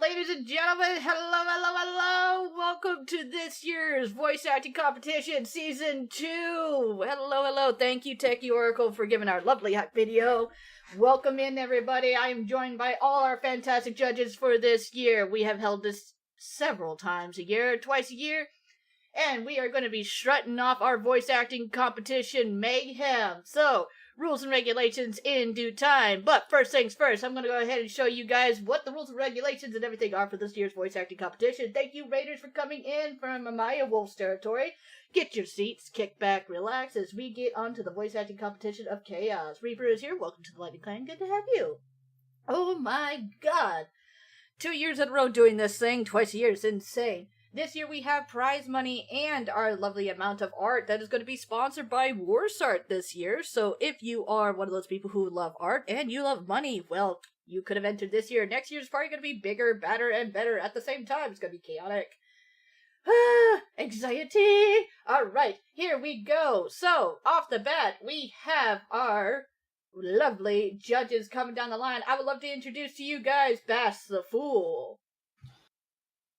Ladies and gentlemen, hello, welcome to this year's voice acting competition, season 2, hello, thank you, Techie Oracle, for giving our lovely hot video. Welcome in, everybody. I am joined by all our fantastic judges for this year. We have held this several times a year, twice a year, and we are going to be strutting off our voice acting competition mayhem. So, rules and regulations in due time. But first things first, I'm going to go ahead and show you guys what the rules and regulations and everything are for this year's voice acting competition. Thank you, Raiders, for coming in from Amaya Wolf's territory. Get your seats, kick back, relax, as we get on to the voice acting competition of Chaos. Reaper is here. Welcome to the Lightning Clan. Good to have you. Oh my god. 2 years in a row doing this thing, twice a year is insane. This year we have prize money and our lovely amount of art that is going to be sponsored by Warsart this year. So if you are one of those people who love art and you love money, well, you could have entered this year. Next year's probably going to be bigger, badder, and better at the same time. It's going to be chaotic. Anxiety! Alright, here we go. So, off the bat, we have our lovely judges coming down the line. I would love to introduce to you guys Bass the Fool.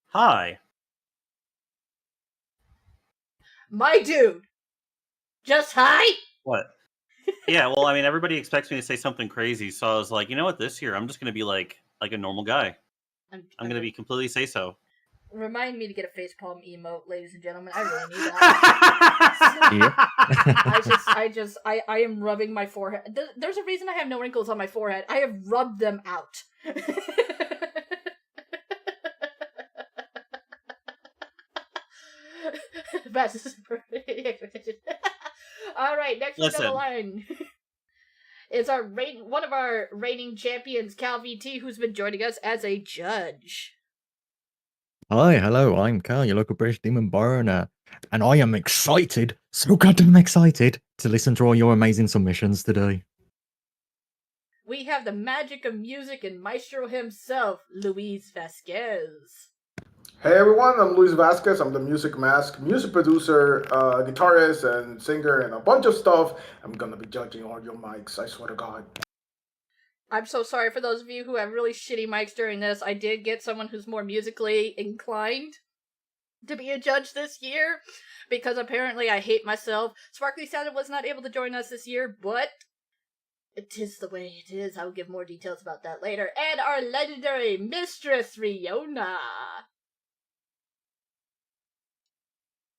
Hi. My dude. Just hi? What? Yeah, well, I mean, everybody expects me to say something crazy, so I was like, you know what, this year I'm just going to be like a normal guy. I'm going to be completely say-so. Remind me to get a facepalm emote, ladies and gentlemen. I really need that. I am rubbing my forehead. There's a reason I have no wrinkles on my forehead. I have rubbed them out. All right, next one down the line is one of our reigning champions, Cal VT, who's been joining us as a judge. Hi, hello, I'm Carl, your local British Demon Burner, and I am excited, so goddamn excited, to listen to all your amazing submissions today. We have the magic of music and maestro himself, Luis Vasquez. Hey everyone, I'm Luis Vasquez. I'm the Music Mask, music producer, guitarist, and singer, and a bunch of stuff. I'm gonna be judging all your mics, I swear to God. I'm so sorry for those of you who have really shitty mics during this. I did get someone who's more musically inclined to be a judge this year, because apparently I hate myself. Sparkly Sounded was not able to join us this year, but it is the way it is. I will give more details about that later. And our legendary Mistress Riona.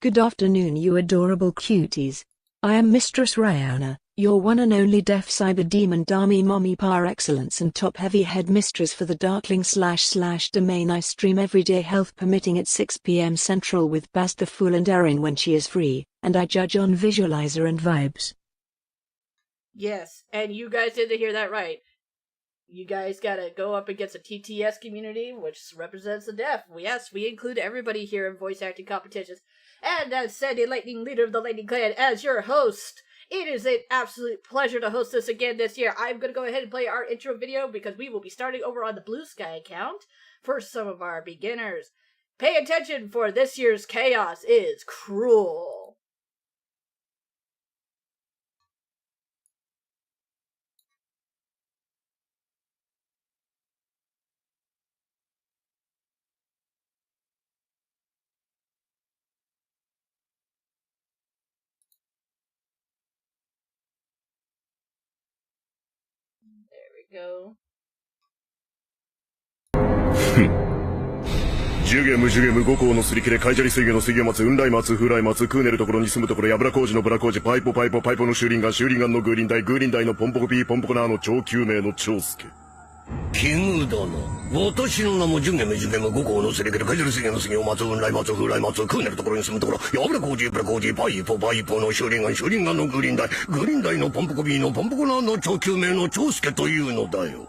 Good afternoon, you adorable cuties. I am Mistress Riona, your one and only deaf cyber demon Dami mommy par excellence and top heavy head mistress for the Darkling / domain. I stream every day, health permitting, at 6 p.m. Central with Bass the Fool and Erin when she is free, and I judge on visualizer and vibes. Yes, and you guys did hear that right. You guys gotta go up against a TTS community, which represents the deaf. Yes, we include everybody here in voice acting competitions. And as Sandy Lightning, leader of the Lightning Clan, as your host, it is an absolute pleasure to host this again this year. I'm going to go ahead and play our intro video because we will be starting over on the Blue Sky account for some of our beginners. Pay attention, for this year's chaos is cruel. There we go. ジュゲムジュゲム五行のすり切れカイジャリ水魚の水魚松雲来松風来松クーネルところに住むところヤブラ工事のブラ工事パイポパイポパイポのシューリンガンのグーリンダイのポンポコピーポンポコナーの超救命の長介キング殿、私の名もジュゲムジュゲム五行のすり切れカイジャリ水魚の水魚松雲来松風来松クーネルところに住むところヤブラ工事ブラ工事パイポのシューリンガンのグーリンダイのポンポコピーのポンポコナーの超救命の長介というのだよ。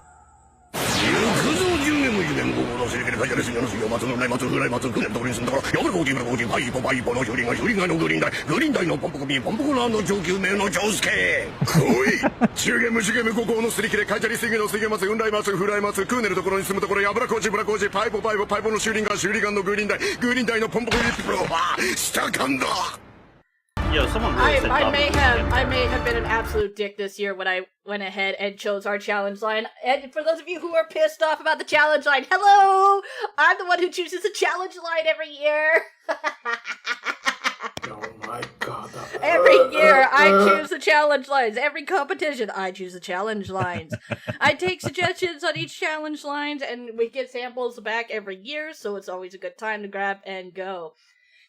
行くぞジュゲムジュゲム五行のすり切れカイジャリ水魚の水魚松雲来松風来松クーネルところに住むところヤブラ工事パイポのシューリンガンのグーリンダイのポンポコピーポンポコナーの超救命の長介来いジュゲム五行のすり切れカイジャリ水魚の水魚松雲来松風来松クーネルところに住むところヤブラ工事パイポのシューリンガンのグーリンダイのポンポコピー下感だ。 Yo, someone really said I may have been an absolute dick this year when I went ahead and chose our challenge line. And for those of you who are pissed off about the challenge line, hello! I'm the one who chooses the challenge line every year. Oh my God. Every year, I choose the challenge lines. Every competition, I choose the challenge lines. I take suggestions on each challenge lines, and we get samples back every year, so it's always a good time to grab and go.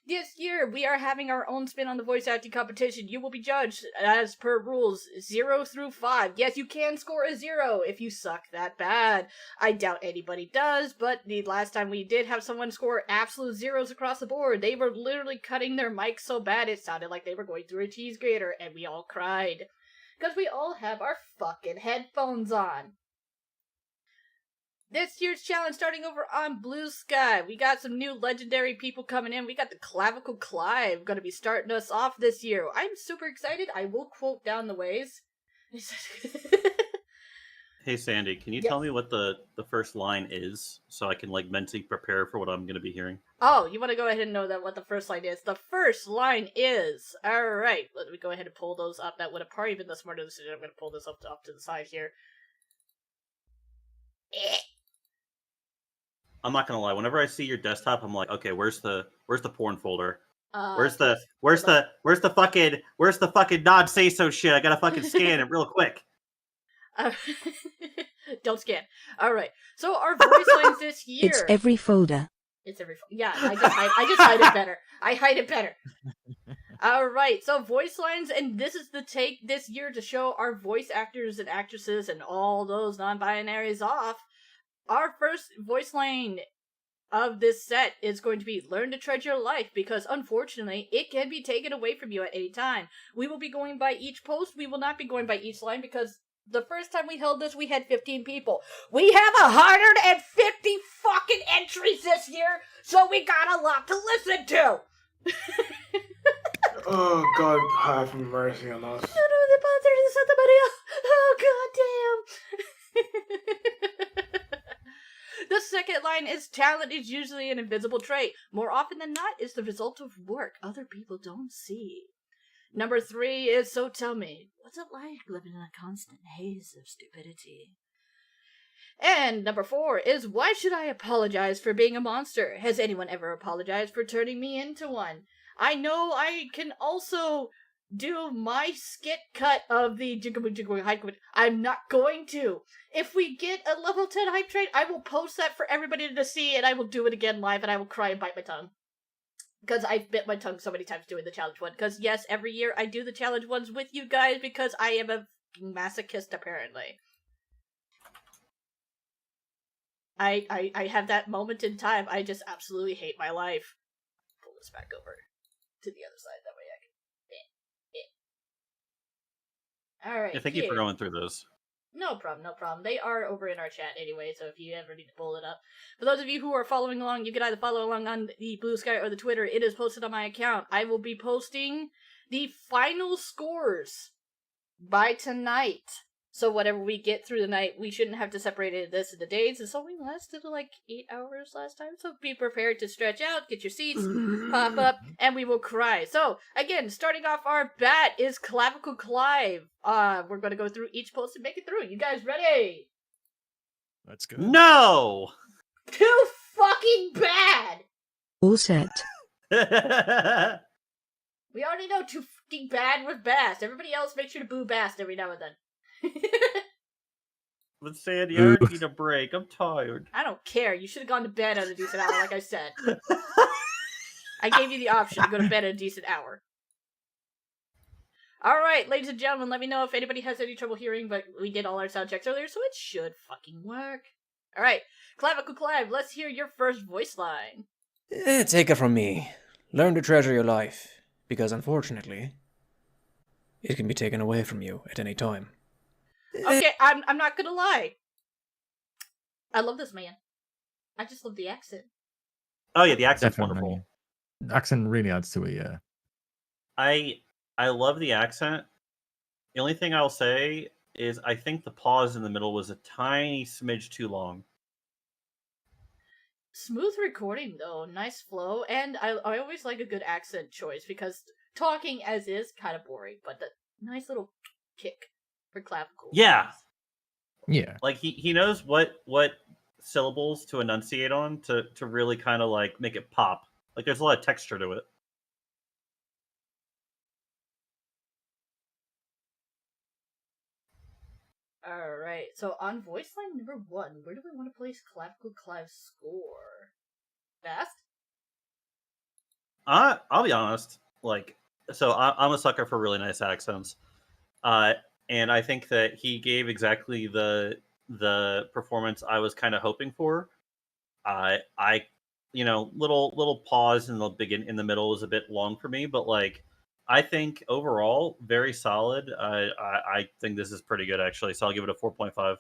This year, we are having our own spin on the voice acting competition. You will be judged, as per rules, 0 through 5. Yes, you can score a 0 if you suck that bad. I doubt anybody does, but the last time we did have someone score absolute zeros across the board, they were literally cutting their mic so bad it sounded like they were going through a cheese grater, and we all cried. Because we all have our fucking headphones on. This year's challenge starting over on Blue Sky. We got some new legendary people coming in. We got the Clavicle Clive going to be starting us off this year. I'm super excited. I will quote down the ways. Hey Sandy, can you Yes. tell me what the first line is so I can like mentally prepare for what I'm going to be hearing? Oh, you want to go ahead and know that what the first line is? The first line is, all right, let me go ahead and pull those up. That would have probably been the smarter decision. I'm going to pull this up to the side here. I'm not gonna lie. Whenever I see your desktop, I'm like, okay, where's the porn folder? Where's Hold the fucking not say so shit? I gotta fucking scan it real quick. Don't scan. All right. So our voice lines this year. It's every folder. It's every. Yeah, I just hide it better. I hide it better. All right. So voice lines, and this is the take this year to show our voice actors and actresses and all those non-binaries off. Our first voice line of this set is going to be learn to tread your life, because unfortunately it can be taken away from you at any time. We will be going by each post. We will not be going by each line, because the first time we held this we had 15 people. We have 150 fucking entries this year, so we got a lot to listen to. Oh, God, have mercy on us. Oh god damn. The second line is talent is usually an invisible trait. More often than not, it's the result of work other people don't see. Number 3 is, so tell me, what's it like living in a constant haze of stupidity? And number 4 is, why should I apologize for being a monster? Has anyone ever apologized for turning me into one? I know I can also do my skit cut of the Jigaboo hype. I'm not going to. If we get a level 10 hype train, I will post that for everybody to see, and I will do it again live, and I will cry and bite my tongue. Because I've bit my tongue so many times doing the challenge one. Because yes, every year I do the challenge ones with you guys because I am a masochist, apparently. I have that moment in time. I just absolutely hate my life. Pull this back over to the other side. That way I can... Alright. Yeah, thank you for going through those. No problem, no problem. They are over in our chat anyway, so if you ever need to pull it up. For those of you who are following along, you can either follow along on the Blue Sky or the Twitter. It is posted on my account. I will be posting the final scores by tonight. So whatever we get through the night, we shouldn't have to separate this into days. And so we lasted like 8 hours last time. So be prepared to stretch out, get your seats, pop up, and we will cry. So again, starting off our bat is Clavicle Clive. We're going to go through each post and make it through. You guys ready? Let's go. No. Too fucking bad. All set. We already know too fucking bad with Bast. Everybody else make sure to boo Bast every now and then. But Sandy, I need a break. I'm tired. I don't care. You should have gone to bed at a decent hour, like I said. I gave you the option to go to bed at a decent hour. Alright, ladies and gentlemen, let me know if anybody has any trouble hearing, but we did all our sound checks earlier, so it should fucking work. Alright, Clavicle Clive, let's hear your first voice line. Take it from me. Learn to treasure your life, because unfortunately, it can be taken away from you at any time. Okay, I'm not gonna lie. I love this man. I just love the accent. Oh yeah, the accent's Definitely. wonderful. The accent really adds to it, yeah. I love the accent. The only thing I'll say is I think the pause in the middle was a tiny smidge too long. Smooth recording though, nice flow, and I always like a good accent choice because talking as is kind of boring, but the nice little kick for clavicle. Yeah. Yeah. Like he knows what syllables to enunciate on to really kind of like make it pop. Like there's a lot of texture to it. Alright, so on voice line number 1, where do we want to place Clavicle Clive's score? Bast? I'll be honest. Like, so I'm a sucker for really nice accents. And I think that he gave exactly the performance I was kind of hoping for. Little pause in the middle was a bit long for me, but like I think overall very solid. I think this is pretty good actually, so I'll give it a 4.5.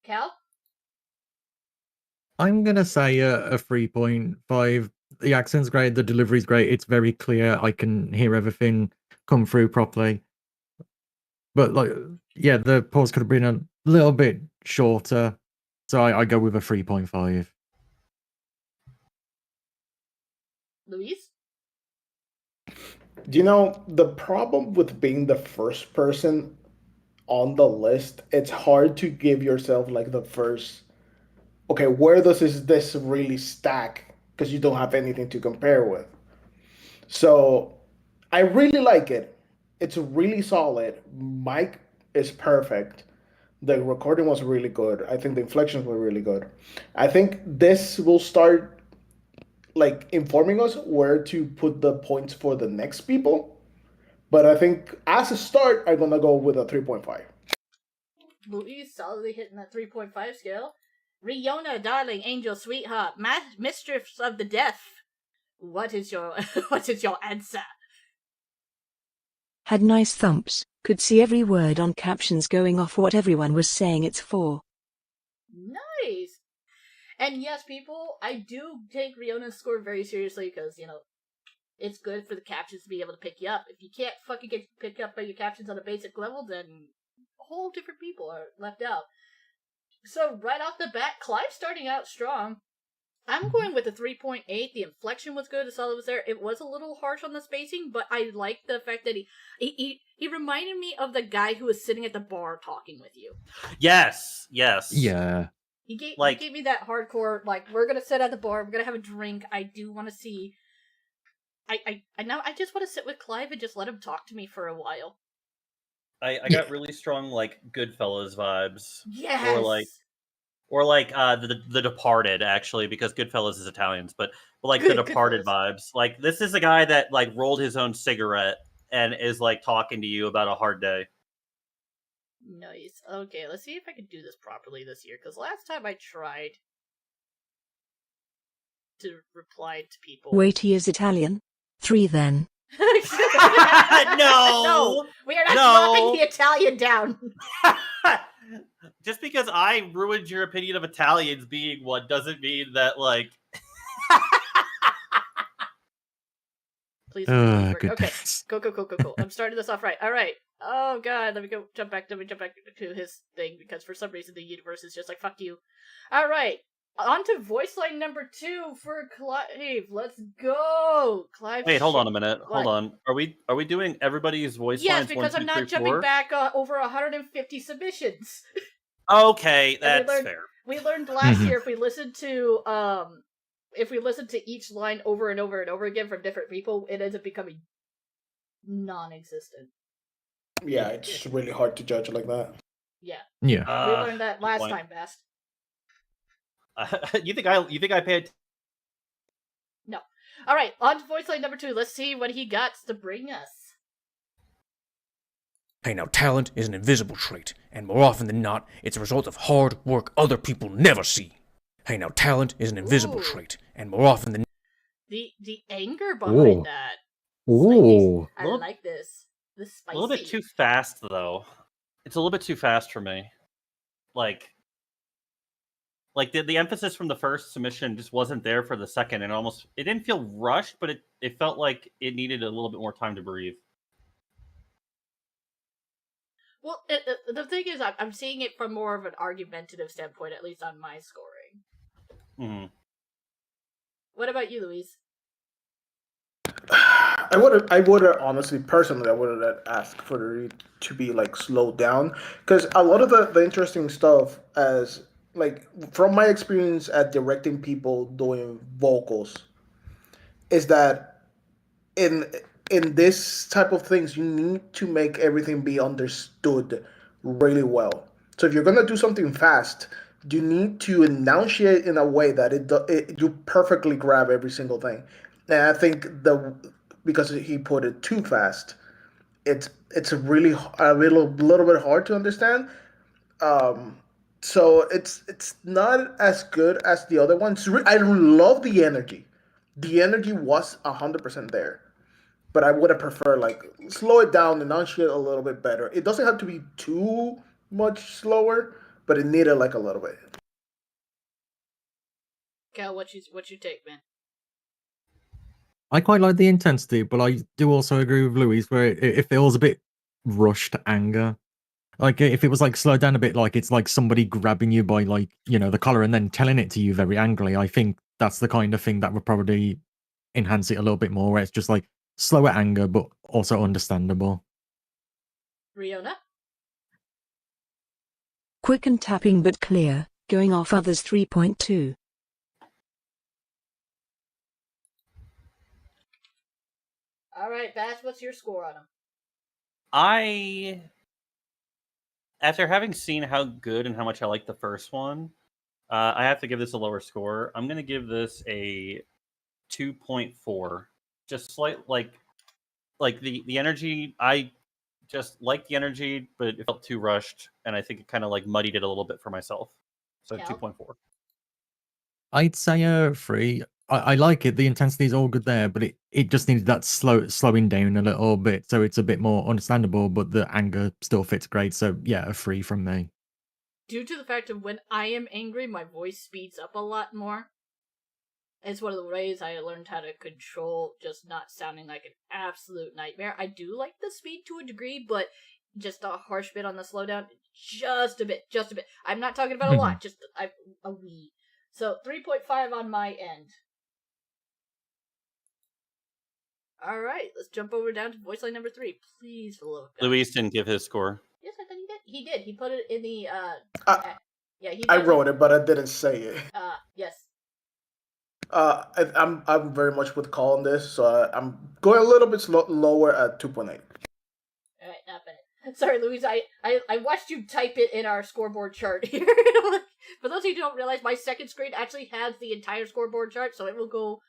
Cal? I'm gonna say a 3.5. The accent's great, the delivery's great, it's very clear, I can hear everything come through properly. But like, yeah, the pause could have been a little bit shorter, so I go with a 3.5. Luis? Do you know the problem with being the first person on the list? It's hard to give yourself like the first. Okay, where this really stack? Because you don't have anything to compare with. So I really like it. It's really solid. Mic is perfect. The recording was really good. I think the inflections were really good. I think this will start like informing us where to put the points for the next people. But I think as a start, I'm gonna go with a 3.5. Luis solidly hitting that 3.5 scale. Riona, darling, angel, sweetheart, mistress of the deaf. What is your what is your answer? Had nice thumps, could see every word on captions going off what everyone was saying it's for. Nice. And yes, people, I do take Riona's score very seriously because, it's good for the captions to be able to pick you up. If you can't fucking get picked up by your captions on a basic level, then whole different people are left out. So right off the bat, Clive's starting out strong. I'm going with a 3.8. The inflection was good. The solid was there. It was a little harsh on the spacing, but I liked the fact that he reminded me of the guy who was sitting at the bar talking with you. Yes. Yeah. He gave me that hardcore, like, we're gonna sit at the bar, we're gonna have a drink, I do want to see... I just want to sit with Clive and just let him talk to me for a while. I got really strong, like, Goodfellas vibes. Yes! Or like the Departed, actually, because Goodfellas is Italians, but like Good, the Departed Goodfellas. vibes. Like, this is a guy that like rolled his own cigarette and is like talking to you about a hard day. Nice. Okay, let's see if I can do this properly this year, because last time I tried to reply to people. Wait, he is Italian? 3 then. No, we are not dropping the Italian down. Just because I ruined your opinion of Italians being one doesn't mean that, like... Please. Good Okay, days. cool. I'm starting this off right. All right. Oh god, let me jump back to his thing, because for some reason the universe is just like, fuck you. All right. On to voice line number 2 for Clive. Let's go, Clive. Wait, hold on a minute. What? Hold on. Are we doing everybody's voice yes, lines? because 1, 2, I'm not 3, jumping 4? back over 150 submissions. Okay, that's fair. We learned last year if we listened to each line over and over and over again from different people, it ends up becoming non-existent. Yeah, it's really hard to judge like that. Yeah. Yeah. We learned that last time, Bast. You think I paid? No. All right, on to voice line number 2. Let's see what he got to bring us. Hey, now, talent is an invisible trait, and more often than not, it's a result of hard work other people never see. Hey, now, talent is an invisible trait, and more often than... The anger behind that. Ooh. I like this. The spicy. A little bit too fast, though. It's a little bit too fast for me. Like the emphasis from the first submission just wasn't there for the second, and it didn't feel rushed, but it felt like it needed a little bit more time to breathe. Well, the thing is, I'm seeing it from more of an argumentative standpoint, at least on my scoring. Mm-hmm. What about you, Louise? I would honestly, personally, I would have asked for the read to be like slowed down, because a lot of the interesting stuff, as like from my experience at directing people doing vocals, is that in this type of things you need to make everything be understood really well. So if you're gonna do something fast, you need to enunciate in a way that you perfectly grab every single thing. And I think because he put it too fast, it's really a little bit hard to understand. So it's not as good as the other ones. I love the energy. The energy was 100% there, but I would have preferred like slow it down, enunciate a little bit better. It doesn't have to be too much slower, but it needed like a little bit. Cal, what you take, man? I quite like the intensity, but I do also agree with Louise where it feels a bit rushed anger. Like if it was like slowed down a bit, like it's like somebody grabbing you by like, you know, the collar and then telling it to you very angrily. I think that's the kind of thing that would probably enhance it a little bit more, where it's just like slower anger, but also understandable. Riona? Quick and tapping but clear, going off others 3.2. All right, Bass, what's your score on him? After having seen how good and how much I like the first one, I have to give this a lower score. I'm going to give this a 2.4. Just like the energy. I just like the energy, but it felt too rushed, and I think it kind of like muddied it a little bit for myself. So Cal? 2.4. I'd say 3. I like it. The intensity is all good there, but it just needs that slowing down a little bit, so it's a bit more understandable. But the anger still fits great. So yeah, a 3 from me. Due to the fact of when I am angry, my voice speeds up a lot more. It's one of the ways I learned how to control just not sounding like an absolute nightmare. I do like the speed to a degree, but just a harsh bit on the slowdown. Just a bit. I'm not talking about a lot, just a wee. So 3.5 on my end. Alright, let's jump over down to voice line number 3. Please, for the love of God. Luis didn't give his score. Yes, I thought he did. He did. He put it in the, yeah, he I did. wrote it, but I didn't say it. Yes. I'm very much with Call on this, so I'm going a little bit lower at 2.8. Alright, not bad. Sorry, Louise, I watched you type it in our scoreboard chart here. For those of you who don't realize, my second screen actually has the entire scoreboard chart, so it will go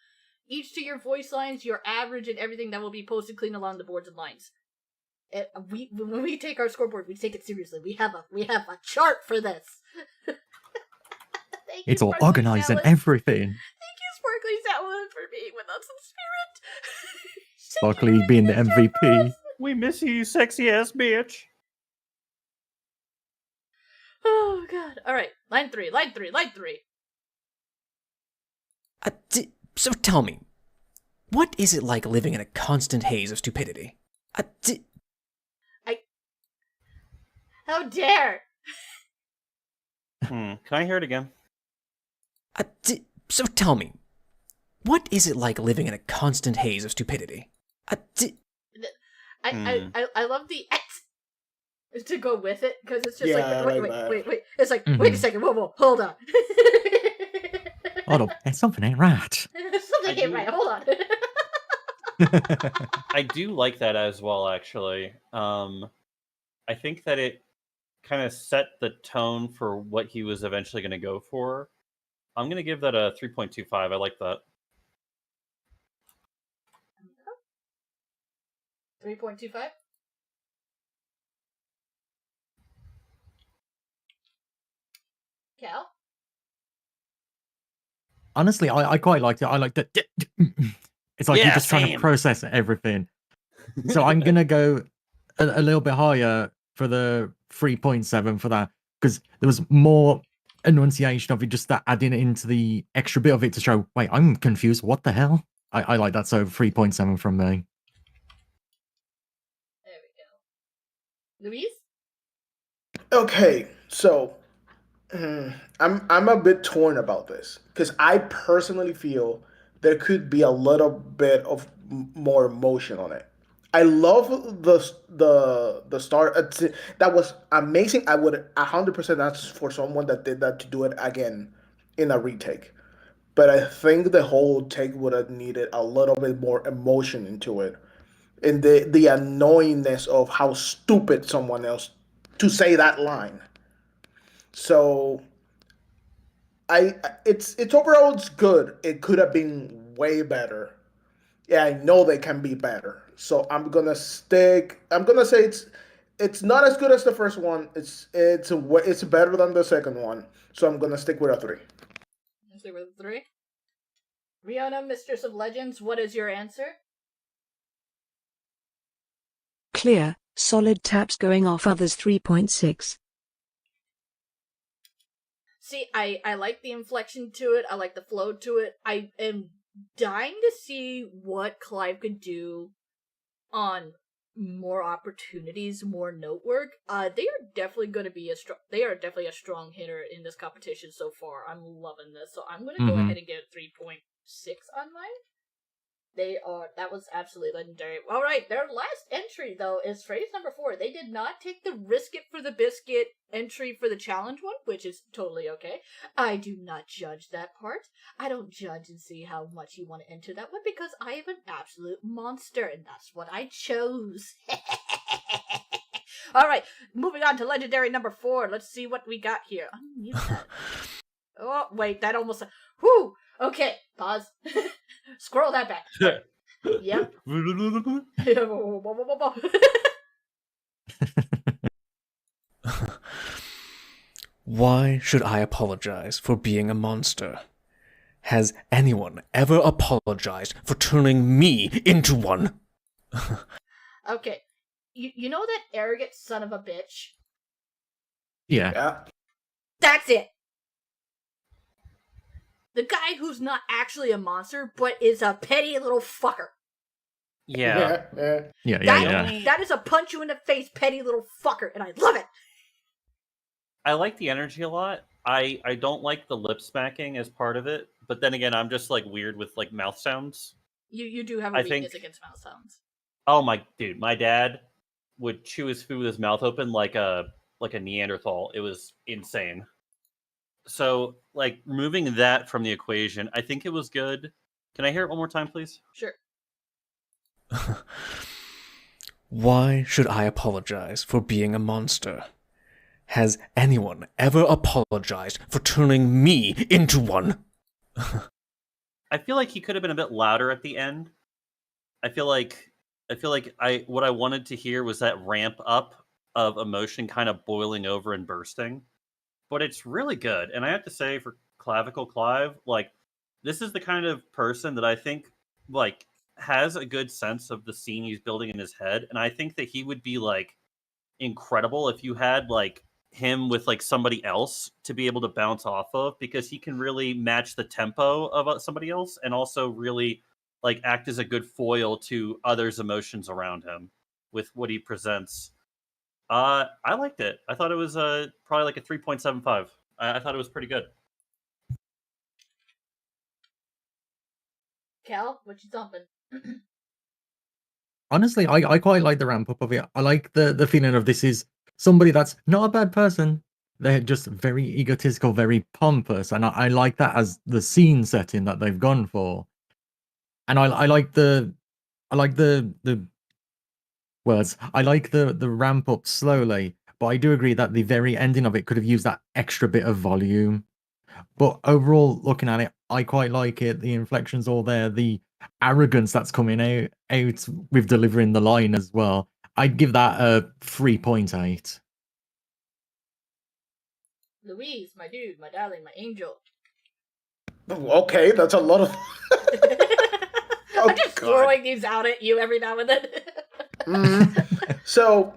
each to your voice lines, your average, and everything that will be posted clean along the boards and lines. When we take our scoreboard, we take it seriously. We have a chart for this. It's all organized and everything. Thank you, Sparkly Salad, for being with us in spirit. Sparkly being the MVP. We miss you, you sexy ass bitch. Oh God! All right, line three. So tell me, what is it like living in a constant haze of stupidity? How dare! Can I hear it again? So tell me, what is it like living in a constant haze of stupidity? I love the X to go with it, because it's just wait. It's like, wait a second, whoa, hold on. Hold on, something ain't right. Something ain't right, hold on. I do like that as well, actually. I think that it kind of set the tone for what he was eventually going to go for. I'm going to give that a 3.25. I like that. 3.25? Cal? Honestly, I quite liked it. I liked it. It's like you're just trying to process everything. So I'm going to go a little bit higher for the 3.7 for that, because there was more enunciation of it, just that adding into the extra bit of it to show, wait, I'm confused. What the hell? I like that. So 3.7 from me. There we go. Louise? Okay, so I'm a bit torn about this because I personally feel there could be a little bit of more emotion on it. I love the start. That was amazing. I would 100% ask for someone that did that to do it again in a retake. But I think the whole take would have needed a little bit more emotion into it, and the annoyingness of how stupid someone else to say that line. So it's overall it's good. It could have been way better. Yeah, I know they can be better. So I'm gonna stick. I'm gonna say it's not as good as the first one. It's better than the second one. So I'm gonna stick with a 3. Stick with a 3. Rihanna, Mistress of Legends, what is your answer? Clear, solid taps going off others 3.6. See, I like the inflection to it. I like the flow to it. I am dying to see what Clive could do on more opportunities, more note work. They are definitely going to be they are definitely a strong hitter in this competition so far. I'm loving this, so I'm going to go ahead and give it 3.6 on mine. That was absolutely legendary. Alright, their last entry, though, is phrase number 4. They did not take the risk it for the biscuit entry for the challenge one, which is totally okay. I do not judge that part. I don't judge and see how much you want to enter that one, because I am an absolute monster, and that's what I chose. Alright, moving on to legendary number 4. Let's see what we got here. Unmute that. Oh, wait, that almost... Whew! Okay, pause. Scroll that back. Yep. Why should I apologize for being a monster? Has anyone ever apologized for turning me into one? Okay. You know that arrogant son of a bitch? Yeah. That's it! The guy who's not actually a monster, but is a petty little fucker. Yeah. That is a punch you in the face, petty little fucker, and I love it! I like the energy a lot. I don't like the lip smacking as part of it, but then again, I'm just like weird with like mouth sounds. You do have a weakness against mouth sounds. Oh my dad would chew his food with his mouth open like a Neanderthal. It was insane. So, like, removing that from the equation, I think it was good. Can I hear it one more time, please? Sure. Why should I apologize for being a monster? Has anyone ever apologized for turning me into one? I feel like he could have been a bit louder at the end. I feel like what I wanted to hear was that ramp up of emotion kind of boiling over and bursting. But it's really good. And I have to say, for Clavicle Clive, like, this is the kind of person that I think, like, has a good sense of the scene he's building in his head. And I think that he would be, like, incredible if you had, like, him with, like, somebody else to be able to bounce off of, because he can really match the tempo of somebody else and also really, like, act as a good foil to others' emotions around him with what he presents. I liked it. I thought it was probably like a 3.75. I thought it was pretty good. Cal, what you thumping? Honestly, I quite like the ramp up of it. I like the feeling of this is somebody that's not a bad person. They're just very egotistical, very pompous, and I like that as the scene setting that they've gone for. And I like the words. I like the ramp up slowly, but I do agree that the very ending of it could have used that extra bit of volume. But overall, looking at it, I quite like it. The inflection's all there. The arrogance that's coming out with delivering the line as well. I'd give that a 3.8. Louise, my dude, my darling, my angel. Okay, that's a lot of... I'm just throwing these out at you every now and then. So,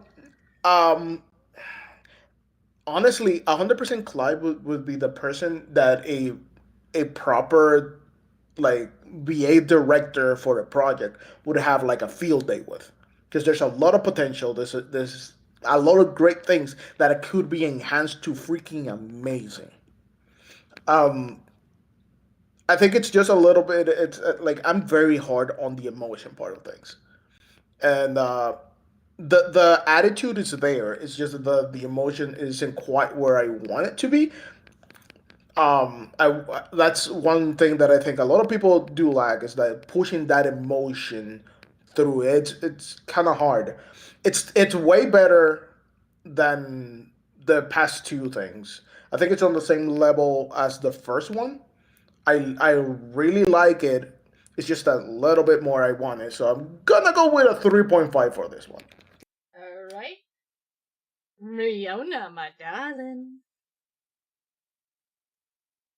honestly, 100% Clive would be the person that a proper, like, VA director for a project would have, like, a field day with. Because there's a lot of potential. There's a lot of great things that could be enhanced to freaking amazing. I think it's just a little bit, it's like, I'm very hard on the emotion part of things. And the attitude is there. It's just the emotion isn't quite where I want it to be. That's one thing that I think a lot of people do lack, is that pushing that emotion through it. It's kind of hard. It's way better than the past two things. I think it's on the same level as the first one. I really like it. It's just a little bit more I want it. So I'm gonna go with a 3.5 for this one. Alright. Riona, my darling.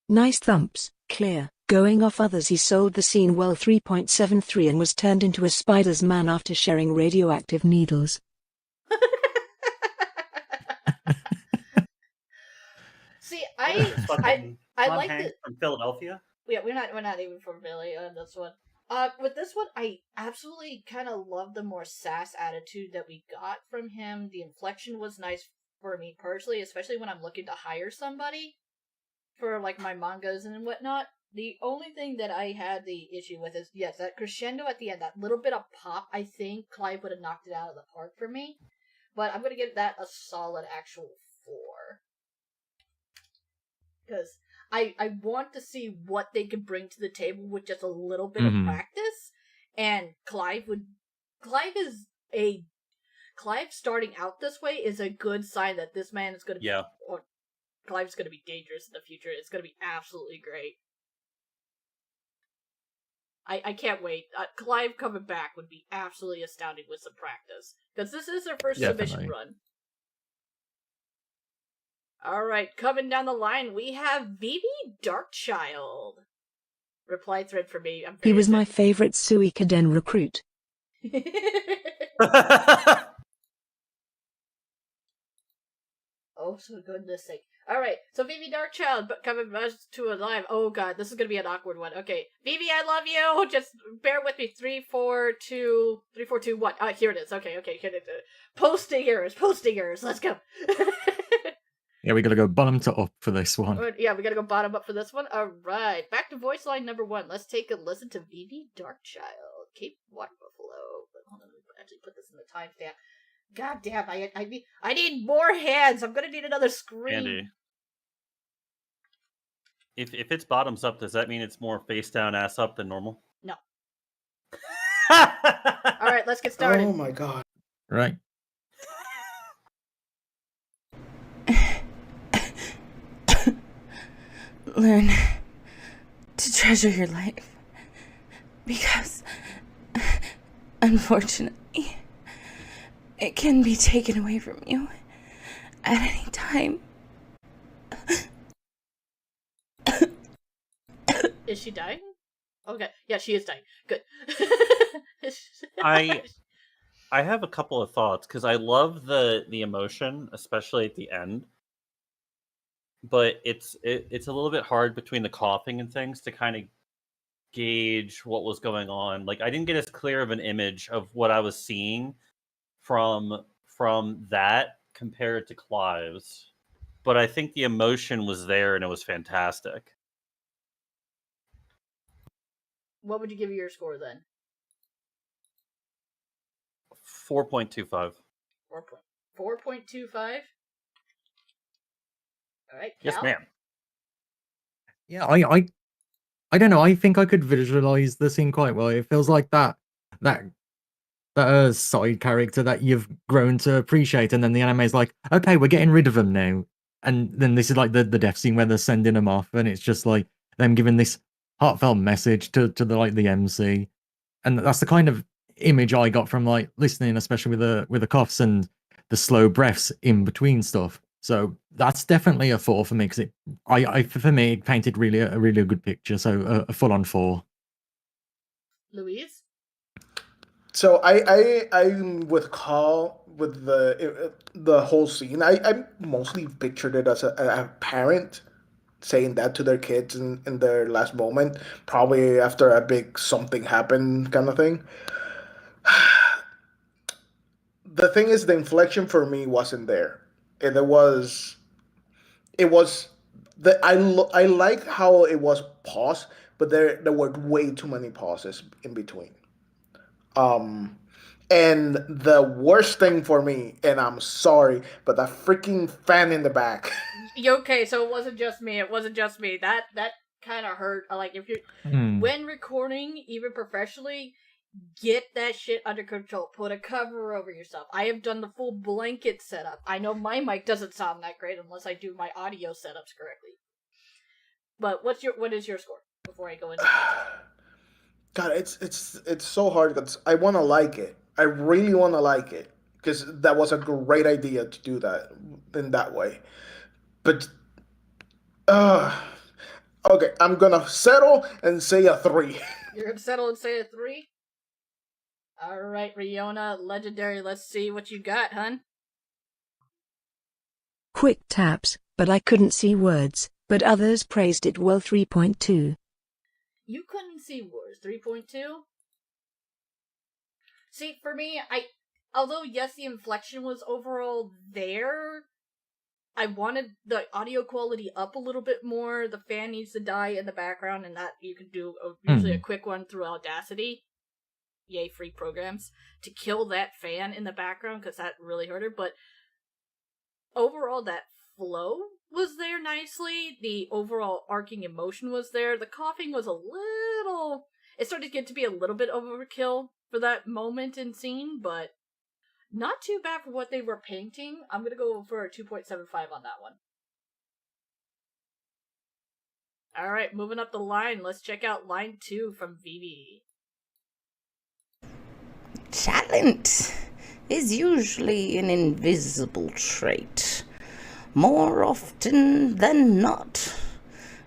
Nice thumps, clear. Going off others, he sold the scene well 3.73 and was turned into a spider's man after sharing radioactive needles. See, It's fucking I Tom like Hanks the from Philadelphia. yeah, we're not even from Philly on this one. With this one, I absolutely kind of love the more sass attitude that we got from him. The inflection was nice for me personally, especially when I'm looking to hire somebody for like my mangas and whatnot. The only thing that I had the issue with is yes, that crescendo at the end, that little bit of pop. I think Clive would have knocked it out of the park for me, but I'm gonna give that a solid actual 4 because I want to see what they can bring to the table with just a little bit of practice. And Clive starting out this way is a good sign that this man is going to be, or Clive's going to be dangerous in the future. It's going to be absolutely great. I can't wait. Clive coming back would be absolutely astounding with some practice because this is their first submission run. Alright, coming down the line, we have Vivi Darkchild. Reply thread for me. He was my favorite Suikoden recruit. Oh, so goodness sake. Alright, so Vivi Darkchild coming to a live. Oh god, this is gonna be an awkward one. Okay, Vivi, I love you! Just bear with me. 3, 4, 2, 1. Here it is. Okay, here it is. Posting errors. Let's go. Yeah, we gotta go bottom to up for this one. Yeah, we gotta go bottom up for this one. Alright, back to voice line number 1. Let's take a listen to Vivi Darkchild. Cape Water Buffalo. Hold on, let me actually put this in the timestamp. God damn, I need more hands. I'm gonna need another screen. Andy, if it's bottoms up, does that mean it's more face down, ass up than normal? No. Alright, let's get started. Oh my god. Right. Learn to treasure your life, because unfortunately it can be taken away from you at any time. Is she dying? Okay, yeah, she is dying. Good. I have a couple of thoughts because I love the emotion, especially at the end. But it's a little bit hard between the coughing and things to kind of gauge what was going on. Like I didn't get as clear of an image of what I was seeing from that compared to Clive's. But I think the emotion was there and it was fantastic. What would you give your score then? 4.25. 4.25? Alright, Cal? Yes, ma'am. Yeah, I don't know. I think I could visualize the scene quite well. It feels like that side character that you've grown to appreciate, and then the anime's like, okay, we're getting rid of them now. And then this is like the death scene where they're sending them off, and it's just like them giving this heartfelt message to the MC. And that's the kind of image I got from like listening, especially with the coughs and the slow breaths in between stuff. So that's definitely a 4 for me because for me it painted a really good picture. So a full on 4. Louise? So I'm with Carl with the whole scene. I mostly pictured it as a parent saying that to their kids in their last moment, probably after a big something happened kind of thing. The thing is, the inflection for me wasn't there. It was I like how it was paused, but there were way too many pauses in between. And the worst thing for me, and I'm sorry, but that freaking fan in the back. Okay, so it wasn't just me. That kind of hurt. Like, if you're when recording, even professionally, get that shit under control. Put a cover over yourself. I have done the full blanket setup. I know my mic doesn't sound that great unless I do my audio setups correctly. But what is your score before I go into God, it's so hard because I want to like it. I really want to like it because that was a great idea to do that in that way. But okay, I'm gonna settle and say a 3. You're gonna settle and say a 3? Alright, Riona, legendary, let's see what you got, hun. quick taps, but I couldn't see words, but others praised it well. 3.2. You couldn't see words. 3.2? See, for me, although yes, the inflection was overall there, I wanted the audio quality up a little bit more. The fan needs to die in the background, and that you can do usually a quick one through Audacity. Yay, free programs. To kill that fan in the background, because that really hurt her. But overall, that flow was there nicely. The overall arcing emotion was there. The coughing was a little... It started to get to be a little bit overkill for that moment and scene, but not too bad for what they were painting. I'm going to go for a 2.75 on that one. Alright, moving up the line. Let's check out line 2 from Vivi. Talent is usually an invisible trait. More often than not,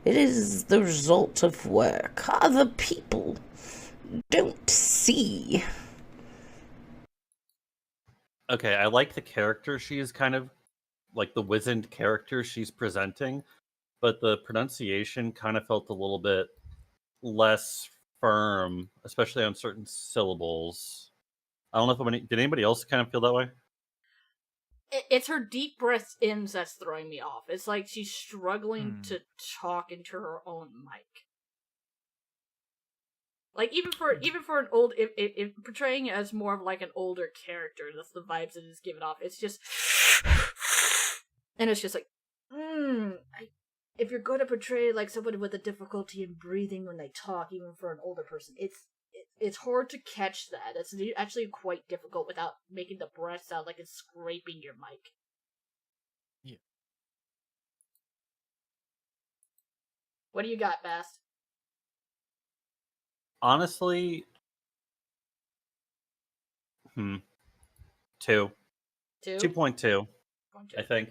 it is the result of work other people don't see. Okay, I like the character she's kind of like the wizened character she's presenting, but the pronunciation kind of felt a little bit less firm, especially on certain syllables. I don't know if did anybody else kind of feel that way? It's her deep breaths in that's throwing me off. It's like she's struggling to talk into her own mic. Like even for an old, if portraying it as more of like an older character, that's the vibes it is giving off. It's just, and it's just like, if you're going to portray like somebody with a difficulty in breathing when they talk, even for an older person, it's hard to catch that. It's actually quite difficult without making the breath sound like it's scraping your mic. Yeah. What do you got, Bast? Honestly, 2. 2.2. I think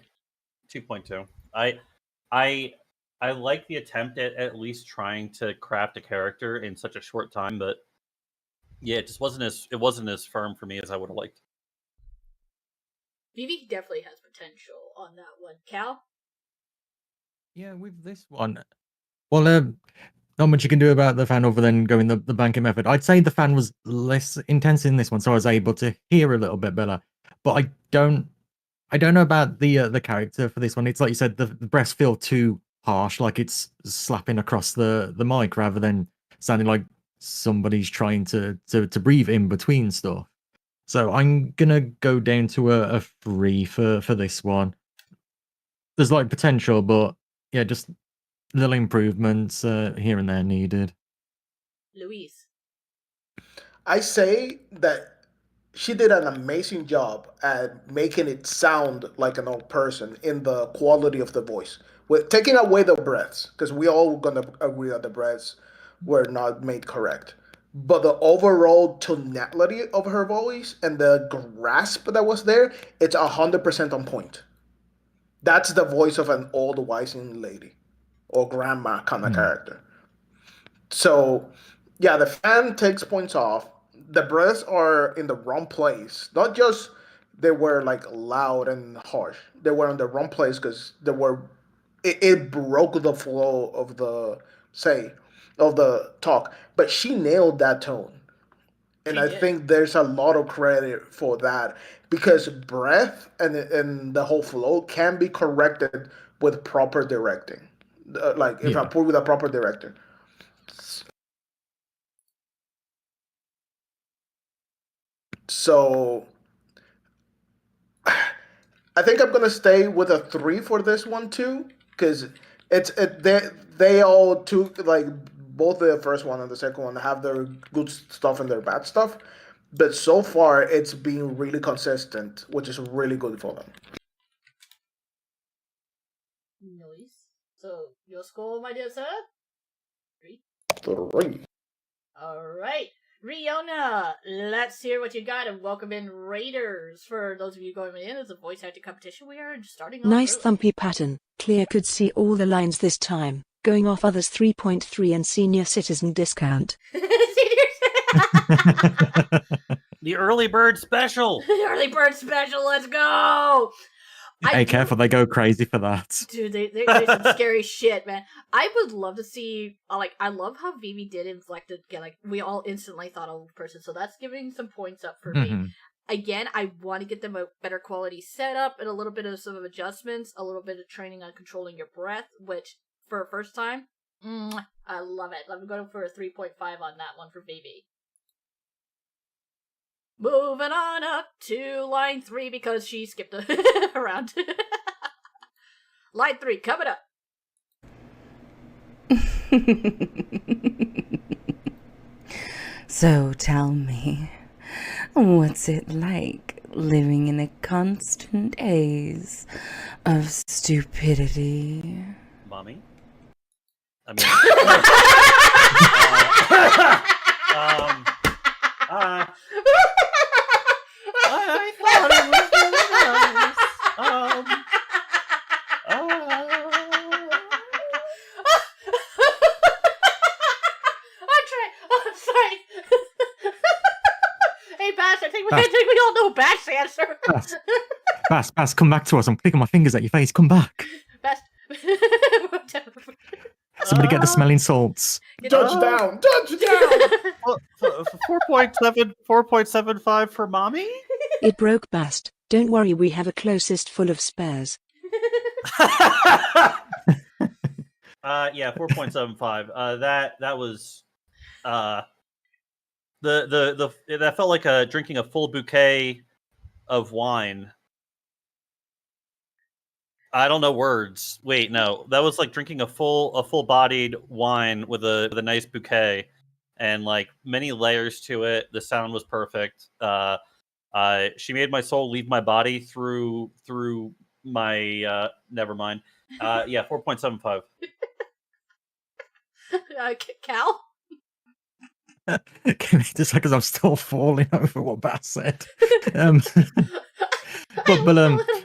2.2. I like the attempt at least trying to craft a character in such a short time, but yeah, it wasn't as firm for me as I would have liked. Vivi definitely has potential on that one. Cal? Yeah, with this one, well, not much you can do about the fan other than going the banking method. I'd say the fan was less intense in this one, so I was able to hear a little bit better. But I don't know about the character for this one. It's like you said, the breaths feel too harsh, like it's slapping across the mic rather than sounding like somebody's trying to breathe in between stuff. So I'm gonna go down to a 3 for this one. There's like potential, but yeah, just little improvements here and there needed. Luis? I say that she did an amazing job at making it sound like an old person in the quality of the voice, with taking away the breaths, because we all gonna agree that the breaths were not made correct. But the overall tonality of her voice and the grasp that was there, it's 100% on point. That's the voice of an old wizened lady or grandma kind of character. So, yeah, the fan takes points off. The breaths are in the wrong place. Not just they were like loud and harsh. They were in the wrong place because they were. It broke the flow of the talk. But she nailed that tone, and I think there's a lot of credit for that because breath and the whole flow can be corrected with proper directing. If I put with a proper director. So I think I'm gonna stay with a 3 for this one too, because they all took like both the first one and the second one have their good stuff and their bad stuff, but so far it's been really consistent, which is really good for them. Nice. So your score, my dear sir? 3. 3. All right. Riona, let's hear what you got and welcome in Raiders. For those of you going in as a voice acting competition, we are starting off Nice early. thumpy pattern. Clear could see all the lines this time. Going off others 3.3 and senior citizen discount. The early bird special. The early bird special, let's go! Hey, careful, they go crazy for that. Dude, they do some scary shit, man. I would love to see, I love how Vivi did inflected, we all instantly thought old person, so that's giving some points up for me. Again, I want to get them a better quality setup and a little bit of some adjustments, a little bit of training on controlling your breath, which, for a first time, I love it. I'm going for a 3.5 on that one for Vivi. Moving on up to line 3 because she skipped around. Line 3, coming up. So tell me, what's it like living in a constant haze of stupidity? Mommy? I mean... I thought it was really nice. I'm sorry. Hey, Bass, I think we all know Bass' answer. Bass, come back to us. I'm clicking my fingers at your face. Come back. Bass. Somebody get the smelling salts. Touchdown! 4.75 for Mommy? It broke Bast. Don't worry, we have a closest full of spares. Yeah, 4.75. That was that felt like drinking a full bouquet of wine. I don't know words. Wait, no, that was like drinking a full-bodied wine with a nice bouquet, and like many layers to it. The sound was perfect. She made my soul leave my body through my. Never mind. Yeah, 4.75. Cal? Just because I'm still falling over what Bass said.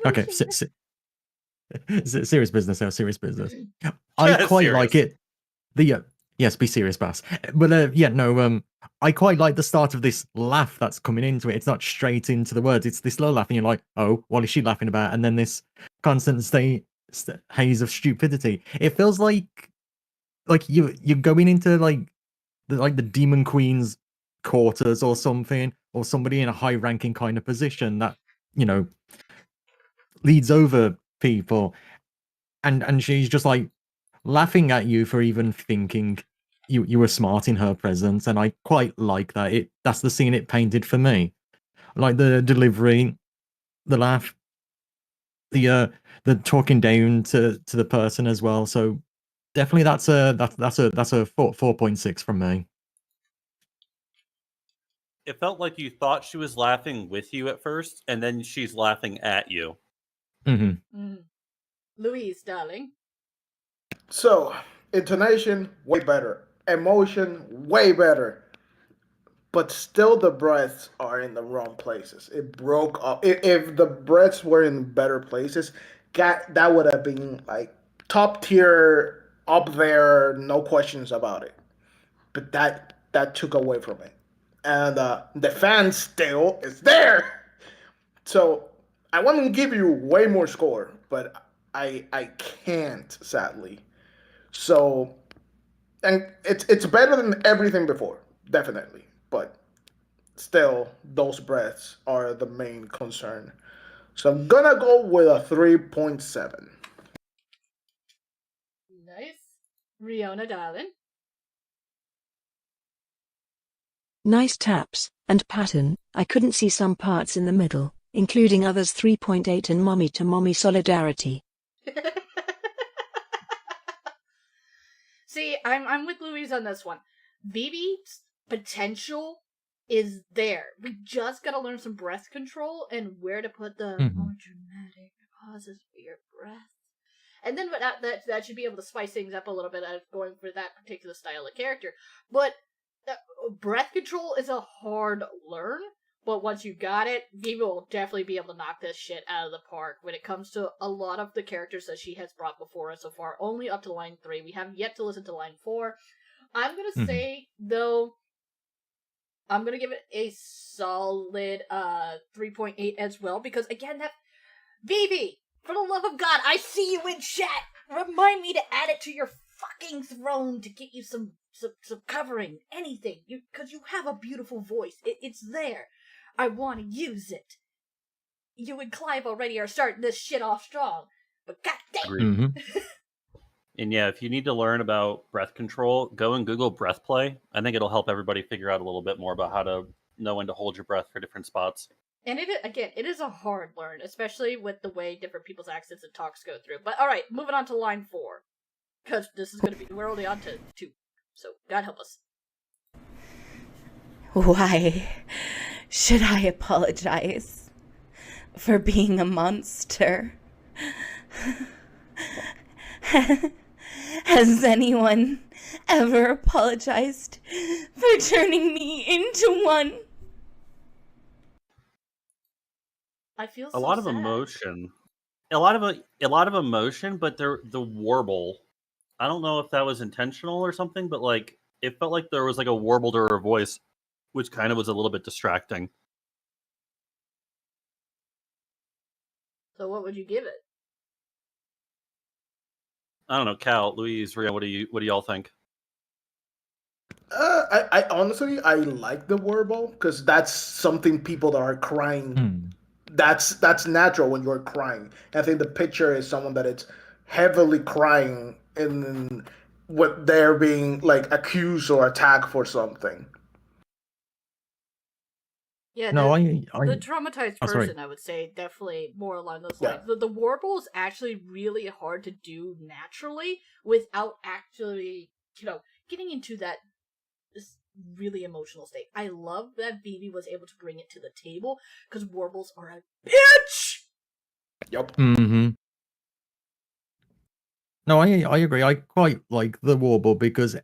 Okay. Serious business now. Serious business. I quite like it. Yes, be serious, Bass. But I quite like the start of this laugh that's coming into it. It's not straight into the words. It's this low laugh, and you're like, oh, what is she laughing about? And then this constant haze of stupidity. It feels like you're going into the Demon Queen's quarters or something, or somebody in a high-ranking kind of position that leads over people, and she's just like laughing at you for even thinking you were smart in her presence, and I quite like that. That's the scene it painted for me. Like the delivery, the laugh, the talking down to the person as well. So definitely that's a 4.6 from me. It felt like you thought she was laughing with you at first, and then she's laughing at you. Louise, darling. So, intonation, way better. Emotion, way better. But still the breaths are in the wrong places. It broke up. If the breaths were in better places, that would have been like top tier, up there, no questions about it. But that took away from it. And the fan still is there. So I want to give you way more score, but I can't, sadly. So, and it's better than everything before, definitely. But still, those breaths are the main concern. So I'm gonna go with a 3.7. Nice. Riona, darling. Nice taps and pattern. I couldn't see some parts in the middle, including others. 3.8 and mommy to mommy solidarity. See, I'm with Louise on this one. Vivi's potential is there. We just gotta learn some breath control and where to put the more dramatic pauses for your breath. And then that should be able to spice things up a little bit as going for that particular style of character. But breath control is a hard learn, but once you got it, Vivi will definitely be able to knock this shit out of the park when it comes to a lot of the characters that she has brought before us so far. Only up to line 3. We have yet to listen to line 4. I'm gonna say, though, I'm gonna give it a solid 3.8 as well, because again, that Vivi, For the love of God, I see you in chat. Remind me to add it to your fucking throne to get you some covering, anything. Because you have a beautiful voice. It's there. I want to use it. You and Clive already are starting this shit off strong. But goddamn. And yeah, if you need to learn about breath control, go and Google breath play. I think it'll help everybody figure out a little bit more about how to know when to hold your breath for different spots. And it is a hard learn, especially with the way different people's accents and talks go through. But alright, moving on to line 4. Because this is going to be, we're only on to 2. So, God help us. Why should I apologize for being a monster? Has anyone ever apologized for turning me into one? I feel a lot of emotion. A lot of emotion, but the warble. I don't know if that was intentional or something, but like it felt like there was like a warble to her voice, which kind of was a little bit distracting. So what would you give it? I don't know, Cal, Louise, Ria, what do y'all think? I honestly I like the warble because that's something people that are crying. That's natural when you're crying. I think the picture is someone that is heavily crying and what they're being like accused or attacked for something. Yeah, No, the traumatized sorry. person, I would say, definitely more along those lines. The warble is actually really hard to do naturally without actually, getting into that this really emotional state. I love that Vivi was able to bring it to the table because warbles are a bitch. Yep. No, I agree. I quite like the warble because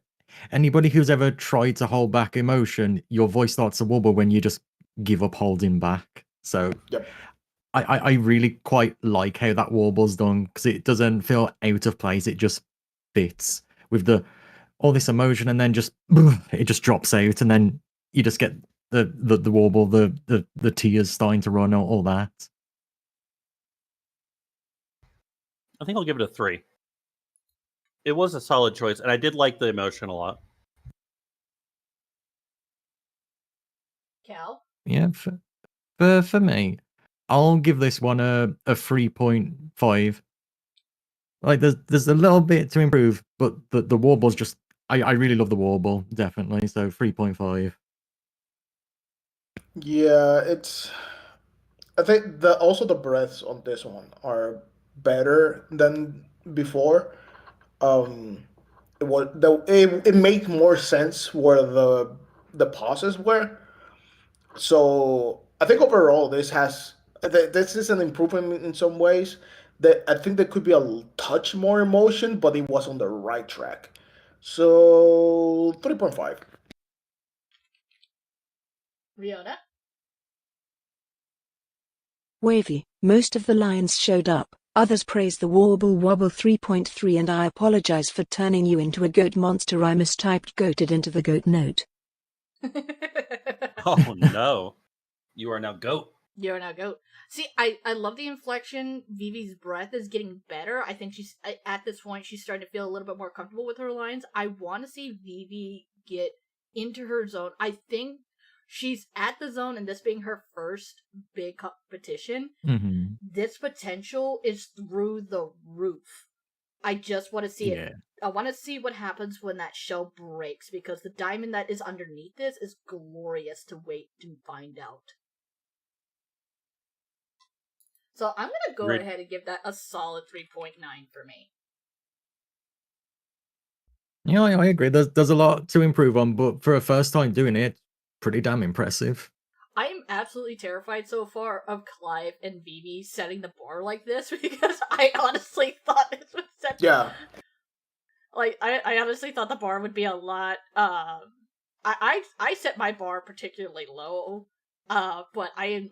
anybody who's ever tried to hold back emotion, your voice starts to warble when you just give up holding back. So I really quite like how that warble's done because it doesn't feel out of place. It just fits with all this emotion, and then just it just drops out, and then you just get the warble, the tears starting to run, all that. I think I'll give it a 3. It was a solid choice, and I did like the emotion a lot. Cal? Yeah, for me, I'll give this one a 3.5. Like there's a little bit to improve, but the warble's just I really love the warble, definitely. So 3.5. Yeah, I think also the breaths on this one are better than before. It made more sense where the pauses were. So I think overall this is an improvement in some ways. That I think there could be a touch more emotion, but it was on the right track. So 3.5. Riona? Wavy, most of the lines showed up. Others praised the warble wobble 3.3, and I apologize for turning you into a goat monster. I mistyped goated into the goat note. Oh no. You are now goat. You're now goat. See, I love the inflection. Vivi's breath is getting better. I think she's, at this point, she's starting to feel a little bit more comfortable with her lines. I want to see Vivi get into her zone. I think she's at the zone, and this being her first big competition, this potential is through the roof. I just want to see it. I want to see what happens when that shell breaks, because the diamond that is underneath this is glorious to wait to find out. So I'm going to go ahead and give that a solid 3.9 for me. Yeah, I agree. There's a lot to improve on, but for a first time doing it, pretty damn impressive. I am absolutely terrified so far of Clive and Vivi setting the bar like this, because I honestly thought this was set. Yeah. Like, I honestly thought the bar would be a lot. I set my bar particularly low. But I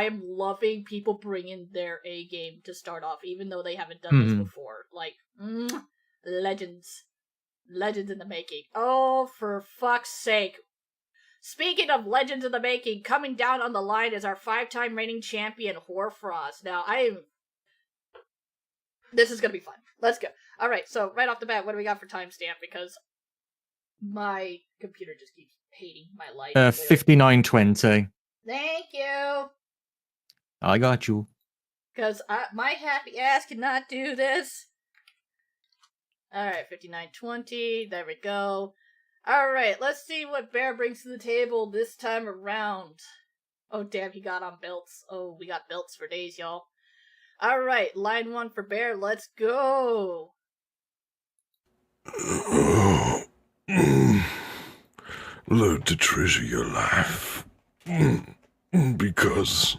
am loving people bringing their A game to start off, even though they haven't done this before. Like, legends in the making. Oh, for fuck's sake! Speaking of legends in the making, coming down on the line is our 5-time reigning champion, Hoarfrost. Now, This is gonna be fun. Let's go. All right, so right off the bat, what do we got for timestamp? Because my computer just keeps hating my life. 59:20. Thank you. I got you. Because my happy ass cannot do this. Alright, 59:20. There we go. Alright, let's see what Bear brings to the table this time around. Oh, damn, he got on belts. Oh, we got belts for days, y'all. Alright, line 1 for Bear. Let's go. Learn to treasure your life. Because,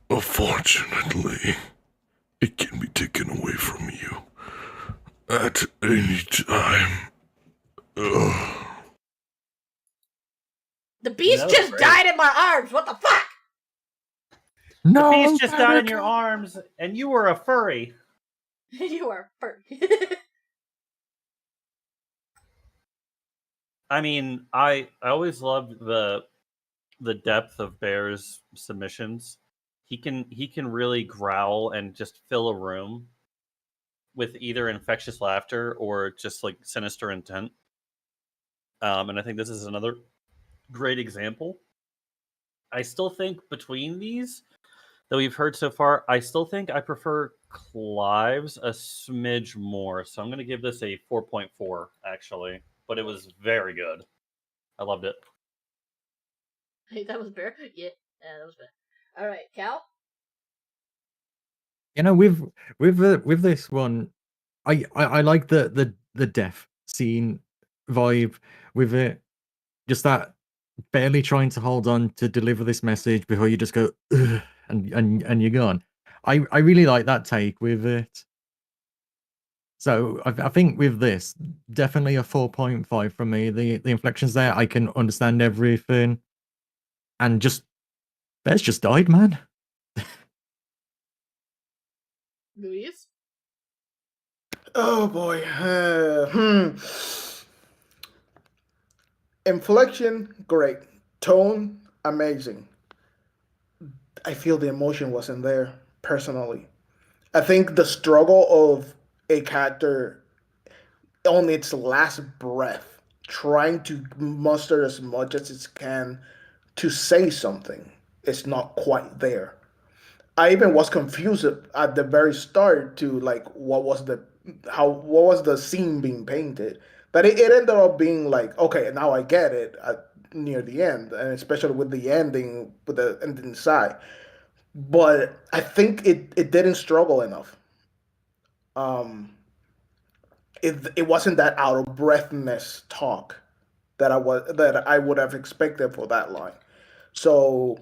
unfortunately, it can be taken away from you at any time. The beast just died in my arms. What the fuck? No, the beast just died in your arms, and you were a furry. You are furry. I mean, I always loved the depth of Bear's submissions. He can really growl and just fill a room with either infectious laughter or just like sinister intent. And I think this is another great example. I still think between these that we've heard so far, I still think I prefer Clive's a smidge more. So I'm going to give this a 4.4 actually, but it was very good. I loved it. Hey, that was Bear? Yeah, that was Bear. Alright, Cal? You know, with this one, I like the death scene vibe with it. Just that barely trying to hold on to deliver this message before you just go ugh, and you're gone. I really like that take with it. So I think with this, definitely a 4.5 from me. The inflections there, I can understand everything, and just Bear's just died, man. Luis? Oh boy. Inflection, great. Tone, amazing. I feel the emotion wasn't there, personally. I think the struggle of a character on its last breath, trying to muster as much as it can to say something, is not quite there. I even was confused at the very start to like what was the scene being painted. But it ended up being like, okay, now I get it near the end, and especially with the ending, with the ending side. But I think it didn't struggle enough. Um, it wasn't that out of breathness talk that I would have expected for that line. So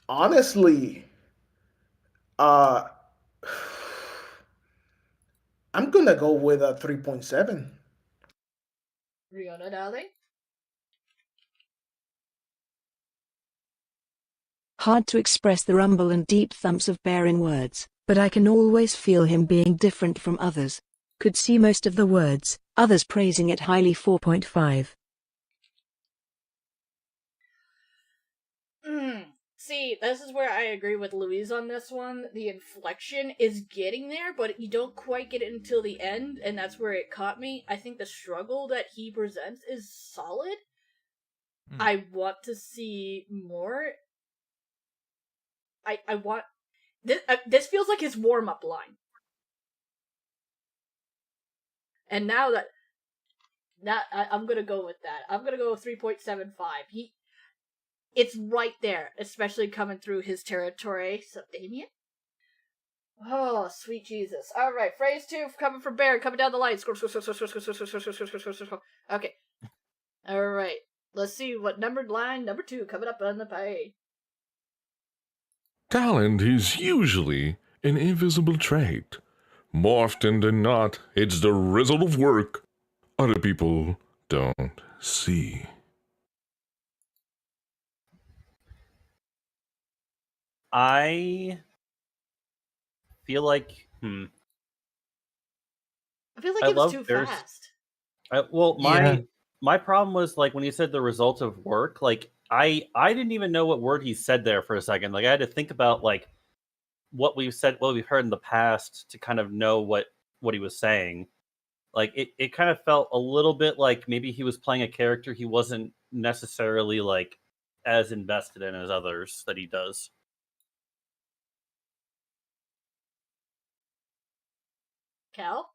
honestly, uh, I'm gonna go with a 3.7. Rihanna, darling? Hard to express the rumble and deep thumps of Bear in words, but I can always feel him being different from others. Could see most of the words, others praising it highly. 4.5. See, this is where I agree with Louise on this one. The inflection is getting there, but you don't quite get it until the end, and that's where it caught me. I think the struggle that he presents is solid. I want to see more. I want... This feels like his warm-up line. And now that I'm gonna go with that. I'm gonna go with 3.75. It's right there, especially coming through his territory. So, Damien? Oh, sweet Jesus. Alright, phrase 2 coming from Bear, coming down the line. Okay. Alright. Let's see what numbered line number 2 coming up on the page. Talent is usually an invisible trait. More often than not, it's the result of work other people don't see. I feel like I feel like it was too fast. My problem was like when you said the result of work, like I didn't even know what word he said there for a second. Like I had to think about like what we've said, what we've heard in the past, to kind of know what he was saying. Like it kind of felt a little bit like maybe he was playing a character he wasn't necessarily like as invested in as others that he does. Cal?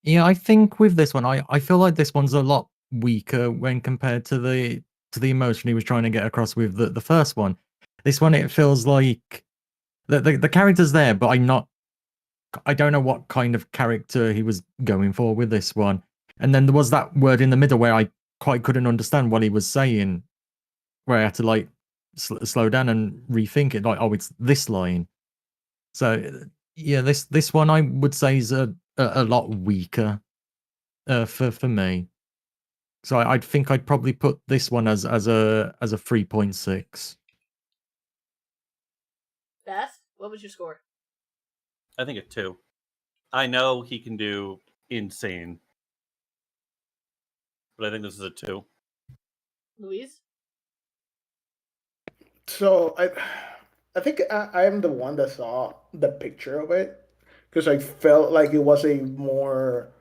Yeah, I think with this one, I feel like this one's a lot weaker when compared to the emotion he was trying to get across with the first one. This one, it feels like the character's there, but I don't know what kind of character he was going for with this one. And then there was that word in the middle where I quite couldn't understand what he was saying, where I had to like slow down and rethink it. Like, oh, it's this line. So yeah, this one I would say is a lot weaker for me. So I think I'd probably put this one as a 3.6. Beth, what was your score? I think a 2. I know he can do insane, but I think this is a 2. Louise? So I think I am the one that saw the picture of it because I felt like it was a more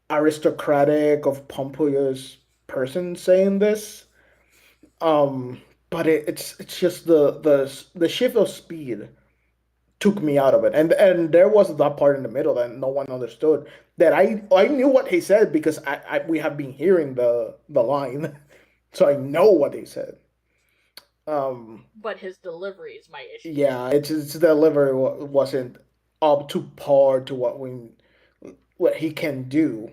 aristocratic of pompous person saying this. But it's just the shift of speed took me out of it, and there was that part in the middle that no one understood. That I knew what he said because we have been hearing the line, so I know what he said. But his delivery is my issue. Yeah, its delivery wasn't up to par to what he can do,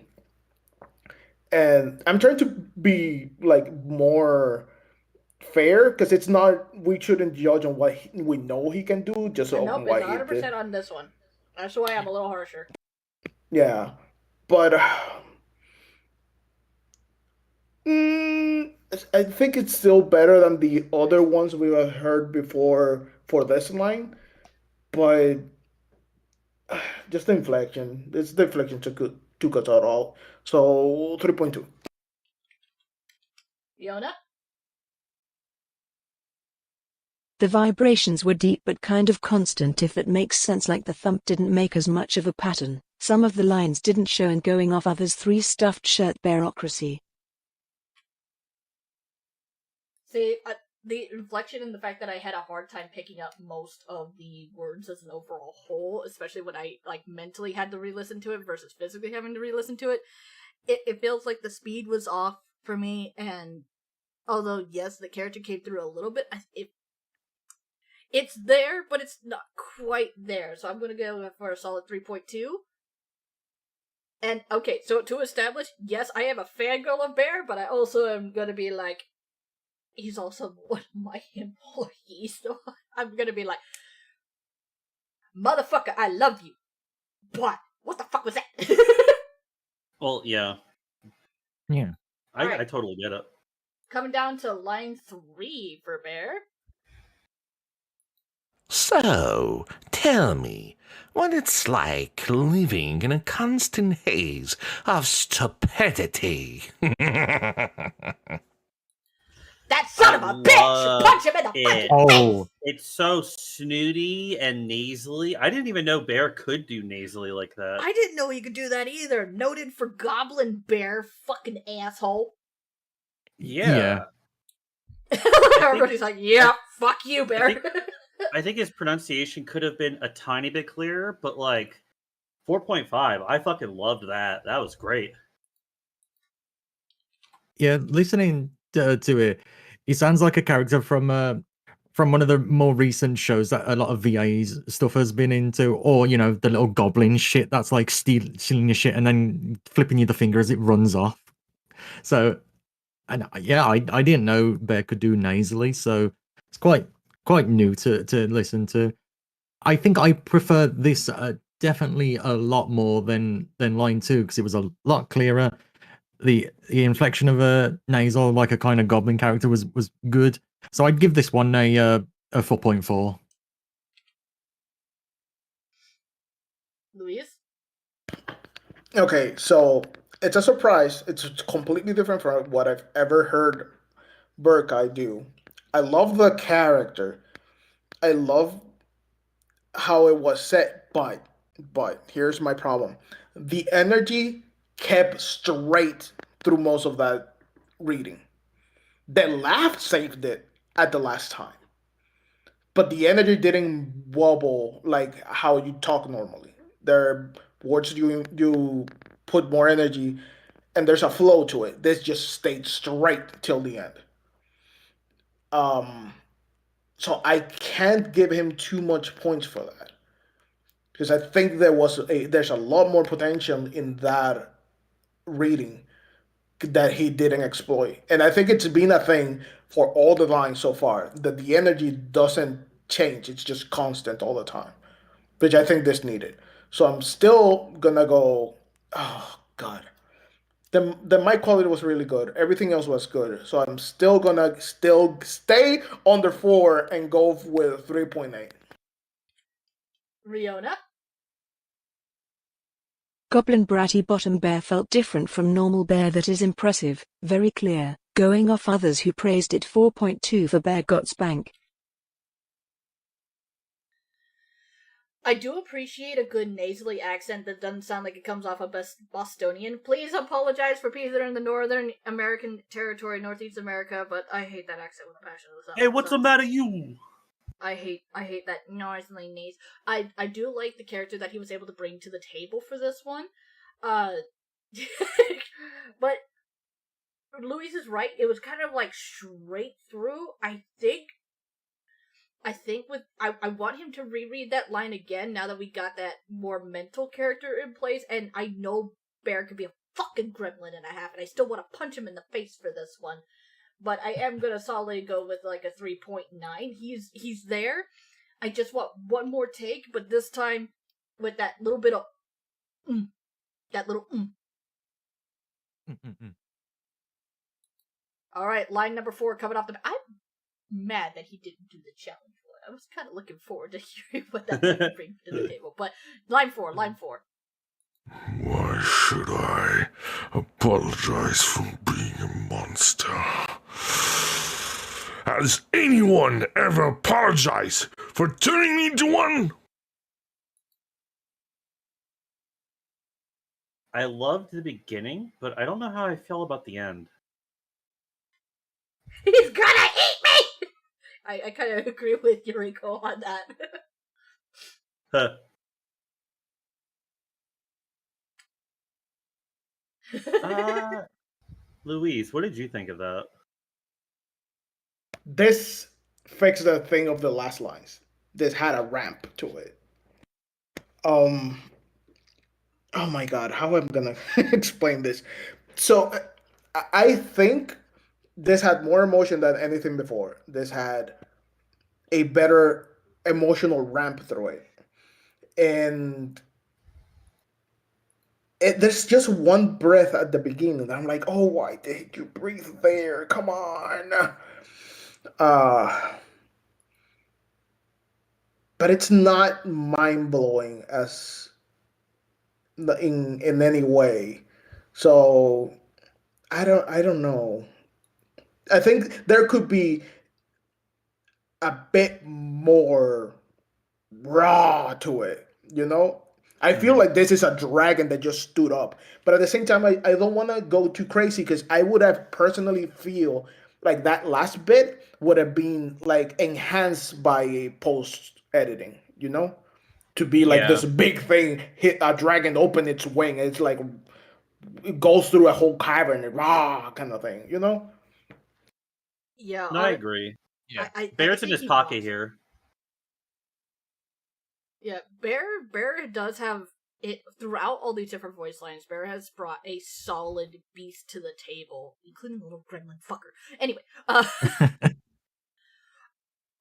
and I'm trying to be like more fair because it's not we shouldn't judge on what we know he can do just Nope, on it's what he 100% did. on this one. That's why I'm a little harsher. Yeah, but mm, I think it's still better than the other ones we have heard before for this line, but just the inflection. It's the inflection took us out all. So 3.2. Fiona? The vibrations were deep but kind of constant, if that makes sense. Like the thump didn't make as much of a pattern. Some of the lines didn't show and going off others. 3 stuffed shirt bureaucracy. See, the inflection and the fact that I had a hard time picking up most of the words as an overall whole, especially when I like mentally had to re-listen to it versus physically having to re-listen to it, it feels like the speed was off for me. And although yes, the character came through a little bit, it's there, but it's not quite there. So I'm gonna go for a solid 3.2. And okay, so to establish, yes, I am a fangirl of Bear, but I also am gonna be like, he's also one of my employees, so I'm gonna be like, motherfucker, I love you. But what the fuck was that? Well, yeah. Yeah. Alright. I totally get it. Coming down to line 3 for Bear. So, tell me, what it's like living in a constant haze of stupidity. That son of a bitch! Punch him in the fucking face! It's so snooty and nasally. I didn't even know Bear could do nasally like that. I didn't know he could do that either. Noted for Goblin Bear, fucking asshole. Yeah. Everybody's like, yeah, fuck you, Bear. I think his pronunciation could have been a tiny bit clearer, but like 4.5, I fucking loved that. That was great. Yeah, listening to it, he sounds like a character from one of the more recent shows that a lot of VA's stuff has been into, or you know, the little goblin shit that's like stealing your shit and then flipping you the finger as it runs off. So, and yeah, I didn't know Bear could do nasally, so it's quite new to listen to. I think I prefer this definitely a lot more than line 2 because it was a lot clearer. The inflection of a nasal, like a kind of goblin character, was good. So I'd give this one a 4.4. Louise? Okay, so it's a surprise. It's completely different from what I've ever heard Burkai do. I love the character. I love how it was set, but here's my problem. The energy kept straight through most of that reading. The laugh saved it at the last time, but the energy didn't wobble like how you talk normally. There are words you put more energy, and there's a flow to it. This just stayed straight till the end. Um, so I can't give him too much points for that because I think there's a lot more potential in that reading that he didn't exploit, and I think it's been a thing for all the lines so far that the energy doesn't change; it's just constant all the time, which I think this needed. So I'm still gonna go. Oh God, the mic quality was really good. Everything else was good. So I'm still gonna still stay under 4 and go with 3.8. Riona? Goblin Bratty Bottom Bear felt different from normal bear. That is impressive, very clear, going off others who praised it. 4.2 for Bear Got Spank. I do appreciate a good nasally accent that doesn't sound like it comes off of Bostonian. Please apologize for people that are in the Northern American territory, Northeast America, but I hate that accent with a passion. Hey, what's the matter, you? I hate that noisily naze. I do like the character that he was able to bring to the table for this one. But Luis is right. It was kind of like straight through. I think I want him to reread that line again now that we got that more mental character in place, and I know Bear could be a fucking gremlin and a half, and I still want to punch him in the face for this one. But I am gonna solidly go with like a 3.9. He's there. I just want one more take, but this time with that little bit of that little All right, line number 4 coming off the. I'm mad that he didn't do the challenge one. I was kind of looking forward to hearing what that would bring to the table. But line 4. Why should I apologize for being a monster? Has anyone ever apologized for turning me into one? I loved the beginning, but I don't know how I feel about the end. He's gonna eat me! I kind of agree with Yuriko on that. Louise, what did you think of that? This fixed the thing of the last lines. This had a ramp to it. Oh my God, how am I gonna explain this? So I think this had more emotion than anything before. This had a better emotional ramp through it. And there's just one breath at the beginning. And I'm like, oh, why did you breathe there? Come on. But it's not mind blowing as in any way. So I don't know. I think there could be a bit more raw to it, you know? I feel like this is a dragon that just stood up. But at the same time, I don't want to go too crazy because I would have personally feel like that last bit would have been like enhanced by post editing, you know? To be like this big thing, hit a dragon, open its wing. It's like it goes through a whole cavern, rah, kind of thing, you know? Yeah, no, I agree. Yeah, Bear's in his pocket here. Yeah, Bear does have it throughout all these different voice lines. Bear has brought a solid beast to the table, including a little gremlin fucker. Anyway,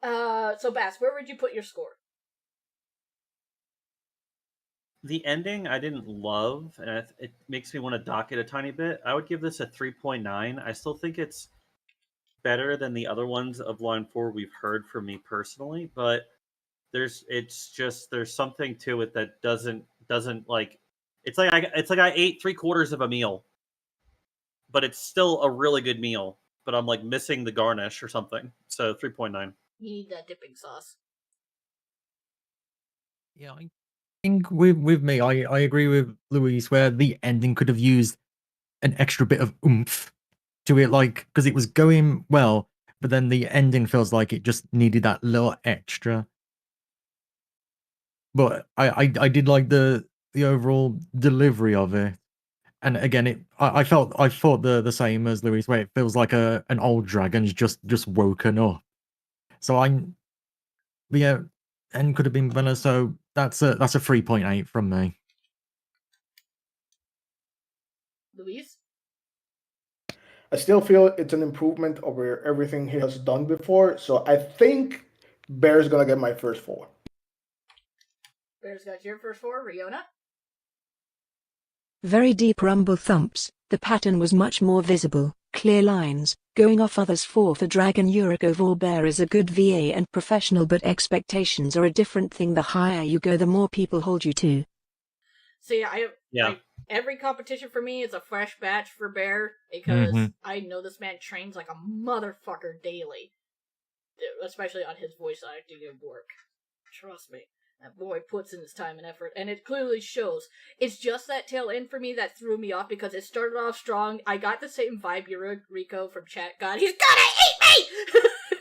so Bass, where would you put your score? The ending I didn't love, and it makes me want to dock it a tiny bit. I would give this a 3.9. I still think it's better than the other ones of line 4 we've heard from me personally, but there's something to it that doesn't like it's like I ate 3/4 of a meal, but it's still a really good meal, but I'm like missing the garnish or something. So 3.9. You need that dipping sauce. Yeah, I think with me, I agree with Louise where the ending could have used an extra bit of oomph to it, like because it was going well, but then the ending feels like it just needed that little extra. But I did like the overall delivery of it. And again, I thought the same as Louise, where it feels like an old dragon's just woken up. So yeah, and could have been better. So that's a 3.8 from me. Louise? I still feel it's an improvement over everything he has done before. So I think Bear's gonna get my first 4. Bear's got your first 4. Riona? Very deep rumble thumps, the pattern was much more visible, clear lines, going off others. 4 for Dragon. Overall Bear is a good VA and professional, but expectations are a different thing. The higher you go, the more people hold you to. See, Yeah. like, every competition for me is a fresh batch for Bear, because I know this man trains like a motherfucker daily. Especially on his voice acting and work. Trust me. That boy puts in his time and effort, and it clearly shows. It's just that tail end for me that threw me off, because it started off strong. I got the same vibe Rico from chat got. He's gonna eat me!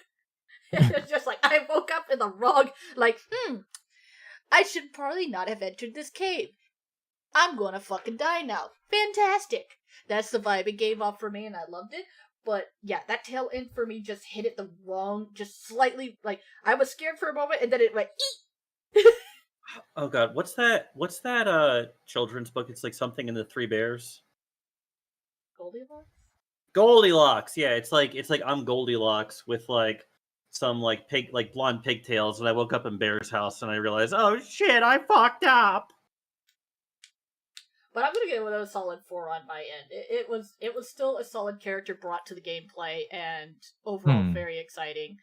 It's just like, I woke up in the wrong, like, I should probably not have entered this cave. I'm gonna fucking die now. Fantastic! That's the vibe it gave off for me, and I loved it. But yeah, that tail end for me just hit it the wrong, just slightly, like, I was scared for a moment, and then it went, eat! Oh god, what's that children's book? It's like something in the Three Bears. Goldilocks? Goldilocks, yeah, it's like I'm Goldilocks with like some like blonde pigtails, and I woke up in Bear's house and I realized, oh shit, I fucked up. But I'm gonna give it a solid 4 on my end. It was still a solid character brought to the gameplay, and overall very exciting.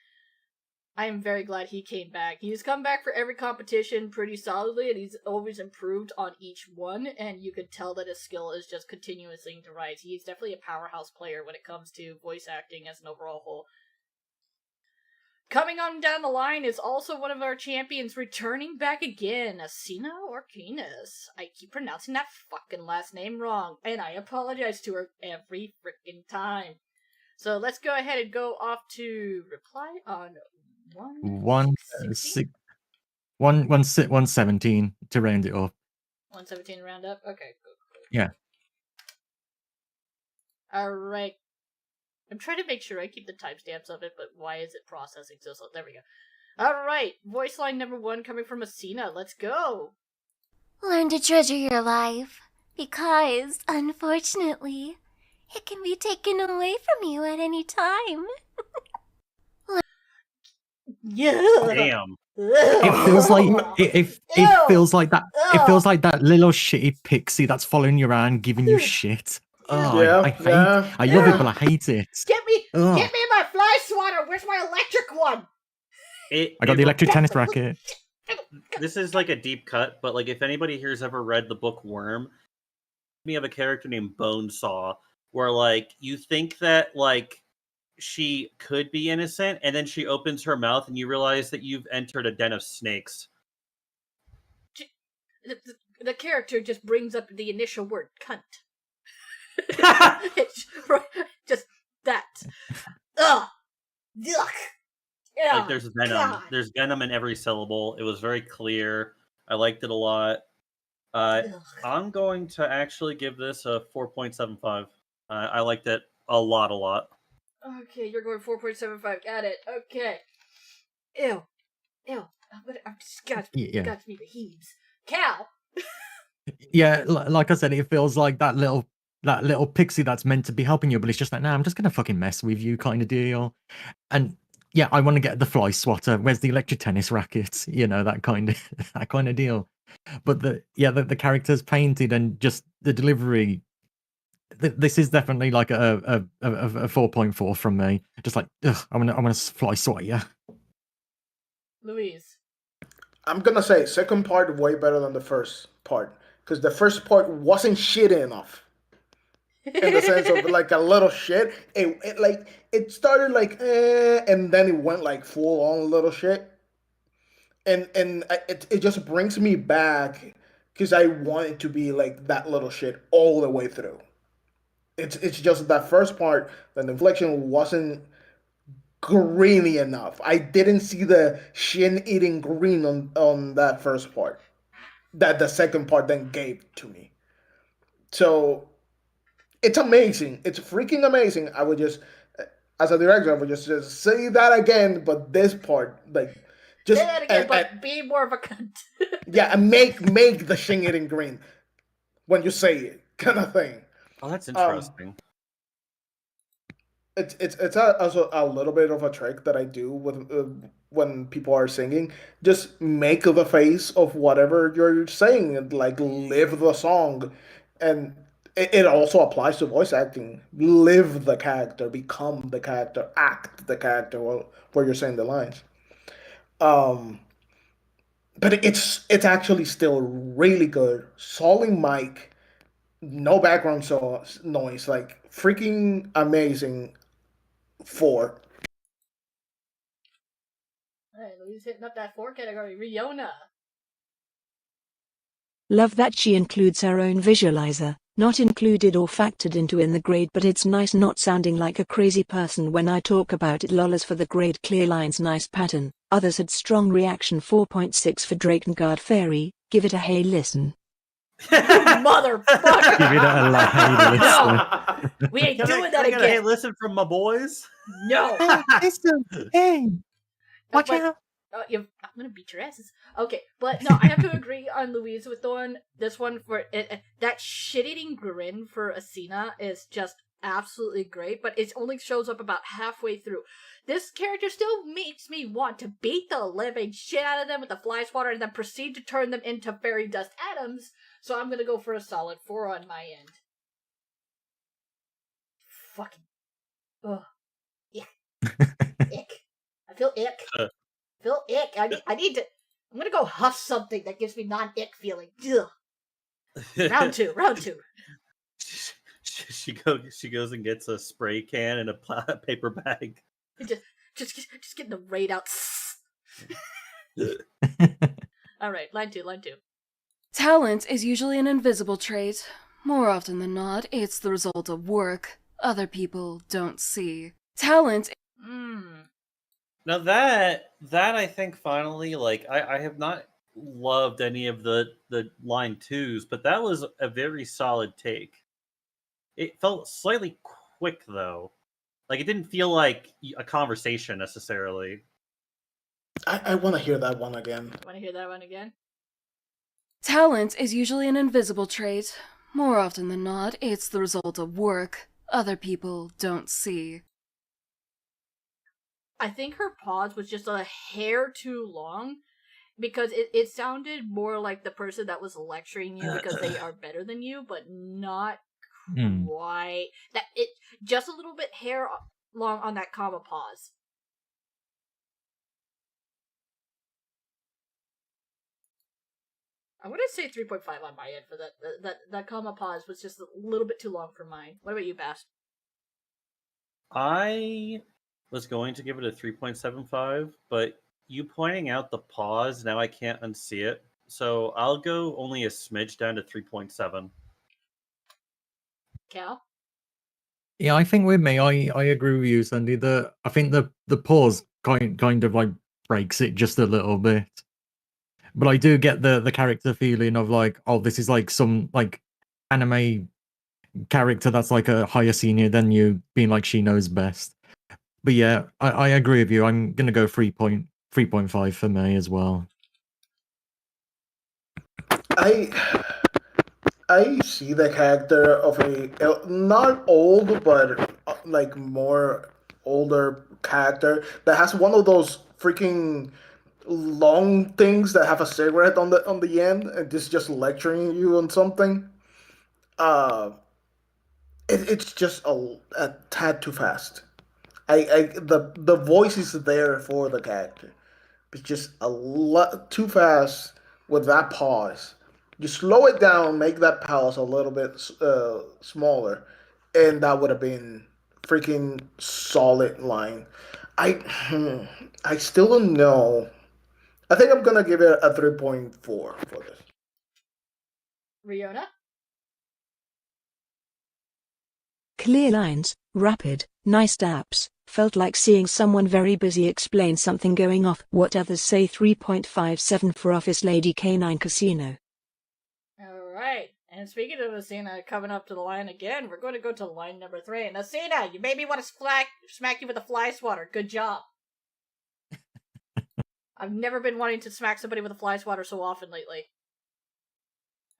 I am very glad he came back. He's come back for every competition pretty solidly, and he's always improved on each one, and you could tell that his skill is just continuously to rise. He's definitely a powerhouse player when it comes to voice acting as an overall whole. Coming on down the line is also one of our champions returning back again, Asina Orkinas. I keep pronouncing that fucking last name wrong, and I apologize to her every freaking time. So let's go ahead and go off to reply on 117 to round it up. 117 round up? Okay, cool. Yeah. Alright. I'm trying to make sure I keep the timestamps of it, but why is it processing so slow? There we go. Alright, voice line number 1 coming from Asina. Let's go! Learn to treasure your life, because, unfortunately, it can be taken away from you at any time. Yeah. Damn. It feels like it feels like that. It feels like that little shitty pixie that's following you around, giving you shit. Oh, I love it, but I hate it. Get me my fly swatter. Where's my electric one? I got the electric tennis racket. This is like a deep cut, but like if anybody here's ever read the book Worm, we have a character named Bonesaw, where like you think that like she could be innocent, and then she opens her mouth and you realize that you've entered a den of snakes. The character just brings up the initial word, cunt. It's just that. Ugh. Yuck. Like there's venom. God. There's venom in every syllable. It was very clear. I liked it a lot. I'm going to actually give this a 4.75. I liked it a lot. Okay, you're going 4.75. Got it. Okay. Ew. I'm just got me the heaves. Cal. Yeah, like I said, it feels like that little pixie that's meant to be helping you, but it's just like, nah, I'm just gonna fucking mess with you kind of deal. And yeah, I want to get the fly swatter. Where's the electric tennis racket? You know, that kind of deal. But the character's painted and just the delivery. This is definitely like a 4.4 from me. Just like, I want to fly swatter you. Louise. I'm gonna say second part way better than the first part, because the first part wasn't shitty enough. In the sense of like a little shit. It started like and then it went like full on little shit. it just brings me back because I want it to be like that little shit all the way through. It's just that first part, the inflection wasn't greeny enough. I didn't see the shin eating green on that first part that the second part then gave to me. So it's amazing. It's freaking amazing. I would just, as a director, I would just say that again, but this part, like, just say that again, but be more of a cunt. yeah, and make the shin eating green when you say it, kind of thing. Oh, that's interesting. It's also a little bit of a trick that I do with when people are singing. Just make the face of whatever you're saying, and like live the song, and it also applies to voice acting. Live the character, become the character, act the character while you're saying the lines. Um, but it's actually still really good. Solid mic, no background noise, like freaking amazing. 4. Alright, Louise hitting up that 4 category. Riona. Love that she includes her own visualizer, not included or factored into in the grade, but it's nice not sounding like a crazy person when I talk about it. Lollers for the grade, clear lines, nice pattern. Others had strong reaction. 4.6 for Drakengard Fairy, give it a hey listen. Motherfucker! Give it a hey listen. No! We ain't doing that again. Hey, listen from my boys. No! Listen, hey! Watch out! I'm gonna beat your asses. Okay, but no, I have to agree on Louise with this one for it. That shit-eating grin for Asina is just absolutely great, but it only shows up about halfway through. This character still makes me want to beat the living shit out of them with the fly swatter and then proceed to turn them into fairy dust atoms. So I'm gonna go for a solid 4 on my end. Fucking. Ugh. Ick. I feel ick. Feel ick. I need to. I'm gonna go huff something that gives me non-ick feeling. Ugh. Round two. She goes and gets a spray can and a paper bag. Just getting the raid out. All right, line two. Talent is usually an invisible trait. More often than not, it's the result of work other people don't see. Talent. Now that I think finally, like I have not loved any of the line 2s, but that was a very solid take. It felt slightly quick though. Like it didn't feel like a conversation necessarily. I want to hear that one again. Talent is usually an invisible trait. More often than not, it's the result of work other people don't see. I think her pause was just a hair too long because it sounded more like the person that was lecturing you because they are better than you, but not quite. That it just a little bit hair long on that comma pause. I'm gonna say 3.5 on my end for that comma pause was just a little bit too long for mine. What about you, Bass? I was going to give it a 3.75, but you pointing out the pause, now I can't unsee it. So I'll go only a smidge down to 3.7. Cal? Yeah, I think with me, I agree with you, Sandy. I think the pause kind of like breaks it just a little bit. But I do get the character feeling of like, oh, this is like some like anime character that's like a higher senior than you, being like she knows best. But yeah, I agree with you. I'm gonna go 3.5 for me as well. I see the character of a not old but like more older character that has one of those freaking long things that have a cigarette on the end and just lecturing you on something. Uh, it's just a tad too fast. The voice is there for the character. It's just a lot too fast with that pause. You slow it down, make that pause a little bit smaller, and that would have been freaking solid line. I I still don't know I think I'm gonna give it a 3.4 for this. Riona? Clear lines, rapid, nice daps. Felt like seeing someone very busy explain something going off. What others say 3.57 for Office Lady K9 Casino. Alright. And speaking of Asina coming up to the line again, we're going to go to line number 3. And Asina, you made me want to smack you with a fly swatter. Good job. I've never been wanting to smack somebody with a fly swatter so often lately.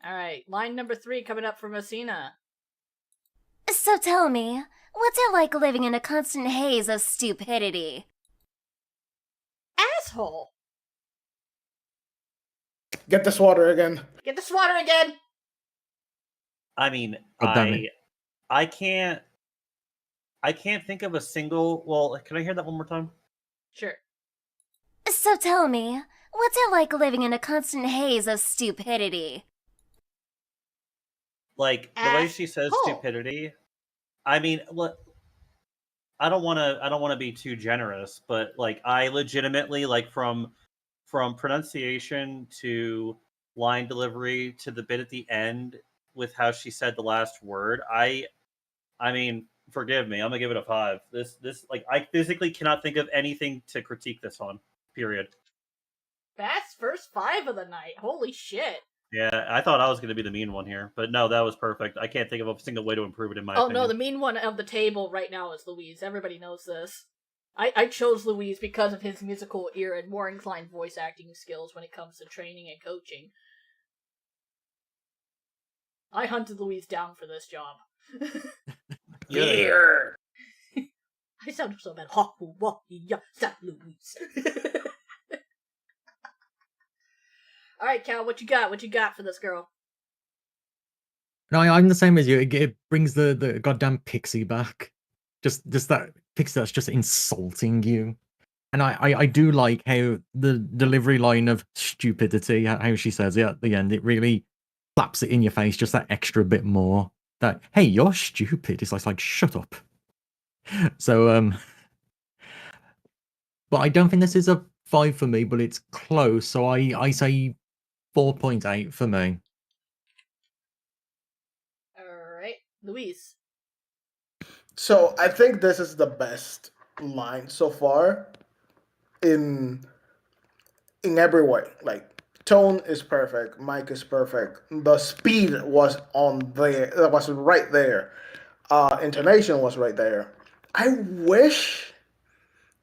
Alright, line number 3 coming up from Asina. So tell me, what's it like living in a constant haze of stupidity? Asshole! Get the swatter again. Get the swatter again! I mean, God damn it. I can't think of a single. Well, can I hear that one more time? Sure. So tell me, what's it like living in a constant haze of stupidity? Like the way she says stupidity. I mean, look, I don't want to be too generous, but like I legitimately like from pronunciation to line delivery to the bit at the end with how she said the last word. I mean, forgive me. I'm gonna give it a 5. This like I physically cannot think of anything to critique this on. Period. That's first 5 of the night. Holy shit. Yeah, I thought I was going to be the mean one here, but no, that was perfect. I can't think of a single way to improve it in my opinion. No, the mean one of the table right now is Louise. Everybody knows this. I chose Louise because of his musical ear and more inclined voice acting skills when it comes to training and coaching. I hunted Louise down for this job. Yeah. I sound so bad. Ha, wah, ya, St. Louise. Alright, Cal, what you got? What you got for this girl? No, I'm the same as you. It brings the goddamn pixie back. Just that pixie that's just insulting you. And I do like how the delivery line of stupidity, how she says it at the end, it really slaps it in your face just that extra bit more. That, hey, you're stupid. It's like shut up. So, but I don't think this is a 5 for me, but it's close. So I say 4.8 for me. Alright, Louise. So I think this is the best line so far in every way. Like tone is perfect, mic is perfect, the speed was on there, that was right there, intonation was right there. I wish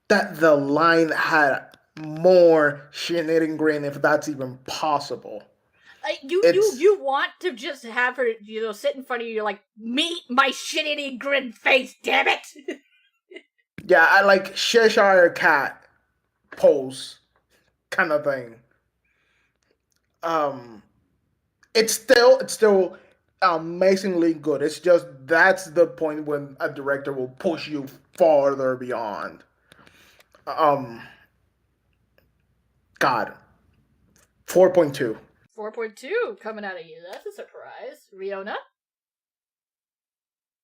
that the line had more shit-eating grin, if that's even possible. You want to just have her, sit in front of you, like, meet my shit-eating grin face, damn it! Yeah, I like Cheshire Cat pose kind of thing. It's still amazingly good. It's just that's the point when a director will push you farther beyond. God, 4.2. 4.2 coming out of you. That's a surprise. Riona?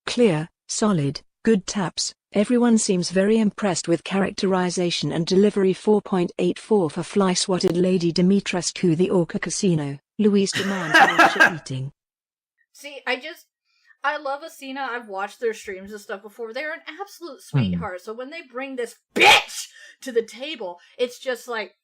Clear, solid, good taps. Everyone seems very impressed with characterization and delivery. 4.84 for Fly Swatted Lady Dimitrescu, the Orca Casino. Louise demands more shit eating. See, I love Asina. I've watched their streams and stuff before. They're an absolute sweetheart. So when they bring this bitch to the table, it's just like,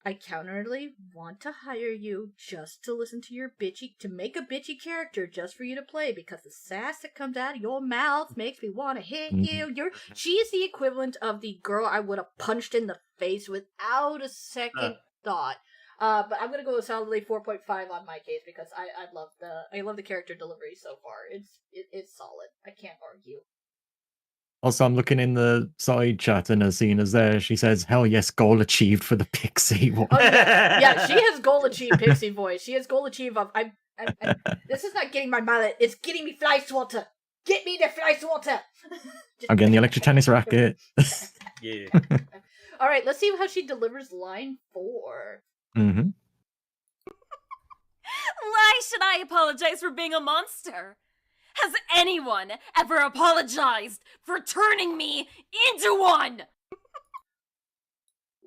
I counterly want to hire you just to listen to your to make a bitchy character just for you to play, because the sass that comes out of your mouth makes me want to hit you. She's the equivalent of the girl I would have punched in the face without a second thought. But I'm gonna go with solidly 4.5 on my case because I love the character delivery so far. It's solid. I can't argue. Also, I'm looking in the side chat and Asina's there. She says, hell yes, goal achieved for the pixie one. Oh, yeah, she has goal achieved pixie voice. She has goal achieved of, this is not getting my mallet, it's getting me fly swatter. Get me the fly swatter. Again, the electric tennis racket. Yeah. Alright, let's see how she delivers line 4. Mm-hmm. Why should I apologize for being a monster? Has anyone ever apologized for turning me into one?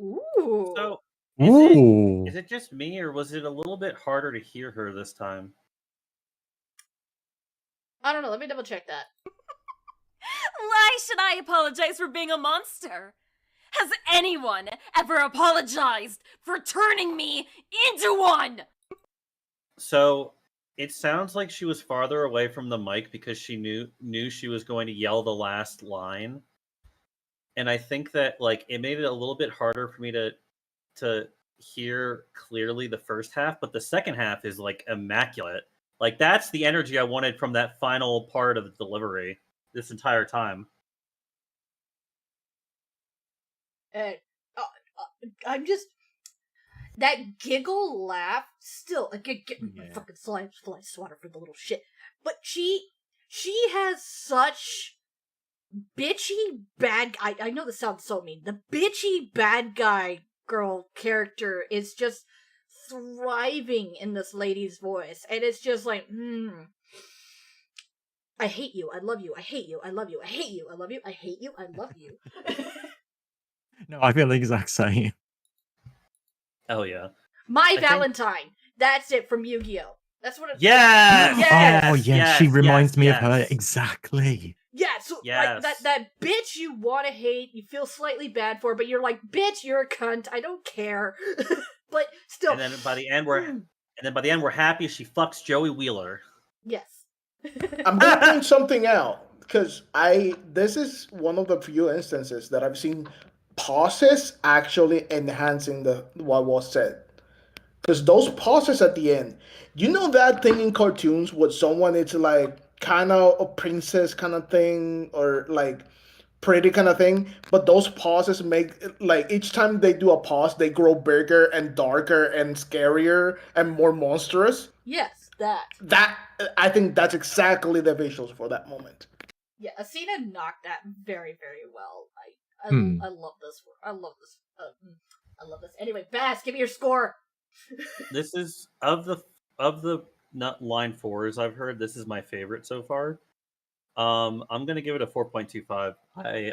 Ooh. So, Ooh. is it just me, or was it a little bit harder to hear her this time? I don't know. Let me double check that. Why should I apologize for being a monster? Has anyone ever apologized for turning me into one? So, it sounds like she was farther away from the mic because she knew she was going to yell the last line. And I think that like it made it a little bit harder for me to hear clearly the first half, but the second half is like immaculate. Like that's the energy I wanted from that final part of the delivery this entire time. And I'm just that giggle laugh still like fucking fly swatter for the little shit. But she has such bitchy bad. I know this sounds so mean. The bitchy bad guy girl character is just thriving in this lady's voice, and it's just like, I hate you, I love you, I hate you, I love you, I hate you, I love you, I hate you, I love you. No, I feel the exact same. Oh yeah. My Valentine. That's it from Yu-Gi-Oh. That's what it. Yes! Yes! Oh yeah, yes, she reminds me of yes. her exactly. Yeah, so like that bitch you want to hate, you feel slightly bad for, but you're like, bitch, you're a cunt. I don't care, but still. And then by the end we're happy she fucks Joey Wheeler. Yes. I'm gonna point something out because this is one of the few instances that I've seen pauses actually enhancing what was said. Because those pauses at the end, you know that thing in cartoons where someone is like kind of a princess kind of thing or like pretty kind of thing, but those pauses make like each time they do a pause, they grow bigger and darker and scarier and more monstrous. Yes, that. I think that's exactly the visuals for that moment. Yeah, Asina knocked that very, very well. I love this. I love this. I love this. Anyway, Bass, give me your score. This is of the not line fours I've heard. This is my favorite so far. I'm gonna give it a 4.25.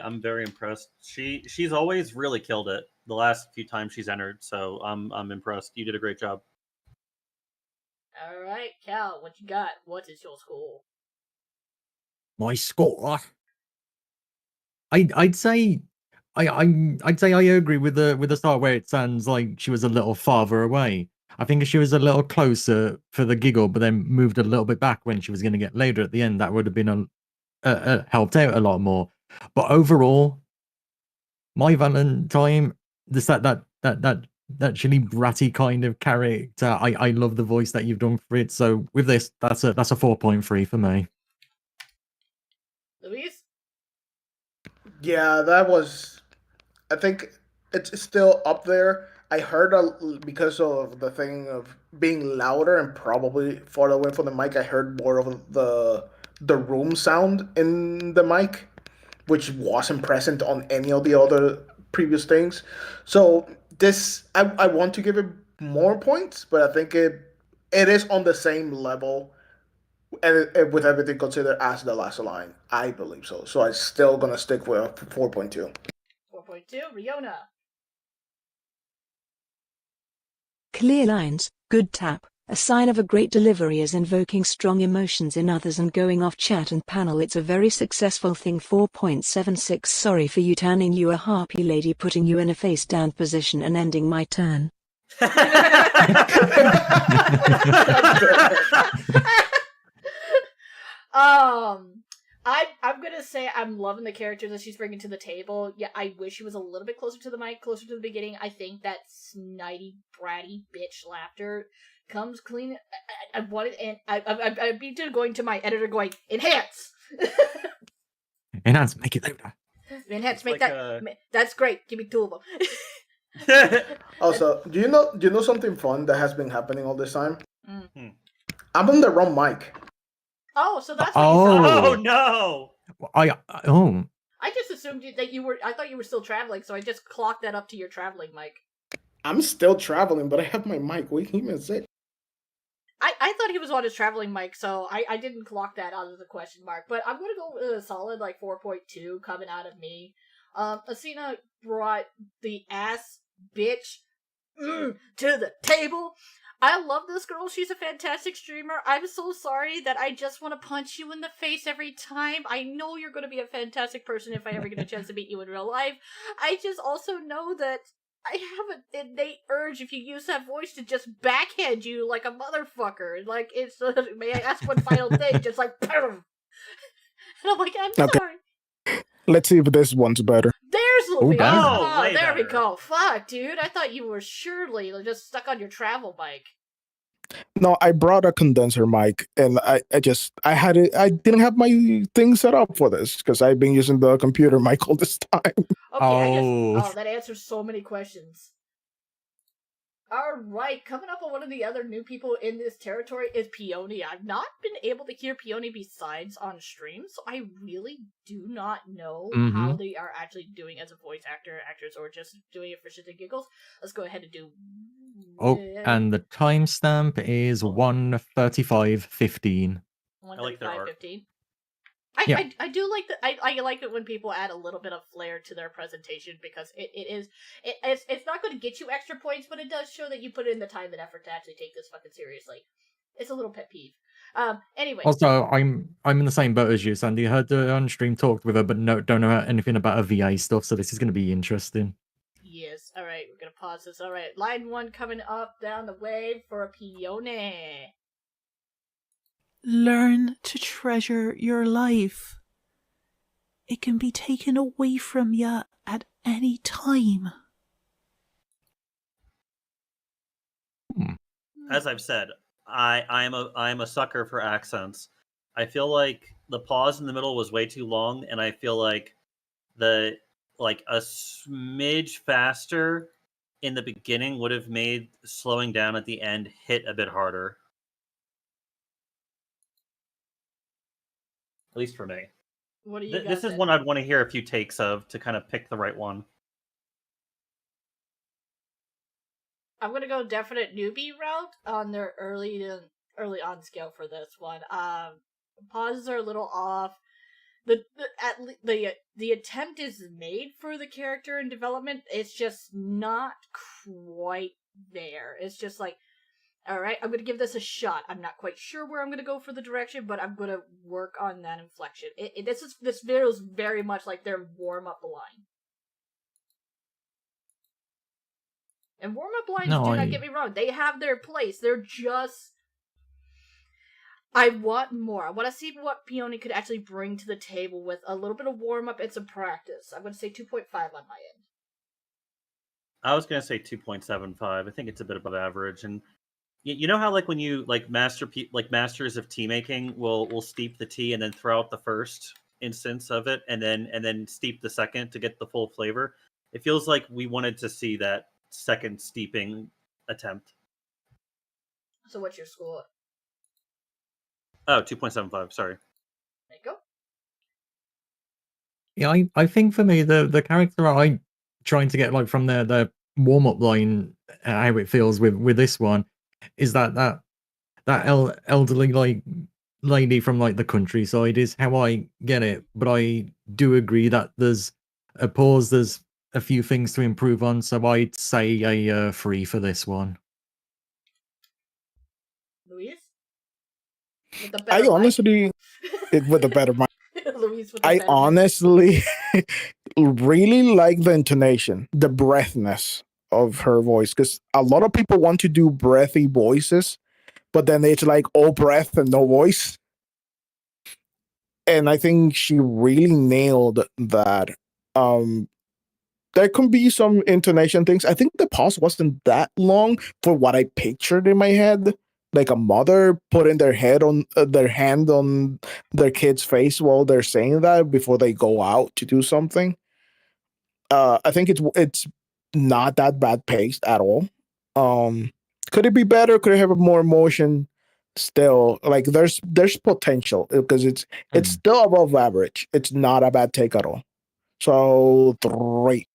I'm very impressed. She's always really killed it the last few times she's entered. So I'm impressed. You did a great job. All right, Cal, what you got? What is your score? My score. I'd say I'd say I agree with the start where it sounds like she was a little farther away. I think if she was a little closer for the giggle, but then moved a little bit back when she was going to get later at the end, that would have been helped out a lot more. But overall, my Valentine, that chilly bratty kind of character, I love the voice that you've done for it. So with this, that's a 4.3 for me. Luis? Yeah, that was. I think it's still up there. I heard because of the thing of being louder and probably farther away from the mic. I heard more of the room sound in the mic, which wasn't present on any of the other previous things. So this, I want to give it more points, but I think it is on the same level, and with everything considered as the last line. I believe so. So I'm still gonna stick with 4.2. 4.2, Riona. Clear lines, good tap. A sign of a great delivery is invoking strong emotions in others and going off chat and panel. It's a very successful thing. 4.76. Sorry for you turning you a harpy lady, putting you in a face down position and ending my turn. I'm gonna say I'm loving the characters that she's bringing to the table. Yeah, I wish she was a little bit closer to the mic, closer to the beginning. I think that snidey, bratty bitch laughter comes clean. I want it, and I'd be going to my editor going, enhance! Enhance, make it louder. Enhance, make that. That's great. Give me 2 of them. Also, do you know something fun that has been happening all this time? Mm. I'm on the wrong mic. Oh, so that's what you saw. Oh no! I just assumed that you were. I thought you were still traveling, so I just clocked that up to your traveling mic. I'm still traveling, but I have my mic. What do you even say? I thought he was on his traveling mic, so I didn't clock that out of the question mark. But I'm gonna go with a solid like 4.2 coming out of me. Asina brought the ass bitch to the table. I love this girl. She's a fantastic streamer. I'm so sorry that I just want to punch you in the face every time. I know you're going to be a fantastic person if I ever get a chance to meet you in real life. I just also know that I have an innate urge, if you use that voice, to just backhand you like a motherfucker. Like, it's, may I ask one final thing? Just like, and I'm like, I'm sorry. Let's see if this one's better. There's Louise. Oh, way there we better. go. Fuck, dude. I thought you were surely just stuck on your travel bike. No, I brought a condenser mic, and I didn't have my thing set up for this because I've been using the computer mic all this time. Okay, that answers so many questions. Alright, coming up on one of the other new people in this territory is Peony. I've not been able to hear Peony besides on stream, so I really do not know how they are actually doing as a voice actor, actress, or just doing it for shits and giggles. Let's go ahead and do... Oh, and the timestamp is 1:35:15. I like their art. 1:35:15. Yeah. I do like I like it when people add a little bit of flair to their presentation, because it's not going to get you extra points, but it does show that you put in the time and effort to actually take this fucking seriously. It's a little pet peeve. Anyway. Also, I'm in the same boat as you, Sandy. I heard her on stream, talked with her, but don't know anything about her VA stuff, so this is going to be interesting. Yes. All right, we're going to pause this. All right, line 1 coming up down the way for a Peony. Learn to treasure your life. It can be taken away from you at any time. As I've said, I am a sucker for accents. I feel like the pause in the middle was way too long, and I feel like a smidge faster in the beginning would have made slowing down at the end hit a bit harder. At least for me. What do you This is one I'd want to hear a few takes of to kind of pick the right one. I'm gonna go definite newbie route on their early on scale for this one. Pauses are a little off. The attempt is made for the character and development. It's just not quite there. It's just like, all right, I'm gonna give this a shot. I'm not quite sure where I'm gonna go for the direction, but I'm gonna work on that inflection. This video is very much like their warm up line. And warm up lines, do not get me wrong, they have their place. They're just, I want more. I want to see what Peony could actually bring to the table with a little bit of warm up and some practice. I'm going to say 2.5 on my end. I was going to say 2.75. I think it's a bit above average. And you know how like when you masters of tea making will steep the tea and then throw out the first instance of it and then steep the second to get the full flavor? It feels like we wanted to see that second steeping attempt. So what's your score? Oh, 2.75, sorry. There you go. Yeah, I think for me, the character I'm trying to get like from their warm-up line, how it feels with this one, is that elderly like lady from like the countryside is how I get it. But I do agree that there's a pause, there's a few things to improve on, so I'd say a 3 for this one. Louise? I honestly, with a better mic. Louise with I honestly really like the intonation, the breathness of her voice, because a lot of people want to do breathy voices, but then it's like all breath and no voice. And I think she really nailed that. There can be some intonation things. I think the pause wasn't that long for what I pictured in my head. Like a mother putting their hand on their kid's face while they're saying that before they go out to do something. I think it's not that bad paced at all. Could it be better? Could it have more emotion? Still, like there's potential because it's still above average. It's not a bad take at all. So 3.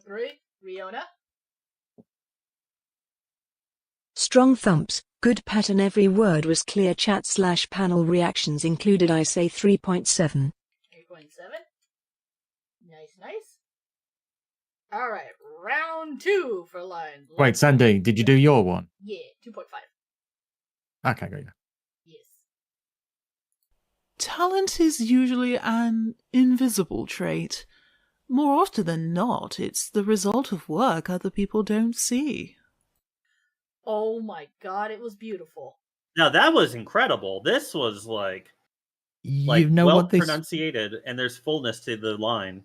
3. Riona? Strong thumps, good pattern, every word was clear, chat/panel reactions included, I say 3.7. 3.7. Nice. Alright, round 2 for line. Wait, Sandy, did you do your one? Yeah, 2.5. Okay, great. Yes. Talent is usually an invisible trait. More often than not, it's the result of work other people don't see. Oh my god, it was beautiful. Now that was incredible. This was like You know well what this pronunciated, and there's fullness to the line.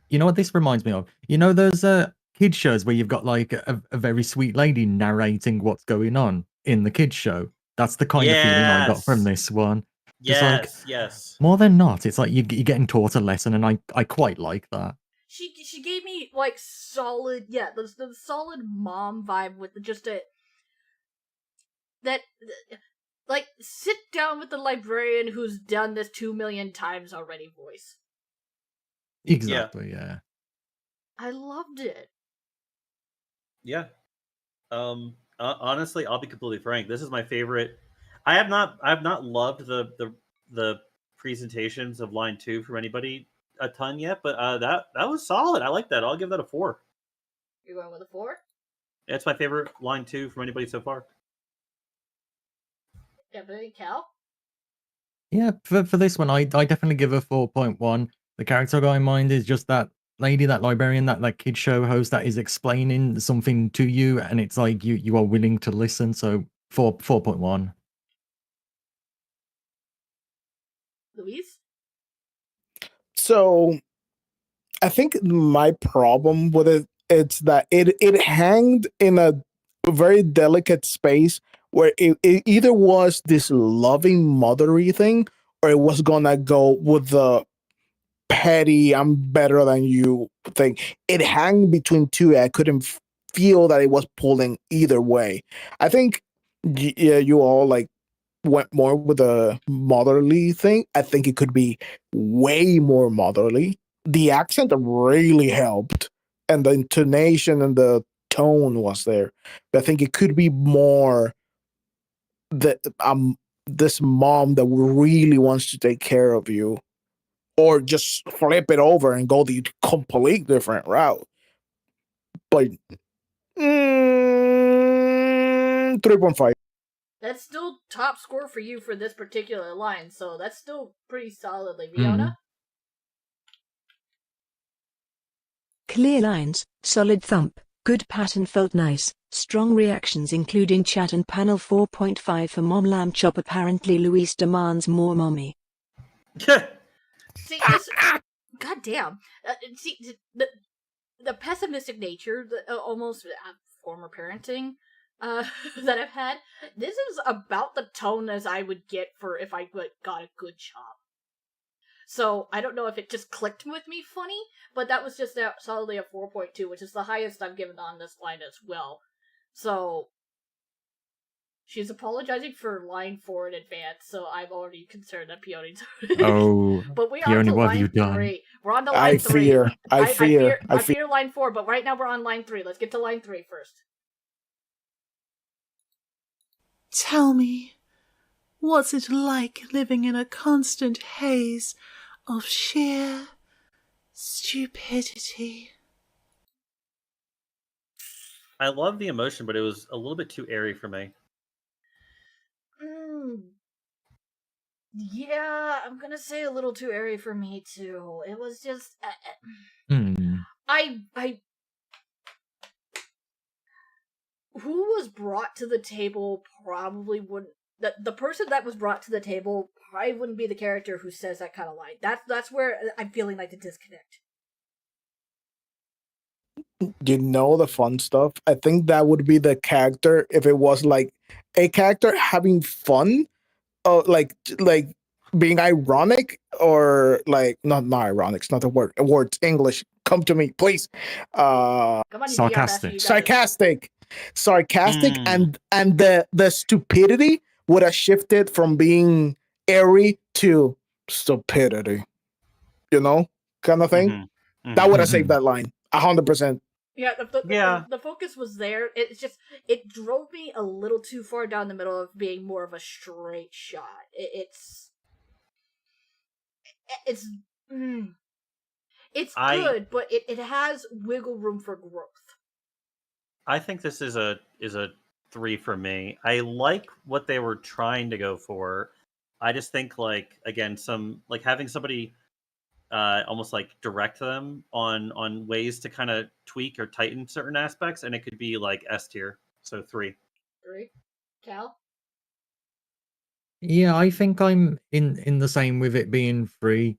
You know what this reminds me of? You know those kids shows where you've got like a very sweet lady narrating what's going on in the kids show? That's the kind of feeling I got from Yes. this one. Just Yes, like yes. more than not, it's like you're getting taught a lesson, and I quite like that. She gave me like solid, the solid mom vibe with just a that like sit down with the librarian who's done this 2 million times already voice. Exactly, yeah. I loved it. Yeah. Honestly, I'll be completely frank. This is my favorite. I have not loved the presentations of line 2 from anybody a ton yet, but that was solid. I like that. I'll give that a 4. You're going with a 4? That's my favorite line 2 from anybody so far. Yeah, but Cal? Yeah, for this one, I definitely give a 4.1. The character I got in mind is just that lady, that librarian, that kid show host that is explaining something to you, and it's like you are willing to listen. So 4.1. Louise? So I think my problem with it's that it hanged in a very delicate space where it either was this loving mothery thing or it was gonna go with the petty I'm better than you thing. It hung between two. I couldn't feel that it was pulling either way. I think yeah, you all like went more with the motherly thing. I think it could be way more motherly. The accent really helped, and the intonation and the tone was there. But I think it could be more that this mom that really wants to take care of you, or just flip it over and go the complete different route. But 3.5. That's still top score for you for this particular line, so that's still pretty solidly. Fiona? Clear lines, solid thump, good pattern, felt nice, strong reactions including chat and panel. 4.5 for Mom Lamb Chop. Apparently Luis demands more mommy. See, this... God damn. See, the pessimistic nature, almost former parenting that I've had, this is about the tone as I would get for if I got a good chop. So, I don't know if it just clicked with me funny, but that was just solidly a 4.2, which is the highest I've given on this line as well. So, she's apologizing for line 4 in advance, so I'm already concerned that Peony's... Oh, but we are Peony, on to what have line you done? 3. We're on to line 3. I fear line 4, but right now we're on line 3. Let's get to line 3 first. Tell me, what's it like living in a constant haze of sheer stupidity? I love the emotion, but it was a little bit too airy for me. Yeah, I'm gonna say a little too airy for me too. It was just, who was brought to the table probably wouldn't. The person that was brought to the table probably wouldn't be the character who says that kind of line. That's where I'm feeling like the disconnect. You know the fun stuff. I think that would be the character if it was like a character having fun, like being ironic or like not ironic. It's not the word. Words English. Come to me, please. Come on, sarcastic. Sarcastic, and the stupidity would have shifted from being airy to stupidity. You know, kind of thing. That would have saved that line 100%. Yeah, the focus was there. It's just, it drove me a little too far down the middle of being more of a straight it It's good, but it has wiggle room for growth. I think this is a 3 for me. I like what they were trying to go for. I just think like again some like having somebody almost like direct them on ways to kind of tweak or tighten certain aspects, and it could be like S tier. So 3. 3. Cal? Yeah, I think I'm in the same with it being free,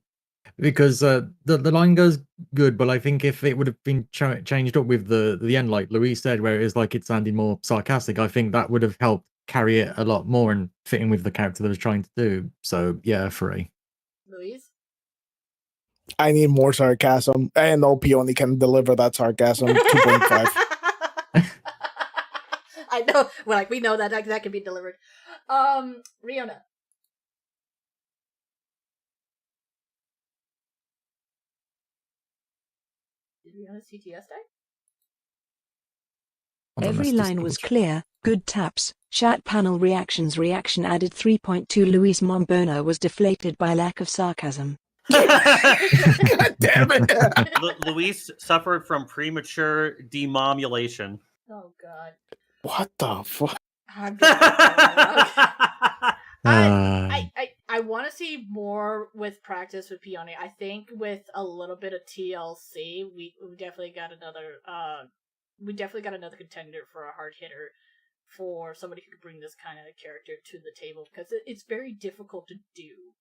because the line goes good, but I think if it would have been changed up with the end, like Louise said, where it is like it sounded more sarcastic, I think that would have helped carry it a lot more and fit in with the character that was trying to do. So yeah, 3. Louise? I need more sarcasm, and OP only can deliver that sarcasm. 2.5. I know. Well, like we know that can be delivered. Riona. Did Riona CTS die? Every line was clear, good taps, chat panel reactions. Reaction added 3.2. Luis Mombono was deflated by lack of sarcasm. God damn it. Luis suffered from premature demomulation. Oh god. What the fuck? I want to see more with practice with Peony. I think with a little bit of TLC, we definitely got another contender for a hard hitter, for somebody who could bring this kind of character to the table, because it's very difficult to do.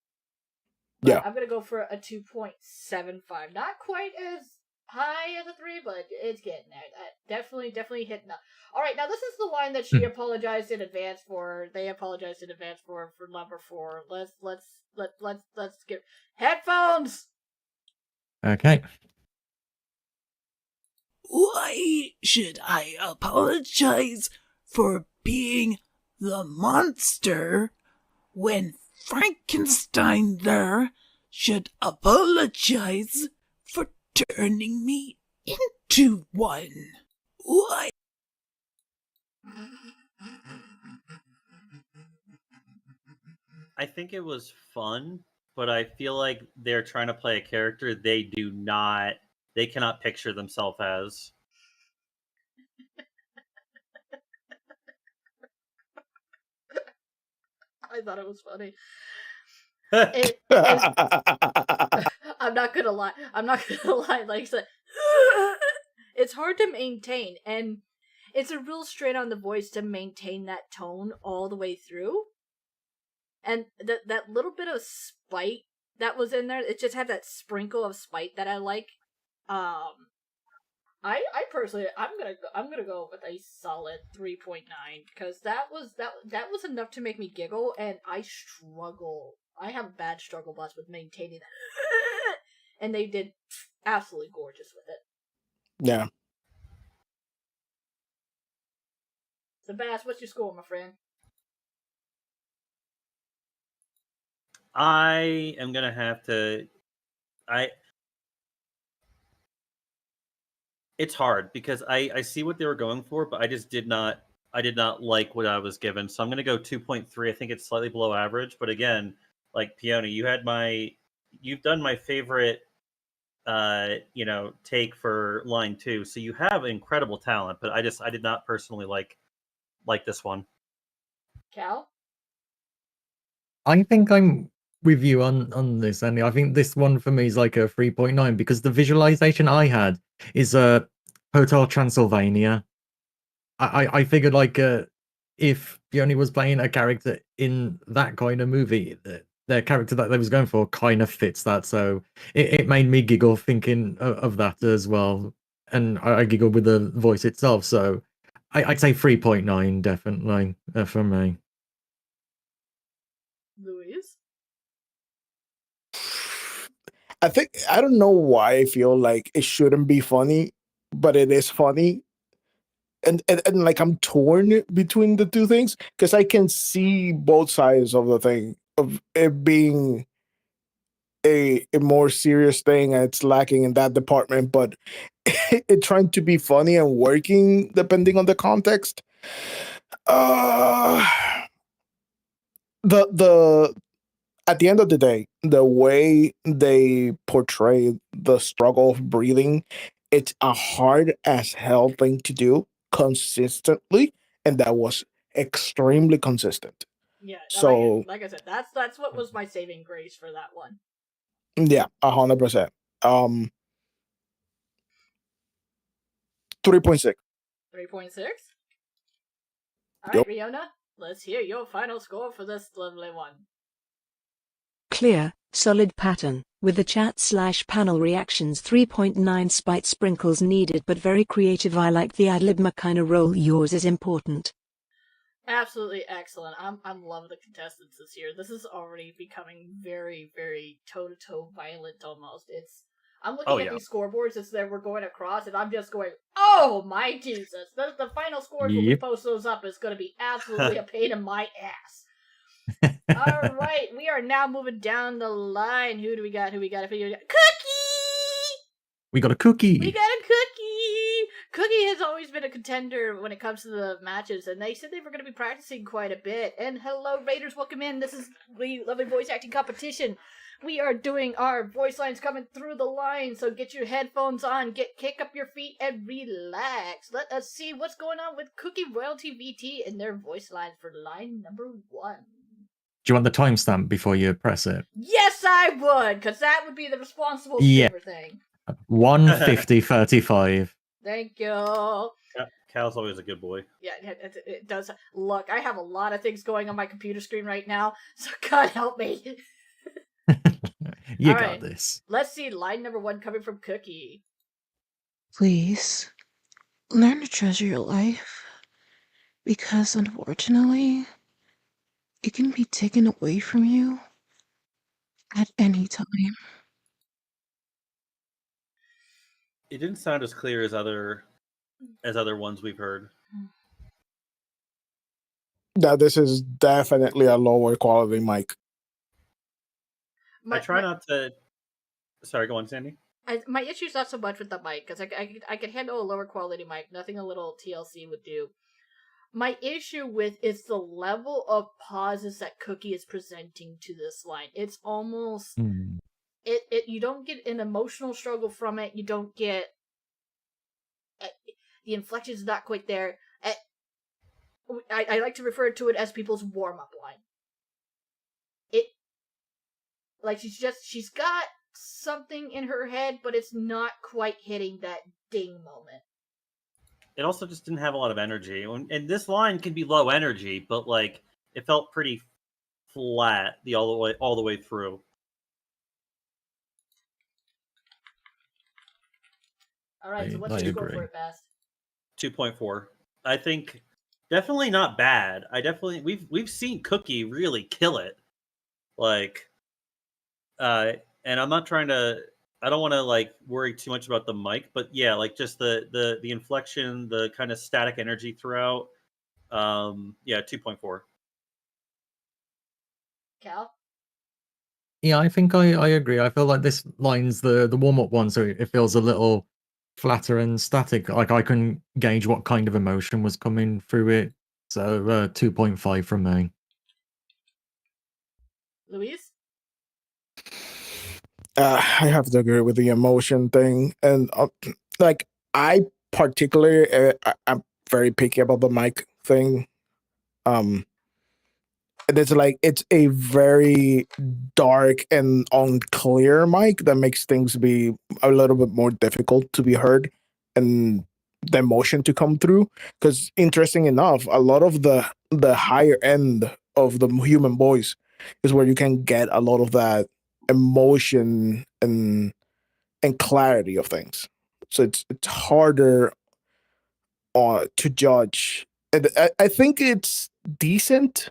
But Yeah. I'm gonna go for a 2.75. Not quite as high as a 3, but it's getting there. Definitely hitting up. All right, now this is the line that she apologized in advance for. They apologized in advance for number 4. Let's get headphones. Okay. Why should I apologize for being the monster when Frankenstein there should apologize for turning me into one? Why? I think it was fun, but I feel like they're trying to play a character they cannot picture themselves as. I thought it was funny. I'm not gonna lie. Like I said, it's hard to maintain, and it's a real strain on the voice to maintain that tone all the way through. And that little bit of spite that was in there, it just had that sprinkle of spite that I like. I personally, I'm gonna go with a solid 3.9, because that was enough to make me giggle, and I have a bad struggle bus with maintaining that, and they did absolutely gorgeous with it. Yeah. Sebas, what's your score, my friend? I am gonna have to. It's hard because I see what they were going for, but I did not like what I was given. So I'm gonna go 2.3. I think it's slightly below average, but again, like Peony, you've done my favorite take for line 2. So you have incredible talent, but I did not personally like this one. Cal? I think I'm with you on this, Andy. I think this one for me is like a 3.9, because the visualization I had is Hotel Transylvania. I figured like if Peony was playing a character in that kind of movie, the character that they was going for kind of fits that. So it made me giggle thinking of that as well, and I giggled with the voice itself. So I'd say 3.9 definitely for me. Louise? I don't know why I feel like it shouldn't be funny, but it is funny. And like I'm torn between the two things, because I can see both sides of the thing, of it being a more serious thing, and it's lacking in that department, but it trying to be funny and working depending on the context. The at the end of the day, the way they portray the struggle of breathing, it's a hard as hell thing to do consistently, and that was extremely consistent. Yeah, So like I said, that's what was my saving grace for that one. yeah, 100%. 3.6. 3.6. All right, Yep. Riona, let's hear your final score for this lovely one. Clear, solid pattern, with the chat/panel reactions 3.9 spite sprinkles needed but very creative. I like the ad-lib kind of role. Yours is important. Absolutely excellent. I'm loving the contestants this year. This is already becoming very, very toe-to-toe violent almost. I'm looking at these scoreboards as they were going across, and I'm just going, oh my Jesus! The final scores when we post those up is going to be absolutely a pain in my ass. All right, we are now moving down the line. Who do we got? Cookie! We got a cookie. We got a cookie! Cookie has always been a contender when it comes to the matches, and they said they were going to be practicing quite a bit. And hello, Raiders, welcome in. This is the lovely voice acting competition. We are doing our voice lines coming through the line, so get your headphones on, kick up your feet, and relax. Let us see what's going on with Cookie Royalty VT and their voice lines for line number 1. Do you want the timestamp before you press it? Yes, I would, because that would be the responsible thing. 1:50:35. Thank you. Cal's always a good boy. Yeah, it does. Look, I have a lot of things going on my computer screen right now, so God help me. You All got right, this. Let's see line number 1 coming from Cookie. Please, learn to treasure your life. Because unfortunately, it can be taken away from you at any time. It didn't sound as clear as other ones we've heard. Yeah, this is definitely a lower quality mic. I try not to. Sorry, go on, Sandy. My issue's not so much with the mic, because I could handle a lower quality mic. Nothing a little TLC would do. My issue with is the level of pauses that Cookie is presenting to this line. It's almost you don't get an emotional struggle from it. You don't get the inflection's not quite there. I like to refer to it as people's warm up line. Like she's got something in her head, but it's not quite hitting that ding moment. It also just didn't have a lot of energy. And this line can be low energy, but like it felt pretty flat all the way through. All right, so what's your score for it, Bast? 2.4. I think definitely not bad. We've seen Cookie really kill it. Like and I'm not trying to I don't want to like worry too much about the mic, but yeah, like just the inflection, the kind of static energy throughout. Yeah, 2.4. Cal? Yeah, I think I agree. I feel like this line's the warm-up one, so it feels a little flatter and static. Like I couldn't gauge what kind of emotion was coming through it. So 2.5 from me. Luis? I have to agree with the emotion thing, and like I particularly, I'm very picky about the mic thing. It's like it's a very dark and unclear mic that makes things be a little bit more difficult to be heard and the emotion to come through. Because interesting enough, a lot of the higher end of the human voice is where you can get a lot of that emotion and clarity of things. So it's harder to judge. And I think it's decent,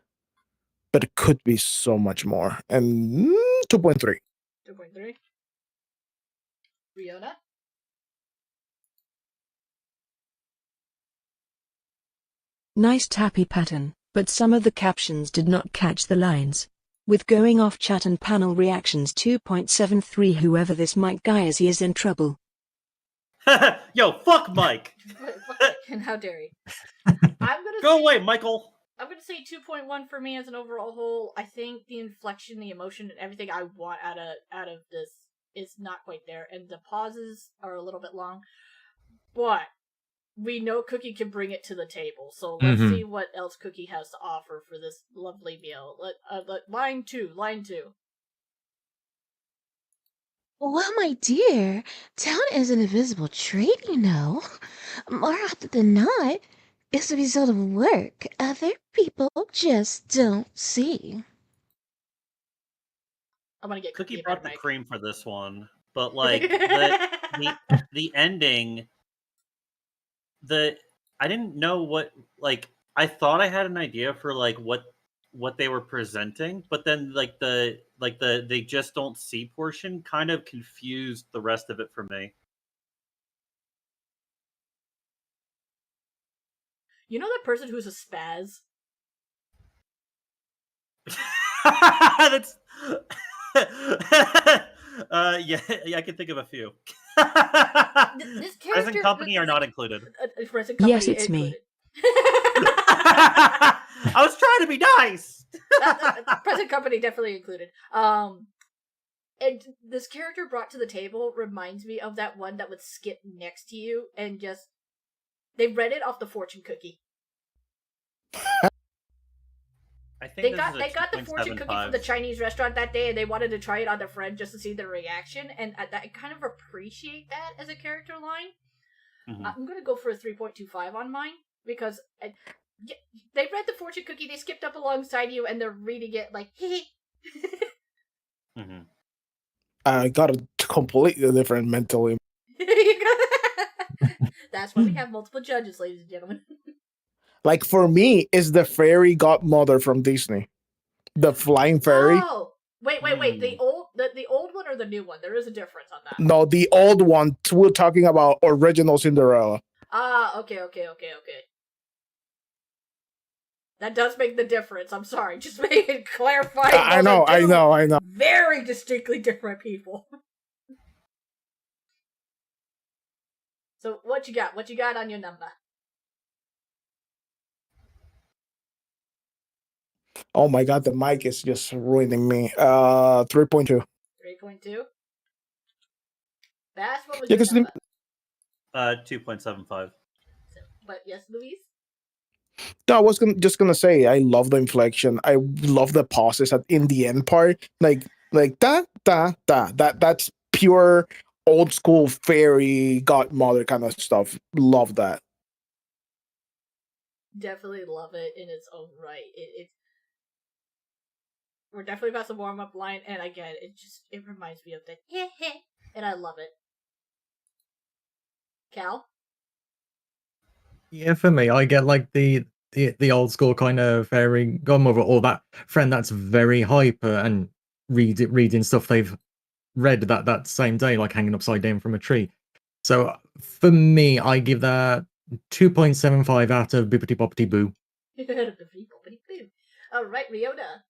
but it could be so much more. And 2.3. 2.3. Riona? Nice tappy pattern, but some of the captions did not catch the lines. With going off chat and panel reactions 2.73. Whoever this Mike guy is, he is in trouble. Yo, fuck Mike! And how dare you? Go away, Michael! I'm gonna say 2.1 for me as an overall whole. I think the inflection, the emotion, and everything I want out of this is not quite there, and the pauses are a little bit long. But we know Cookie can bring it to the table, so let's see what else Cookie has to offer for this lovely meal. Line two. Well, my dear, talent is an invisible trait, you know. More often than not, it's the result of work other people just don't see. I'm gonna get Cookie Cookie brought the mic. cream for this one, but like the ending, I didn't know what, like, I thought I had an idea for like what they were presenting, but then like the they just don't see portion kind of confused the rest of it for me. You know that person who's a spaz? That's yeah, I can think of a few. This character, Present company are not included. Present company Yes, it's included. me. I was trying to be nice. Present company definitely included. And this character brought to the table reminds me of that one that would skip next to you and just they read it off the fortune cookie. I think They this got is a the fortune cookie from 2.75. the Chinese restaurant that day, and they wanted to try it on their friend just to see their reaction. And I kind of appreciate that as a character line. I'm gonna go for a 3.25 on mine because they read the fortune cookie, they skipped up alongside you, and they're reading it like, hee. I got a completely different mentally. That's why we have multiple judges, ladies and gentlemen. Like for me, is the fairy godmother from Disney, the flying fairy. Oh, wait. The old one or the new one? There is a difference on that. No, the old one. We're talking about original Cinderella. Ah, okay. That does make the difference. I'm sorry, just making clarifying. I know. Very distinctly different people. So what you got? What you got on your number? Oh my god, the mic is just ruining me. 3.2. 3.2. That's what was Yeah, your number? 2.75. But yes, Louise. No, I was just gonna say I love the inflection. I love the pauses in the end part. Like da. That's pure old school fairy godmother kind of stuff. Love that. Definitely love it in its own right. It's we're definitely past the warm up line, and again, it reminds me of the and I love it. Cal? Yeah, for me, I get like the old school kind of fairy godmother or that friend that's very hyper and reading stuff they've read that same day, like hanging upside down from a tree. So for me, I give that 2.75 out of Bippity Boppity Boo. All right, Riona.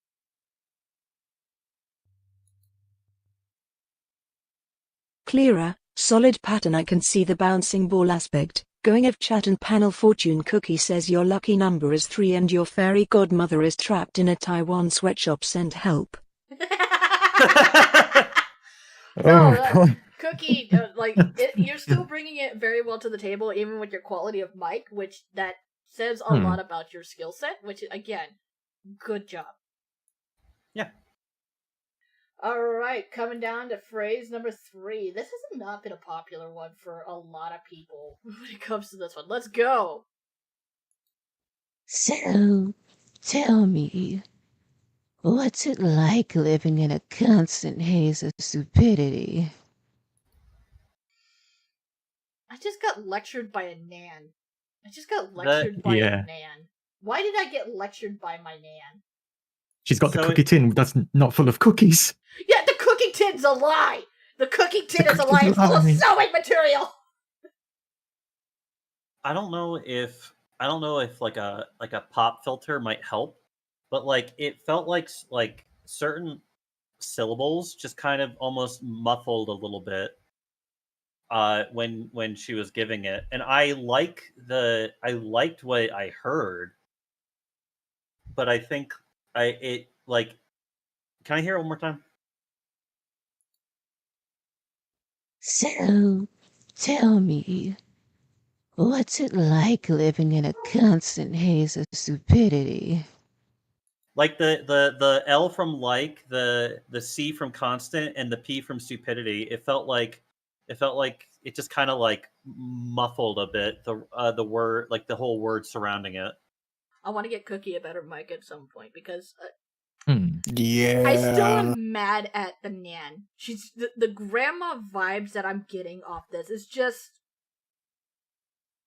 Clearer, solid pattern. I can see the bouncing ball aspect. Going of chat and panel. Fortune cookie says your lucky number is 3 and your fairy godmother is trapped in a Taiwan sweatshop. Send help. Cookie, you're still bringing it very well to the table, even with your quality of mic, which that says a lot about your skill set, which, again, good job. Yeah. Alright, coming down to phrase number 3. This has not been a popular one for a lot of people when it comes to this one. Let's go! So, tell me, what's it like living in a constant haze of stupidity? I just got lectured by a nan. A nan. Why did I get lectured by my nan? She's got the cookie tin that's not full of cookies. Yeah, the cookie tin's a lie! The cookie tin is a lie! It's full of sewing material! I don't know if like a pop filter might help, but like it felt like certain syllables just kind of almost muffled a little bit when she was giving it, and I liked what I heard, but I think can I hear it one more time? So, tell me, what's it like living in a constant haze of stupidity? Like the L from like, the C from constant, and the P from stupidity. It felt like it just kind of like muffled a bit the word, like the whole word surrounding it. I want to get Cookie a better mic at some point because Yeah. I still am mad at the Nan. She's the grandma vibes that I'm getting off this is just.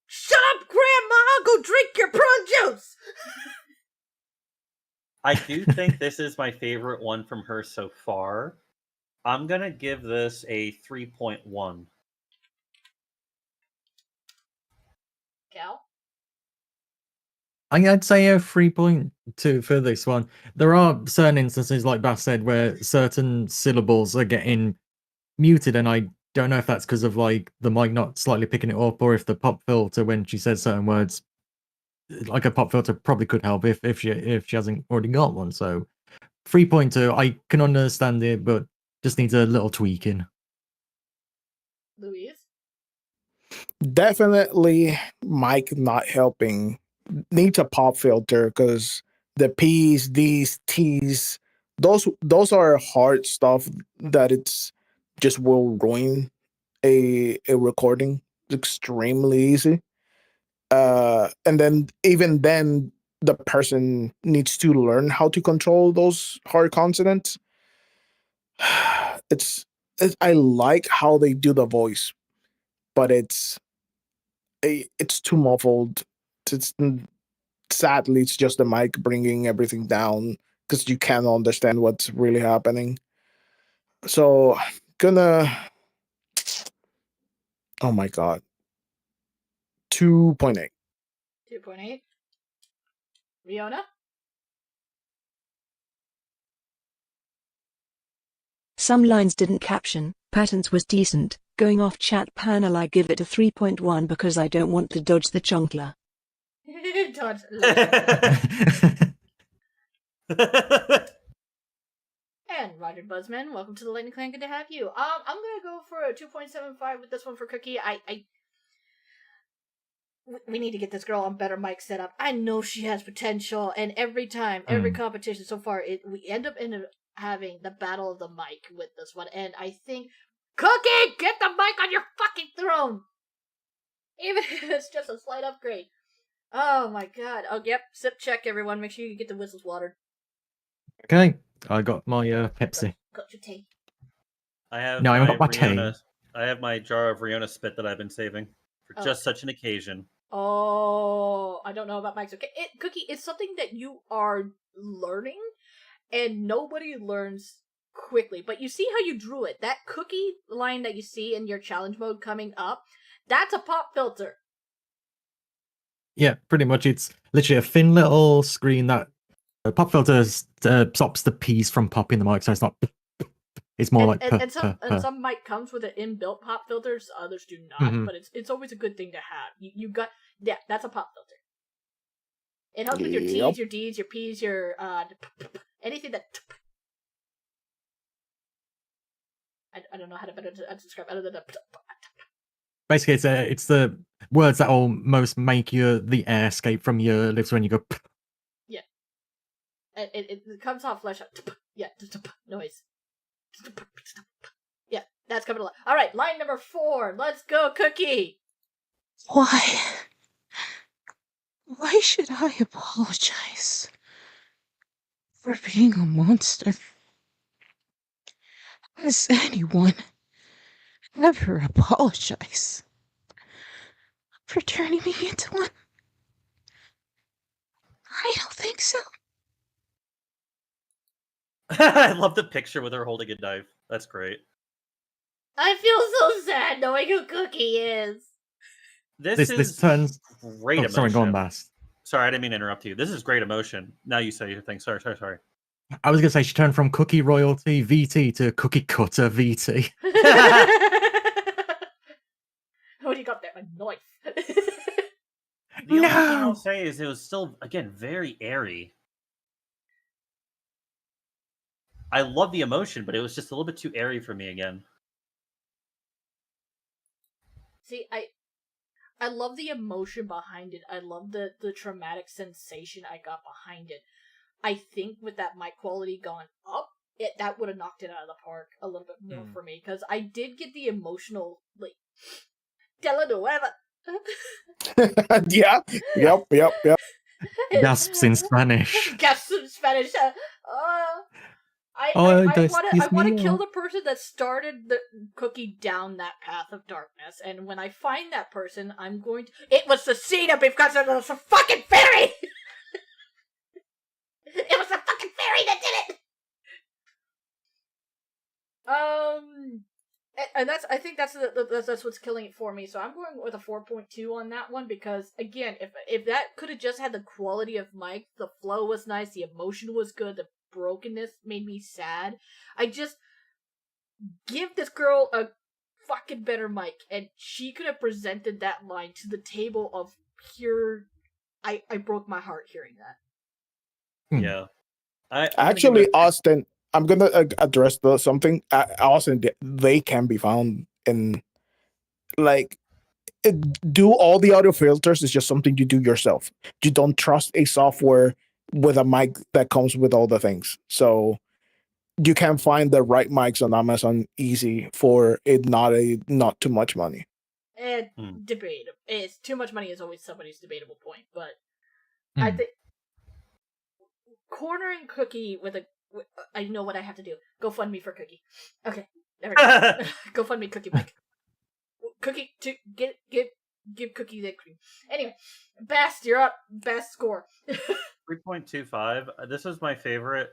Shut up, Grandma! Go drink your prune juice! I do think this is my favorite one from her so far. I'm gonna give this a 3.1. Cal? I'd say a 3.2 for this one. There are certain instances, like Bass said, where certain syllables are getting muted, and I don't know if that's because of like the mic not slightly picking it up, or if the pop filter, when she says certain words, like a pop filter probably could help if she hasn't already got one. So 3.2, I can understand it, but just needs a little tweaking. Louise? Definitely Mike not helping. Needs a pop filter because the P's, D's, T's, those are hard stuff that it's just will ruin a recording. It's extremely easy. And then even then the person needs to learn how to control those hard consonants. It's I like how they do the voice, but it's too muffled. It's sadly it's just the mic bringing everything down because you can't understand what's really happening. So gonna oh my god, 2.8. 2.8. Riona? Some lines didn't caption, patterns was decent. Going off chat panel, I give it a 3.1 because I don't want to dodge the chunkler. Dodge. And Roger Buzzman, welcome to the Lightning Clan. Good to have you. I'm gonna go for a 2.75 with this one for Cookie. We need to get this girl on better mic setup. I know she has potential, and every time, every competition so far, we end up having the battle of the mic with this one. And I think, Cookie, get the mic on your fucking throne, even if it's just a slight upgrade. Oh my god. Oh yep. Sip check, everyone. Make sure you get the whistles watered. Okay, I got my Pepsi. Got your tea. I have No, I my got my Riona. tea. I have my jar of Riona spit that I've been saving for just such an occasion. Oh, I don't know about mics. Okay, Cookie, it's something that you are learning, and nobody learns quickly. But you see how you drew it. That Cookie line that you see in your challenge mode coming up, that's a pop filter. Yeah, pretty much. It's literally a thin little screen that pop filter stops the P's from popping the mic, so it's not. It's more like and some mic comes with an inbuilt pop filters, others do not. But it's always a good thing to have. You got that's a pop filter. It helps with your T's, your D's, your P's, your anything that. I don't know how to better describe other than the. Basically, it's the words that will most make the air escape from your lips when you go. Yeah. It comes off flesh out. Yeah, noise. Yeah, that's coming along. All right, line number 4. Let's go, Cookie. Why should I apologize for being a monster? Has anyone ever apologized for turning me into one? I don't think so. I love the picture with her holding a knife. That's great. I feel so sad knowing who Cookie is. This turns great emotion. Sorry, go on, Bass. Sorry, I didn't mean to interrupt you. This is great emotion. Now you say your thing. Sorry. I was gonna say she turned from Cookie Royalty VT to Cookie Cutter VT. What do you got there? A knife. The only thing I'll say is it was still, again, very airy. I love the emotion, but it was just a little bit too airy for me again. See, I love the emotion behind it. I love the traumatic sensation I got behind it. I think with that mic quality gone up, that would have knocked it out of the park a little bit more for me, because I did get the emotional, like, telenovela. Yeah. Yep. Gasps in Spanish. Gasps in Spanish. I want to kill the person that started the Cookie down that path of darkness, and when I find that person, I'm going to. It was Cecina because it was a fucking fairy. It was a fucking fairy that did it. And I think that's what's killing it for me. So I'm going with a 4.2 on that one, because again, if that could have just had the quality of Mike, the flow was nice, the emotion was good, the brokenness made me sad. I just give this girl a fucking better mic, and she could have presented that line to the table of pure. I broke my heart hearing that. Yeah. Actually, Austin, I'm gonna address something. Austin, they can be found in, like, do all the audio filters is just something you do yourself. You don't trust a software with a mic that comes with all the things. So you can find the right mics on Amazon easy for it not too much money. Debatable. It's too much money is always somebody's debatable point, but I think cornering Cookie with a. I know what I have to do. Go fund me for Cookie. Okay, there we go. Go fund me Cookie Mike. Cookie to give Cookie the cream. Anyway, Best, you're up. Best score. 3.25. This is my favorite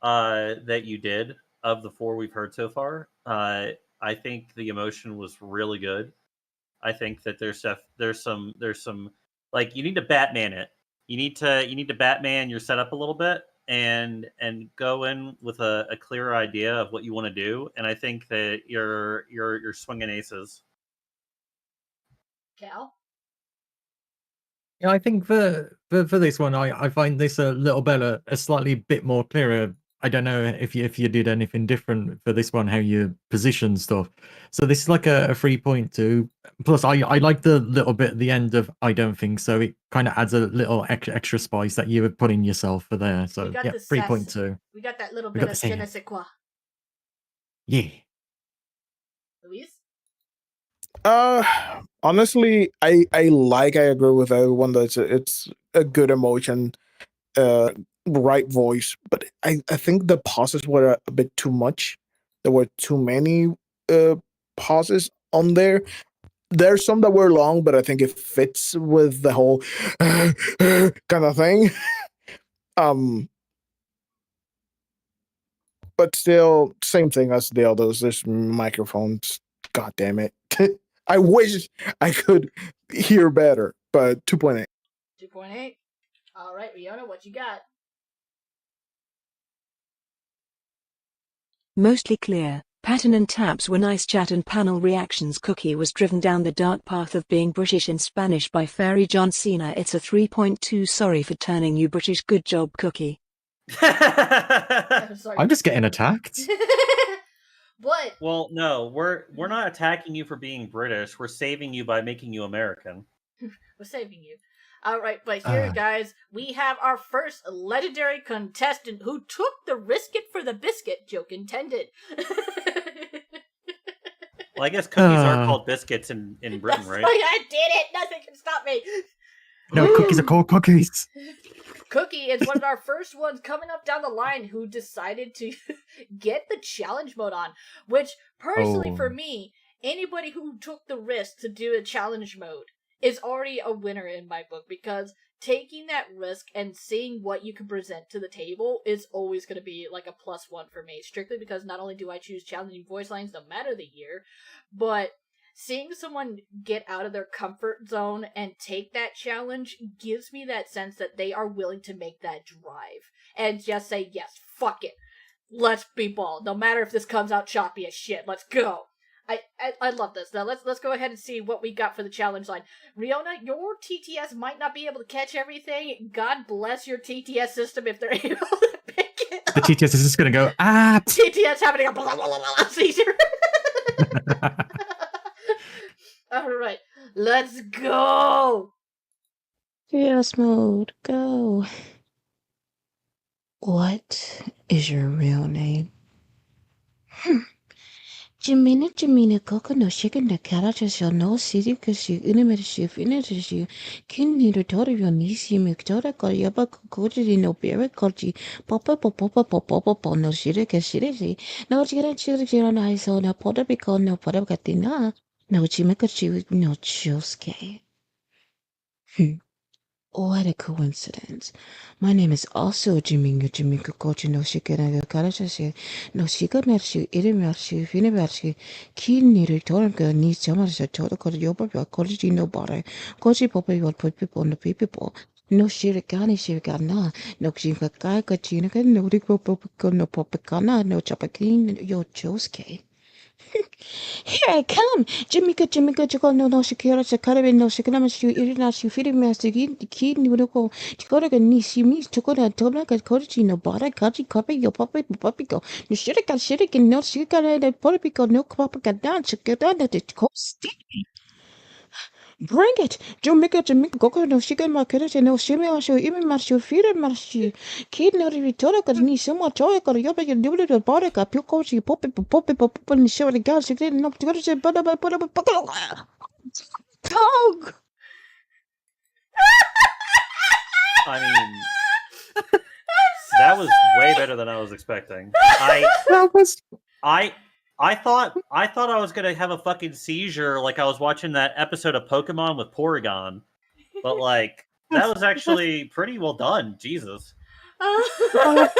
that you did of the 4 we've heard so far. I think the emotion was really good. I think that there's some like, you need to Batman it. You need to Batman your setup a little bit and go in with a clear idea of what you want to do. And I think that you're swinging aces. Cal? Yeah, I think for this one, I find this a little better, a slightly bit more clearer. I don't know if you did anything different for this one, how you position stuff. So this is like a 3.2. Plus, I like the little bit at the end of I don't think so. It kind of adds a little extra spice that you would put in yourself for there. So yeah, 3.2. We got that little We bit got of the je same. ne sais quoi. Yeah. Luis? Honestly, I agree with everyone that it's a good emotion, right voice, but I think the pauses were a bit too much. There were too many pauses on there. There's some that were long, but I think it fits with the whole kind of thing. But still, same thing as the others. There's microphones. God damn it. I wish I could hear better, but 2.8. 2.8. All right, Riona, what you got? Mostly clear. Pattern and taps were nice. Chat and panel reactions. Cookie was driven down the dark path of being British in Spanish by Fairy John Cena. It's a 3.2. Sorry for turning you British. Good job, Cookie. I'm just getting attacked. What? Well, no, we're not attacking you for being British. We're saving you by making you American. We're saving you. All right, but here, guys, we have our first legendary contestant who took the risk it for the biscuit, joke intended. Well, I guess cookies are called biscuits in Britain, right? I did it! Nothing can stop me! No, cookies are called cookies. Cookie is one of our first ones coming up down the line who decided to get the challenge mode on, which, personally, for me, anybody who took the risk to do a challenge mode is already a winner in my book, because taking that risk and seeing what you can present to the table is always going to be like a +1 for me, strictly because not only do I choose challenging voice lines no matter the year, but seeing someone get out of their comfort zone and take that challenge gives me that sense that they are willing to make that drive and just say, yes, fuck it, let's be bald, no matter if this comes out choppy as shit, let's go. I love this. Now let's go ahead and see what we got for the challenge line. Riona, your TTS might not be able to catch everything. God bless your TTS system if they're able to pick The TTS is just going to go, ah! TTS having a blah, blah, blah, blah seizure. Alright, let's go! Chaos mode, go. What is your real name? Jamina Coco no chicken the character shall no city because you inimitable finishes you. King neither daughter your niece you make daughter call yaba cocoji no bear culture. Papa no shitty cashity. No children on I saw no potter because no potter gatina. No chimaka no choske. What a coincidence. My name is also Jiminga Kochi no Shikana Karashi, no Shikamershi, Idimershi, Finimershi, Keen needed Toranka needs Samarsha Totoko Yoba, Koji no Bare, Koji Papa, you put people on the people. No Shirikani Shirikana, no Shinkakai Kachinaka, no Rico Popico, no Popicana, no Chapakin, yo Choske. Here I come! Jimika, Chico, no, Shakira, Shakara, no, Shakaramashu, Irinashu, feeding master, key, Nuko, Chikoga, Nishi, me, Chokoda, Tobaka, Kochi, no, Bada, Kachi, copy, your puppet, Papico, no Shirika, Shirik, no Shikara, and Popico, no Papa, down, Shakada, that it costs. Bring it! Jamaica, Coco, no Shika, Market, no Shimmy, even Marshu, Feeder Marshu. Kid, no Ritora, because me so much joy, or you better do it, Bodica, Pukochi, Poppy, and show the girls, you didn't know to go to say, but Dog! I mean, that was way better than I was expecting. I thought I was gonna have a fucking seizure like I was watching that episode of Pokemon with Porygon. But like that was actually pretty well done. Jesus. I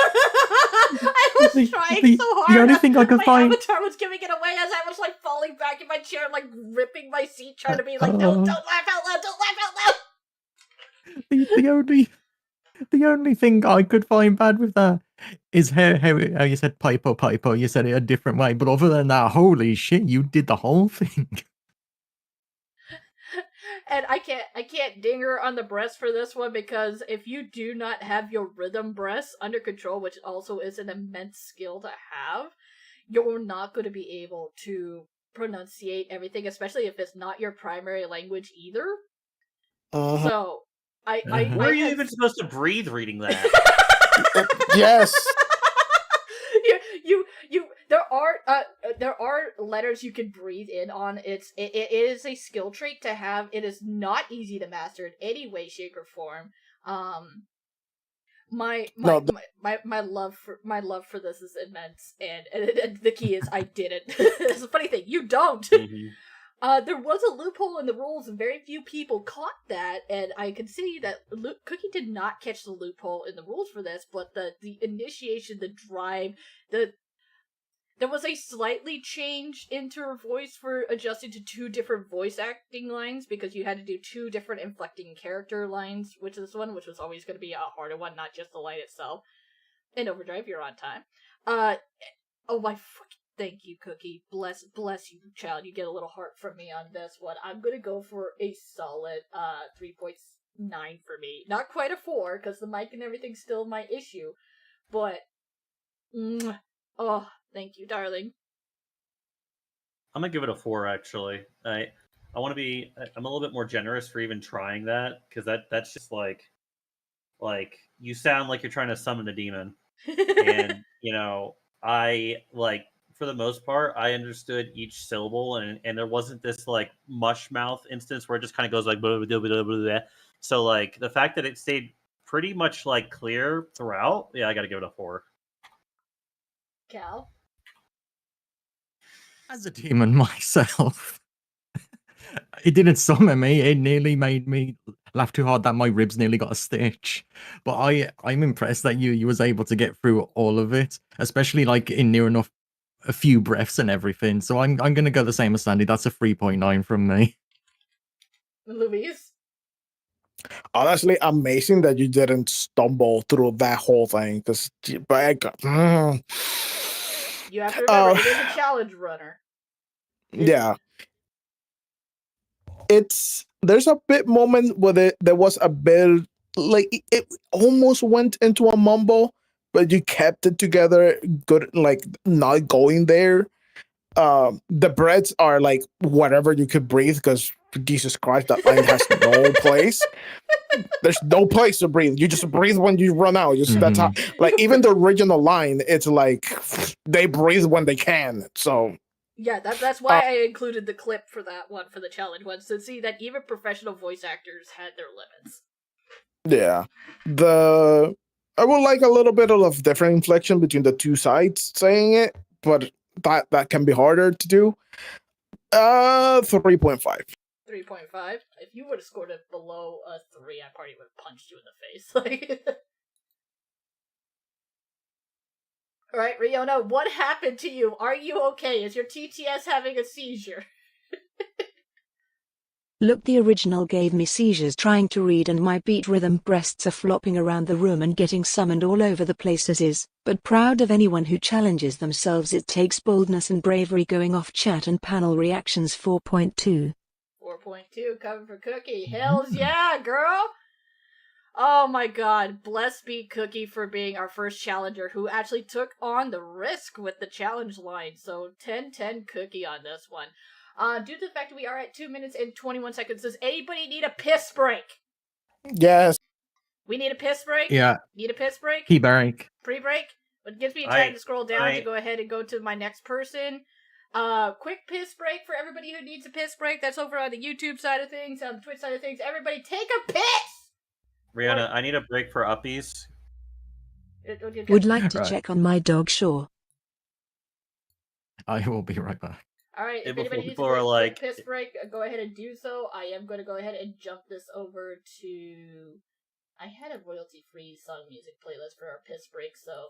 was trying so hard. The only thing I could find, my avatar was giving it away as I was like falling back in my chair, like ripping my seat, trying to be like, no, don't laugh out loud, don't laugh out loud. The only thing I could find bad with that is how you said Piper, you said it a different way, but other than that, holy shit, you did the whole thing. And I can't ding her on the breast for this one, because if you do not have your rhythm breasts under control, which also is an immense skill to have, you're not going to be able to pronunciate everything, especially if it's not your primary language either. So Where are you even supposed to breathe reading that? Yes. There are letters you can breathe in on. It is a skill trait to have. It is not easy to master in any way, shape, or form. My love for this is immense, and the key is I did it. It's a funny thing, you don't. Mm-hmm. There was a loophole in the rules, and very few people caught that, and I can see that Cookie did not catch the loophole in the rules for this, but the initiation, the drive, there was a slightly changed into her voice for adjusting to two different voice acting lines, because you had to do two different inflecting character lines, which was always going to be a harder one, not just the line itself. In Overdrive, you're on time. Oh my fucking thank you, Cookie. Bless you, child. You get a little heart from me on this one. I'm gonna go for a solid 3.9 for me. Not quite a 4, because the mic and everything's still my issue, but oh, thank you, darling. I'm gonna give it a 4. Actually, I want to be. I'm a little bit more generous for even trying that, because that's just like you sound like you're trying to summon a demon, and I for the most part I understood each syllable, and there wasn't this like mush mouth instance where it just kind of goes like blah, blah, blah, blah, blah. So like the fact that it stayed pretty much like clear throughout, yeah, I got to give it a 4. Cal? As a demon myself, it didn't summon me. It nearly made me laugh too hard that my ribs nearly got a stitch. But I'm impressed that you was able to get through all of it, especially like in near enough a few breaths and everything. So I'm gonna go the same as Sandy. That's a 3.9 from me. Louise? Honestly, amazing that you didn't stumble through that whole thing. Because, you have to remember, it is a challenge runner. Yeah. There's a bit moment where there was a bit like it almost went into a mumble, but you kept it together good, like not going there. The breads are like whatever you could breathe because Jesus Christ, that line has no place. There's no place to breathe. You just breathe when you run out. Just that's how. Like even the original line, it's like they breathe when they can. So Yeah, that's why I included the clip for that one for the challenge ones to see that even professional voice actors had their limits. yeah, I would like a little bit of different inflection between the two sides saying it, but that can be harder to do. 3.5. 3.5. If you would have scored it below a 3, I probably would have punched you in the face. Like, all right, Riona, what happened to you? Are you okay? Is your TTS having a seizure? Look, the original gave me seizures trying to read, and my beat rhythm breasts are flopping around the room and getting summoned all over the place as is, but proud of anyone who challenges themselves. It takes boldness and bravery. Going off chat and panel reactions. 4.2. 4.2 coming for Cookie. Hells yeah, girl! Oh my god, bless be Cookie for being our first challenger who actually took on the risk with the challenge line. So 10-10 Cookie on this one. Due to the fact that we are at 2 minutes and 21 seconds, does anybody need a piss break? Yes. We need a piss break? Yeah. Need a piss break? Key break. Pre-break? It gives me time to scroll down to go ahead and go to my next person. Quick piss break for everybody who needs a piss break. That's over on the YouTube side of things, on the Twitch side of things. Everybody take a piss! Rihanna, I need a break for uppies. Would like to check on my dog, sure. I will be right back. Alright, if anybody needs a piss break, go ahead and do so. I am going to go ahead and jump this over to... I had a royalty-free song music playlist for our piss break, so...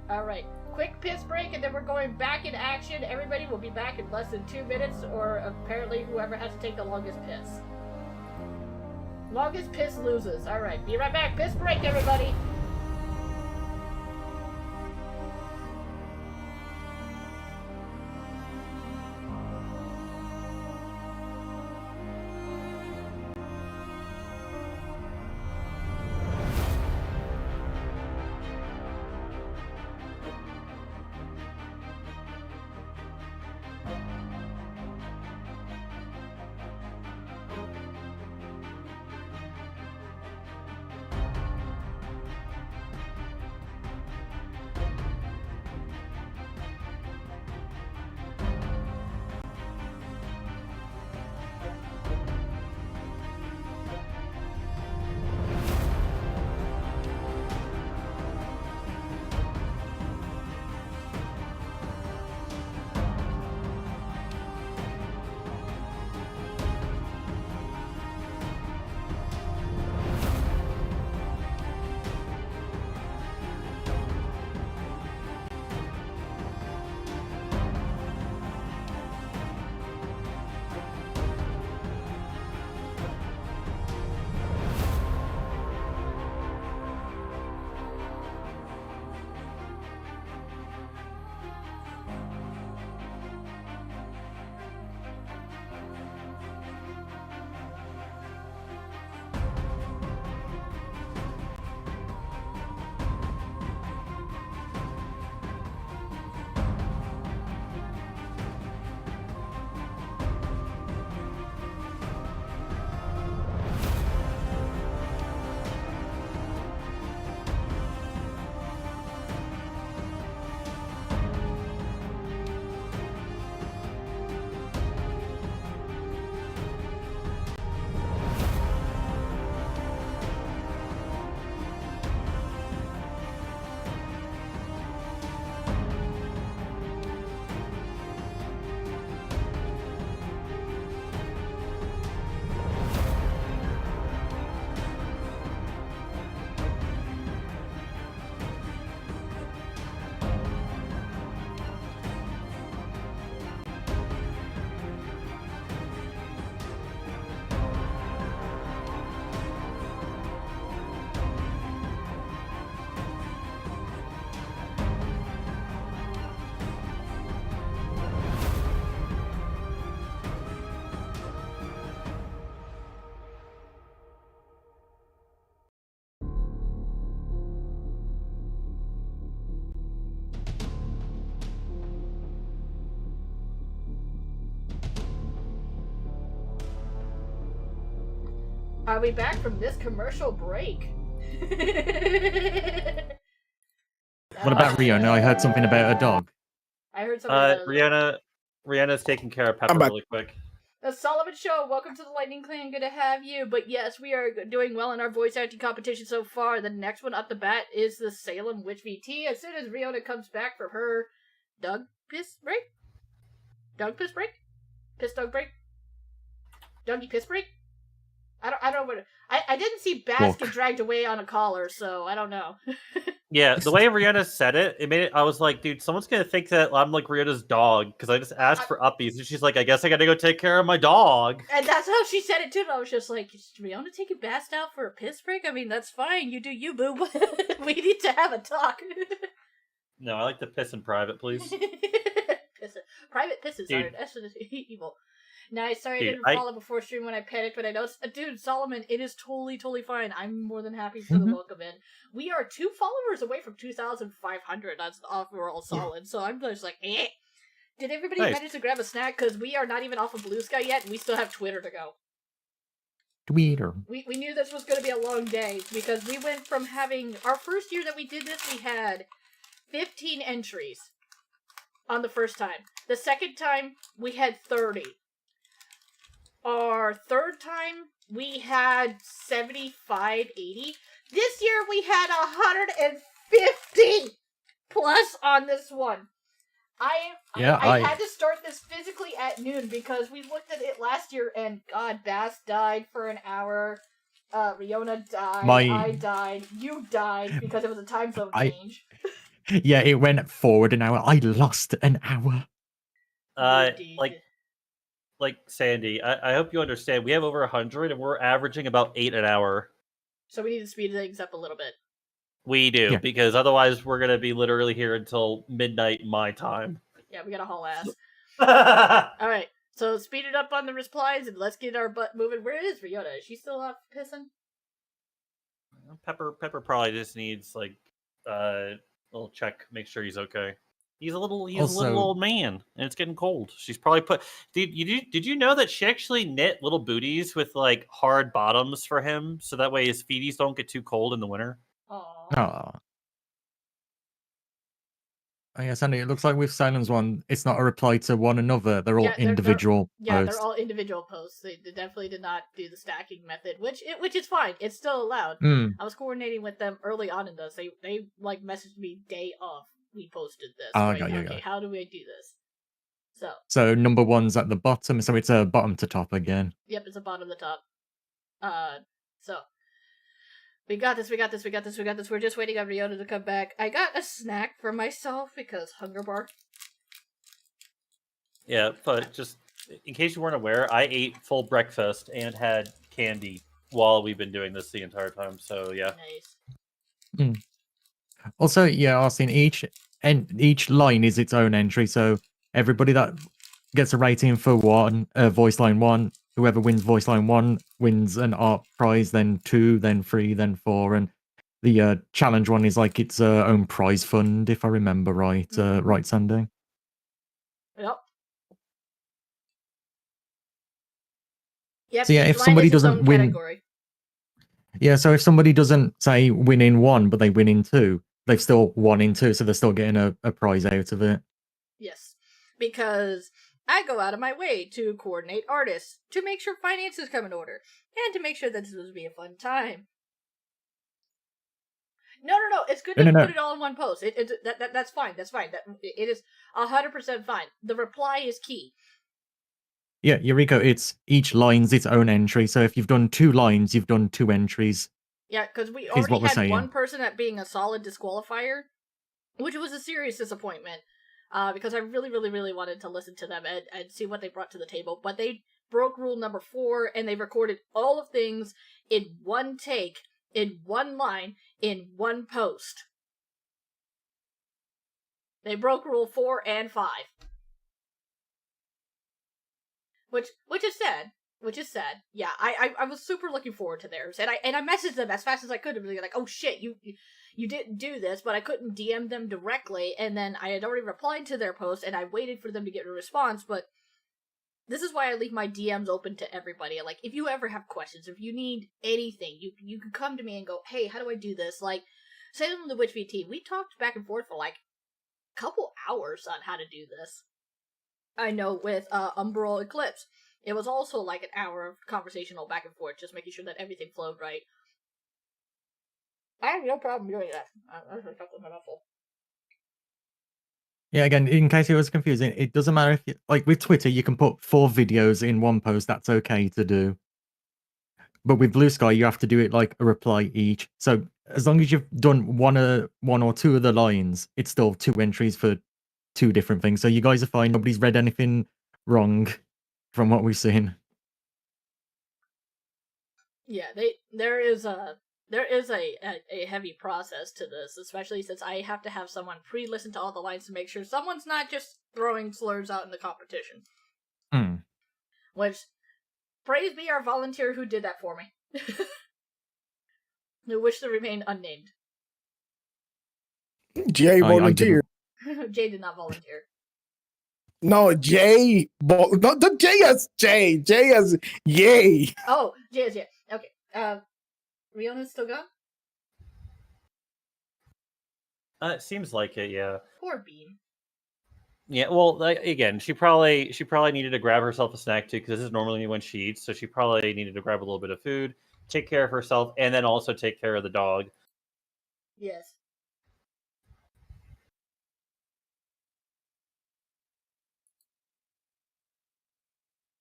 Alright, quick piss break, and then we're going back in action. Everybody will be back in less than 2 minutes, or apparently whoever has to take the longest piss. Longest piss loses. Alright, be right back. Piss break, everybody! Are we back from this commercial break? What about Rihanna? I heard something about a dog. I heard something about a dog. Rihanna's taking care of Pepper really quick. The Solomon Show, welcome to the Lightning Clan, good to have you. But yes, we are doing well in our voice acting competition so far. The next one up the bat is the Salem Witch VT. As soon as Rihanna comes back from her dog piss break? Dog piss break? Piss dog break? Doggy piss break? I don't know what... I didn't see Bass get dragged away on a collar, so I don't know. Yeah, the way Rihanna said it, I was like, dude, someone's gonna think that I'm like Rihanna's dog, because I just asked for uppies, and she's like, I guess I gotta go take care of my dog. And that's how she said it too, and I was just like, is Rihanna taking Bass out for a piss break? I mean, that's fine, you do you, boo. We need to have a talk. No, I like to piss in private, please. Private pisses Dude. are that's evil. Nice. Sorry, Dude, I didn't follow before stream when I panicked, but I know, dude, Solomon, it is totally fine. I'm more than happy for the welcome in. We are 2 followers away from 2,500. That's overall solid. So I'm just like, eh. Did everybody manage to grab a snack? Because we are not even off of Blue Sky yet, and we still have Twitter to go. Twitter. We knew this was going to be a long day because we went from having our first year that we did this, we had 15 entries on the first time. The second time we had 30. Our third time, we had 75, 80. This year, we had 150 plus on this one. I had to start this physically at noon because we looked at it last year and, God, Bass died for an hour. Riona died. I died. You died because it was a time zone change. Yeah, it went forward an hour. I lost an hour. Like Sandy, I hope you understand. We have over 100, and we're averaging about 8 an hour. So we need to speed things up a little bit. We do, because otherwise we're going to be literally here until midnight my time. Yeah, we gotta haul ass. Alright, so speed it up on the replies, and let's get our butt moving. Where is Riona? Is she still off pissing? Pepper probably just needs, like, a little check, make sure he's okay. He's a little old man, and it's getting cold. She's probably did you know that she actually knit little booties with, like, hard bottoms for him, so that way his feeties don't get too cold in the winter? Aww. I guess, Andy, it looks like with Silence one, it's not a reply to one another. They're all individual posts. They're all individual posts. They definitely did not do the stacking method, which is fine. It's still allowed. I was coordinating with them early on in this. They like messaged me day of. We posted this. Okay, how do we do this? So number 1's at the bottom, so it's a bottom to top again. Yep, it's a bottom to top. So we got this. We're just waiting on Riona to come back. I got a snack for myself because hunger bar. Yeah, but just in case you weren't aware, I ate full breakfast and had candy while we've been doing this the entire time. So yeah. Nice. Also, yeah, Austin, each line is its own entry, so everybody that gets a rating for voice line 1, whoever wins voice line 1 wins an art prize, then 2, then 3, then 4, and the challenge one is like its own prize fund, if I remember right. Right, Sandy? Yep. So yeah, if somebody doesn't win... Category. Yeah, so if somebody doesn't, say, win in 1, but they win in 2, they've still won in 2, so they're still getting a prize out of it. Yes, because I go out of my way to coordinate artists, to make sure finances come in order, and to make sure that this will be a fun time. No, it's good to put it all in one post. That's fine. That's fine. It is 100% fine. The reply is key. Yeah, Eureka, it's each line's its own entry, so if you've done 2 lines, you've done 2 entries. Yeah, because we already had one person at being a solid disqualifier, which was a serious disappointment, because I really, really, really wanted to listen to them and see what they brought to the table, but they broke rule number 4, and they recorded all of things in one take, in one line, in one post. They broke rule 4 and 5. Which is sad. Yeah, I was super looking forward to theirs, and I messaged them as fast as I could, and be like, oh shit, you didn't do this, but I couldn't DM them directly, and then I had already replied to their post, and I waited for them to get a response, but this is why I leave my DMs open to everybody. Like, if you ever have questions, if you need anything, you can come to me and go, hey, how do I do this? Like, Salem the Witch VT, we talked back and forth for like a couple hours on how to do this. I know with Umbral Eclipse, it was also like an hour of conversational back and forth, just making sure that everything flowed right. I have no problem doing that. I was helpful. Yeah, again, in case it was confusing, it doesn't matter if you, like with Twitter, you can put 4 videos in one post. That's okay to do. But with Blue Sky, you have to do it like a reply each. So as long as you've done one or two of the lines, it's still 2 entries for 2 different things. So you guys are fine. Nobody's read anything wrong from what we've seen. Yeah, there is a heavy process to this, especially since I have to have someone pre-listen to all the lines to make sure someone's not just throwing slurs out in the competition. Which, praise be our volunteer who did that for me. Who wish to remain unnamed. Jay volunteered. Jay did not volunteer. No, Jay. Not the Jay as Jay. Jay as yay. Oh, Jay is yeah. Okay. Riona's still gone? It seems like it, yeah. Poor Bean. Yeah, well, again, she probably needed to grab herself a snack too, because this is normally when she eats. So she probably needed to grab a little bit of food, take care of herself, and then also take care of the dog. Yes.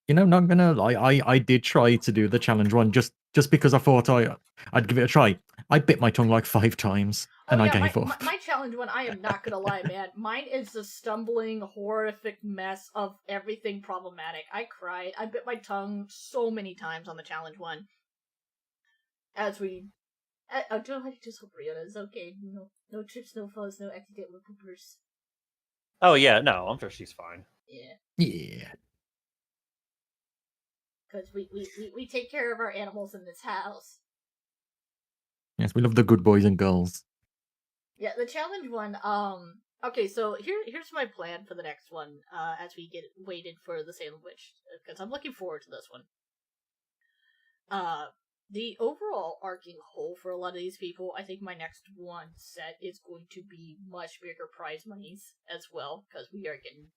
You know, not gonna lie, I did try to do the challenge one just because I thought I'd give it a try. I bit my tongue like 5 times and I gave up. My challenge one, I am not gonna lie, man. Mine is a stumbling, horrific mess of everything problematic. I cried. I bit my tongue so many times on the challenge one. As we... I just hope Rihanna is okay. No trips, no falls, no accidental poopers. Oh, yeah, no, I'm sure she's fine. Yeah. Yeah. Because we take care of our animals in this house. Yes, we love the good boys and girls. Yeah, the challenge one, okay, so here's my plan for the next one, as we get waited for the Salem Witch, because I'm looking forward to this one. The overall arcing whole for a lot of these people, I think my next one set is going to be much bigger prize monies as well, because we are getting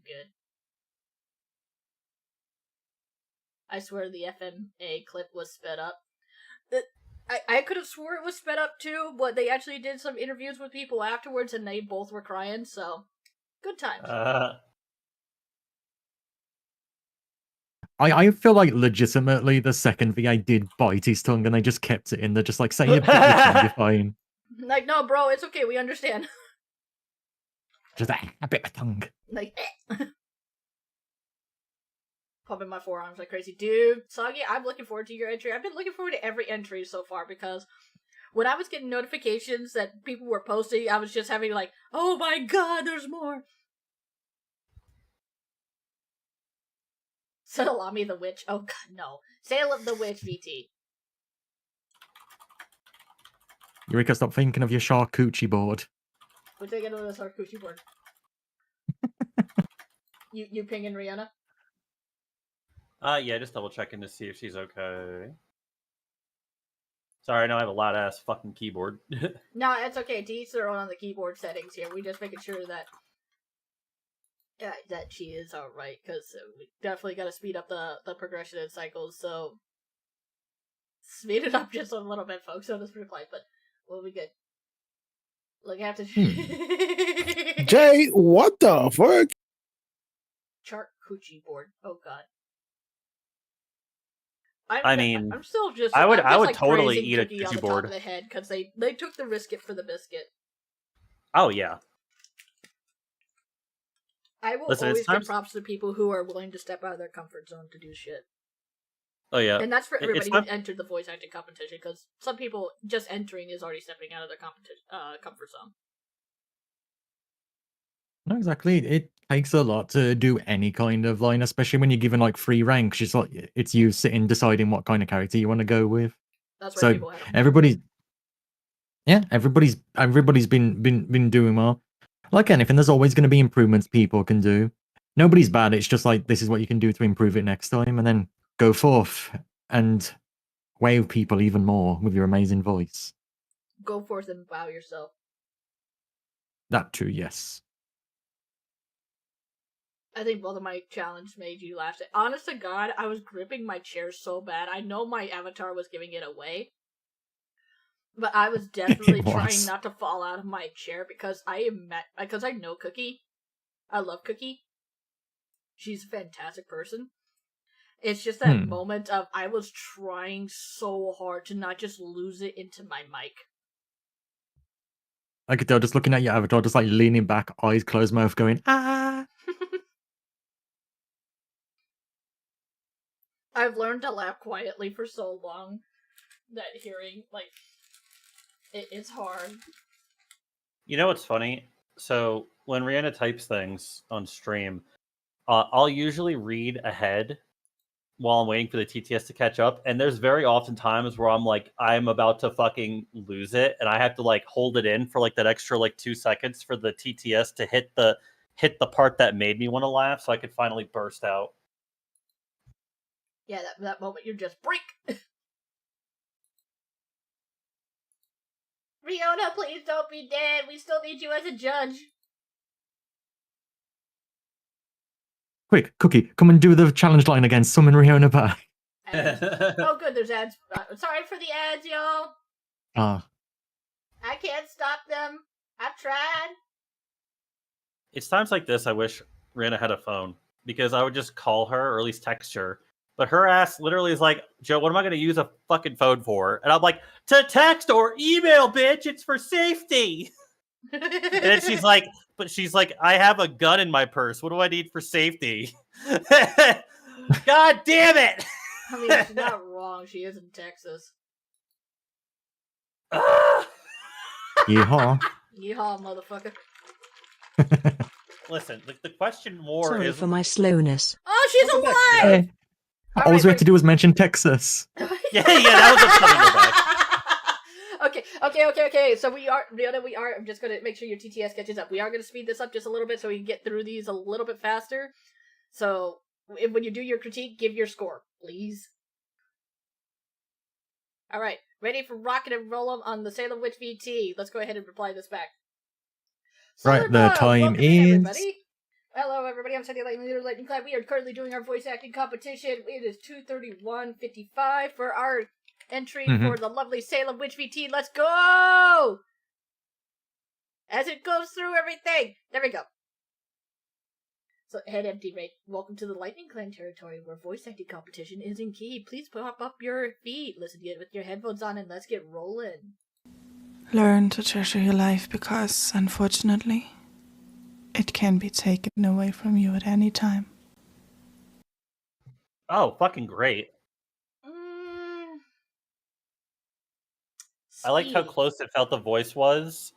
good. I swear the FMA clip was sped up. I could have swore it was sped up too, but they actually did some interviews with people afterwards and they both were crying, so good times. I feel like legitimately the second VA did bite his tongue and they just kept it in there, just like saying you're fine. Like, no, bro, it's okay, we understand. Just a bit of tongue. Like, pumping my forearms like crazy. Dude, Soggy, I'm looking forward to your entry. I've been looking forward to every entry so far because when I was getting notifications that people were posting, I was just having like, oh my god, there's more. Salami the Witch. Oh god, no. Salem the Witch VT. Eureka, stop thinking of your charcuterie board. We're taking on this charcuterie board. You pinging Rihanna? Yeah, just double checking to see if she's okay. Sorry, I know I have a loud ass fucking keyboard. No, it's okay. To each their own on the keyboard settings here. We just making sure that that she is alright, because we definitely got to speed up the progression and cycles, so speed it up just a little bit, folks, on this reply, but we'll be good. Look, I have to... Jay, what the fuck? Charcuterie board. Oh god. I'm still just. I would like totally praising eat a Cookie on the board. top of the head because they took the biscuit for the biscuit. Oh yeah. I will always give props to people who are willing to step out of their comfort zone to do shit. Oh yeah. And that's for everybody who entered the voice acting competition, because some people just entering is already stepping out of their comfort zone. No, exactly. It takes a lot to do any kind of line, especially when you're given like 3 ranks. It's like it's you sitting deciding what kind of character you want to go with. That's why so people have everybody's been doing well. Like anything, there's always going to be improvements people can do. nobody's bad. It's just like, this is what you can do to improve it next time, and then go forth and wow people even more with your amazing voice. Go forth and wow yourself. That too, yes. I think both of my challenge made you laugh. Honest to God, I was gripping my chair so bad. I know my avatar was giving it away, but I was definitely trying not to fall out of my chair because I know Cookie. I love Cookie. She's a fantastic person. It's just that moment of I was trying so hard to not just lose it into my mic. I could tell just looking at your avatar, just like leaning back, eyes closed, mouth going, ah. I've learned to laugh quietly for so long that hearing, like, it's hard. You know what's funny? So when Rihanna types things on stream, I'll usually read ahead while I'm waiting for the TTS to catch up, and there's very often times where I'm about to fucking lose it, and I have to like hold it in for like that extra like 2 seconds for the TTS to hit the part that made me want to laugh, so I could finally burst out. Yeah, that moment you just break. Riona, please don't be dead. We still need you as a judge. Quick, Cookie, come and do the challenge line again. Summon Rihanna back. Oh, good, there's ads. Sorry for the ads, y'all. Ah. I can't stop them. I've tried. It's times like this I wish Rihanna had a phone, because I would just call her or at least text her. But her ass literally is like, Joe, what am I going to use a fucking phone for? And I'm like, to text or email, bitch. It's for safety. And then she's like, I have a gun in my purse. What do I need for safety? God damn it. I mean, she's not wrong. She is in Texas. Yeehaw. Yeehaw, motherfucker. Listen, the question more Sorry is... for my slowness. Oh, she's alive! All we had to do was mention Texas. yeah, that was a Okay. So I'm just gonna make sure your TTS catches up. We are gonna speed this up just a little bit so we can get through these a little bit faster. So when you do your critique, give your score, please. All right, ready for rocket and roll 'em on the Salem Witch VT. Let's go ahead and reply this back. Right, the time is... Everybody. Hello, everybody. I'm Sandy Lightning, leader of Lightning Cloud. We are currently doing our voice acting competition. It is 2:31:55 for our entry for the lovely Salem Witch VT. Let's go! As it goes through everything. There we go. So, head empty, right? Welcome to the Lightning Clan territory, where voice acting competition is in key. Please pop up your feet, listen to it with your headphones on, and let's get rolling. Learn to treasure your life because, unfortunately, it can be taken away from you at any time. Oh, fucking great. I liked how close it felt the voice was.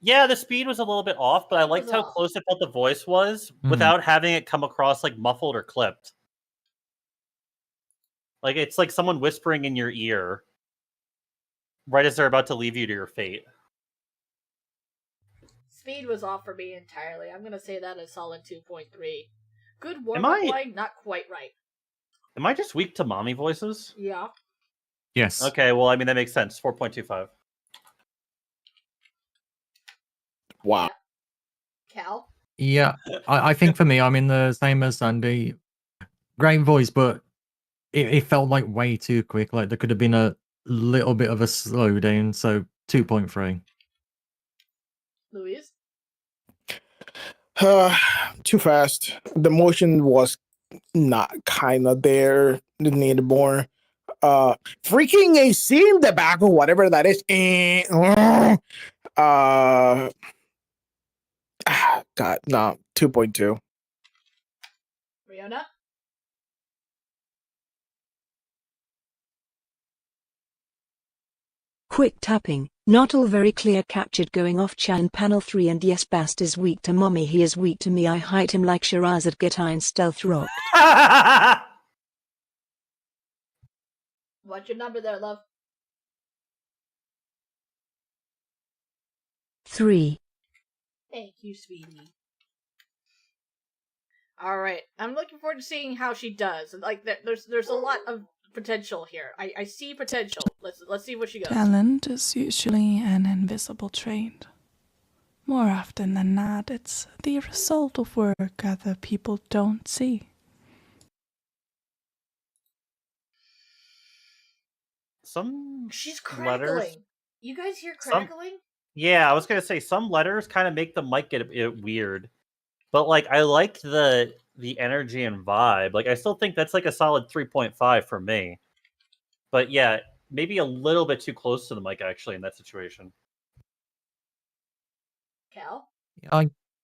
Yeah, the speed was a little bit off, but I liked how close it felt the voice was without having it come across like muffled or clipped. Like it's like someone whispering in your ear right as they're about to leave you to your fate. Speed was off for me entirely. I'm gonna say that a solid 2.3. Good warm-up line, not quite right. Am I just weak to mommy voices? Yeah. Yes. Okay, well, I mean, that makes sense. 4.25. Wow. Cal? Yeah, I think for me, I'm in the same as Sandy. Great voice, but it felt like way too quick. Like there could have been a little bit of a slowdown, so 2.3. Louise? Too fast. The motion was not kind of there. It needed more. Freaking AC in the back or whatever that is. God, no, 2.2. Riona? Quick tapping, not all very clear, captured going off Chan panel 3, and yes, Bast is weak to mommy, he is weak to me, I hide him like Shiraz at Guitar and Stealth Rock. What's your number there, love? 3. Thank you, sweetie. All right, I'm looking forward to seeing how she does. Like, there's a lot of potential here. I see potential. Let's see what she goes. Talent is usually an invisible trait. More often than not, it's the result of work other people don't see. She's letters. crackling. You guys hear crackling? Yeah, I was gonna say some letters kind of make the mic get a bit weird, but like I like the energy and vibe. Like I still think that's like a solid 3.5 for me. But yeah, maybe a little bit too close to the mic actually in that situation. Cal?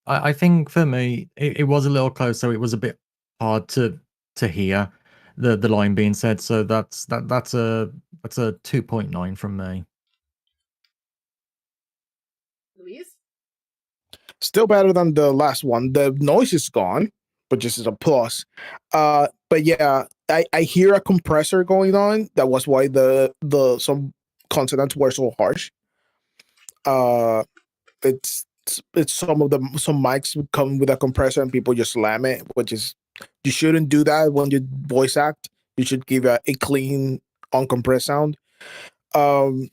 I think for me it was a little close, so it was a bit hard to hear the line being said. So that's a 2.9 from me. Luis? Still better than the last one. The noise is gone, but just as a plus. But yeah, I hear a compressor going on. That was why the some consonants were so harsh. It's some mics come with a compressor and people just slam it, which is you shouldn't do that when you voice act. You should give a clean, uncompressed sound. I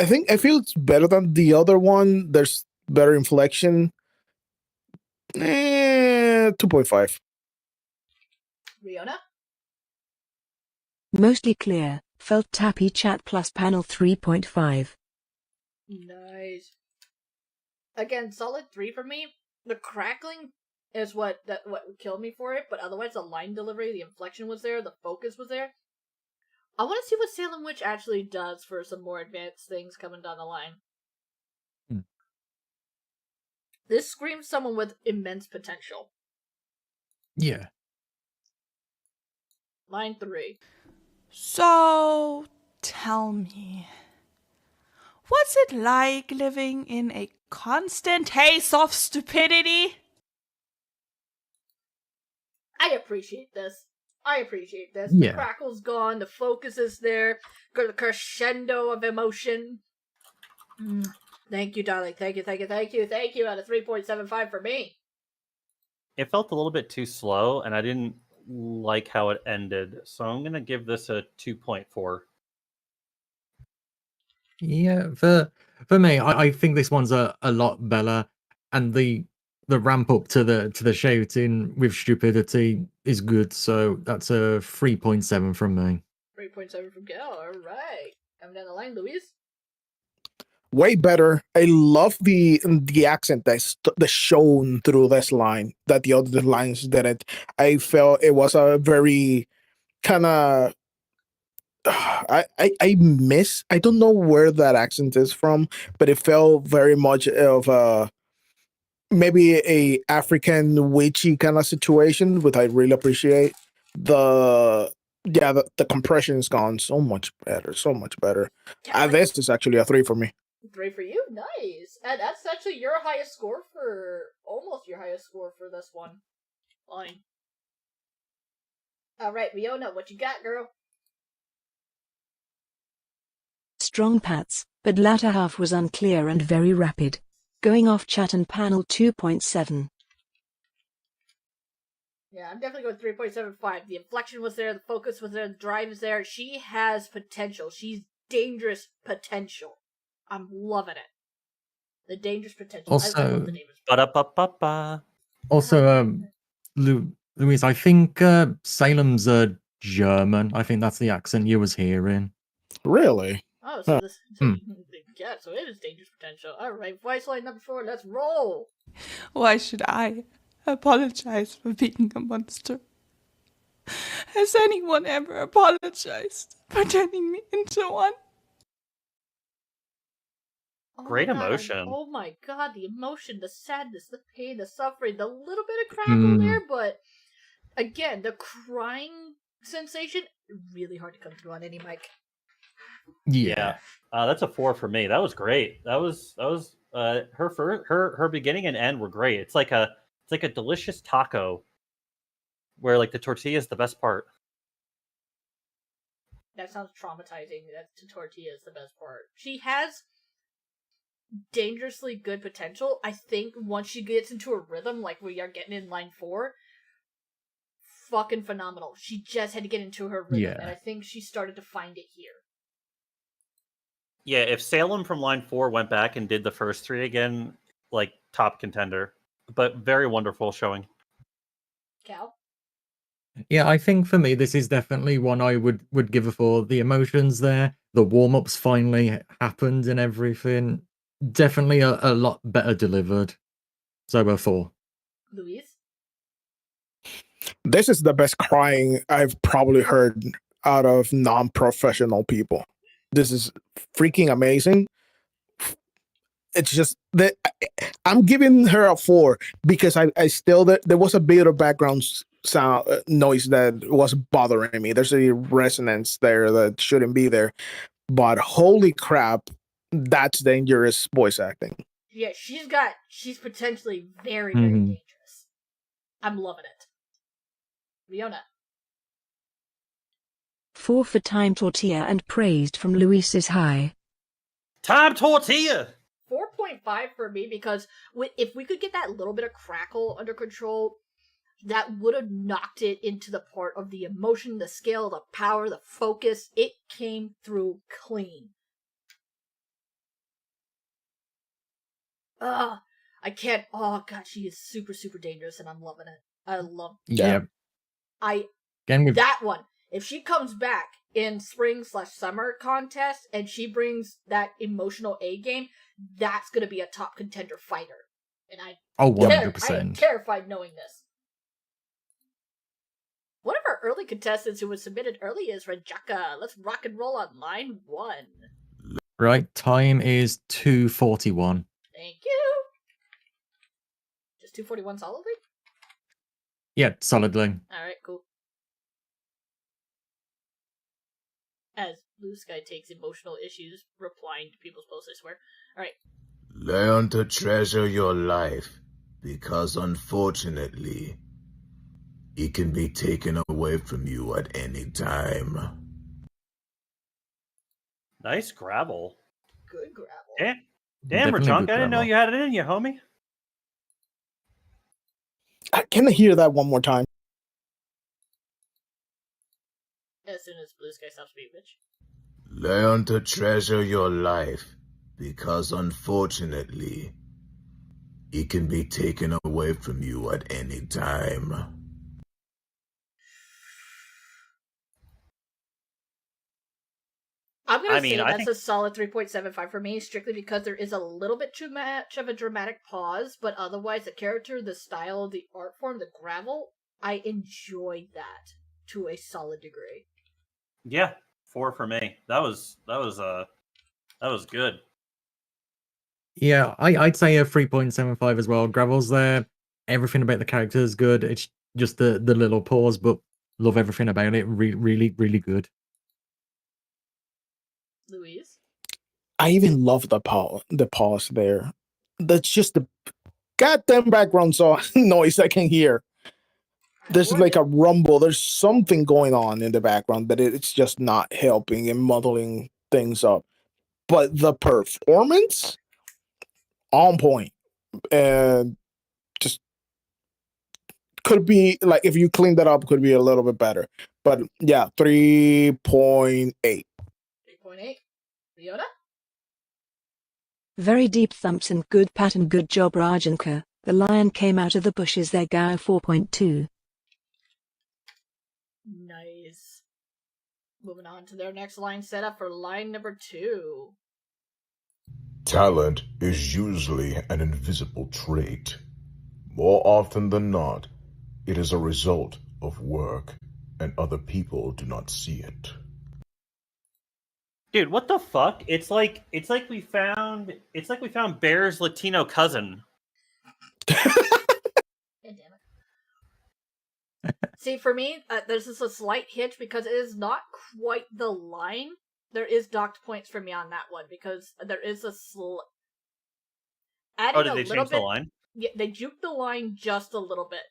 feel it's better than the other one. There's better inflection. 2.5. Riona? Mostly clear, felt tappy chat plus panel 3.5. Nice. Again, solid 3 for me. The crackling is what killed me for it, but otherwise the line delivery, the inflection was there, the focus was there. I want to see what Salem Witch actually does for some more advanced things coming down the line. This screams someone with immense potential. Yeah. Line 3. So, tell me, what's it like living in a constant haze of stupidity? I appreciate this. The Yeah. crackle's gone, the focus is there, the crescendo of emotion. Thank you, darling. Thank you. Out of 3.75 for me. It felt a little bit too slow, and I didn't like how it ended, so I'm gonna give this a 2.4. Yeah, for me, I think this one's a lot better, and the ramp up to the shouting with stupidity is good. So that's a 3.7 from me. 3.7 from Gal. All right. Coming down the line, Luis. Way better. I love the accent that's shown through this line that the other lines didn't. I felt it was a very kind of I miss. I don't know where that accent is from, but it felt very much of maybe a African witchy kind of situation, which I really appreciate. The compression is gone so much better, so much better. This is actually a 3 for me. 3 for you. Nice. And that's actually almost your highest score for this one. Fine. All right, Riona, what you got, girl? Strong pats, but latter half was unclear and very rapid. Going off chat and panel 2.7. Yeah, I'm definitely going 3.75. The inflection was there, the focus was there, the drive is there. She has potential. She's dangerous potential. I'm loving it. The dangerous potential. I love the dangerous potential. Also, Luis, I think Salem's German. I think that's the accent you was hearing. Really? Oh, so this... Yeah, so it is dangerous potential. Alright, voice line number 4, let's roll! Why should I apologize for being a monster? Has anyone ever apologized for turning me into one? Great emotion. Oh my god, the emotion, the sadness, the pain, the suffering, the little bit of crackle there, but again, the crying sensation, really hard to come through on any mic. Yeah. That's a 4 for me. That was great. That was her beginning and end were great. It's like a delicious taco where like the tortilla is the best part. That sounds traumatizing. That tortilla is the best part. She has dangerously good potential. I think once she gets into a rhythm like we are getting in line 4, fucking phenomenal. She just had to get into her rhythm, Yeah. and I think she started to find it here. Yeah, if Salem from line 4 went back and did the first 3 again, like top contender. But very wonderful showing. Cal? Yeah, I think for me this is definitely one I would give a 4. The emotions there, the warm-ups finally happened and everything. Definitely a lot better delivered. So a 4. Luis? This is the best crying I've probably heard out of non-professional people. This is freaking amazing. It's just that I'm giving her a 4 because I still there was a bit of background sound noise that was bothering me. There's a resonance there that shouldn't be there, but holy crap, that's dangerous voice acting. Yeah, she's potentially very, very Mhm. dangerous. I'm loving it. Leona? 4 for Time Tortilla and praised from Luis's high. Time Tortilla! 4.5 for me because if we could get that little bit of crackle under control, that would have knocked it into the part of the emotion, the scale, the power, the focus. It came through clean. I can't. Oh god, she is super, super dangerous, and I'm loving it. I love. Yeah. That one. If she comes back in spring/summer contest and she brings that emotional A game, that's gonna be a top contender fighter. And I 100%. I am terrified knowing this. One of our early contestants who was submitted early is Rajaka. Let's rock and roll on line 1. Right, time is 2:41. Thank you. Just 241 solidly? Yeah, solidly. Alright, cool. As Blue Sky takes emotional issues replying to people's posts, I swear. Alright. Learn to treasure your life, because unfortunately, it can be taken away from you at any time. Nice gravel. Good gravel. Damn, Definitely Rajunk, I good didn't know gravel. you had it in you, homie. Can I hear that one more time? As soon as Blue Sky stops being bitch. Learn to treasure your life, because unfortunately, it can be taken away from you at any time. I'm gonna say I that's a solid 3.75 for me, strictly because there is a little bit too much of a dramatic pause, but otherwise the character, the style, the art form, the gravel, I enjoyed that to a solid degree. Yeah, 4 for me. That was good. Yeah, I'd say a 3.75 as well. Gravel's there. Everything about the character is good. It's just the little pause, but love everything about it. Really, really good. Louise? I even love the pause there. That's just the goddamn background noise I can hear. There's like a rumble. There's something going on in the background, but it's just not helping and muddling things up. But the performance, on point, and just could be like if you clean that up, could be a little bit better. But yeah, 3.8. 3.8. Leona? Very deep thumps and good pattern. Good job, Rajanka. The lion came out of the bushes there. Gao 4.2. Nice. Moving on to their next line setup for line number 2. Talent is usually an invisible trait. More often than not, it is a result of work, and other people do not see it. Dude, what the fuck? It's like we found Bear's Latino cousin. See, for me, there's just a slight hitch because it is not quite the line. There is docked points for me on that one because there is a adding Did they change the line? Yeah, they juked the line just a little bit.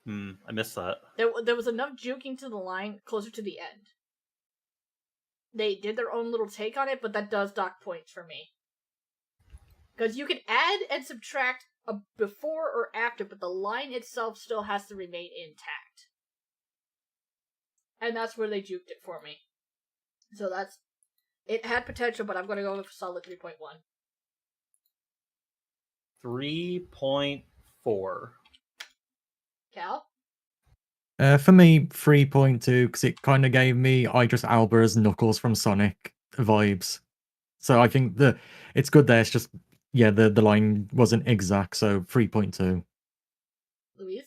I missed that. There was enough juking to the line closer to the end. They did their own little take on it, but that does dock points for me. Because you can add and subtract a before or after, but the line itself still has to remain intact. and that's where they juked it for me. So that's it had potential, but I'm going to go with a solid 3.1. 3.4. Cal? For me, 3.2, because it kind of gave me Idris Elba's Knuckles from Sonic vibes. So I think it's good there. It's just, yeah, the line wasn't exact, so 3.2. Luis?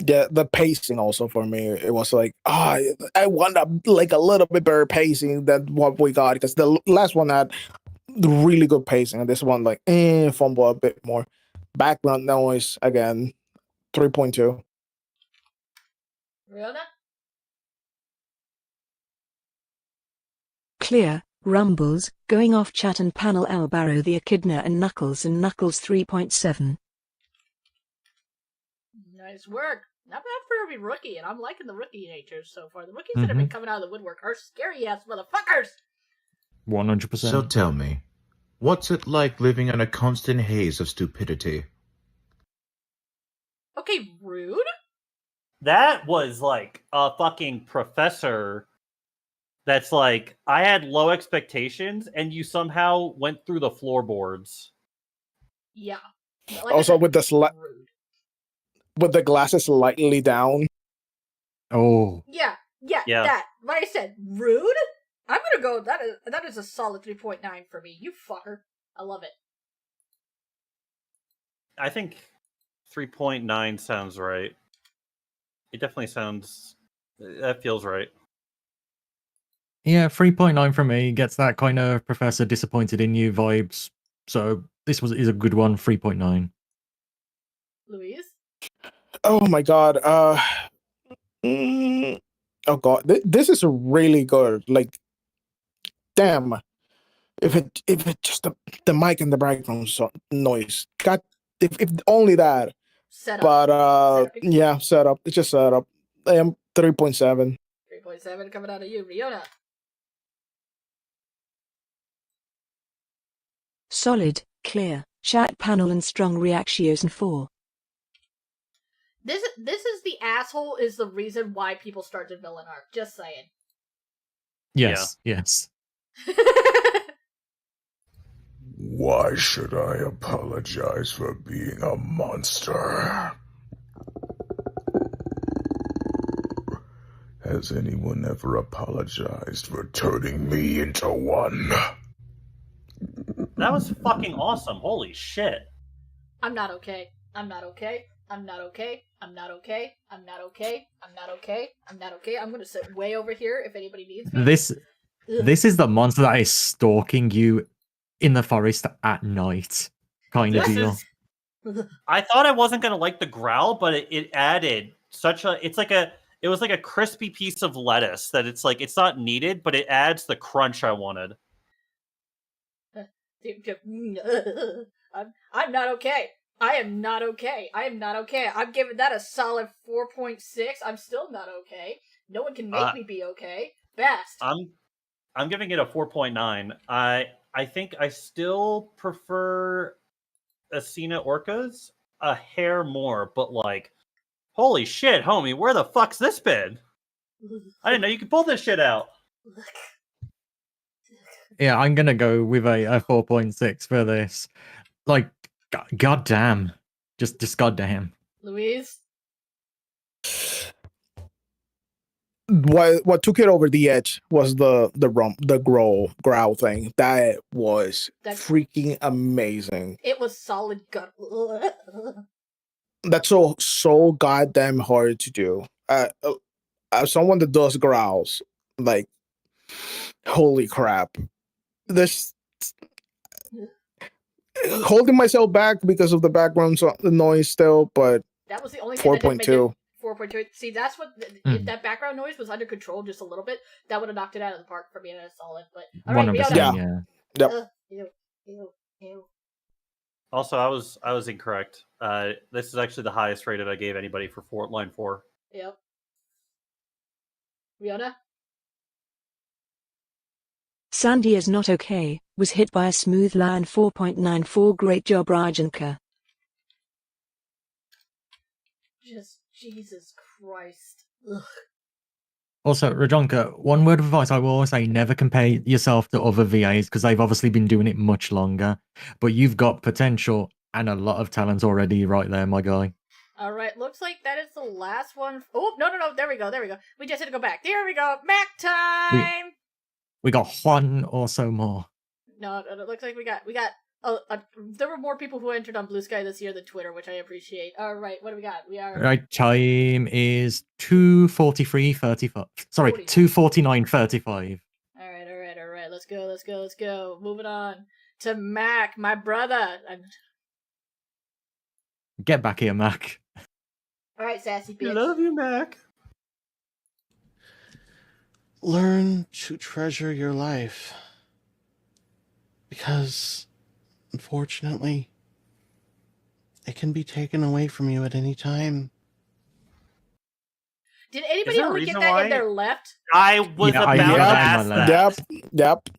Yeah, the pacing also for me, it was like, I want a little bit better pacing than what we got, because the last one had really good pacing, and this one fumble a bit more. Background noise again, 3.2. Riona? Clear, rumbles, going off chat and panel Elbaro the Echidna and Knuckles 3.7. Nice work. Not bad for every rookie, and I'm liking the rookie natures so far. The rookies that have been coming out of the woodwork are scary ass motherfuckers. 100%. So tell me, what's it like living in a constant haze of stupidity? Okay, rude. That was like a fucking professor that's like, I had low expectations, and you somehow went through the floorboards. Yeah. Like also with the with the glasses slightly down. Oh. Yeah, that. Like I said, rude? I'm gonna go, that is a solid 3.9 for me. You fucker. I love it. I think 3.9 sounds right. It definitely sounds... That feels right. Yeah, 3.9 from me gets that kind of Professor disappointed in you vibes. So this is a good one, 3.9. Luis? Oh my god. Oh god, this is really good. Like, damn. If it just the mic and the background noise. God, if only that. Setup. But yeah, setup. It's just setup. I am 3.7. 3.7 coming out of you, Riona. Solid, clear, chat panel and strong reactions and 4. This is the asshole is the reason why people started villain arc. Just saying. Yes, yes. Why should I apologize for being a monster? Has anyone ever apologized for turning me into one? That was fucking awesome. Holy shit. I'm not okay. I'm not okay. I'm not okay. I'm not okay. I'm not okay. I'm not okay. I'm not okay. I'm gonna sit way over here if anybody needs me. This is the monster that is stalking you in the forest at night, kind of deal. I thought I wasn't gonna like the growl, but it added such a... It was like a crispy piece of lettuce that it's like, it's not needed, but it adds the crunch I wanted. I'm not okay. I am not okay. I am not okay. I'm giving that a solid 4.6. I'm still not okay. No one can make me be okay. Best. I'm giving it a 4.9. I think I still prefer Asina Orcas a hair more, but like, holy shit, homie, where the fuck's this been? I didn't know you could pull this shit out. Yeah, I'm gonna go with a 4.6 for this. Like, goddamn. Just goddamn. Louise? What took it over the edge was the growl thing. That was freaking amazing. It was solid gut. That's so goddamn hard to do. As someone that does growls, like, holy crap. This holding myself back because of the background noise still, but that was the only thing that didn't make it 4.2. 4.2. See, that's what if that background noise was under control just a little bit, that would have knocked it out of the park for being a solid. But all right, 100%, yeah. Ew. Also, I was incorrect. This is actually the highest rated I gave anybody for line 4. Yep. Riona? Sandy is not okay, was hit by a smooth line 4.94. Great job, Rajanka. Just Jesus Christ. Ugh. Also, Rajonka, one word of advice I will always say: never compare yourself to other VAs because they've obviously been doing it much longer. But you've got potential and a lot of talent already, right there, my guy. All right, looks like that is the last one. Oh, no, there we go. We just had to go back. There we go. Mac time. We got one or so more. No, it looks like we got. There were more people who entered on Blue Sky this year than Twitter, which I appreciate. All right, what do we got? We are Right, time is 2:43:35. Sorry, 2:49:35. All right. Let's go. Moving on to Mac, my brother. Get back here, Mac. All right, sassy bitch. Love you, Mac. Learn to treasure your life. Because, unfortunately, it can be taken away from you at any time. Did anybody only get that in their left? I was about to ask that. Yep.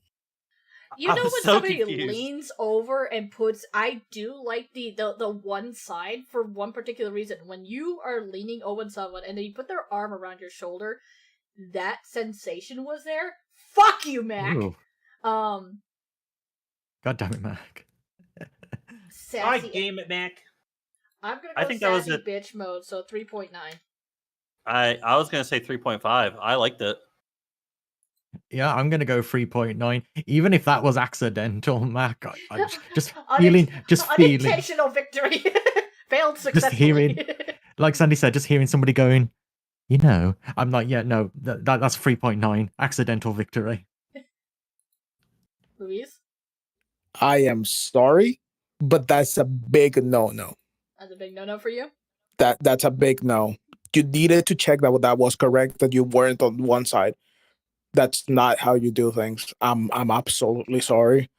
You know when so somebody confused. leans over and puts, I do like the one side for one particular reason. When you are leaning over someone and then you put their arm around your shoulder, that sensation was there. Fuck you, Mac. Ooh. Um, God damn it, Mac. I sassy. game it, Mac. I'm gonna I go think that was sassy a- bitch mode, so 3.9. I was gonna say 3.5. I liked it. Yeah, I'm gonna go 3.9. Even if that was accidental, Mac, I just feeling. Unintentional victory. Failed Just successfully. hearing, like Sandy said, just hearing somebody going, I'm like, yeah, no, that's 3.9. Accidental victory. Luis? I am sorry, but that's a big no-no. That's a big no-no for you? That's a big no. You needed to check that was correct, that you weren't on one side. That's not how you do things. I'm absolutely sorry.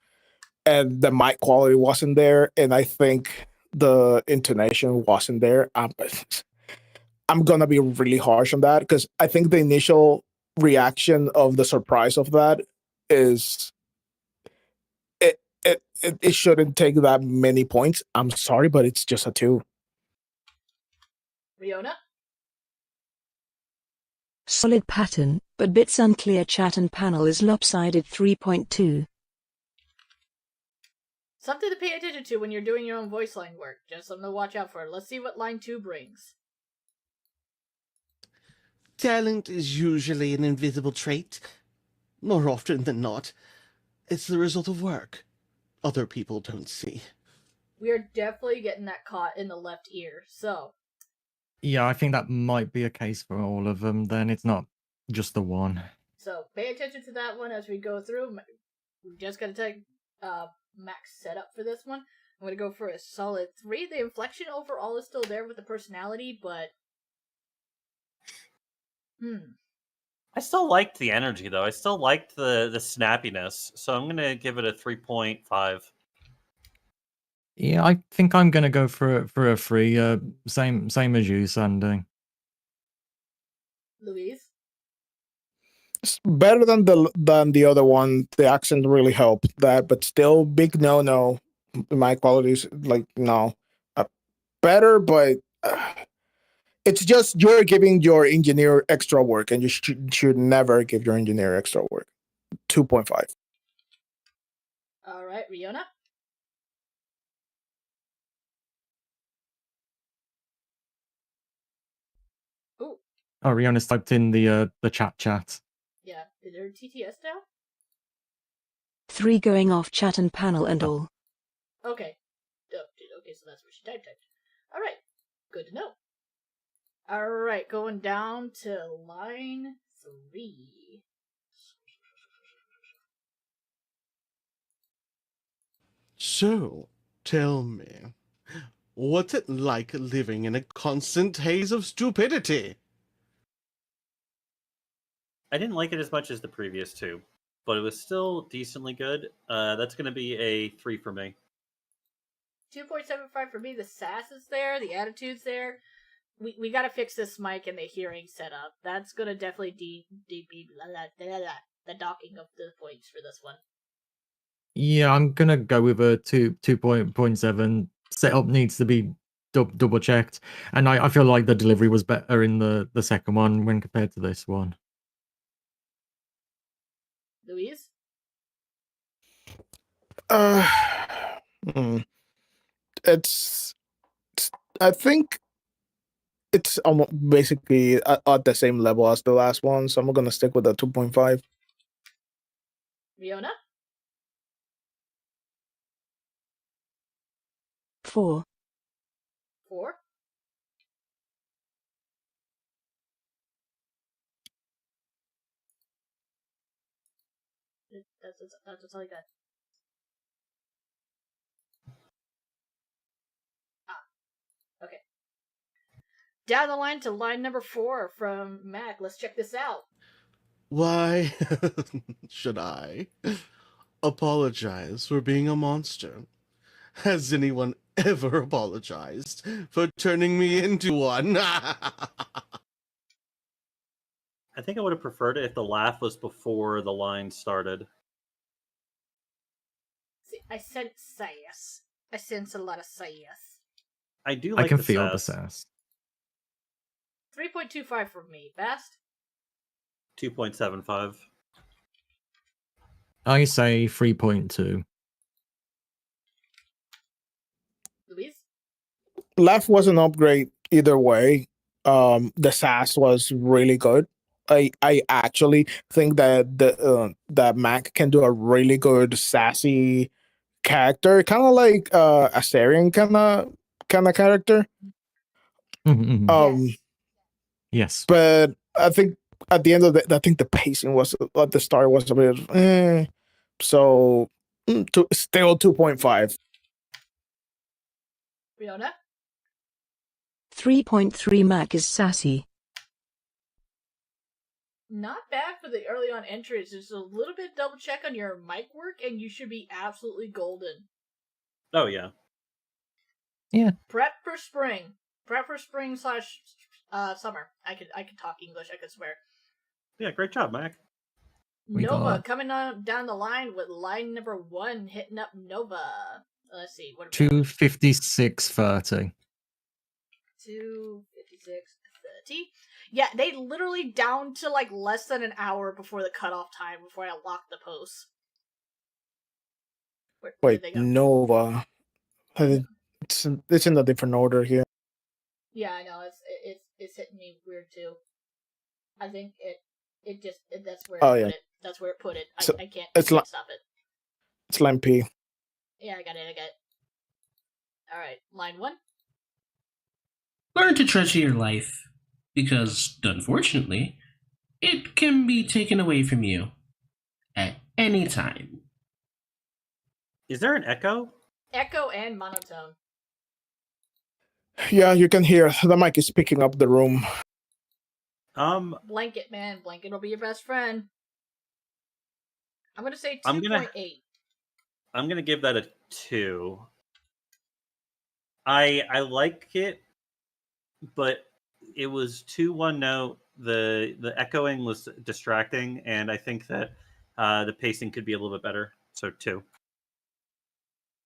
And the mic quality wasn't there, and I think the intonation wasn't there. I'm gonna be really harsh on that because I think the initial reaction of the surprise of that is it shouldn't take that many points. I'm sorry, but it's just a 2. Riona? Solid pattern, but bits unclear. Chat and panel is lopsided. 3.2. Something to pay attention to when you're doing your own voice line work. Just something to watch out for. Let's see what line 2 brings. Talent is usually an invisible trait. More often than not, it's the result of work other people don't see. We are definitely getting that caught in the left ear, so. Yeah, I think that might be a case for all of them. Then it's not just the one. So pay attention to that one as we go through. We just gotta take Mac's setup for this one. I'm gonna go for a solid 3. The inflection overall is still there with the personality, but I still liked the energy though. I still liked the snappiness. So I'm gonna give it a 3.5. Yeah, I think I'm gonna go for a 3. Same as you, Sandy. Louise? It's better than the other one. The accent really helped that, but still big no. My qualities no. Better, but it's just you're giving your engineer extra work, and you should never give your engineer extra work. 2.5. All right, Riona? Ooh. Oh, Riona's typed in the chat. Yeah, is there TTS now? 3 going off chat and panel and all. Okay. Okay, so that's what she typed. All right, good to know. All right, going down to line 3. So, tell me, what's it like living in a constant haze of stupidity? I didn't like it as much as the previous 2, but it was still decently good. That's going to be a 3 for me. 2.75 for me. The sass is there, the attitude's there. We gotta fix this mic and the hearing setup. That's gonna definitely be the docking of the points for this one. Yeah, I'm gonna go with a 2.7. Setup needs to be double checked, and I feel like the delivery was better in the second one when compared to this one. Louise? Hmm. It's, I think it's almost basically at the same level as the last one, so I'm gonna stick with the 2.5. Riona? 4. 4? That's all I got. Okay. Down the line to line number 4 from Mac. Let's check this out. Why should I apologize for being a monster? Has anyone ever apologized for turning me into one? I think I would have preferred it if the laugh was before the line started. See, I sense sass. I sense a lot of sass. I do I like can the feel the sass. sass. 3.25 from me. Best? 2.75. I say 3.2. Louise? Laugh was an upgrade either way. The sass was really good. I actually think that that Mac can do a really good sassy character, kind of like a Asarian kind of character. Yes. Yes. But I think at the end of I think the pacing was at the start was a bit. So still 2.5. Riona? 3.3. Mac is sassy. Not bad for the early on entries. Just a little bit double check on your mic work, and you should be absolutely golden. Oh, yeah. Yeah. Prep for spring. Prep for spring / summer. I could talk English. I could swear. Yeah, great job, Mac. Nova coming on down the line with line number 1, hitting up Nova. Let's see. What 256.30. 2:56:30. Yeah, they literally down to like less than an hour before the cutoff time before I locked the post. Where Wait, did they go? Nova. It's in a different order here. Yeah, I know it's hitting me weird too. I think that's where it put it. That's where it put it. I can't stop it. It's line P. Yeah, I got it. All right, line 1. Learn to treasure your life, because, unfortunately, it can be taken away from you at any time. Is there an echo? Echo and monotone. Yeah, you can hear the mic is picking up the room. Blanket, man. Blanket will be your best friend. I'm gonna say 2.8. I'm gonna give that a 2. I like it, but it was too one note. The echoing was distracting, and I think that the pacing could be a little bit better. So 2.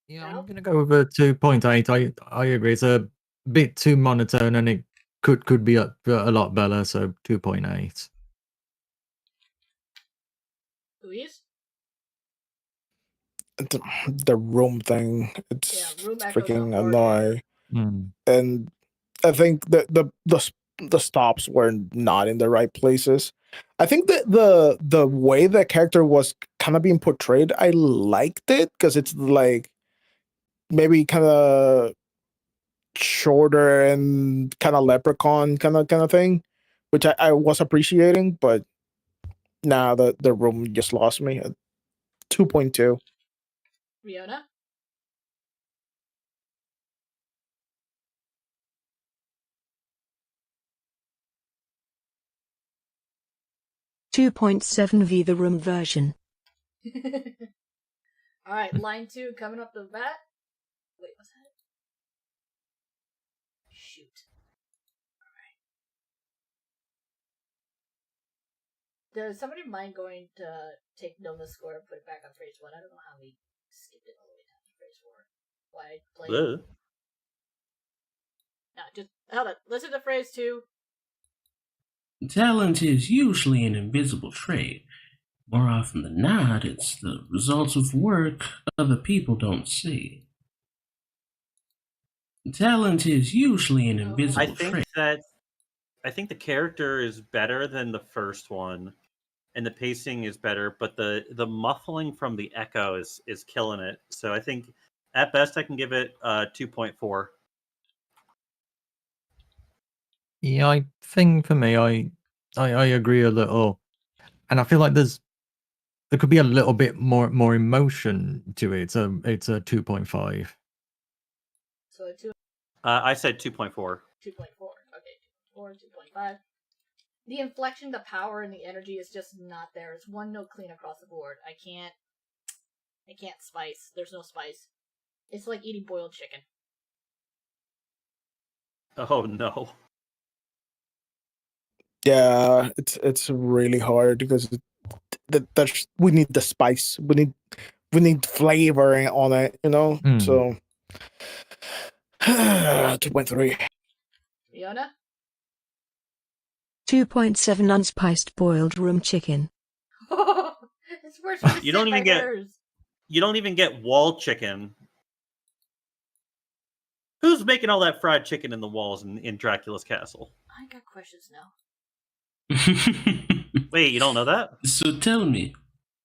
Yeah, I'm gonna go with a 2.8. I agree. It's a bit too monotone, and it could be a lot better. So 2.8. Louise? The room thing. It's freaking annoying. And I think the stops were not in the right places. I think that the way the character was kind of being portrayed, I liked it because it's like maybe kind of shorter and kind of leprechaun kind of thing, which I was appreciating, but now the room just lost me at 2.2. Riona? (2.7V) the room version. All right, line 2 coming up the bat. Wait, what's that? Shoot. All right. Does somebody mind going to take Nova's score and put it back on phrase 1? I don't know how we skipped it all the way down to phrase 4. Why play? No, just hold on. Listen to phrase 2. Talent is usually an invisible trait, more often than not, it's the results of work other people don't see. Talent is usually an invisible trait. I think the character is better than the first one, and the pacing is better, but the muffling from the echo is killing it. So I think at best I can give it 2.4. Yeah, I think for me, I agree a little, and I feel like there could be a little bit more emotion to it. So it's a 2.5. So a 2. I said 2.4. 2.4. Okay, 2.4, 2.5. The inflection, the power, and the energy is just not there. It's one note clean across the board. I can't spice. There's no spice. It's like eating boiled chicken. Oh no. Yeah, it's really hard because we need the spice. We need flavor on it, you know. So 2.3. Fiona? 2.7 unspiced boiled room chicken. It's worse than You don't even get wall chicken. Who's making all that fried chicken in the walls in Dracula's castle? I got questions now. Wait, you don't know that? So tell me,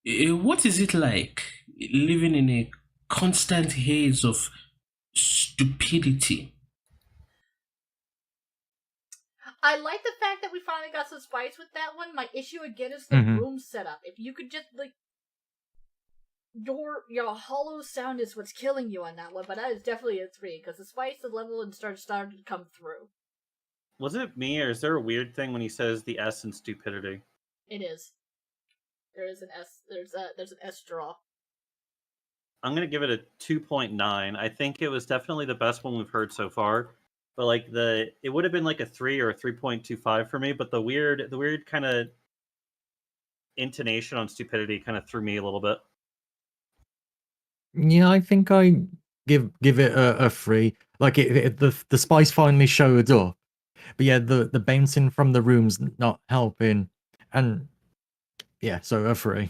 what is it like living in a constant haze of stupidity? I like the fact that we finally got some spice with that one. My issue again is the room setup. If you could just like your hollow sound is what's killing you on that one, but that is definitely a 3 because the spice, the level, and started to come through. Was it me, or is there a weird thing when he says the S in stupidity? It is. There is an S. There's an S draw. I'm gonna give it a 2.9. I think it was definitely the best one we've heard so far. But like it would have been like a 3 or a 3.25 for me. But the weird kind of intonation on stupidity kind of threw me a little bit. Yeah, I think I give it a 3. Like the spice finally showed up, but yeah, the bouncing from the rooms not helping, and yeah, so a 3.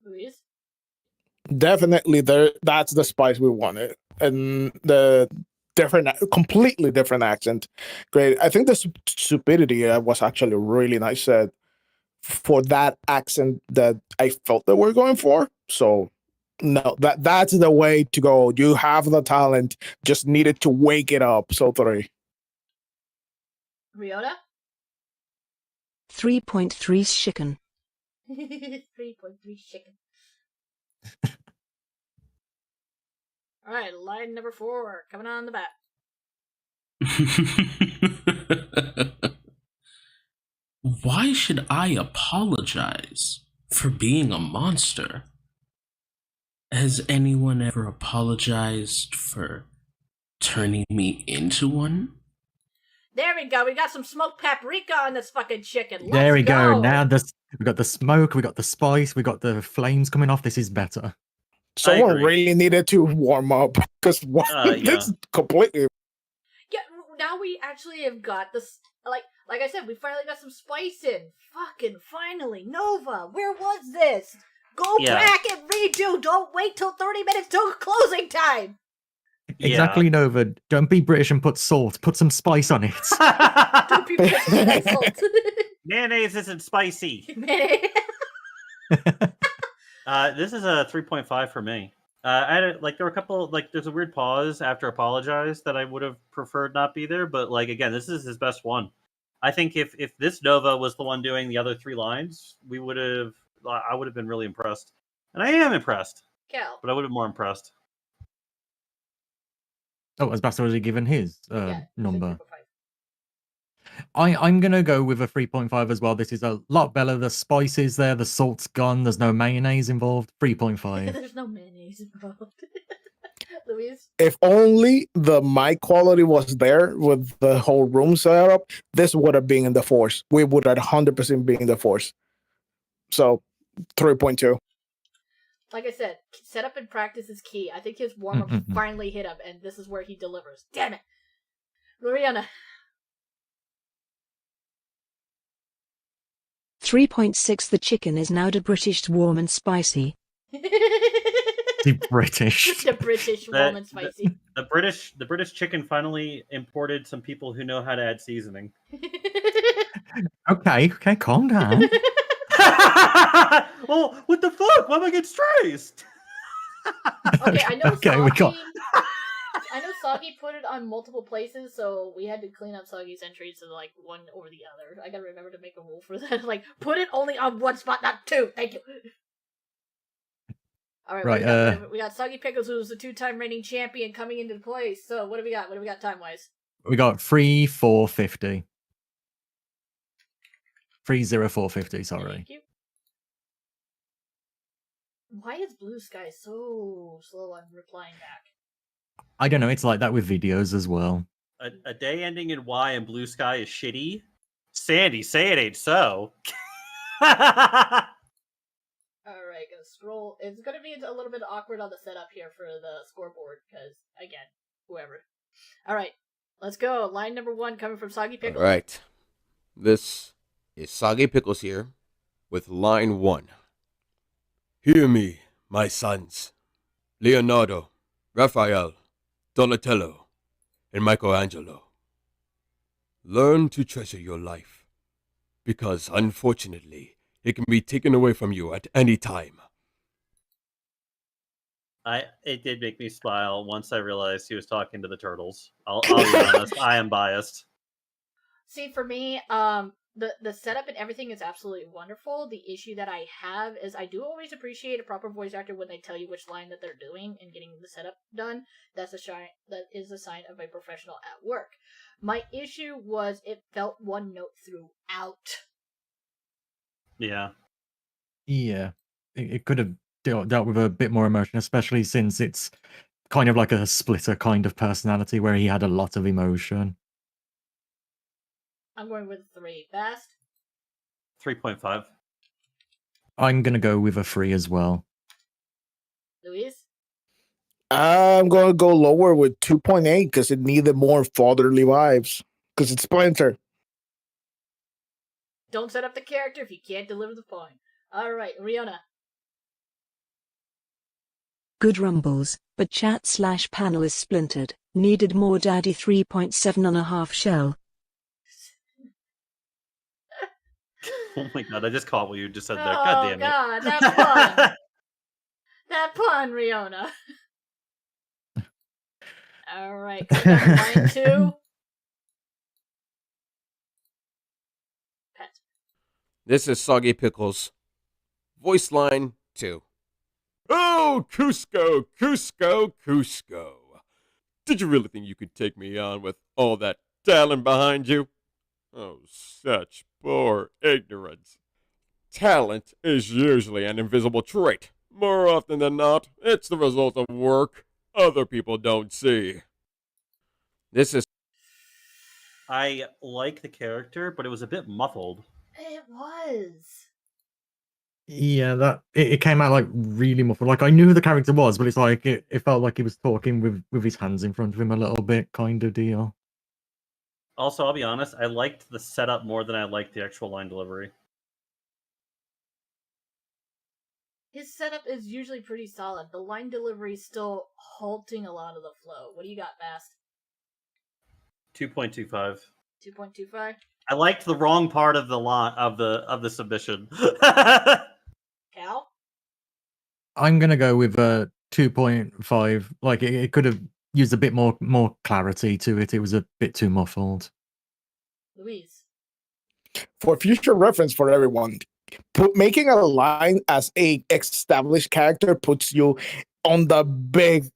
Luis? Definitely, that's the spice we wanted, and the completely different accent. Great. I think the stupidity was actually really nice said for that accent that I felt that we're going for. So no, that's the way to go. You have the talent, just needed to wake it up. So 3. Ryota? 3.3 chicken. 3.3 chicken. Alright, line number 4, coming on the back. Why should I apologize for being a monster? Has anyone ever apologized for turning me into one? There we go. We got some smoked paprika on this fucking chicken. Let's there we go. go. Now we got the smoke, we got the spice, we got the flames coming off. This is better. Someone really needed to warm up because yeah. this is completely. Yeah, now we actually have got this. Like I said, we finally got some spice in. Fucking finally, Nova. Where was this? Go back and redo. Don't wait till 30 minutes till closing time. Exactly, Nova. Don't be British and put salt. Put some spice on it. Don't be British and salt. Mayonnaise isn't spicy. This is a 3.5 for me. I had there were a couple there's a weird pause after apologize that I would have preferred not be there, but again, this is his best one. I think if this Nova was the one doing the other 3 lines, I would have been really impressed, and I am impressed. Cal. But I would have been more impressed. Oh, has Bass already given his number? I'm going to go with a 3.5 as well. This is a lot better. The spice is there. The salt's gone. There's no mayonnaise involved. 3.5. There's no mayonnaise involved. Luis? If only the mic quality was there with the whole room setup, this would have been in the force. We would have 100% been in the force. So 3.2. Like I said, setup and practice is key. I think his warm-up finally hit him, and this is where he delivers. Damn it. Mariana. 3.6 The chicken is now the British warm and spicy. The British. The British warm and spicy. The British chicken finally imported some people who know how to add seasoning. Okay, calm down. Well, what the fuck? Why am I getting stressed? Okay, I know Okay, we got. I know Soggy put it on multiple places, so we had to clean up Soggy's entries to like one or the other. I gotta remember to make a rule for that. Like, put it only on one spot, not two. Thank you. All right, Right, we got Soggy Pickles, who's the 2-time reigning champion, coming into play. So what do we got? What do we got time wise? We got 3,450. 3,0450. Sorry. Thank you. Why is Blue Sky so slow on replying back? I don't know. It's like that with videos as well. A day ending in Y and Blue Sky is shitty. Sandy, say it ain't so. Alright, gonna scroll. It's gonna be a little bit awkward on the setup here for the scoreboard, because, again, whoever. Alright, let's go. Line number 1 coming from Soggy Pickles. Alright. This is Soggy Pickles here with line 1. Hear me, my sons. Leonardo, Raphael, Donatello, and Michelangelo. Learn to treasure your life, because unfortunately, it can be taken away from you at any time. It did make me smile once I realized he was talking to the turtles. I'll be honest, I am biased. See, for me, the setup and everything is absolutely wonderful. The issue that I have is I do always appreciate a proper voice actor when they tell you which line that they're doing and getting the setup done. That is a sign of a professional at work. My issue was it felt one note throughout. Yeah. Yeah. It could have dealt with a bit more emotion, especially since it's kind of like a splitter kind of personality where he had a lot of emotion. I'm going with 3. Fast? 3.5. I'm going to go with a 3 as well. Luis? I'm going to go lower with 2.8 because it needed more fatherly vibes. Because it's Splinter. Don't set up the character if you can't deliver the point. Alright, Riona. Good rumbles, but chat/panel is splintered. Needed more daddy 3.7.5 shell. Oh my god, I just caught what you just said there. Oh God damn it. god, that pun! That pun, Riona. Alright, line 2. This is Soggy Pickles. Voice line 2. Oh, Cusco, Cusco, Cusco. Did you really think you could take me on with all that talent behind you? Oh, such poor ignorance. Talent is usually an invisible trait. More often than not, it's the result of work other people don't see. This is... I like the character, but it was a bit muffled. It was. Yeah, that it came out like really muffled. Like I knew who the character was, but it's like it felt like he was talking with his hands in front of him a little bit, kind of deal. Also, I'll be honest, I liked the setup more than I liked the actual line delivery. His setup is usually pretty solid. The line delivery is still halting a lot of the flow. What do you got, Fast? 2.25. 2.25? I liked the wrong part of the line of the submission. Cal? I'm gonna go with 2.5. Like it could have used a bit more clarity to it. It was a bit too muffled. Luis? For future reference for everyone, making a line as a established character puts you on the big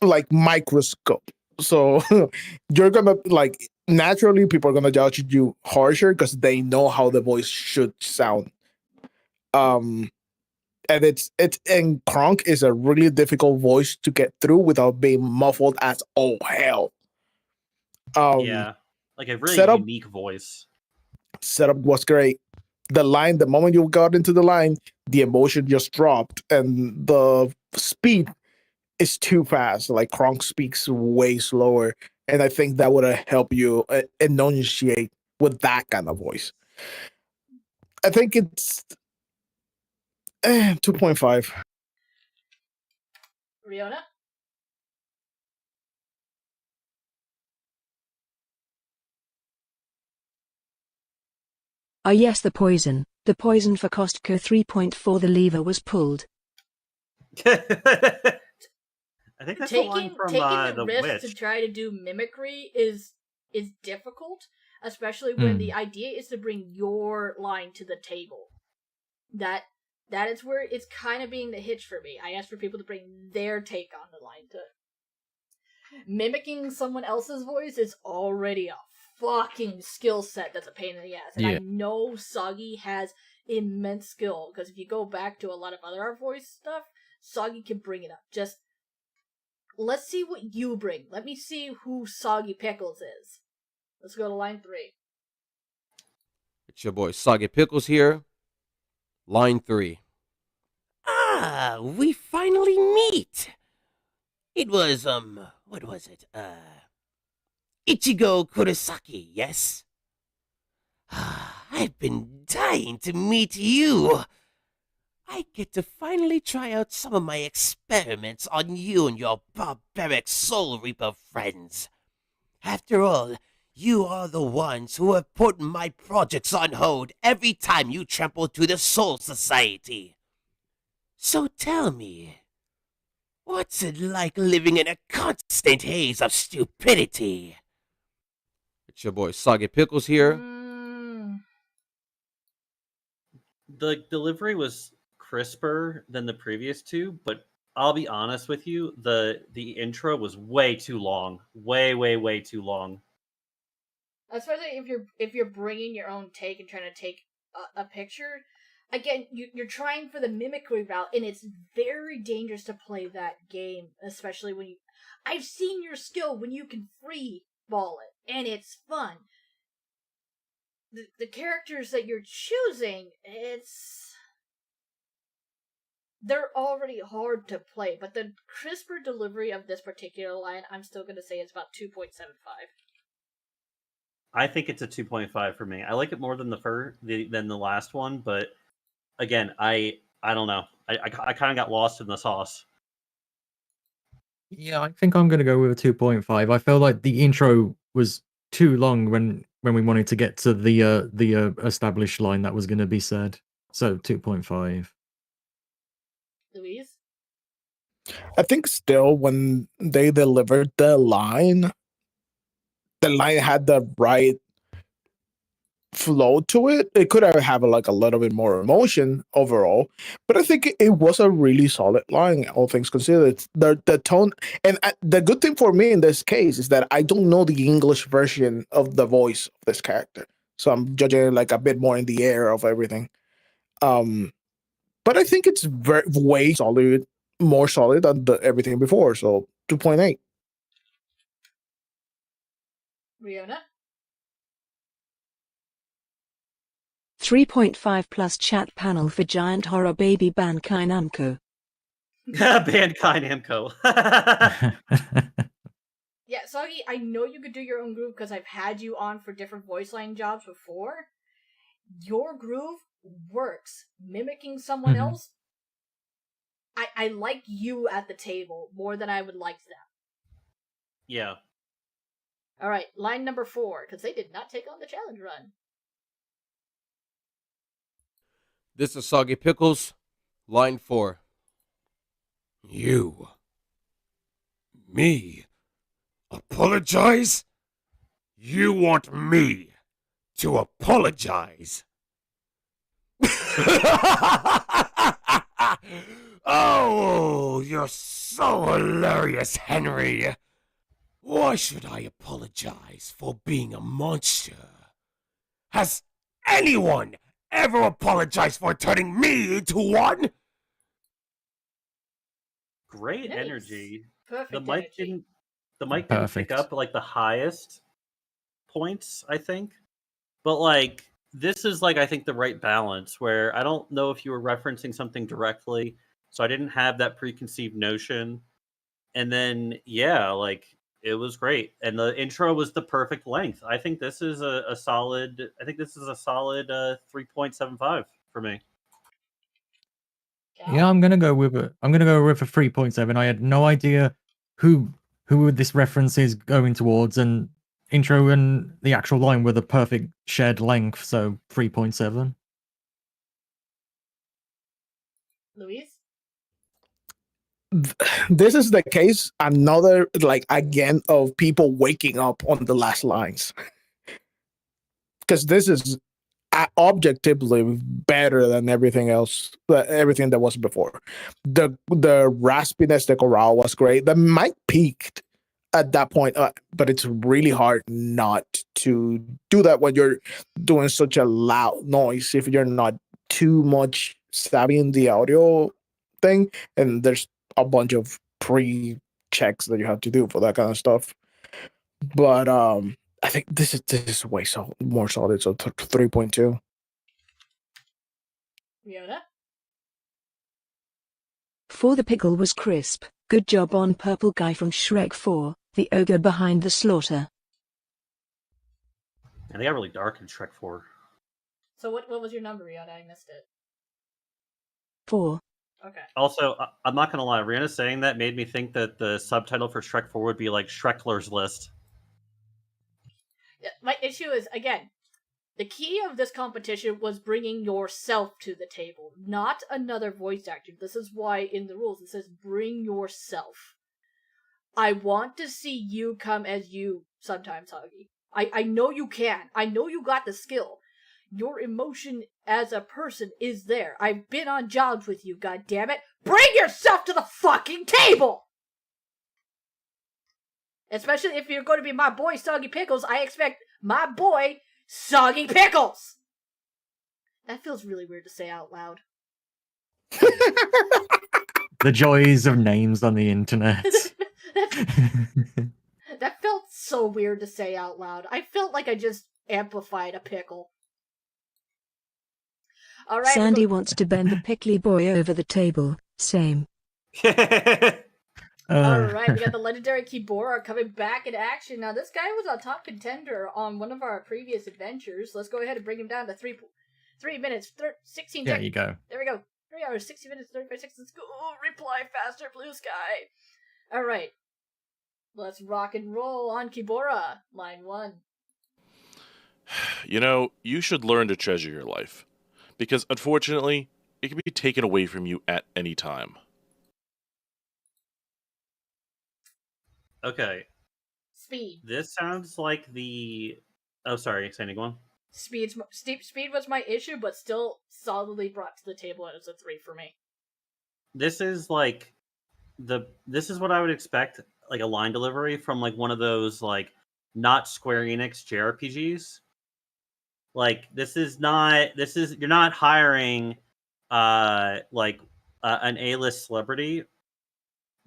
like microscope. So you're gonna like naturally people are gonna judge you harsher because they know how the voice should sound. And and Kronk is a really difficult voice to get through without being muffled as all hell. Yeah, like a really unique voice. Setup was great. The moment you got into the line, the emotion just dropped, and the speed is too fast. Like Kronk speaks way slower, and I think that would have helped you enunciate with that kind of voice. I think it's 2.5. Riona? Ah yes, the poison. The poison for Costco 3.4. The lever was pulled. I think that's a line from taking the the risk witch. to try to do mimicry is difficult, especially when the idea is to bring your line to the table. That is where it's kind of being the hitch for me. I ask for people to bring their take on the line. To mimicking someone else's voice is already a fucking skill set that's a pain in the ass, and I know Soggy has immense skill, because if you go back to a lot of other voice stuff, Soggy can bring it up. Just let's see what you bring. Let me see who Soggy Pickles is. Let's go to line 3. It's your boy Soggy Pickles here. Line 3. Ah, we finally meet. It was, what was it? Ichigo Kurosaki, yes? I've been dying to meet you. I get to finally try out some of my experiments on you and your barbaric Soul Reaper friends. After all, you are the ones who have put my projects on hold every time you trample to the Soul Society. So tell me, what's it like living in a constant haze of stupidity? It's your boy Soggy Pickles here. The delivery was crisper than the previous two, but I'll be honest with you, the intro was way too long. Way too long. Especially if you're bringing your own take and trying to take a picture. Again, you're trying for the mimicry route, and it's very dangerous to play that game, especially when you... I've seen your skill when you can free ball it, and it's fun. The characters that you're choosing, they're already hard to play, but the crisper delivery of this particular line, I'm still going to say it's about 2.75. I think it's a 2.5 for me. I like it more than than the last one, but again, I don't know. I kind of got lost in the sauce. Yeah, I think I'm going to go with a 2.5. I felt like the intro was too long when we wanted to get to the established line that was going to be said. So 2.5. Louise? I think still when they delivered the line had the right flow to it. It could have like a little bit more emotion overall, but I think it was a really solid line, all things considered. It's the tone, and the good thing for me in this case is that I don't know the English version of the voice of this character, so I'm judging it like a bit more in the air of everything. But I think it's way solid, more solid than everything before. So 2.8. Riona? 3.5 plus chat panel for giant horror baby Bankai Namco. Bankai Namco. Yeah, Soggy, I know you could do your own groove because I've had you on for different voice line jobs before. Your groove works. Mimicking someone else, I like you at the table more than I would like them. Yeah. Alright, line number 4, because they did not take on the challenge run. This is Soggy Pickles. Line 4. You. Me. Apologize? You want me to apologize? Oh, you're so hilarious, Henry. Why should I apologize for being a monster? Has anyone ever apologized for turning me into one? Great Nice. energy. Perfect The mic energy. didn't pick up like the highest points, I think. But like this is like I think the right balance where I don't know if you were referencing something directly, so I didn't have that preconceived notion. And then yeah, like It was great, and the intro was the perfect length. I think this is a solid. I think this is a solid 3.75 for me. Yeah, I'm gonna go with a 3.7. I had no idea who this reference is going towards, and intro and the actual line were the perfect shared length, so 3.7. Luis? This is the case, another, like, again, of people waking up on the last lines. Because this is objectively better than everything else, everything that was before. The raspiness, the chorale was great. The mic peaked at that point, but it's really hard not to do that when you're doing such a loud noise, if you're not too much savvy in the audio thing, and there's a bunch of pre-checks that you have to do for that kind of stuff. But I think this is way more solid, so 3.2. Fiona? For the pickle was crisp. Good job on purple guy from Shrek 4, the ogre behind the slaughter. And they got really dark in Shrek 4. So what was your number, Rihanna? I missed it. 4. Okay. Also, I'm not gonna lie, Rihanna saying that made me think that the subtitle for Shrek 4 would be like Shrekler's List. My issue is, again, the key of this competition was bringing yourself to the table, not another voice actor. This is why in the rules it says bring yourself. I want to see you come as you sometimes, Huggy. I know you can. I know you got the skill. Your emotion as a person is there. I've been on jobs with you, goddammit. Bring yourself to the fucking table! Especially if you're going to be my boy, Soggy Pickles, I expect my boy, Soggy Pickles! That feels really weird to say out loud. The joys of names on the internet. That felt so weird to say out loud. I felt like I just amplified a pickle. All right, Sandy wants to bend the pickly boy over the table. Same. Alright, we got the legendary Kibora coming back in action. Now, this guy was a top contender on one of our previous adventures. Let's go ahead and bring him down to 3 minutes, 16 seconds. There you go. There we go. 3 hours, 60 minutes, 35 seconds. Let's go. Reply faster, blue sky. Alright. Let's rock and roll on Kibora. Line 1. You know, you should learn to treasure your life. Because, unfortunately, it can be taken away from you at any time. Okay. Speed. This sounds like the... Oh, sorry, Sandy, go on. Speed was my issue, but still solidly brought to the table as a 3 for me. This is like... This is what I would expect, like a line delivery from like one of those, like, not Square Enix JRPGs. Like, you're not hiring, an A-list celebrity,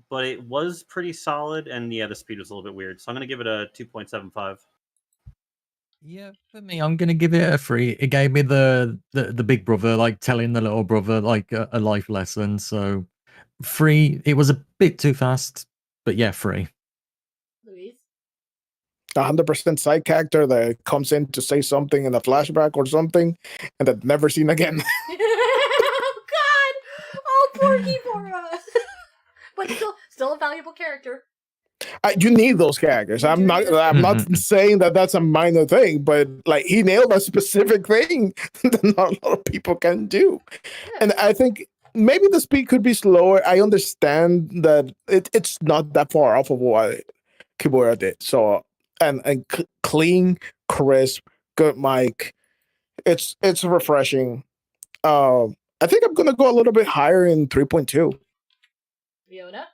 but it was pretty solid, and yeah, the speed was a little bit weird, so I'm going to give it a 2.75. Yeah, for me, I'm gonna give it a 3. It gave me the big brother, like, telling the little brother, like, a life lesson, so 3. It was a bit too fast, but yeah, 3. 100% side character that comes in to say something in a flashback or something, and then never seen again. Oh, God! Oh, poor Kibora! But still a valuable character. You need those characters. I'm not saying that that's a minor thing, but like he nailed a specific thing that not a lot of people can do. And I think maybe the speed could be slower. I understand that it's not that far off of what Kibora did. So and clean, crisp, good mic. It's refreshing. I think I'm gonna go a little bit higher in 3.2. Fiona?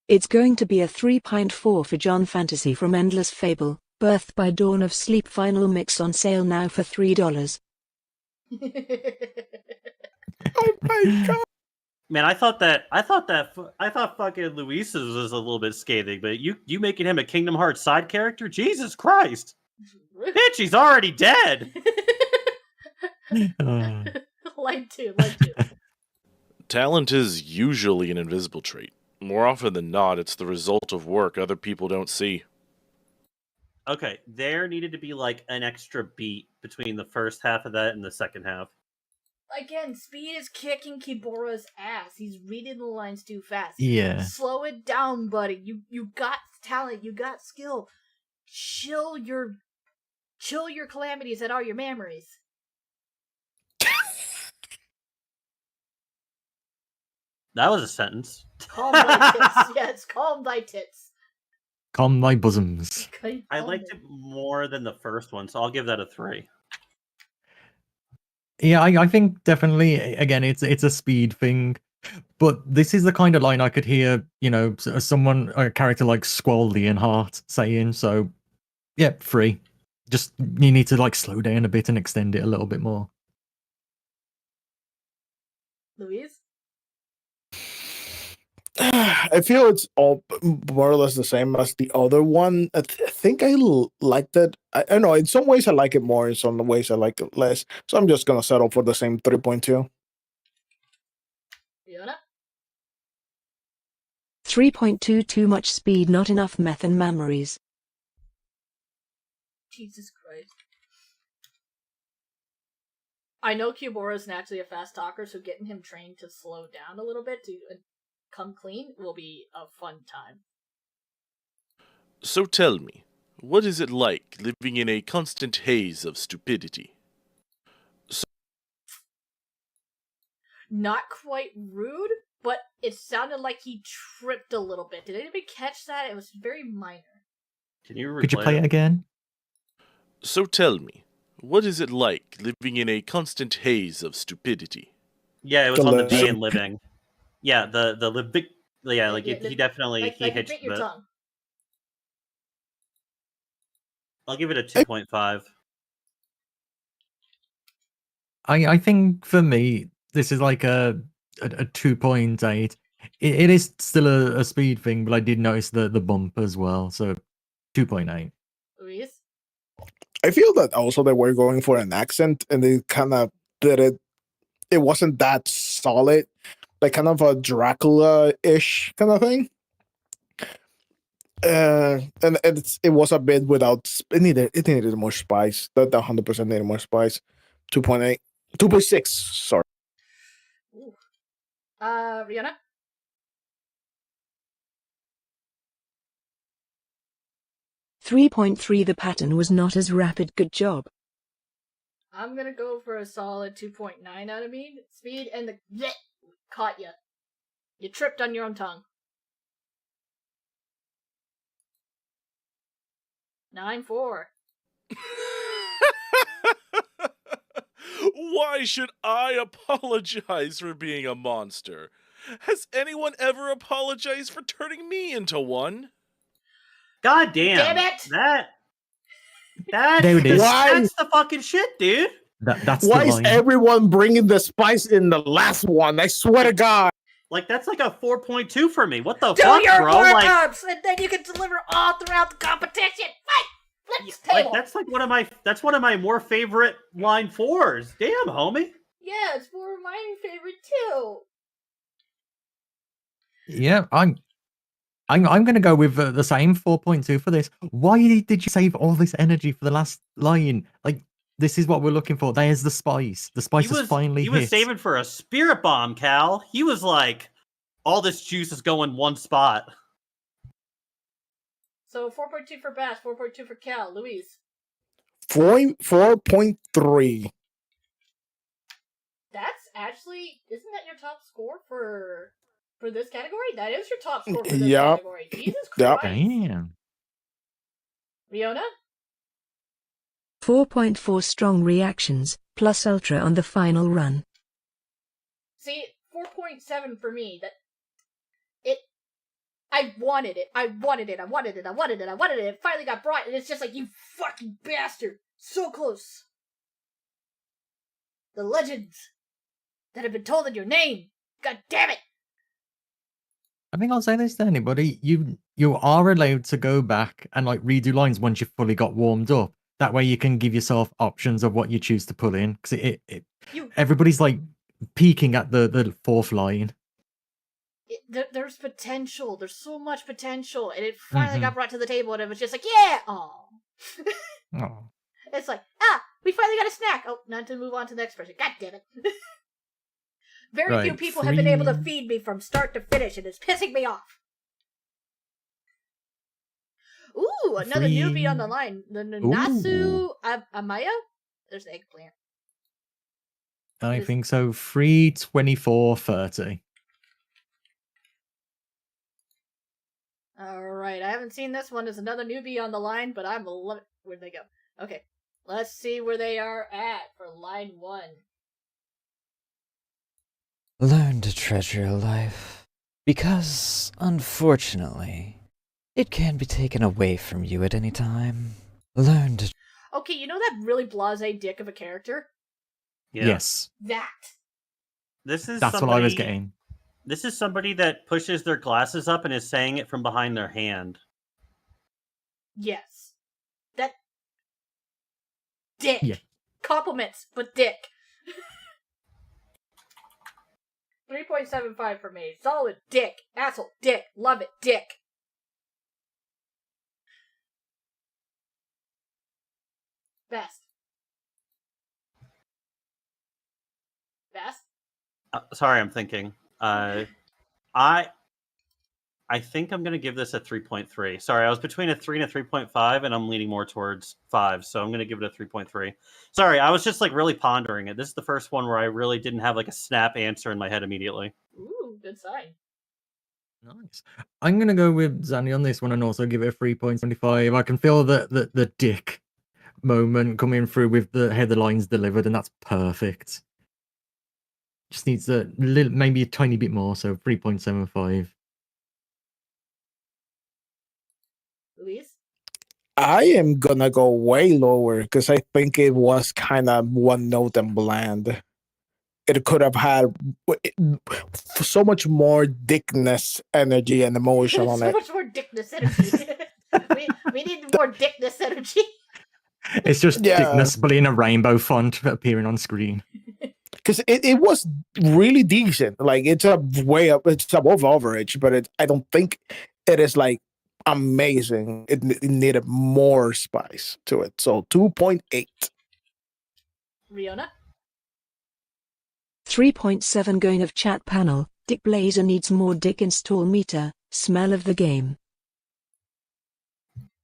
It's going to be a 3.4 for John Fantasy from Endless Fable, Birth by Dawn of Sleep final mix on sale now for $3. Oh my God. Man, I thought fucking Luis's was a little bit scathing, but you making him a Kingdom Hearts side character? Jesus Christ! Bitch, he's already dead! Line 2. Talent is usually an invisible trait. More often than not, it's the result of work other people don't see. Okay, there needed to be like an extra beat between the first half of that and the second half. Again, Speed is kicking Kibora's ass. He's reading the lines too fast. Yeah. Slow it down, buddy. You got talent. You got skill. Chill your calamities and all your memories. That was a sentence. Calm thy tits. Yes, calm thy tits. Calm thy bosoms. I liked it more than the first one, so I'll give that a 3. Yeah, I think definitely. Again, it's a speed thing, but this is the kind of line I could hear, someone, a character like Squall Leonhardt saying. So, yeah, 3. Just you need to like slow down a bit and extend it a little bit more. Louise? I feel it's all more or less the same as the other one. I think I liked it. I don't know. In some ways, I like it more. In some ways, I like it less. So I'm just gonna settle for the same 3.2. Fiona? 3.2 Too much speed, not enough meth and memories. Jesus Christ. I know Kyubora's naturally a fast talker, so getting him trained to slow down a little bit to come clean will be a fun time. So tell me, what is it like living in a constant haze of stupidity? Not quite rude, but it sounded like he tripped a little bit. Did anybody catch that? It was very minor. Could you play it again? So tell me, what is it like living in a constant haze of stupidity? Yeah, it was on the V in living. Yeah, the living. Yeah, like he definitely like he you hitched bit your the. tongue. I'll give it a 2.5. I think for me, this is like a 2.8. It is still a speed thing, but I did notice the bump as well. So 2.8. Luis? I feel that also they were going for an accent, and they kind of did it. It wasn't that solid, like kind of a Dracula-ish kind of thing. And it was a bit without. It needed more spice. That 100% needed more spice. 2.8, 2.6. Sorry. Rihanna? .3. The pattern was not as rapid. Good job. I'm gonna go for a solid 2.9 out of me. Speed and the bleh caught you. You tripped on your own tongue. 9.4. Why should I apologize for being a monster? Has anyone ever apologized for turning me into one? God damn it! There it is. That's the fucking shit, dude. That's Why the is line. everyone bringing the spice in the last one? I swear to God. Like that's like a 4.2 for me. What the Do fuck, your bro? warm-ups, and then you can deliver all throughout the competition. Fight! Let's table. That's like one of my more favorite line 4s. Damn, homie. Yeah, it's one of my favorite too. Yeah, I'm gonna go with the same 4.2 for this. Why did you save all this energy for the last line? Like, this is what we're looking for. There's the spice. The spice has finally He hit. was saving for a spirit bomb, Cal. He was like, all this juice is going one spot. So 4.2 for Bass, 4.2 for Cal. Louise? 4.3. That's actually, isn't that your top score for this category? That is your top score for this Yeah. category. Jesus Yeah. Christ. Damn. Riona? 4.4 Strong reactions, plus ultra on the final run. See, 4.7 for me. I wanted it. I wanted it. It finally got brought, and it's just like, you fucking bastard. So close. The legends that have been told in your name. God damn it. I think I'll say this to anybody. You are allowed to go back and like redo lines once you've fully got warmed up. That way you can give yourself options of what you choose to pull in. Because everybody's like peeking at the fourth line. There's potential. There's so much potential, and it finally Mhm. got brought to the table, and it was just like, yeah, oh. Oh. It's like, we finally got a snack. Oh, not to move on to the next person. God damn it. Very few Right, people have been able to free- feed me from start to finish, and it's pissing me off. Ooh, another Free- newbie on the line. The Nasu Amaya? There's the eggplant. I think so. 3:24:30. Alright, I haven't seen this one. There's another newbie on the line, but I'm loving. Where'd they go? Okay, let's see where they are at for line 1. Learn to treasure your life, because, unfortunately, it can be taken away from you at any time. Learn to... Okay, you know that really blasé dick of a character? Yeah. Yes. That. This is That's what I was getting. This is somebody that pushes their glasses up and is saying it from behind their hand. Yes. That. Dick. Yeah. Compliments, but dick. 3.75 for me. Solid dick. Asshole. Dick. Love it. Dick. Best. Best? Sorry, I'm thinking. I think I'm going to give this a 3.3. Sorry, I was between a 3 and a 3.5, and I'm leaning more towards 5, so I'm going to give it a 3.3. Sorry, I was just like really pondering it. This is the first one where I really didn't have like a snap answer in my head immediately. Ooh, good sign. Nice. I'm gonna go with Zanny on this one and also give it a 3.75. I can feel the dick moment coming through with the headlines delivered, and that's perfect. Just needs a little, maybe a tiny bit more, so 3.75. Luis? I am gonna go way lower because I think it was kind of one note and bland. It could have had so much more dickness, energy, and emotion on So it. much more dickness energy. we need more dickness energy. It's just Yeah. dickness, but in a rainbow font appearing on screen. Because it was really decent. Like it's it's above average, but I don't think it is like amazing. It needed more spice to it. So 2.8. Riona? 3.7 going of chat panel. Dick Blazer needs more dick install meter. Smell of the game.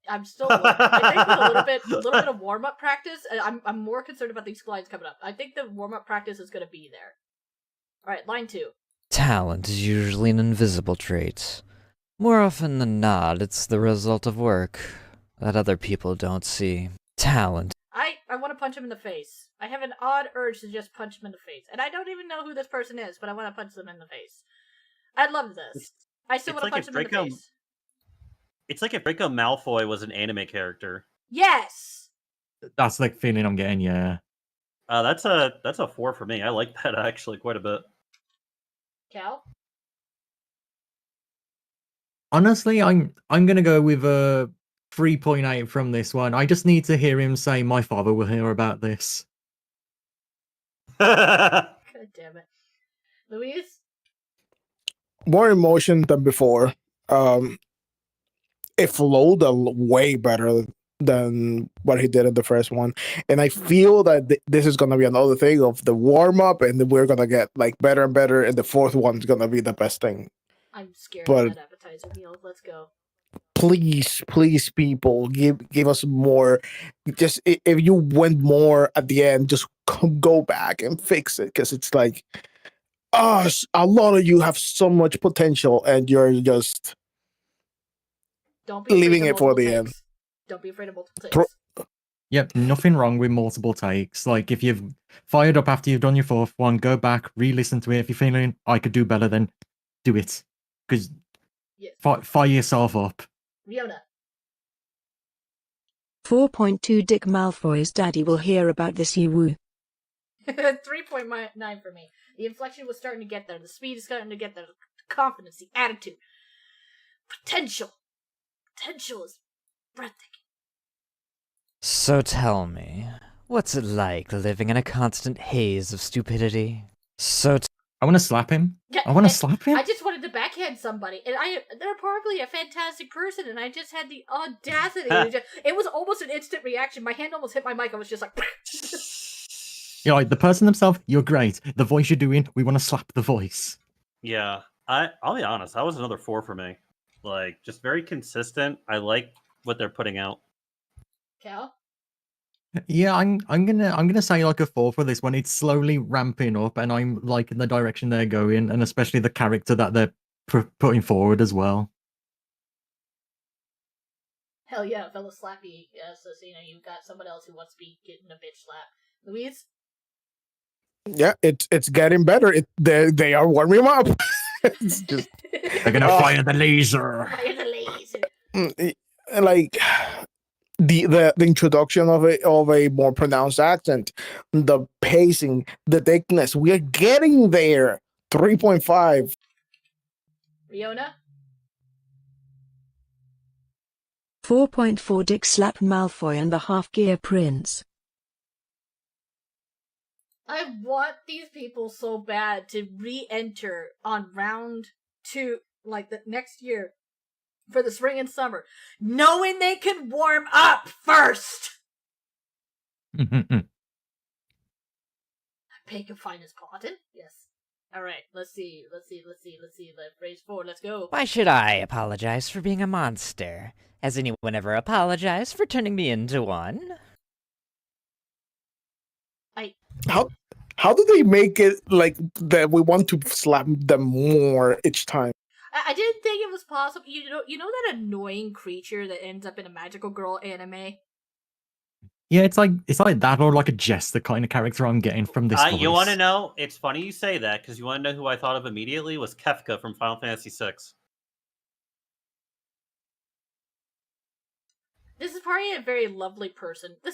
I'm still. I think with a little bit of warm up practice, I'm more concerned about these lines coming up. I think the warm up practice is going to be there. All right, line 2. Talent is usually an invisible trait. More often than not, it's the result of work that other people don't see. Talent. I want to punch him in the face. I have an odd urge to just punch him in the face, and I don't even know who this person is, but I want to punch them in the face. I love this. I still want to punch him in the face. It's like if Draco Malfoy was an anime character. Yes. That's the feeling I'm getting. Yeah. That's a 4 for me. I like that actually quite a bit. Cal? Honestly, I'm gonna go with a 3.8 from this one. I just need to hear him say, "My father will hear about this." God damn it, Louise. More emotion than before. It flowed way better than what he did in the first one, and I feel that this is gonna be another thing of the warm up, and we're gonna get like better and better, and the fourth one's gonna be the best thing. I'm scared But of that appetizer meal. Let's go. please, people, give us more. Just if you went more at the end, just go back and fix it, because it's like, a lot of you have so much potential, and you're just Don't be leaving afraid it of for multiple the end. takes. Don't be afraid of multiple takes. Yep, nothing wrong with multiple takes. Like, if you've fired up after you've done your fourth one, go back, re-listen to it. If you're feeling I could do better, then do it. Because fire yourself up. Riona. 4.2 Dick Malfoy's daddy will hear about this, you woo. 3.9 for me. The inflection was starting to get there. The speed is starting to get there. The confidence, the attitude. Potential. Potential is breathtaking. So tell me, what's it like living in a constant haze of stupidity? So I want to slap him. Yeah, I want to slap him. I just wanted to backhand somebody, and they're probably a fantastic person, and I just had the audacity. It was almost an instant reaction. My hand almost hit my mic. I was just like... You're like, the person themselves, you're great. The voice you're doing, we want to slap the voice. Yeah, I'll be honest. That was another 4 for me. Like, just very consistent. I like what they're putting out. Cal? Yeah, I'm gonna say like a 4 for this one. It's slowly ramping up, and I'm liking the direction they're going, and especially the character that they're putting forward as well. Hell yeah, fellow slappy. Yeah, so you've got someone else who wants to be getting a bitch slap. Louise? Yeah, it's getting better. They are warming up. It's just They're gonna fire the laser. Fire the laser. Like the introduction of a more pronounced accent, the pacing, the thickness. We are getting there. 3.5. Riona? 4.4 Dick Slap Malfoy and the Half-Gear Prince. I want these people so bad to re-enter on round 2, like the next year, for the spring and summer, knowing they can warm up first. Pay can find his pardon? Yes. Alright, let's see. Let phrase 4, let's go. Why should I apologize for being a monster? Has anyone ever apologized for turning me into one? How do they make it like that we want to slap them more each time? I didn't think it was possible. You know that annoying creature that ends up in a magical girl anime? Yeah, it's like that, or like a jester kind of character I'm getting from this voice. You want to know? It's funny you say that, because you want to know who I thought of immediately was Kefka from Final Fantasy VI. This is probably a very lovely person. But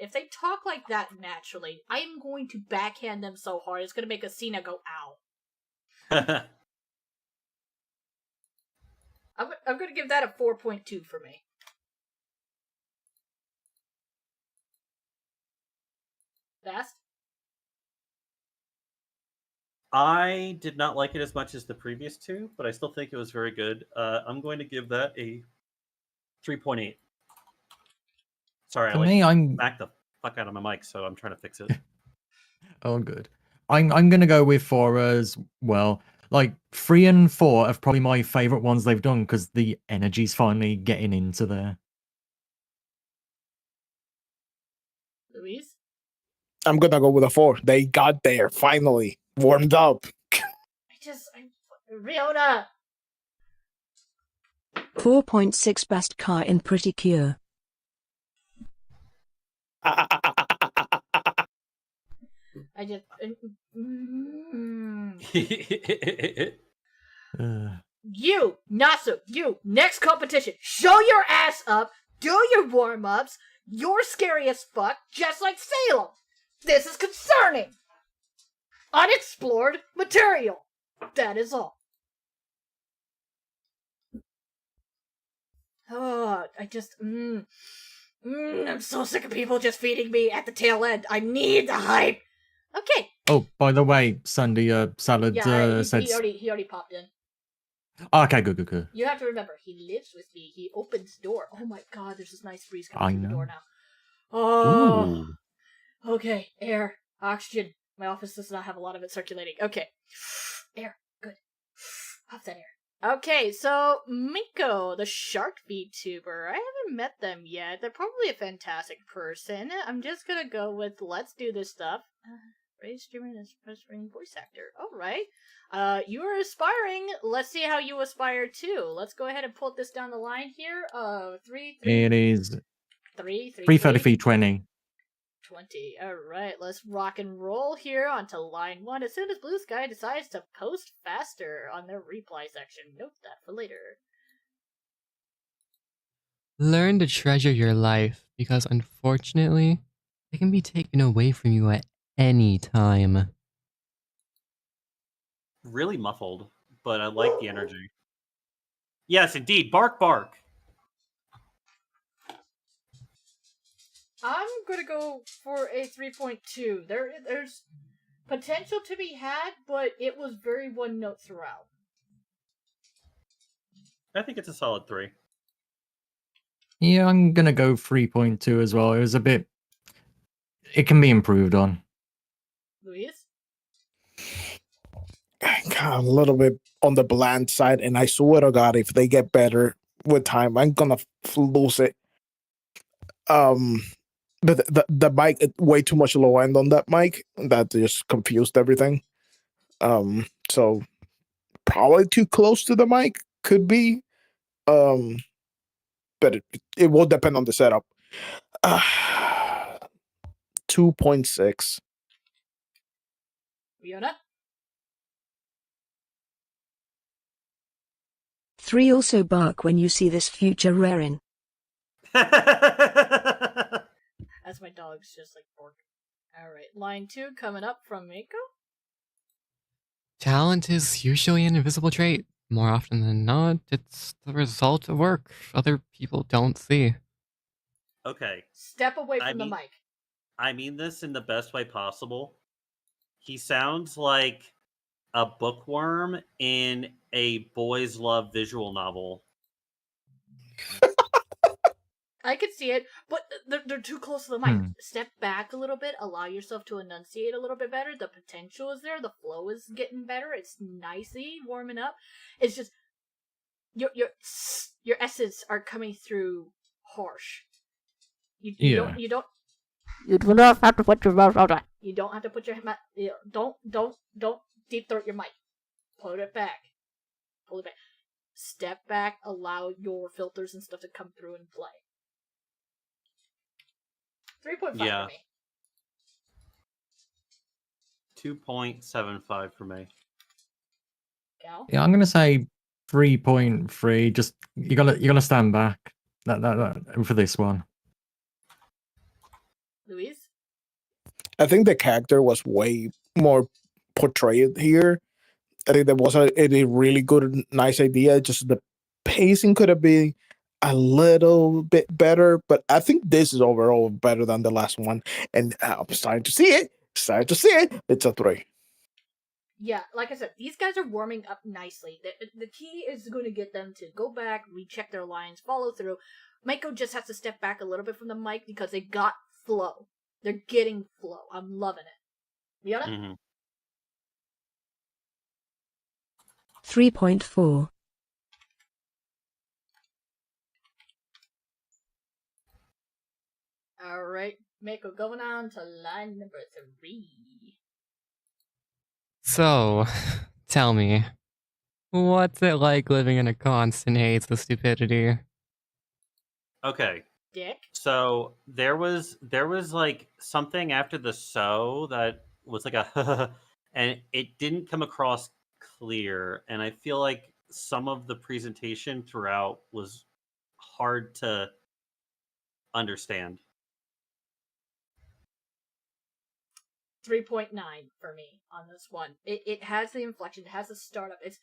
if they talk like that naturally, I am going to backhand them so hard it's going to make Asina go ow. I'm going to give that a 4.2 for me. Fast? I did not like it as much as the previous 2, but I still think it was very good. I'm going to give that a 3.8. Sorry, For me, I'm back the fuck out of my mic, so I'm trying to fix it. Oh, good. I'm gonna go with 4 as well. Like 3 and 4 are probably my favorite ones they've done because the energy's finally getting into there. Louise? I'm gonna go with a 4. They got there finally, warmed up. Riona! 4.6 Bast Car in Pretty Cure. You, Nasu, you, next competition, show your ass up, do your warm-ups, you're scary as fuck, just like Salem. This is concerning. Unexplored material. That is all. Oh, I'm so sick of people just feeding me at the tail end. I need the hype. Okay. Oh, by the way, Sandy, Salad said... He already popped in. Okay, good. You have to remember, he lives with me. He opens door. Oh my god, there's this nice breeze coming through the door now. Oh. Ooh. Okay, air, oxygen. My office does not have a lot of it circulating. Okay. Air, good. Off that air. Okay, so Minko, the shark VTuber. I haven't met them yet. They're probably a fantastic person. I'm just gonna go with let's do this stuff. Raise streamer and aspiring voice actor. Alright. You are aspiring. Let's see how you aspire too. Let's go ahead and pull this down the line here. 3. It is 3:33:20. 20. Alright, let's rock and roll here onto line 1. As soon as Blue Sky decides to post faster on their reply section. Note that for later. Learn to treasure your life, because unfortunately, it can be taken away from you at any time. Really muffled, but I like the energy. Yes, indeed. Bark, bark. I'm gonna go for a 3.2. Potential to be had, but it was very one note throughout. I think it's a solid 3. Yeah, I'm gonna go 3.2 as well. It was a bit. It can be improved on. Luis? A little bit on the bland side, and I swear to God, if they get better with time, I'm gonna lose it. But the mic, way too much low end on that mic. That just confused everything. So probably too close to the mic could be. But it will depend on the setup. 2.6. Fiona? 3 also bark when you see this future raring. As my dog's just like bork. Alright, line 2 coming up from Mako. Talent is usually an invisible trait. More often than not, it's the result of work other people don't see. Okay. Step away from the mic. I mean this in the best way possible. He sounds like a bookworm in a boys love visual novel. I could see it, but they're too close to the mic. Hmm. Step back a little bit, allow yourself to enunciate a little bit better. The potential is there, the flow is getting better. It's nicely warming up. It's just your S's are coming through harsh. You don't you don't have to put your mouth on. You don't have to put your mouth. Don't deep throat your mic. Pull it back. Pull it back. Step back. Allow your filters and stuff to come through and play. 3.5 Yeah. for me. 2.75 for me. Gal? Yeah, I'm gonna say 3.3. Just you gotta stand back. That for this one. Luis? I think the character was way more portrayed here. I think that was a really good, nice idea. Just the pacing could have been a little bit better, but I think this is overall better than the last one. And I'm starting to see it. It's a 3. Yeah, like I said, these guys are warming up nicely. The key is going to get them to go back, recheck their lines, follow through. Mako just has to step back a little bit from the mic because they got flow. They're getting flow. I'm loving it. Fiona? Mm-hmm. 3.4. Alright, Mako, going on to line number 3. So, tell me, what's it like living in a constant haze of stupidity? Okay. Dick? So there was like something after the so that was like a and it didn't come across clear, and I feel like some of the presentation throughout was hard to understand. 3.9 for me on this one. It has the inflection, it has the startup. It's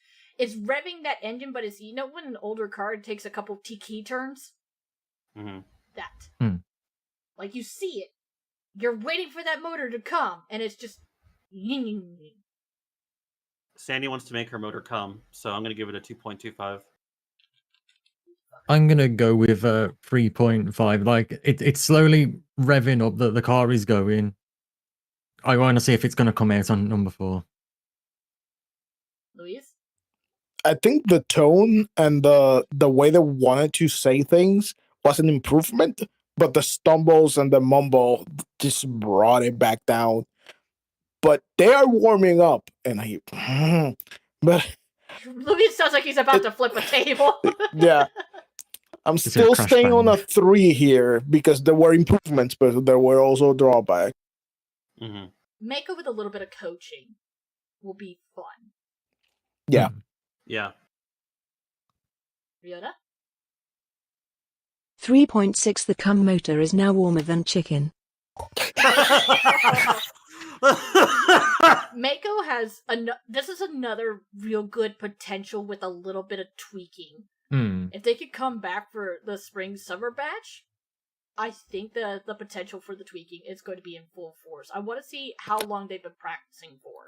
revving that engine, but it's, you know when an older car takes a couple key turns? Mm-hmm. That. Like you see it. You're waiting for that motor to come, and it's just Sandy wants to make her motor come, so I'm going to give it a 2.25. I'm gonna go with 3.5. Like it's slowly revving up. The car is going. I want to see if it's gonna come out on number 4. Luis? I think the tone and the way they wanted to say things was an improvement, but the stumbles and the mumble just brought it back down. But they are warming up, and but Luis sounds like he's about to flip a table. yeah, I'm It's a still crash staying on a band. 3 here because there were improvements, but there were also drawbacks. Mm-hmm. Mako with a little bit of coaching will be fun. Yeah. Yeah. Riona? 3.6. The cum motor is now warmer than chicken. Mako has this is another real good potential with a little bit of tweaking. If they could come back for the spring summer batch, I think the potential for the tweaking is going to be in full force. I want to see how long they've been practicing for.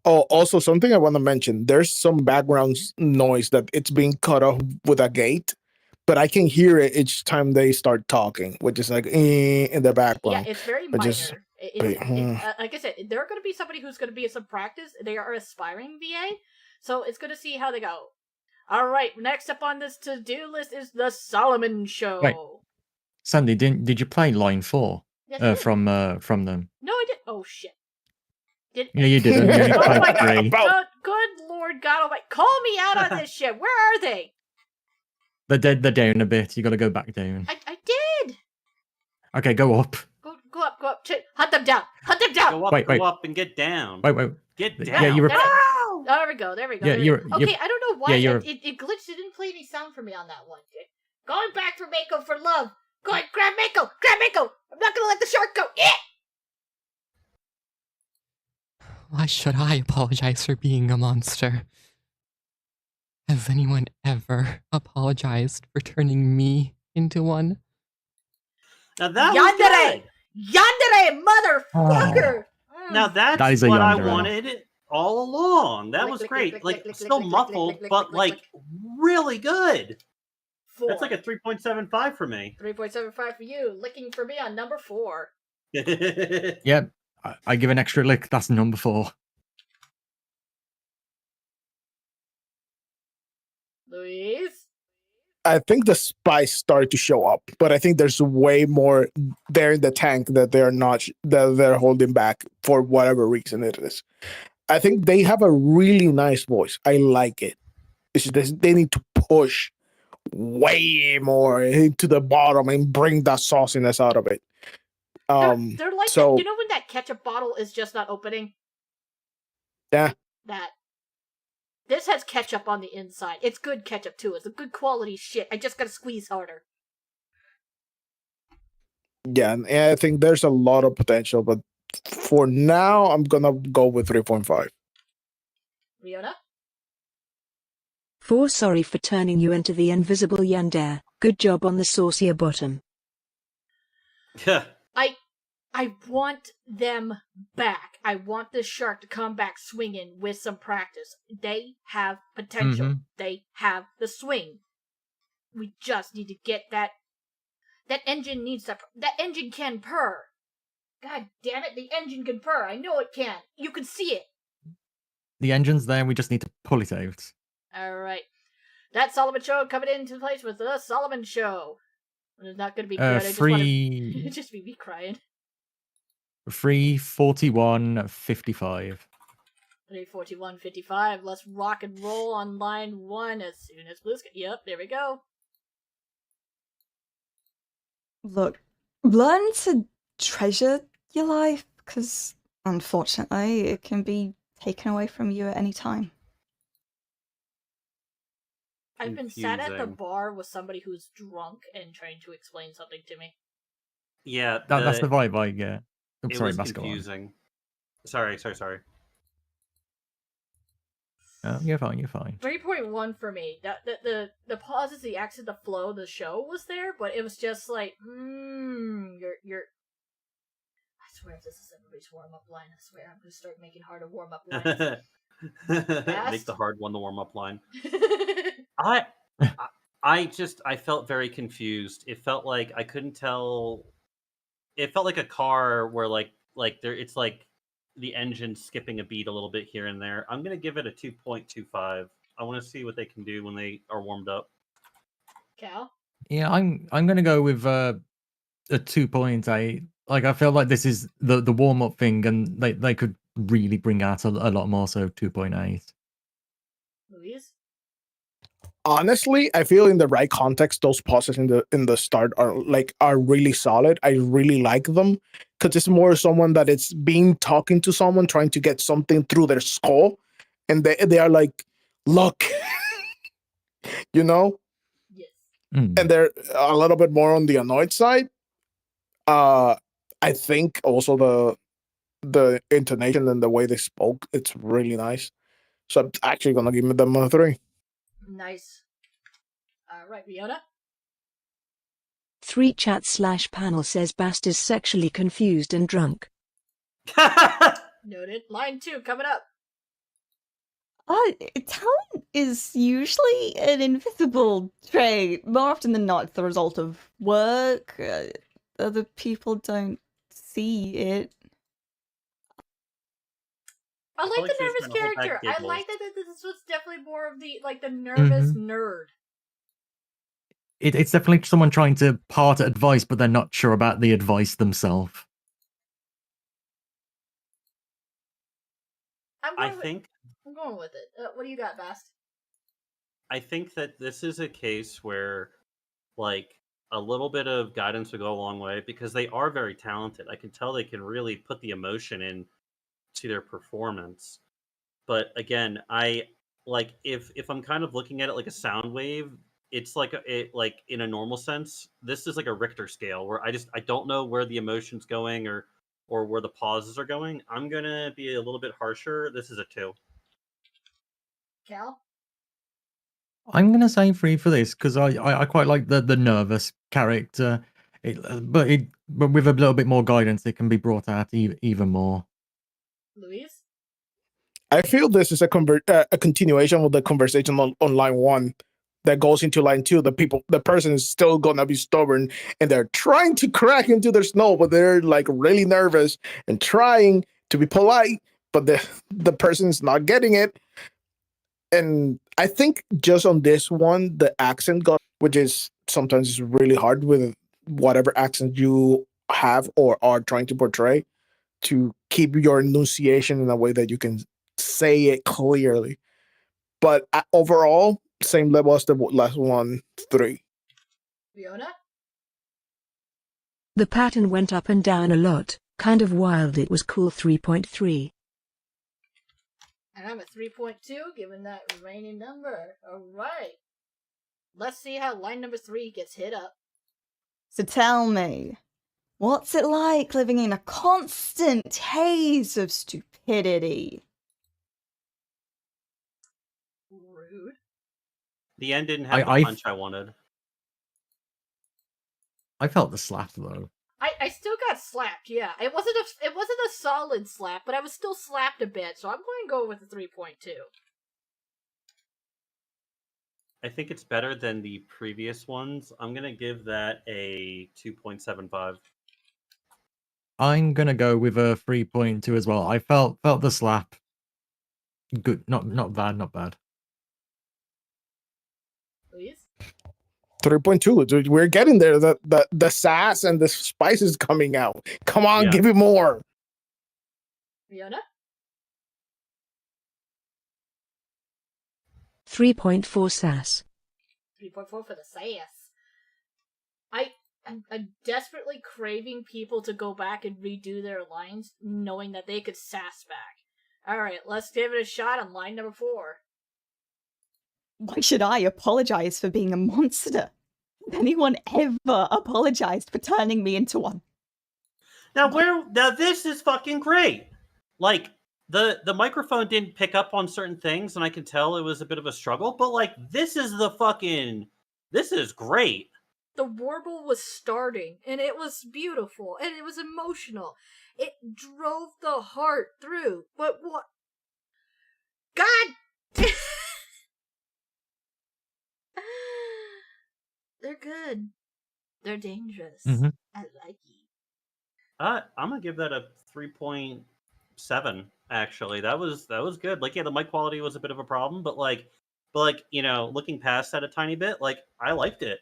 Oh, also something I want to mention. There's some background noise that it's being cut off with a gate, but I can hear it each time they start talking, which is like in the Yeah, background. it's very But just minor. Like I said, they're going to be somebody who's going to be in some practice. They are aspiring VA, so it's going to see how they go. All right, next up on this to-do list is the Solomon Show. Wait. Sandy, did you play line 4 Yes, I did. from them? No, I did. Oh shit. Yeah, you didn't. You only Oh played my 3. God. Good Lord God Almighty. Call me out on this shit. Where are they? They're down a bit. You got to go back down. I did. Okay, go up. Go up. Hunt them down. Go up, Wait. go up, and get down. Wait. Get Yeah, down. you were. Oh, there we go. Yeah, you're. Okay, I don't know why Yeah, it glitched. It didn't play any sound for me on that one. Going back for Mako for love. Go ahead, grab Mako. I'm not gonna let the shark go. Yeah. Why should I apologize for being a monster? Has anyone ever apologized for turning me into one? Now that was Yandere, motherfucker. Now that's That is a what I yandere. wanted all along. That was great. Like still muffled, but like really good. 4. That's like a 3.75 for me. 3.75 for you. Licking for me on number 4. Yeah, I give an extra lick. That's number 4. Louise? I think the spice started to show up, but I think there's way more there in the tank that they're not that they're holding back for whatever reason it is. I think they have a really nice voice. I like it. It's just they need to push way more into the bottom and bring that sauciness out of it. They're like so that. You know when that ketchup bottle is just not opening? yeah. That. This has ketchup on the inside. It's good ketchup too. It's a good quality shit. I just gotta squeeze harder. Yeah, and I think there's a lot of potential, but for now, I'm gonna go with 3.5. Riona? 4. Sorry for turning you into the invisible yandere. Good job on the saucier bottom. I want them back. I want this shark to come back swinging with some practice. They have potential. Mhm. They have the swing. We just need to get that. That engine needs to. That engine can purr. God damn it! The engine can purr. I know it can. You can see it. The engine's there. We just need to pull it out. All right. That Solomon Show coming into place with the Solomon Show. It's not going to be good. I just want to just be me crying. 3:41:55. 3:41:55. Let's rock and roll on line 1 as soon as Blue's. Yep, there we go. Look, learn to treasure your life, because unfortunately it can be taken away from you at any time. I've been sat at the Confusing. bar with somebody who's drunk and trying to explain something to me. Yeah, That's the vibe I get. I'm It sorry, was Mask, go on. confusing. Sorry. Oh, you're fine. 3.1 for me. The pauses, the accent, the flow, the show was there, but it was just like, you're. I swear if this is everybody's warm-up line, I swear I'm gonna start making harder warm-up lines. Make the hard one the warm-up line. I felt very confused. It felt like I couldn't tell. It felt like a car where like there it's like the engine skipping a beat a little bit here and there. I'm gonna give it a 2.25. I want to see what they can do when they are warmed up. Cal? Yeah, I'm gonna go with a 2.8. Like I feel like this is the warm up thing, and they could really bring out a lot more. So 2.8. Louise? Honestly, I feel in the right context, those pauses in the start are really solid. I really like them because it's more someone that it's being talking to someone, trying to get something through their skull, and they are like, look, you know, and they're a little bit more on the annoyed side. I think also the intonation and the way they spoke, it's really nice. So I'm actually gonna give them a 3. Nice. Alright, Riona? 3 chat/panel says Bast is sexually confused and drunk. Noted. Line 2 coming up. Talent is usually an invisible trait. More often than not, it's the result of work. Other people don't see it. I feel like like the she was nervous trying to hold back character. I giggles. like that this was definitely more of the the nervous nerd. It's definitely someone trying to part advice, but they're not sure about the advice themselves. I'm going with it. What do you got, Bast? I think that this is a case where, like, a little bit of guidance would go a long way because they are very talented. I can tell they can really put the emotion in to their performance. But again, I like if I'm kind of looking at it like a sound wave, it's like like in a normal sense. This is like a Richter scale where I don't know where the emotion's going or where the pauses are going. I'm gonna be a little bit harsher. This is a 2. Cal? I'm gonna say 3 for this because I quite like the nervous character, but with a little bit more guidance, it can be brought out even more. Luis? I feel this is a continuation of the conversation on line 1 that goes into line 2. The person is still gonna be stubborn and they're trying to crack into their snow, but they're like really nervous and trying to be polite, but the person's not getting it. And I think just on this one, the accent got, which is sometimes really hard with whatever accent you have or are trying to portray, to keep your enunciation in a way that you can say it clearly. But overall, same level as the last one, 3. Fiona? The pattern went up and down a lot, kind of wild. It was cool. 3.3. And I'm at 3.2, given that remaining number. Alright. Let's see how line number 3 gets hit up. So tell me, what's it like living in a constant haze of stupidity? Rude. The end didn't have the punch I wanted. I felt the slap though. I still got slapped, yeah. It wasn't a solid slap, but I was still slapped a bit, so I'm going to go with a 3.2. I think it's better than the previous ones. I'm gonna give that a 2.75. I'm gonna go with a 3.2 as well. I felt the slap. Good, not bad, not bad. Please. 3.2. We're getting there. The sass and the spice is coming out. Come on, give it more. Fiona? 3.4 sass. 3.4 for the sass. I'm desperately craving people to go back and redo their lines, knowing that they could sass back. Alright, let's give it a shot on line number 4. Why should I apologize for being a monster? Anyone ever apologized for turning me into one? Now this is fucking great. Like the microphone didn't pick up on certain things, and I can tell it was a bit of a struggle. But like this is great. The warble was starting, and it was beautiful, and it was emotional. It drove the heart through. But what? God. They're good. They're dangerous. Mm-hmm. I like it. I'm gonna give that a 3.7. Actually, that was good. Like, yeah, the mic quality was a bit of a problem, but you know, looking past that a tiny bit, like I liked it.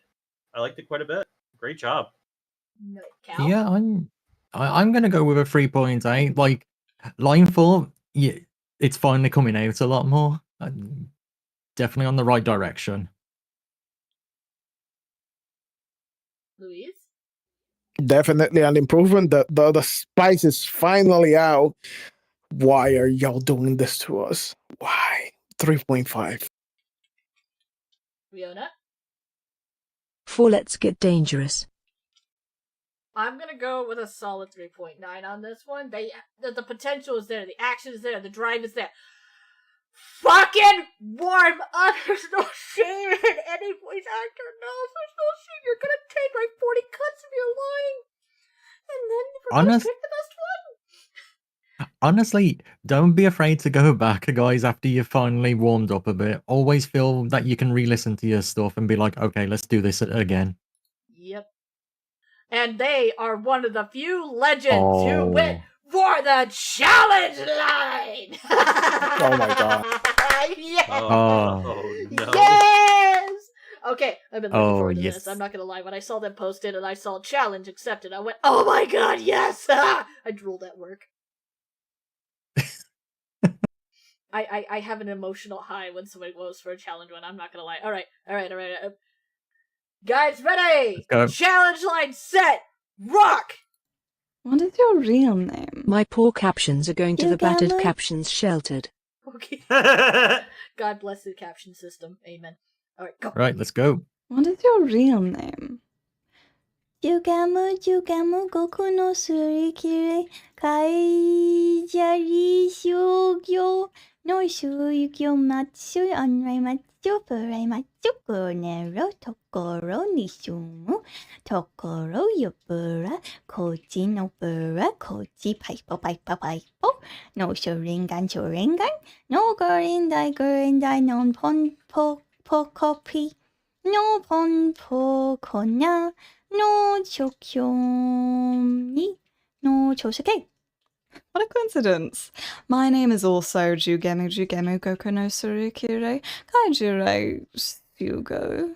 I liked it quite a bit. Great job. No, Cal? Yeah, I'm gonna go with a 3.8. Like line 4, yeah, it's finally coming out a lot more. Definitely on the right direction. Louise? Definitely an improvement. The spice is finally out. Why are y'all doing this to us? Why? 3.5. Fiona? 4. Let's get dangerous. I'm gonna go with a solid 3.9 on this one. The potential is there, the action is there, the drive is there. fucking warm up. There's no shame in any voice actor knows. There's no shame. You're gonna take like 40 cuts of your line, and then we're gonna Honest, pick the best one. honestly, don't be afraid to go back, guys, after you've finally warmed up a bit. Always feel that you can re-listen to your stuff and be like, okay, let's do this again. Yep. And they are one of the few legends who went Oh. for the challenge line. Oh my god. Yes. Oh. no. Yes. Okay, I've been looking Oh, forward to yes. this. I'm not gonna lie. When I saw them posted and I saw challenge accepted, I went, "Oh my god, yes!" I drooled at work. I have an emotional high when somebody goes for a challenge one. I'm not gonna lie. All right. Guys, ready? Let's go. Challenge line set. Rock. What is your real name? My poor captions are going to the battered Gamma? captions sheltered. Okay. God bless the caption system. Amen. All right, go. Right, let's go. What is your real name? Jugamu, Jugamu, Goku no Surikire, Kaijari Shugyo, no Shugyo Matsu, Onrai Matsu, Furai Matsu, Gonero, Tokoro, Nishumu, Tokoro, Yobura, Koji no Bura, Koji, Paipo, Paipo, Paipo, no Sharingan, Sharingan, no Gorindai, Gorindai, non Pon Pokopi. No ponpo konya, no chokyomi, no chosuke. What a coincidence. My name is also Jugemu Goku no Surikire, Kaijure Sugo.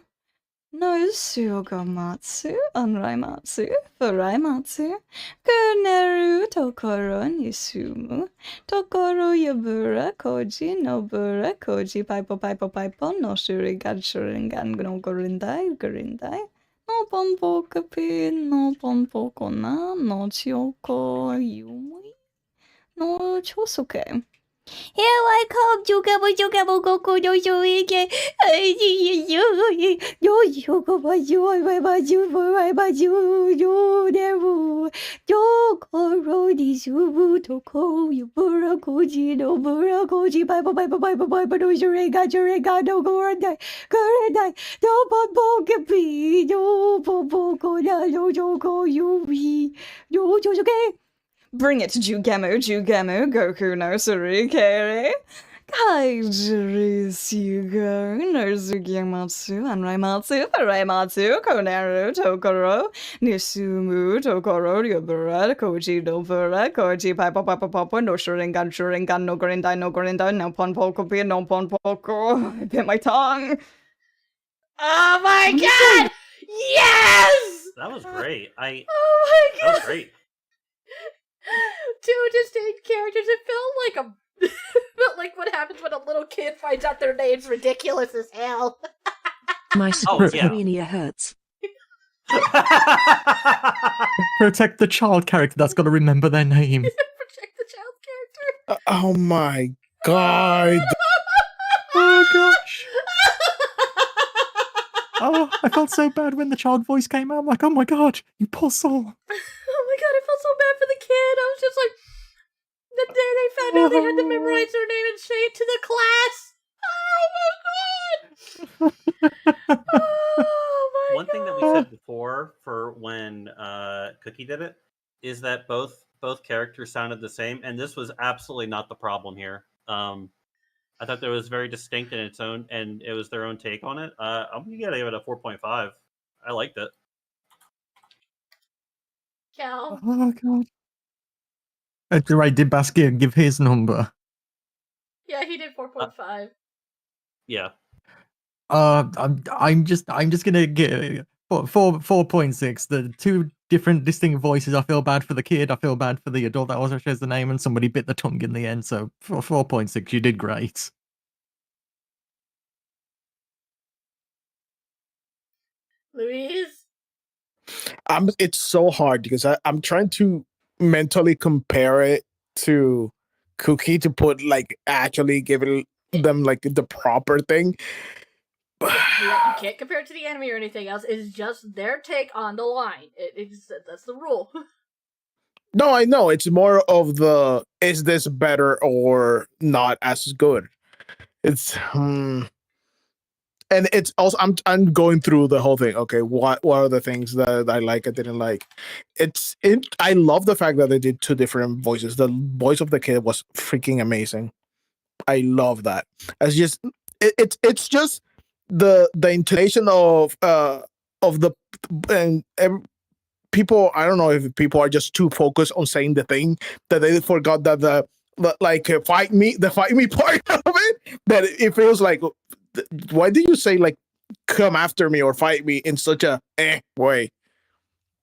No Sugomatsu, Onraimatsu, Furaimatsu, Kuneru Tokoro Nisumu, Tokoro Yabura, Koji Nobura, Koji Paipo Paipo Paipo, no Sharingan no Gorindai, no Ponpo Kapi, no Ponpo Kona, no Chioko Yumi, no Chosuke. Here I come, Jugabu Goku no Shurike. Yo, Tokoro Nishumu, Toko, Yubura, Koji, no Bura, Koji, Bible, no Sharingan, no Gorindai, no Pompo Kapi, no Pompo Kona, no Choko Yumi, no Chosuke. Bring it, Jugemu, Goku no Surikere. Kaijiri Sugo, no Sugiyamatsu, Anraimatsu, Furaimatsu, Koneru, Tokoro, Nisumu, Tokoro, Yobura, Koji, Nobura, Koji, Paipo, no Sharingan, no Gorindai, no Ponpo, Kopi, no Ponpoko. I bit my tongue. Oh my god! Yes! That was great. Oh my That god! was great. Two distinct characters. It felt like what happens when a little kid finds out their name's ridiculous as hell. My Oh, yeah. schizophrenia hurts. Protect the child character that's got to remember their name. Protect the child character. Oh my god. Oh gosh. Oh, I felt so bad when the child voice came out. I'm like, oh my god, you poor soul. Oh my god, I felt so bad for the kid. I was just like, the day they found out they had to memorize their name and say it to the class. Oh my god. Oh my One thing that we said before for when Cookie did it is that both characters sounded the same, and this was absolutely not the problem here. I thought that it was very distinct in its own, and it was their own take on it. I'm gonna give it a 4.5. I liked it. Cal. Oh god. Right, did Basquiat give his number? Yeah, he did 4.5. Yeah. I'm just gonna get 4.6. The two different distinct voices. I feel bad for the kid. I feel bad for the adult that also shares the name, and somebody bit the tongue in the end. So 4.6. You did great. Louise? It's so hard because I'm trying to mentally compare it to Cookie to put like actually giving them like the proper thing. Yeah, you can't compare it to the anime or anything else. It's just their take on the line. That's the rule. No, I know. It's more of the is this better or not as good? It's and it's also I'm going through the whole thing. Okay, what are the things that I like, I didn't like? I love the fact that they did two different voices. The voice of the kid was freaking amazing. I love that. It's just it's just the intonation of the and people. I don't know if people are just too focused on saying the thing that they forgot that the fight me part of it, that it feels like, why did you say like come after me or fight me in such a way?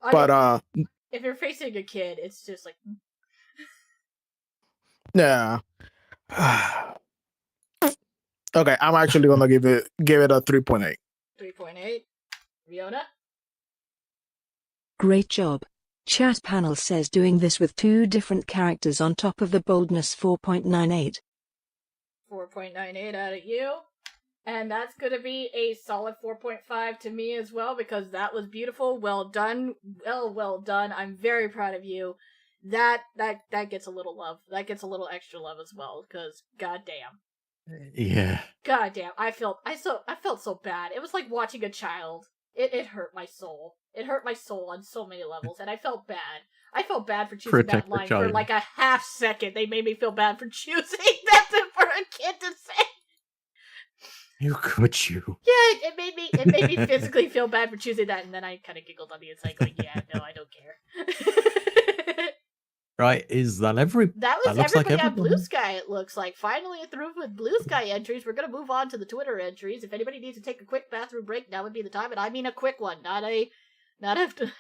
But if you're facing a kid, it's just like yeah. Okay, I'm actually gonna give it a 3.8. 3.8. Riona? Great job. Chat panel says doing this with two different characters on top of the boldness 4.98. 4.98 out of you. And that's going to be a solid 4.5 to me as well, because that was beautiful. Well done. Well done. I'm very proud of you. That gets a little love. That gets a little extra love as well, because goddamn. Yeah. Goddamn. I felt so bad. It was like watching a child. It hurt my soul. It hurt my soul on so many levels, and I felt bad. I felt bad for choosing Protect that the line child. for like a half second. They made me feel bad for choosing that for a kid to say. How could you? Yeah, it made me physically feel bad for choosing that, and then I kind of giggled on the inside, going, "Yeah, no, I don't care." Right, is that every? That was looks like everybody on Blue everyone. Sky. It looks like finally through with Blue Sky entries. We're gonna move on to the Twitter entries. If anybody needs to take a quick bathroom break, now would be the time, and I mean a quick one, not after.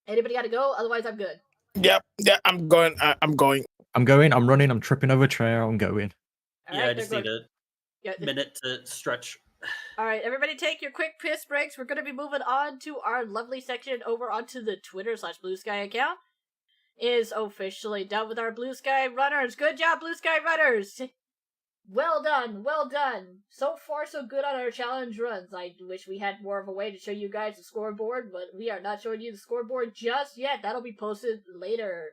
Anybody got to go? Otherwise, I'm good. Yeah, I'm going. I'm going. I'm going. I'm running. I'm tripping over a chair. I'm going. Yeah, I just need a Yeah, minute to stretch. All right, everybody take your quick piss breaks. We're going to be moving on to our lovely section over onto the Twitter/Blue Sky account. Is officially done with our Blue Sky runners. Good job, Blue Sky runners! Well done, well done. So far, so good on our challenge runs. I wish we had more of a way to show you guys the scoreboard, but we are not showing you the scoreboard just yet. That'll be posted later.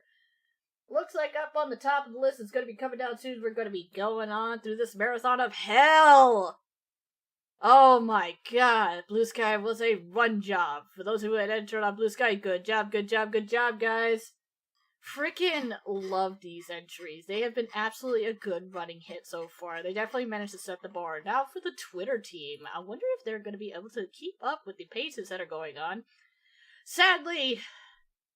Looks like up on the top of the list, it's going to be coming down soon. We're going to be going on through this marathon of hell. Oh my god, Blue Sky was a run job. For those who had entered on Blue Sky, good job, good job, good job, guys. Freaking love these entries. They have been absolutely a good running hit so far. They definitely managed to set the bar. Now for the Twitter team. I wonder if they're going to be able to keep up with the paces that are going on. Sadly,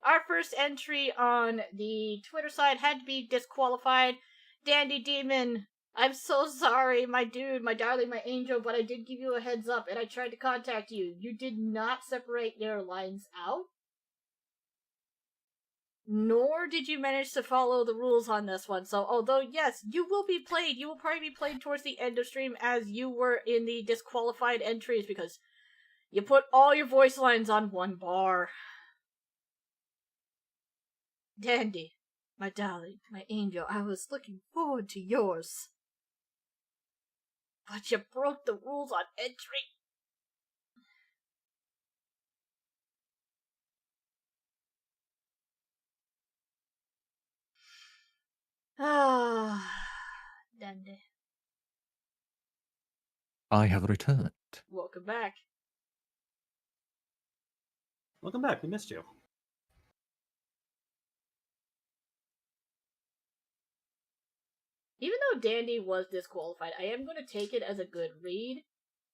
our first entry on the Twitter side had to be disqualified. Dandy Demon, I'm so sorry, my dude, my darling, my angel, but I did give you a heads up and I tried to contact you. You did not separate your lines out. Nor did you manage to follow the rules on this one. So, although, yes, you will be played, you will probably be played towards the end of stream as you were in the disqualified entries because you put all your voice lines on one bar. Dandy, my darling, my angel, I was looking forward to yours. But you broke the rules on entry. Ah, Dandy. I have returned. Welcome back. Welcome back. We missed you. Even though Dandy was disqualified, I am going to take it as a good read.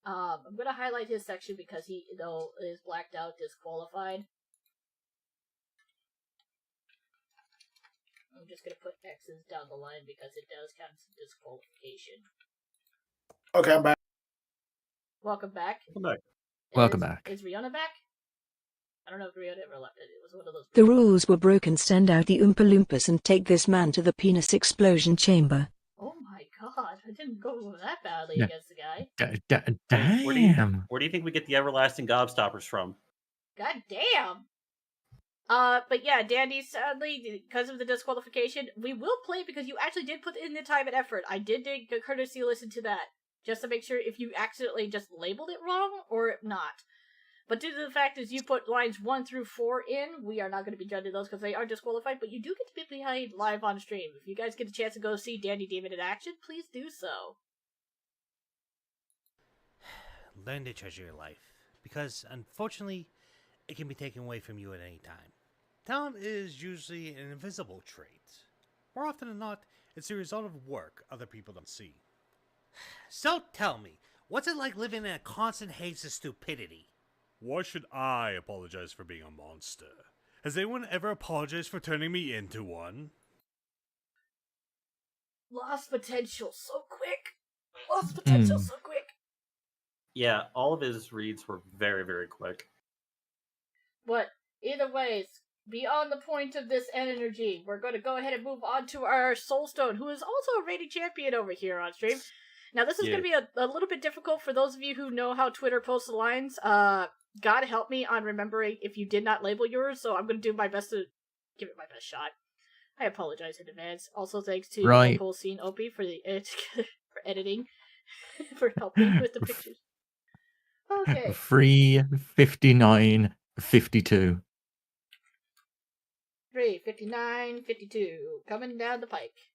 I'm going to highlight his section because he, though, is blacked out disqualified. I'm just going to put X's down the line because it does count as disqualification. Okay, I'm back. Welcome back. Welcome back. Welcome back. Is Rihanna back? I don't know if Rihanna ever left it. It was one of those. The rules were broken. Send out the Oompa Loompas and take this man to the penis explosion chamber. Oh my god, I didn't go that badly Yeah. against the guy. Damn. Where do you think we get the everlasting gobstoppers from? God damn! But yeah, Dandy, sadly, because of the disqualification, we will play because you actually did put in the time and effort. I did take a courtesy listen to that, just to make sure if you accidentally just labeled it wrong or not. But due to the fact is you put lines 1 through 4 in, we are not going to be judging those because they are disqualified, but you do get to be behind live on stream. If you guys get a chance to go see Dandy Demon in action, please do so. Learn to treasure your life, because unfortunately, it can be taken away from you at any time. Talent is usually an invisible trait. More often than not, it's the result of work other people don't see. So tell me, what's it like living in a constant haze of stupidity? Why should I apologize for being a monster? Has anyone ever apologized for turning me into one? Lost potential so quick. Lost potential so quick. Yeah, all of his reads were very, very quick. But either ways, beyond the point of this energy, we're going to go ahead and move on to our Soulstone, who is also a rated champion over here on stream. Now, this is going to be a little bit difficult for those of you who know how Twitter posts the lines. God help me on remembering if you did not label yours, so I'm going to do my best to give it my best shot. I apologize in advance. Also, thanks to Nicole Scene Opie for the for editing, for helping with the pictures. Okay. 3:59:52. 3:59:52 coming down the pike.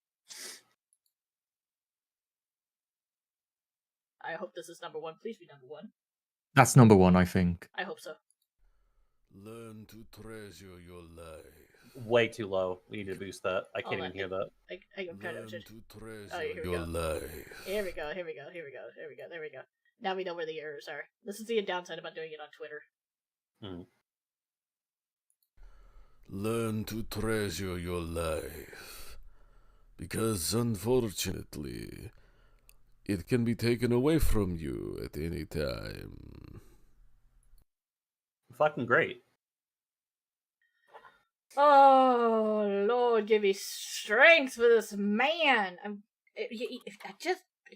I hope this is number one. Please be number one. That's number one, I think. I hope so. Learn to treasure your life. Way too low. We need to boost that. I can't even hear that. I'm trying to just... treasure here we your go. life. Here we go. There we go. Now we know where the errors are. This is the downside about doing it on Twitter. Learn to treasure your life. Because unfortunately, it can be taken away from you at any time. Fucking great. Oh, Lord, give me strength for this man. It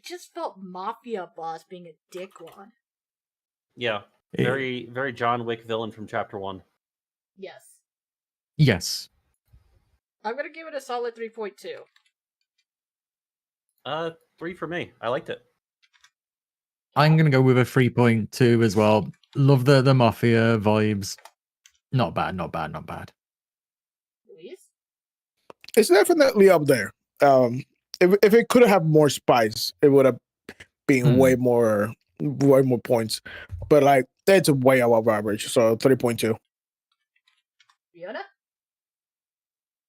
just felt Mafia Boss being a dickwad. Yeah. Very, very John Wick villain from Chapter 1. Yes. Yes. I'm gonna give it a solid 3.2. 3 for me. I liked it. I'm gonna go with a 3.2 as well. Love the Mafia vibes. Not bad. Luis? It's definitely up there. If it could have more spice, it would have been way more points. But like it's way above average, so 3.2. Fiona?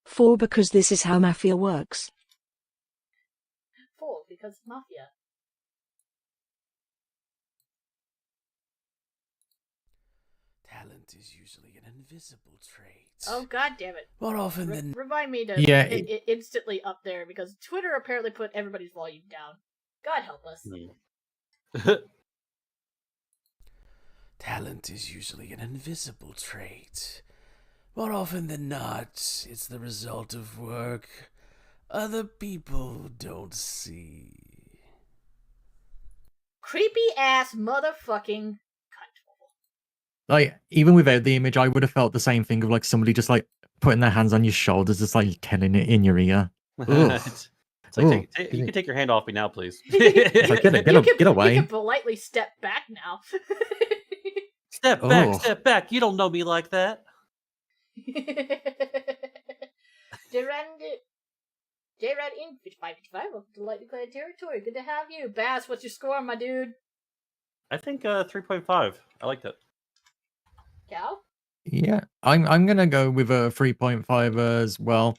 4 because this is how Mafia works. 4 because Mafia. Talent is usually an invisible trait. Oh, god damn it. More often than... Remind me to it instantly up there, because Twitter apparently put everybody's volume down. God help us. Talent is usually an invisible trait. More often than not, it's the result of work other people don't see. Creepy ass motherfucking Like, even without the image, I would have felt the same thing of like somebody just like putting their hands on your shoulders, just like telling it in your ear. It's like, you can take your hand off me now, please. Like, get away. You can politely step back now. Step back. You don't know me like that. J-Rad in 5555, welcome to Lightly Clad Territory. Good to have you. Bass, what's your score, my dude? I think 3.5. I liked it. Cal? Yeah, I'm gonna go with a 3.5 as well.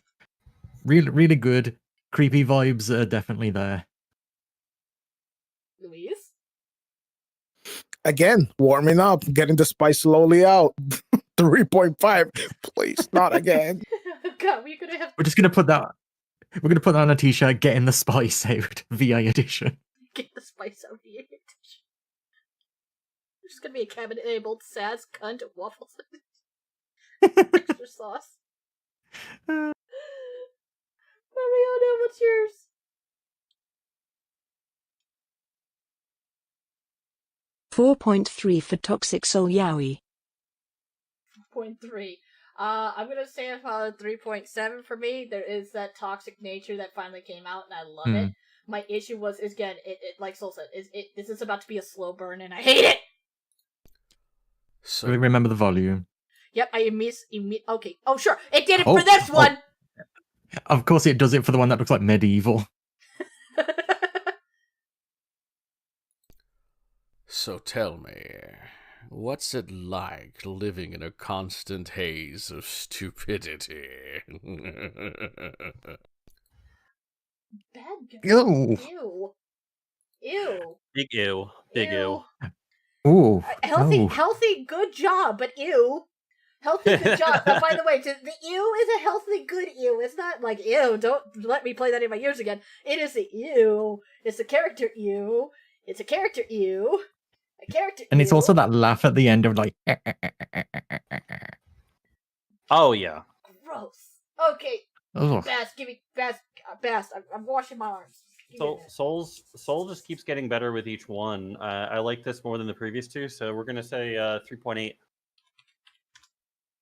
Really good. Creepy vibes are definitely there. Louise? Again, warming up, getting the spice slowly out. 3.5, please, not again. God, we could have. We're gonna put that on a t-shirt. Getting the spice out, VA edition. Get the spice out here. There's gonna be a cabinet-enabled Saz cunt of waffles. Extra sauce. Mariano, what's yours? $4.3 for Toxic Soul Yaoi. 0.3. I'm gonna say a solid 3.7 for me. There is that toxic nature that finally came out, and I love it. My issue was, again, it like Soul said, this is about to be a slow burn, and I hate it. So remember the volume. Yep, okay. Oh, sure, it did it for this one. Of course, it does it for the one that looks like medieval. So tell me, what's it like living in a constant haze of stupidity? Bad guy. Ew. Ew. Ew. Big ew. Big ew. Ooh. Healthy, No. healthy, good job, but ew. Healthy, good job. By the way, the ew is a healthy, good ew. It's not like ew. Don't let me play that in my ears again. It is the ew. It's a character ew. It's a character ew. A character And ew. it's also that laugh at the end of like. Oh yeah. Gross. Okay. Ugh. Bast, give me Bast. Bast. I'm washing my arms. Soul just keeps getting better with each one. I like this more than the previous two, so we're gonna say 3.8.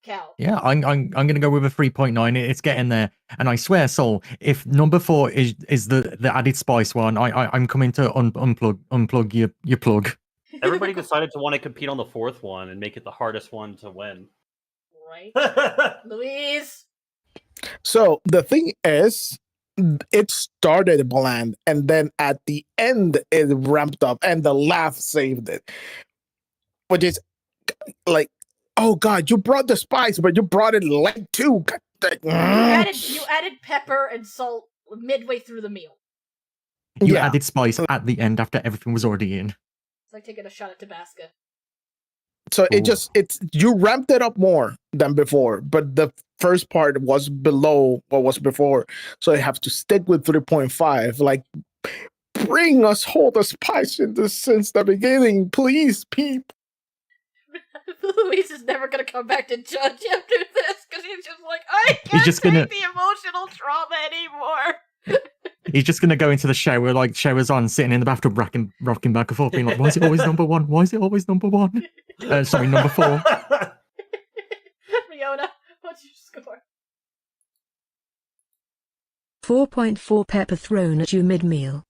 Cal. Yeah, I'm gonna go with a 3.9. It's getting there, and I swear, Soul, if number 4 is the added spice one, I'm coming to unplug your plug. Everybody decided to want to compete on the fourth one and make it the hardest one to win. Right, Louise. So the thing is, it started bland, and then at the end it ramped up, and the laugh saved it. Which is like, oh god, you brought the spice, but you brought it late too. You added pepper and salt midway through the meal. You added spice at the end after everything was already in. It's like taking a shot at Tabasco. So it's you ramped it up more than before, but the first part was below what was before, so you have to stick with 3.5. Like, bring us all the spice in this since the beginning, please, peep. Luis is never gonna come back to judge after this because he's just like, I can't just take gonna- the emotional trauma anymore. He's just gonna go into the shower, like showers on, sitting in the bathtub, rocking back and forth, being like, "Why is it always number one? Why is it always number one?" Sorry, number 4. Riona, what's your score? 4.4 pepper thrown at you mid-meal.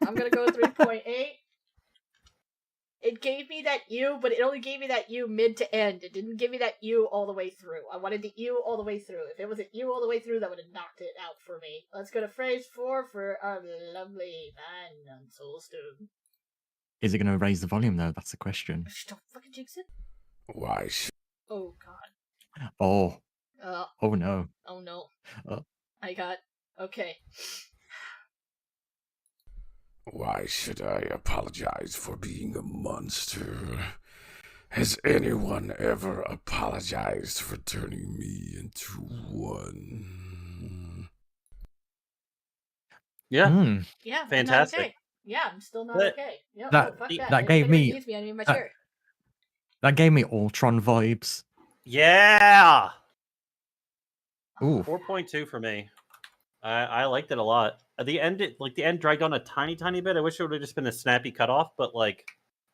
I'm gonna go with 3.8. It gave me that U, but it only gave me that U mid to end. It didn't give me that U all the way through. I wanted the U all the way through. If it was an U all the way through, that would have knocked it out for me. Let's go to phrase 4 for our lovely man on Soulstone. Is it gonna raise the volume though? That's the question. Don't fucking jinx it. Why? Oh god. Oh. Oh no. Oh no. Uh, I got. Okay. Why should I apologize for being a monster? Has anyone ever apologized for turning me into one? Yeah. Yeah. I'm Fantastic. not okay. Yeah, I'm still not That- okay. Yeah, that- no, fuck that that. gave Anybody me- needs me, I need my that- chair. That gave me Ultron vibes. Yeah. Ooh. 4.2 for me. I liked it a lot. At the end, the end dragged on a tiny bit. I wish it would have just been a snappy cutoff, but no,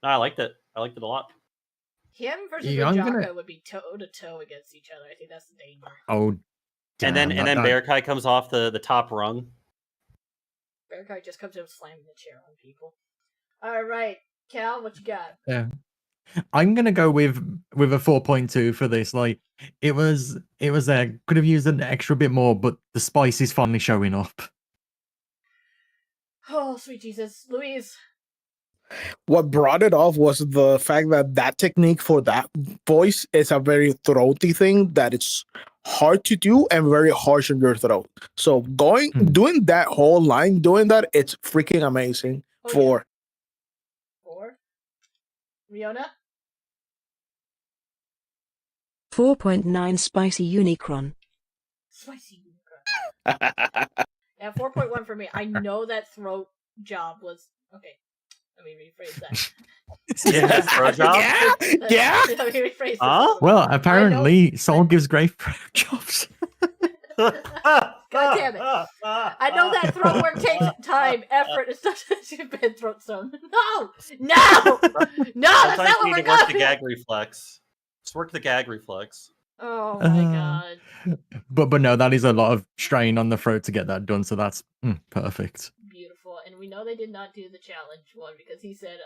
I liked it. I liked it a lot. Him versus Yeah, I'm Rajaka gonna- would be toe to toe against each other. I think that's the danger. Oh. And then Bearkai comes off the top rung. Bearkai just comes in slamming the chair on people. All right, Cal, what you got? Yeah. I'm gonna go with a 4.2 for this. Like, it was there. Could have used an extra bit more, but the spice is finally showing up. Oh, sweet Jesus, Louise. What brought it off was the fact that that technique for that voice is a very throaty thing that it's hard to do and very harsh on your throat. So doing that whole line, doing that, it's freaking amazing. Oh, 4. 4. Riona? 4.9 spicy Unicron. Spicy Unicron. Yeah, 4.1 for me. I know that throat job was okay. Let me rephrase that. Yeah, throat job? Yeah. Let me rephrase Huh? Well, apparently, Soul gives great jobs. God damn it! I know that throat work takes time, effort. It's not just a bad throat stone. No, that's Sometimes not you what need we're to work the going. gag reflex. Just work the gag reflex. Oh my god! But no, that is a lot of strain on the throat to get that done. So that's perfect. Beautiful, and we know they did not do the challenge one because he said,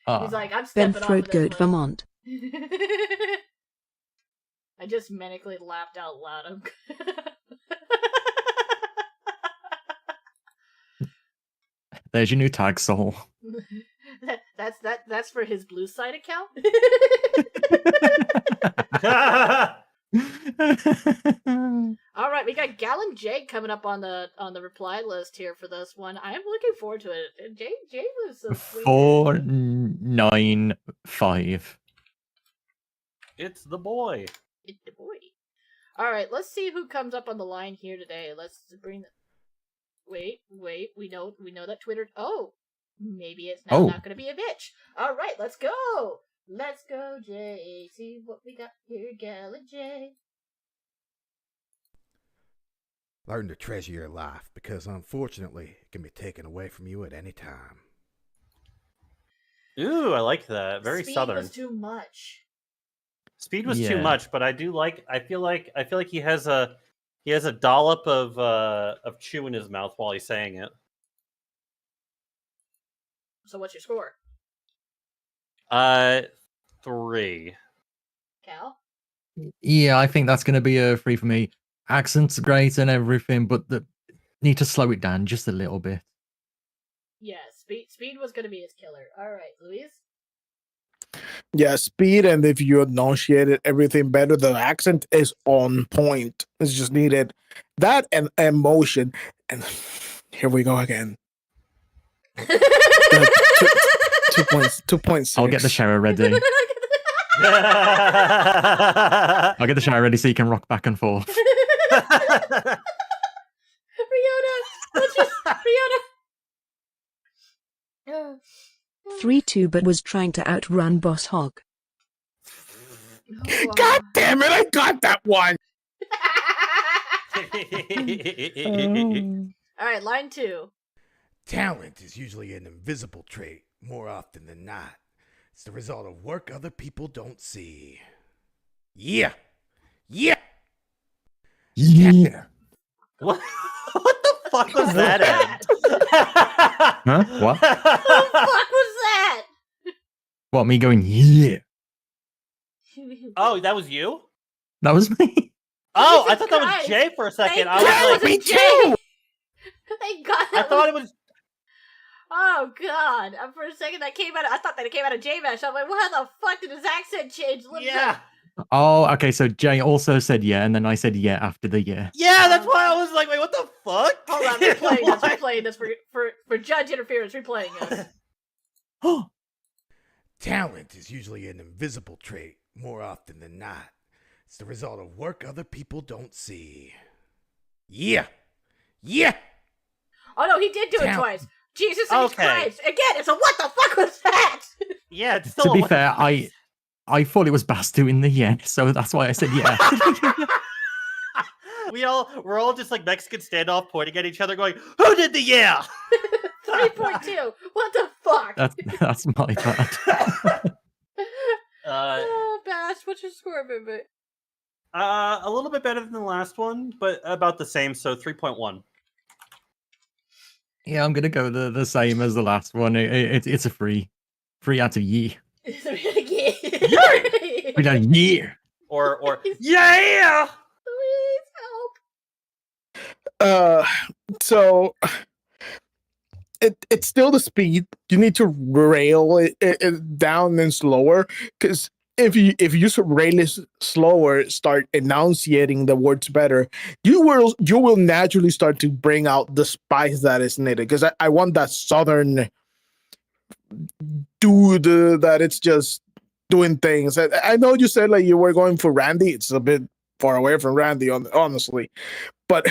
Ah. he's like, I'm Ben stepping off Throat of this Goat one." Vermont. I just manically laughed out loud. There's your new tag, Soul. That's for his blue side account. All right, we got Gallon Jake coming up on the reply list here for this one. I'm looking forward to it. Jake was so sweet. 495. It's the boy. It's the boy. All right, let's see who comes up on the line here today. Let's bring the... Wait. We know that Twitter... Oh, maybe it's now not going to be a bitch. All right, let's go. Let's go, Jay. See what we got here, Gallon Jay. Learn to treasure your life, because unfortunately, it can be taken away from you at any time. Ooh, I like that. Very Speed southern. was too much. Speed was too much, but I do like. I feel like he has a dollop of chew in his mouth while he's saying it. So what's your score? 3. Cal? Yeah, I think that's going to be a 3 for me. Accent's great and everything, but need to slow it down just a little bit. Yeah, speed was going to be his killer. All right, Luis? Yeah, speed, and if you enunciated everything better, the accent is on point. It's just needed that and emotion. And here we go again. 2.6. I'll get the shower ready. I'll get the shower ready so you can rock back and forth. Riona! Let's just... Riona! 3-2 but was trying to outrun Boss Hog. God damn it, I got that one! All right, line 2. Talent is usually an invisible trait, more often than not. It's the result of work other people don't see. Yeah! Yeah! What the fuck was that? Huh? What? What the fuck was that? What, me going, yeah? Oh, that was you? That was me. Oh, I thought that was Jay for a second. I was like, me too! Thank God. I thought it was... Oh God! For a second, I thought that it came out of J-Mesh. I'm like, how the fuck did his accent change? Yeah. Oh, okay, so Jay also said yeah, and then I said yeah after the yeah. Yeah, that's why I was like, wait, what the fuck? Hold on, replaying this for judge interference. Replaying this. Talent is usually an invisible trait, more often than not. It's the result of work other people don't see. Yeah! Yeah! Oh no, he did do it twice. Jesus Christ! Again, it's a what the fuck was that? Yeah, it's To be fair, I thought it was Bass doing the yeah, so that's why I said yeah. We're all just like Mexican standoff pointing at each other going, who did the yeah? 3.2. What the fuck? That's my bad. Bass, what's your score, baby? A little bit better than the last one, but about the same, so 3.1. Yeah, I'm gonna go the same as the last one. It's a 3 out of ye. 3 out of year. Or yeah. Please help. So it's still the speed. You need to rail it down and slower, because if you rail it slower, start enunciating the words better, you will naturally start to bring out the spice that is needed. Because I want that southern dude that it's just doing things. I know you said like you were going for Randy. It's a bit far away from Randy, honestly, but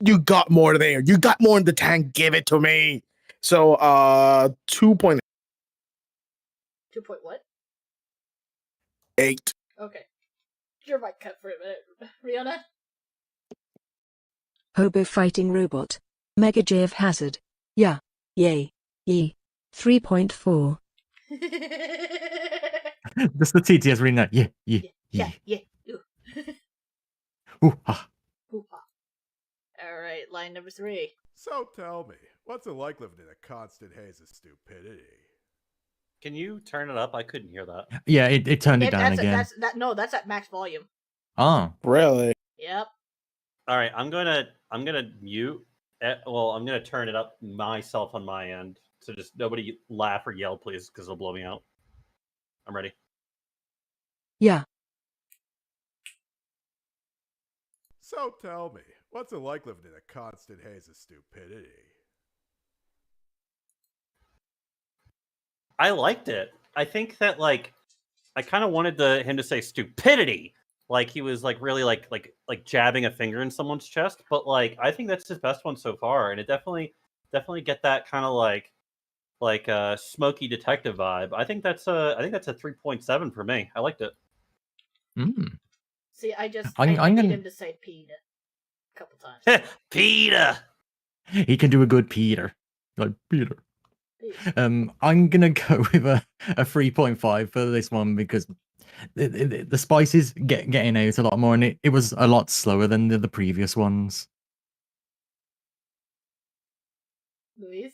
you got more there. You got more in the tank. Give it to me. So 2.8. 2 point what? 8. Okay. Your mic cut for a minute. Rihanna? Hobo fighting robot. Mega J of Hazard. Yeah. Yay. Yee. 3.4. That's the TTS reading that. Yeah. Yeah. Ooh, ah. Alright, line number 3. So tell me, what's it like living in a constant haze of stupidity? Can you turn it up? I couldn't hear that. Yeah, it turned it down again. That's at max volume. Oh, really? Yep. All right, I'm gonna mute. Well, I'm gonna turn it up myself on my end So just nobody laugh or yell, please, because it'll blow me out. I'm ready. Yeah. So tell me, what's it like living in a constant haze of stupidity? I liked it. I think that like I kind of wanted him to say stupidity, like he was like really like jabbing a finger in someone's chest. But like I think that's his best one so far, and it definitely get that kind of like smoky detective vibe. I think that's a 3.7 for me. I liked it. Mm. See, I I'm need gonna- him to say Peter a couple times. Peter. He can do a good Peter, like Peter. I'm gonna go with a 3.5 for this one because the spice is getting out a lot more, and it was a lot slower than the previous ones. Luis?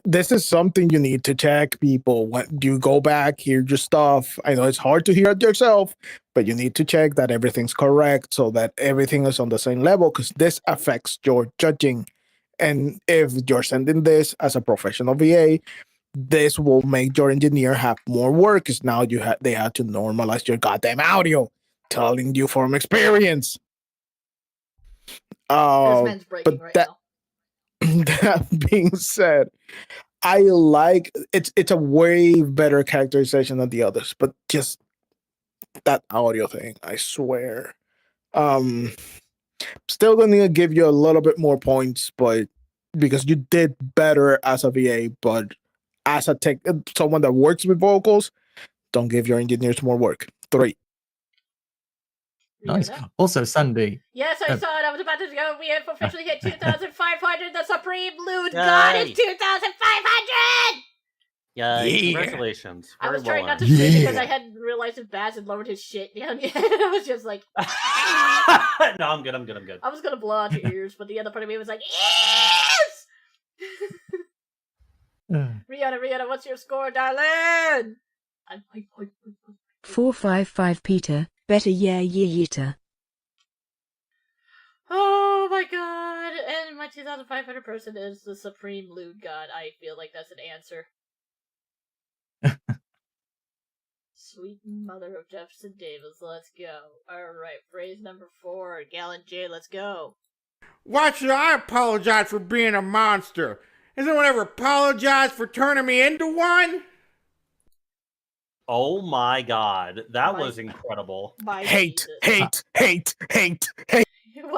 This is something you need to check, people. When you go back, hear your stuff. I know it's hard to hear it yourself, but you need to check that everything's correct so that everything is on the same level, because this affects your judging. And if you're sending this as a professional VA, this will make your engineer have more work, because now they had to normalize your goddamn audio, telling you from experience. This man's breaking right now. That being said, I like it's a way better characterization than the others, but just that audio thing, I swear. Still gonna give you a little bit more points, but because you did better as a VA, but as a someone that works with vocals, don't give your engineers more work. 3. Nice. Also, Sandy. Yes, I saw it. I was about to go. We have officially hit 2,500. The Supreme Lewd God is 2,500! Yay! Congratulations. I was Very trying well not to earned. say because I hadn't realized if Baz had lowered his shit down yet. I was just like... No, I'm good. I was gonna blow out your ears, but the other part of me was like, ears! Rihanna, what's your score, darling? 455 Peter, better yeah yeeta. Oh my god! And my 2,500 person is the Supreme Lewd God. I feel like that's an answer. Sweet mother of Jefferson Davis, let's go. Alright, phrase number 4, Gallant J, let's go. Why should I apologize for being a monster? Has anyone ever apologized for turning me into one? Oh my god, that was incredible. Hate. Why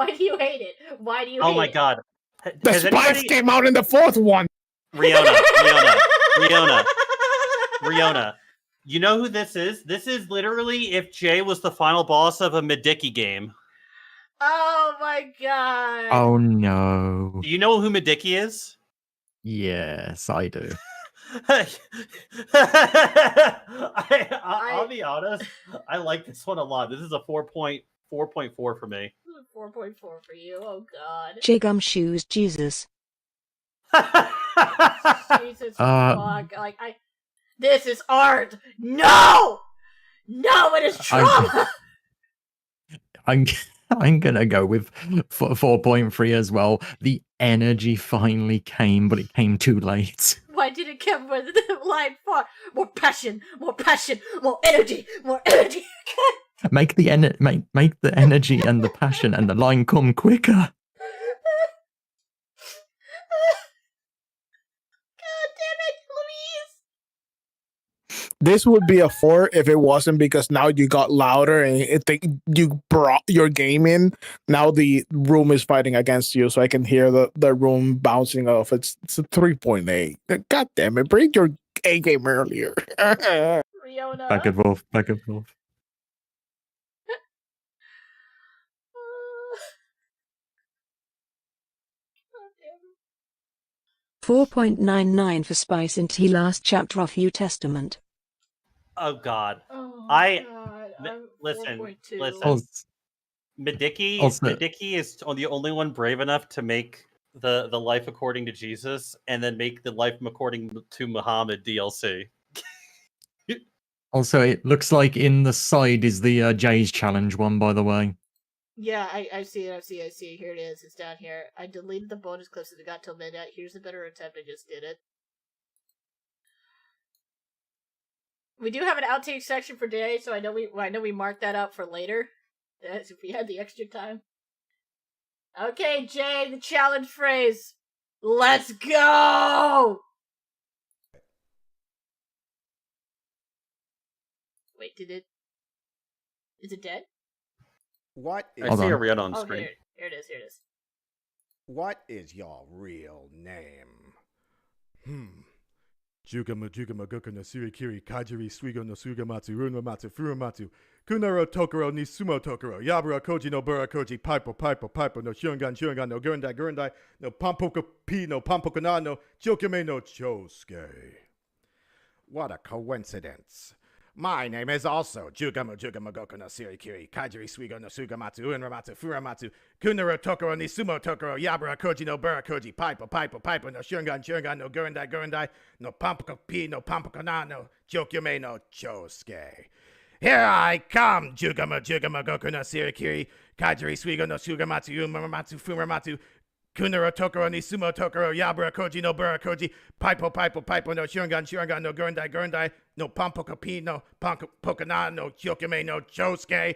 do you hate it? Why do you hate Oh my it? god. The Has spice anybody... came out in the 4th one. Riona. You know who this is? This is literally if Jay was the final boss of a Medicki game. Oh my god. Oh no. Do you know who Medicki is? Yes, I do. I'll be honest. I like this one a lot. This is a 4.4 for me. 4.4 for you. Oh god. J Gumshoes Jesus. Jesus fuck. Like this is art. No! No, it is trauma. I'm gonna go with 4.3 as well. The energy finally came, but it came too late. Why did it come with the line 4? More passion, more energy, more energy. Make the energy and the passion and the line come quicker. God damn it, Louise! This would be a 4 if it wasn't because now you got louder and you brought your game in. Now the room is fighting against you, so I can hear the room bouncing off. It's a 3.8. God damn it, bring your A game earlier. Riona. Back and forth. 4.99 for Spice into the last chapter of New Testament. Oh god. Listen. Also- Medicki is the only one brave enough to make the Life According to Jesus and then make the Life According to Muhammad DLC. Also, it looks like in the side is the Jay's challenge one, by the way. Yeah, I see it. I see it. Here it is. It's down here. I deleted the bonus clips as it got till midnight. Here's a better attempt. I just did it. We do have an outtake section for today, so I know we marked that up for later, as if we had the extra time. Okay, Jay, the challenge phrase. Let's go! Wait, is it dead? What is I see a red on Oh, screen. here it is. What is your real name? Jugama Jugama Goku no Surikiri Kajiri Suigo no Sugamatsu Runwamatsu Furumatsu Kunaro Tokoro ni Sumo Tokoro Yabura Koji no Bura Koji Pipo no Shungan no Gurundai no Pampoka P no Pampoka na no Chokime no Chosuke. What a coincidence. My name is also Jugama Goku no Surikiri Kajiri Suigo no Sugamatsu Unramatsu Furumatsu Kunaro Tokoro ni Sumo Tokoro Yabura Koji no Bura Koji Pipo no Shungan no Gurundai no Pampoka P no Pampoka na no Chokume no Chosuke. Here I come, Jugama Goku no Surikiri Kajiri Suigo no Sugamatsu Unramatsu Furumatsu Kunaro Tokoro ni Sumo Tokoro Yabura Koji no Bura Koji Pipo no Shungan no Gurundai no Pampoka P no Pampoka na no Chokume no Chosuke.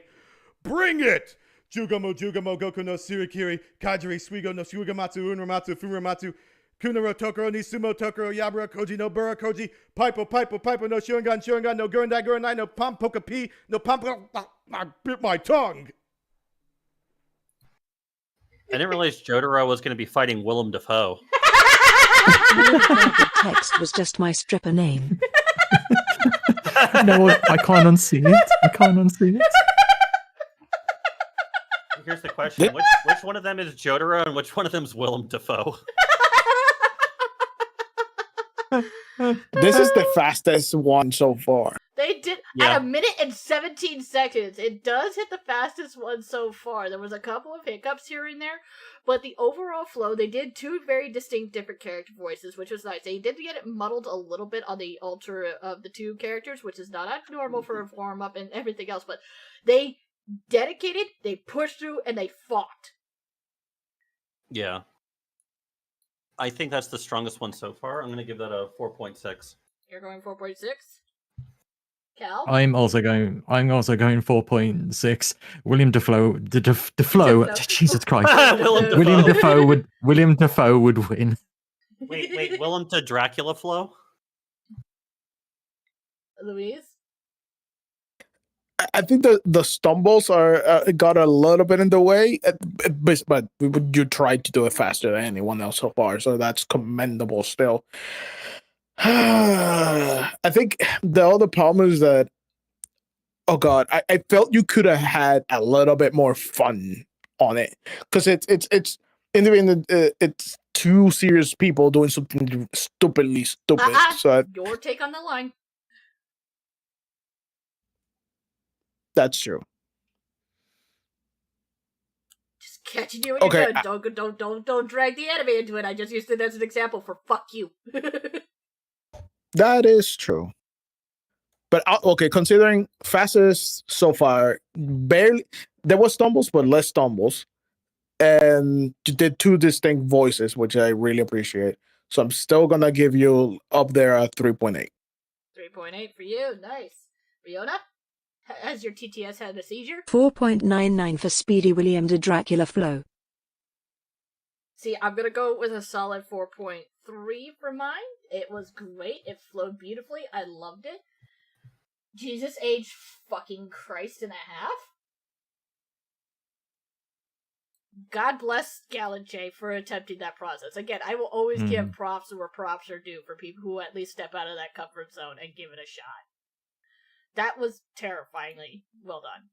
Bring it! Jugamo Goku no Surikiri Kajiri Suigo no Sugamatsu Unramatsu Furumatsu Kunaro Tokoro ni Sumo Tokoro Yabura Koji no Bura Koji Pipo no Shungan no Gurundai no Pampoka P no Pampoka. I bit my tongue. I didn't realize Jotaro was going to be fighting Willem Dafoe. The text was just my stripper name. No, I can't unsee it. Here's the question: which one of them is Jotaro, and which one of them is Willem Dafoe? This is the fastest one so far. They did at 1 minute and 17 seconds. It does hit the fastest one so far. There was a couple of hiccups here and there, but the overall flow, they did two very distinct different character voices, which was nice. They did get it muddled a little bit on the alter of the two characters, which is not abnormal for a form up and everything else, but they dedicated, they pushed through, and they fought. Yeah. I think that's the strongest one so far. I'm going to give that a 4.6. You're going 4.6? Cal? I'm also going 4.6. William Dafoe. Dafoe. Jesus Christ. William Dafoe would win. Wait, Willem to Dracula flow? Louise? I think the stumbles are got a little bit in the way, but you tried to do it faster than anyone else so far, so that's commendable still. I think the other problem is that, oh god, I felt you could have had a little bit more fun on it, because it's in the end it's two serious people doing something stupidly stupid. So your take on the line. That's true. Just catching you when Okay, you're good. Don't drag the anime into it. I just used it as an example for fuck you. That is true. But okay, considering fastest so far, barely there was stumbles, but less stumbles, and you did two distinct voices, which I really appreciate. So I'm still gonna give you up there at 3.8. 3.8 for you. Nice. Riona? Has your TTS had a seizure? 4.99 for Speedy William de Dracula flow. See, I'm gonna go with a solid 4.3 for mine. It was great. It flowed beautifully. I loved it. Jesus H. fucking Christ and a half. God bless Gal and Jay for attempting that process. Again, I will always give props where props are due for people who at least step out of that comfort zone and give it a shot. That was terrifyingly well done.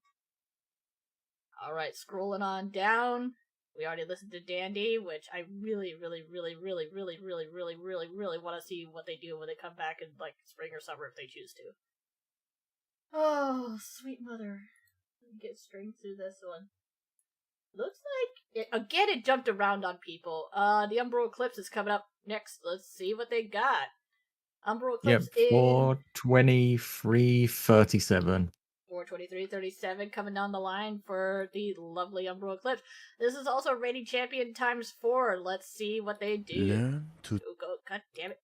Alright, scrolling on down. We already listened to Dandy, which I really want to see what they do when they come back in like spring or summer if they choose to. Oh, sweet mother. Let me get straight through this one. Looks like it jumped around on people. The Umbral Eclipse is coming up next. Let's see what they got. Umbral Eclipse Yep, 4:23:37. 34, 23, 37 coming down the line for the lovely Umbral Eclipse. This is also rating champion times 4. Let's see what they do. Learn to Oh, go, god damn it.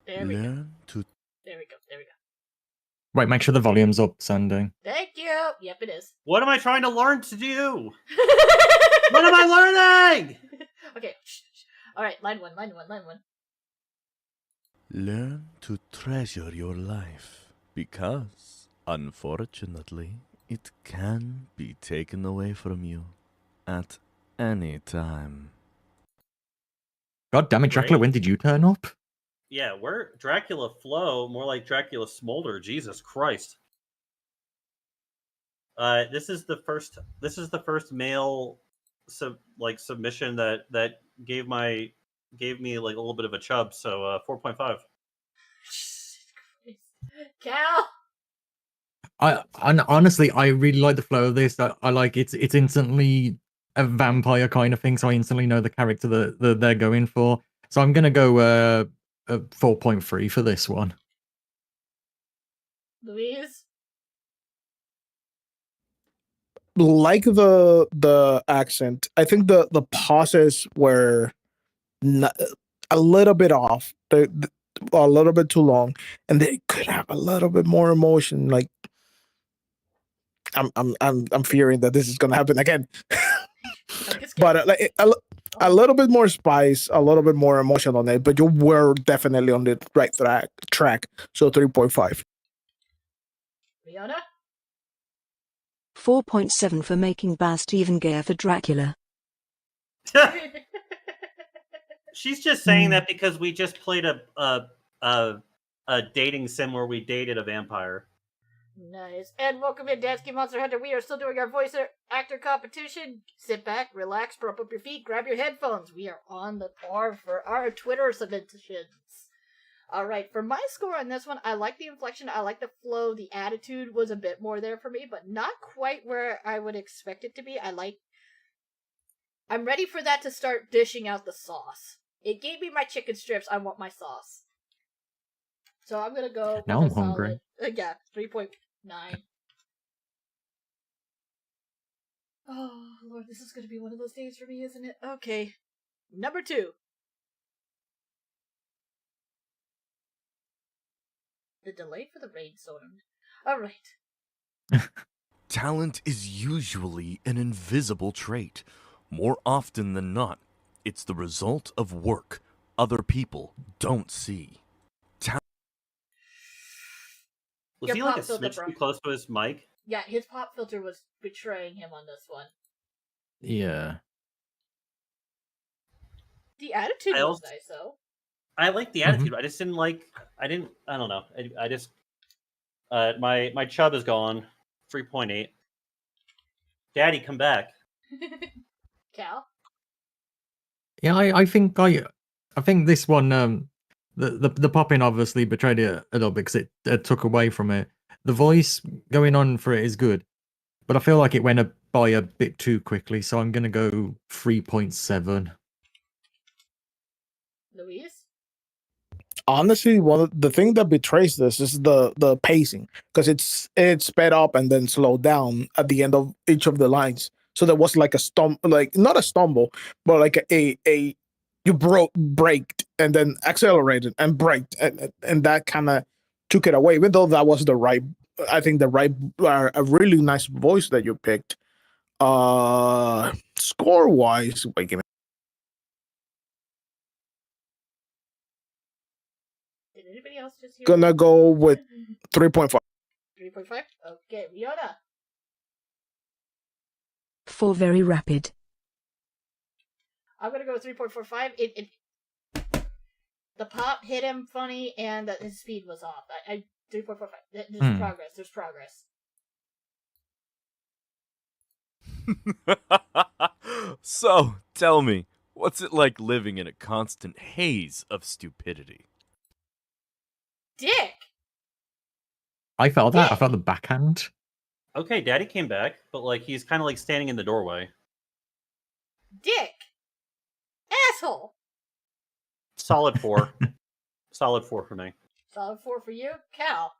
There we go. learn to There we go. There we go. Right, make sure the volume's up, Sandy. Thank you. Yep, it is. What am I trying to learn to do? What am I learning? Okay. All right, line one. learn to treasure your life because unfortunately it can be taken away from you at any time. God damn it, Dracula, when did you turn up? Yeah, we're Dracula Flow, more like Dracula Smolder. Jesus Christ. This is the first male submission that gave me like a little bit of a chub, so 4.5. Cal. Honestly, I really like the flow of this. I like it's instantly a vampire kind of thing, so I instantly know the character that they're going for. So I'm gonna go a 4.3 for this one. Louise. Like the accent, I think the pauses were a little bit off. A little bit too long, and they could have a little bit more emotion. Like I'm fearing that this is gonna happen again. But a little bit more spice, a little bit more emotion on it. But you were definitely on the right track. So 3.5. Leona. 4.7 for making Bast even gayer for Dracula. She's just saying that because we just played a dating sim where we dated a vampire. Nice. And welcome in, Dansky Monster Hunter. We are still doing our voice actor competition. Sit back, relax, prop up your feet, grab your headphones. We are on the par for our Twitter submissions. All right, for my score on this one, I like the inflection, I like the flow, the attitude was a bit more there for me, but not quite where I would expect it to be. I'm ready for that to start dishing out the sauce. It gave me my chicken strips, I want my sauce. So I'm gonna go now with I'm hungry. 3.9. Oh, Lord, this is gonna be one of those days for me, isn't it? Okay. Number 2. The delay for the raid storm. Alright. Talent is usually an invisible trait. More often than not, it's the result of work other people don't see. Was Your he like a pop filter smidge too broke. close to his mic? Yeah, his pop filter was betraying him on this one. Yeah. The attitude was nice, though. I like the attitude. I just didn't like. I don't know. I just. My chub is gone. 3.8. Daddy, come back. Cal. Yeah, I think this one the popping obviously betrayed it a little bit because it took away from it. The voice going on for it is good, but I feel like it went by a bit too quickly, so I'm gonna go 3.7. Louise. Honestly, the thing that betrays this is the pacing, because it's sped up and then slowed down at the end of each of the lines. So there was like a like not a stumble, but like a you braked and then accelerated and braked, and that kind of took it away. Even though that was I think the right a really nice voice that you picked. Score wise, wait, give me. Did anybody else just hear? Gonna go with 3.5. 3.5? Okay, Leona. 4 very rapid. I'm gonna go with 3.45. The pop hit him funny, and his speed was off. 3.45. There's progress. There's progress. So, tell me, what's it like living in a constant haze of stupidity? Dick. I felt that. I felt the backhand. Okay, Daddy came back, but like he's kind of like standing in the doorway. Dick. Asshole. Solid 4. Solid 4 for me. Solid 4 for you, Cal.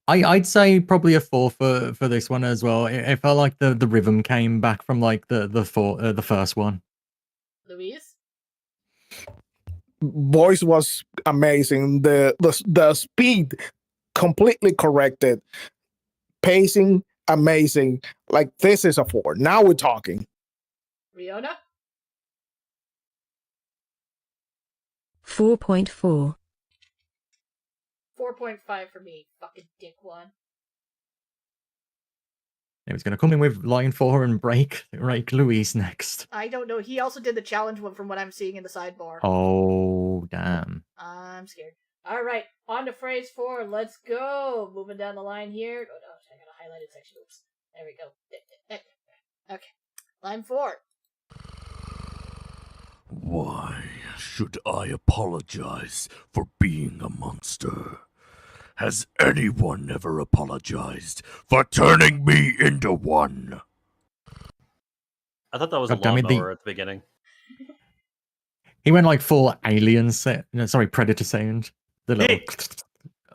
I'd say probably a 4 for this one as well. It felt like the rhythm came back from like the first one. Louise? Voice was amazing. The speed completely corrected. Pacing amazing. Like this is a 4. Now we're talking. Riona? 4.4. 4.5 for me. Fucking dick one. It was going to come in with line 4 and break Louise next. I don't know. He also did the challenge one from what I'm seeing in the sidebar. Oh, damn. I'm scared. All right, on to phrase 4. Let's go. Moving down the line here. Oh, no, I got a highlighted section. Oops. There we go. Okay. Line 4. Why should I apologize for being a monster? Has anyone ever apologized for turning me into one? I thought that was God a damn it, lawnmower at the beginning. He went like full alien predator sound. The little.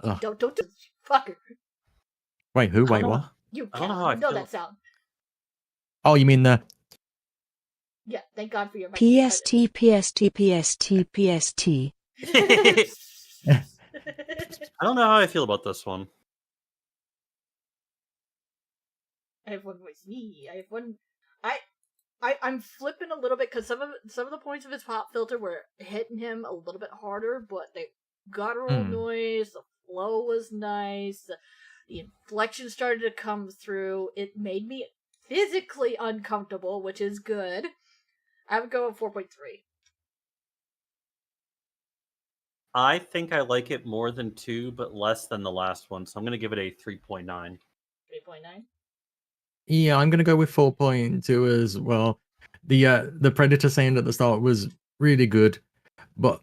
Ugh. Don't do fucker. Wait, who? Wait, what? You I don't know can't. how I You know feel. that sound. Oh, you mean the. Yeah, thank God for your mic. PST, PST, PST, PST. I don't know how I feel about this one. I have one voice. Me. I have one. I'm flipping a little bit because some of the points of his pop filter were hitting him a little bit harder, but the guttural noise, the flow was nice, the inflection started to come through. It made me physically uncomfortable, which is good. I would go with 4.3. I think I like it more than 2, but less than the last one, so I'm going to give it a 3.9. 3.9. Yeah, I'm gonna go with 4.2 as well. The predator sound at the start was really good, but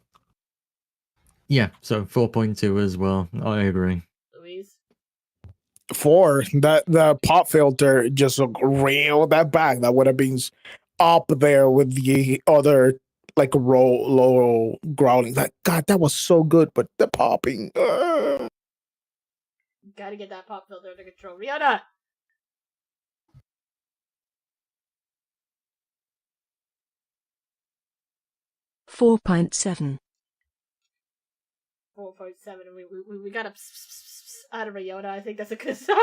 yeah, so 4.2 as well. I agree. Louise? 4. That the pop filter just reeled that back. That would have been up there with the other like low growling. Like God, that was so good, but the popping. Gotta get that pop filter under control. Rihanna! 4.7. 4.7. We got a out of Rihanna. I think that's a good sign.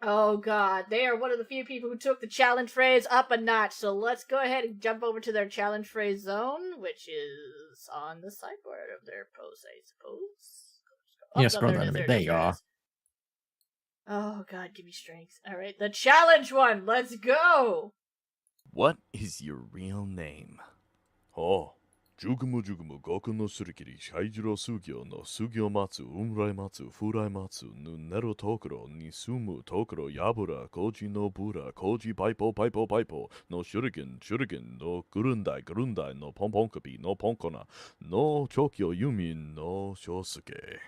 Oh God, they are one of the few people who took the challenge phrase up a notch. So let's go ahead and jump over to their challenge phrase zone, which is on the sideboard of their post, I suppose. Yeah, scroll down a bit. There you are. Oh God, give me strength. All right, the challenge one. Let's go. What is your real name? Oh, Jukumu Jukumu Goku no Surikiri Shaijiro Sugyo no Sugyo Matsu Umrai Matsu Furai Matsu Nunero Tokuro Nisumu Tokuro Yabura Koji no Bura Koji Paipo Paipo Paipo no Shuriken Shuriken no Gurundai Gurundai no Pomponkapi no Ponkona no Chokyo Yumi no Shosuke.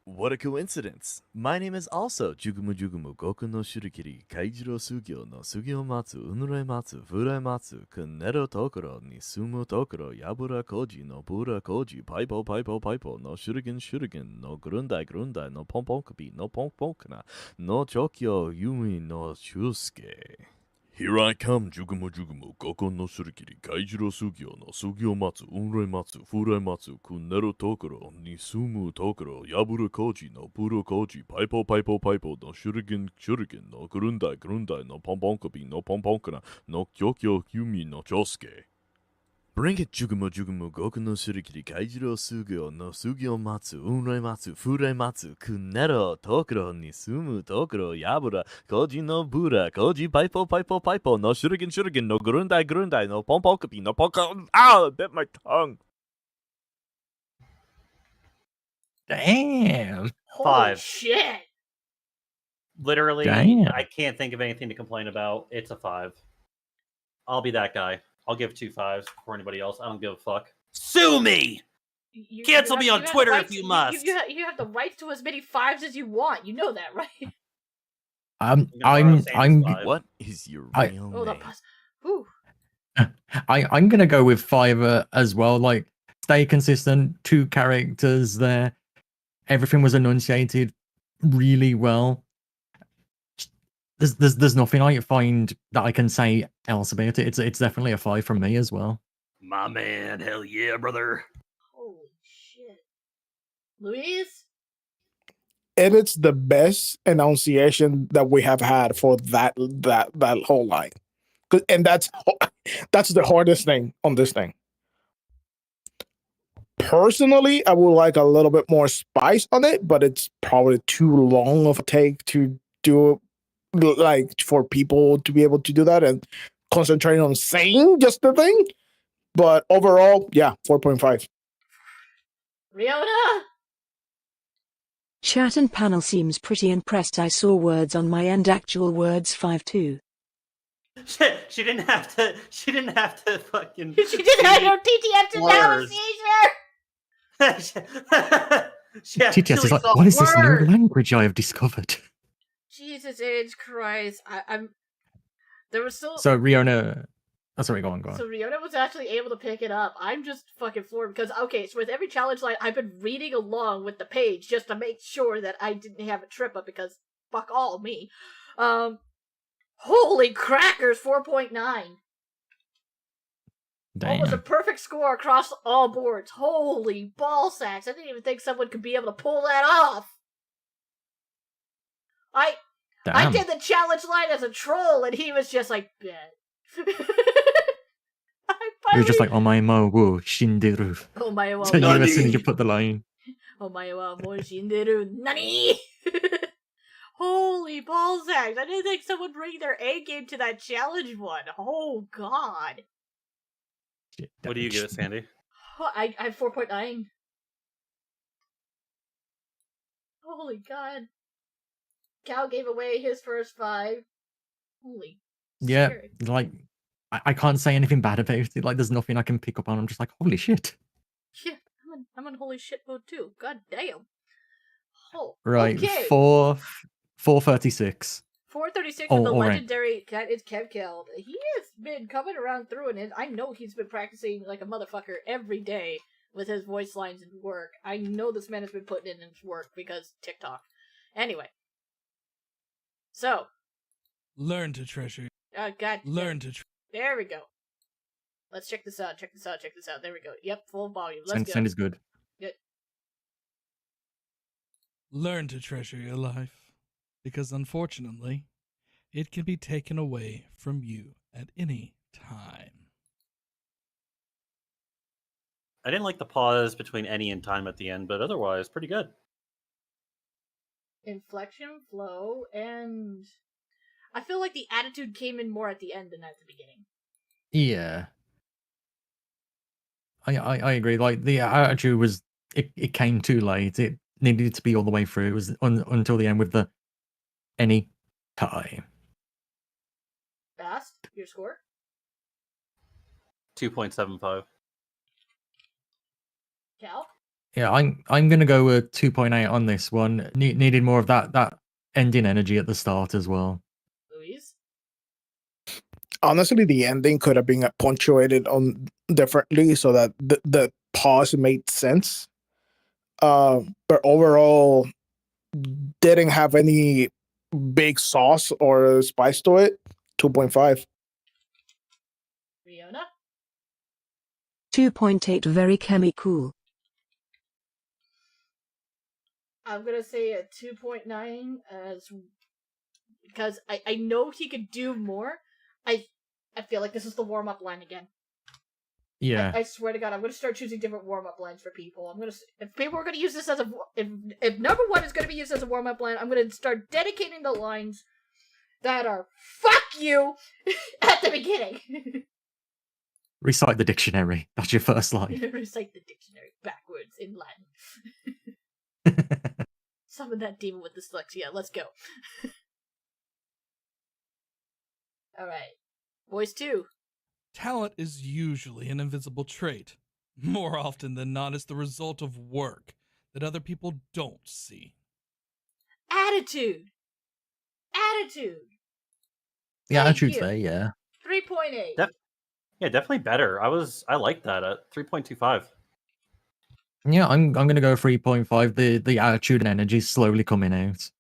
What a coincidence! My name is also Jugumu Jugumu Goku no Shurikiri Kaijiro Sugyo no Sugyo Matsu Unurai Matsu Furai Matsu Kunero Tokuro Nisumu Tokuro Yabura Koji no Bura Koji Paipo Paipo Paipo no Shuriken Shuriken no Gurundai Gurundai no Pomponkapi no Pomponkana no Chokyo Yumi no Shusuke. Here I come, Jugumu Jugumu, Goku no Surikiri, Kaijiro Sugyo no Sugyo Matsu, Unrei Matsu, Furai Matsu, Kunero Tokuro, Nisumu Tokuro, Yabura Koji no Puro Koji, Paipo Paipo Paipo no Shuriken Shuriken no Gurundai Gurundai no Pomponkapi no Pomponkana no Kyokyo Yumi no Chosuke. Bring it, Jugumu Jugumu Goku no Surikiri Kaijiro Sugyo no Sugyo Matsu Unrei Matsu Furai Matsu Kunero Tokuro Nisumu Tokuro Yabura Koji no Bura Koji Paipo Paipo Paipo no Shuriken Shuriken no Gurundai Gurundai no Pomponkapi no Ponko. Ow! I bit my tongue. Damn. Holy 5. shit. Literally, Damn. I can't think of anything to complain about. It's a 5. I'll be that guy. I'll give 2 5s for anybody else. I don't give a fuck. Sue me! Cancel me on Twitter if you must. You have the right to as many 5s as you want. You know that, right? I'm. What is your real Oh, the name? pus. Whew. I'm gonna go with 5 as well. Like stay consistent. 2 characters there. Everything was enunciated really well. There's nothing I find that I can say else about it. It's definitely a 5 from me as well. My man, hell yeah, brother. Holy shit. Louise? And it's the best enunciation that we have had for that whole line. And that's the hardest thing on this thing. Personally, I would like a little bit more spice on it, but it's probably too long of a take to do, like, for people to be able to do that and concentrate on saying just the thing. But overall, yeah, 4.5. Riona? Chat and panel seems pretty impressed. I saw words on my end, actual words 5-2. She didn't have to. She didn't have to fucking. She didn't have no TTS analysis either. TTS is like, what is this new language I have discovered? Jesus H. Christ. I'm. There was still. So Riona. Oh, sorry, go on. So Riona was actually able to pick it up. I'm just fucking floored because, okay, so with every challenge line, I've been reading along with the page just to make sure that I didn't have a trip up because fuck all me. Holy crackers, 4.9. Almost a perfect score across all boards. Holy ball sacks. I didn't even think someone could be able to pull that off. I did the challenge line as a troll and he was just like, bet. It was just like, omae wo shinderu. Omae wa So you as soon as you put the line. Omae wa mo shinderu. Nani? Holy ball sacks. I didn't think someone would bring their A game to that challenge one. Oh, God. What do you give it, Sandy? Oh, I have 4.9. Holy God. Cal gave away his first 5. Holy. Yeah, scary. like, I can't say anything bad about it. Like, there's nothing I can pick up on. I'm just like, holy shit. Yeah, I'm on holy shit mode too. God damn. Oh, Right, okay. 436. 436 Oh, with the all right. legendary cat is Kevkeld. He has been coming around through, and I know he's been practicing like a motherfucker every day with his voice lines and work. I know this man has been putting in his work because TikTok. Anyway. So. Learn to treasure. God. Learn to There we go. Let's check this out. Check this out. There we go. Yep, full volume. Let's go. Sound is good. Good. learn to treasure your life, because unfortunately, it can be taken away from you at any time. I didn't like the pause between any and time at the end, but otherwise, pretty good. Inflection, flow, and I feel like the attitude came in more at the end than at the beginning. Yeah. I agree. Like, the attitude was, it came too late. It needed to be all the way through. It was until the end with the any time. Fast, your score? 2.75. Cal? Yeah, I'm gonna go with 2.8 on this one. Needed more of that ending energy at the start as well. Louise? Honestly, the ending could have been punctuated on differently so that the pause made sense. But overall, didn't have any big sauce or spice to it. 2.5. Riona? 2.8 very cool. I'm gonna say a 2.9 as because I know he could do more. I feel like this is the warm up line again. Yeah. I swear to God, I'm gonna start choosing different warm up lines for people. If people are gonna use this as a if number one is gonna be used as a warm up line, I'm gonna start dedicating the lines that are "fuck you" at the beginning. Recite the dictionary. That's your first line. Recite the dictionary backwards in Latin. Summon that demon with dyslexia. Let's go. Alright. Voice 2. Talent is usually an invisible trait. More often than not, it's the result of work that other people don't see. Attitude. The attitude's there, yeah. 3.8. Yeah, definitely better. I like that at 3.25. Yeah, I'm gonna go 3.5. The attitude and energy is slowly coming out.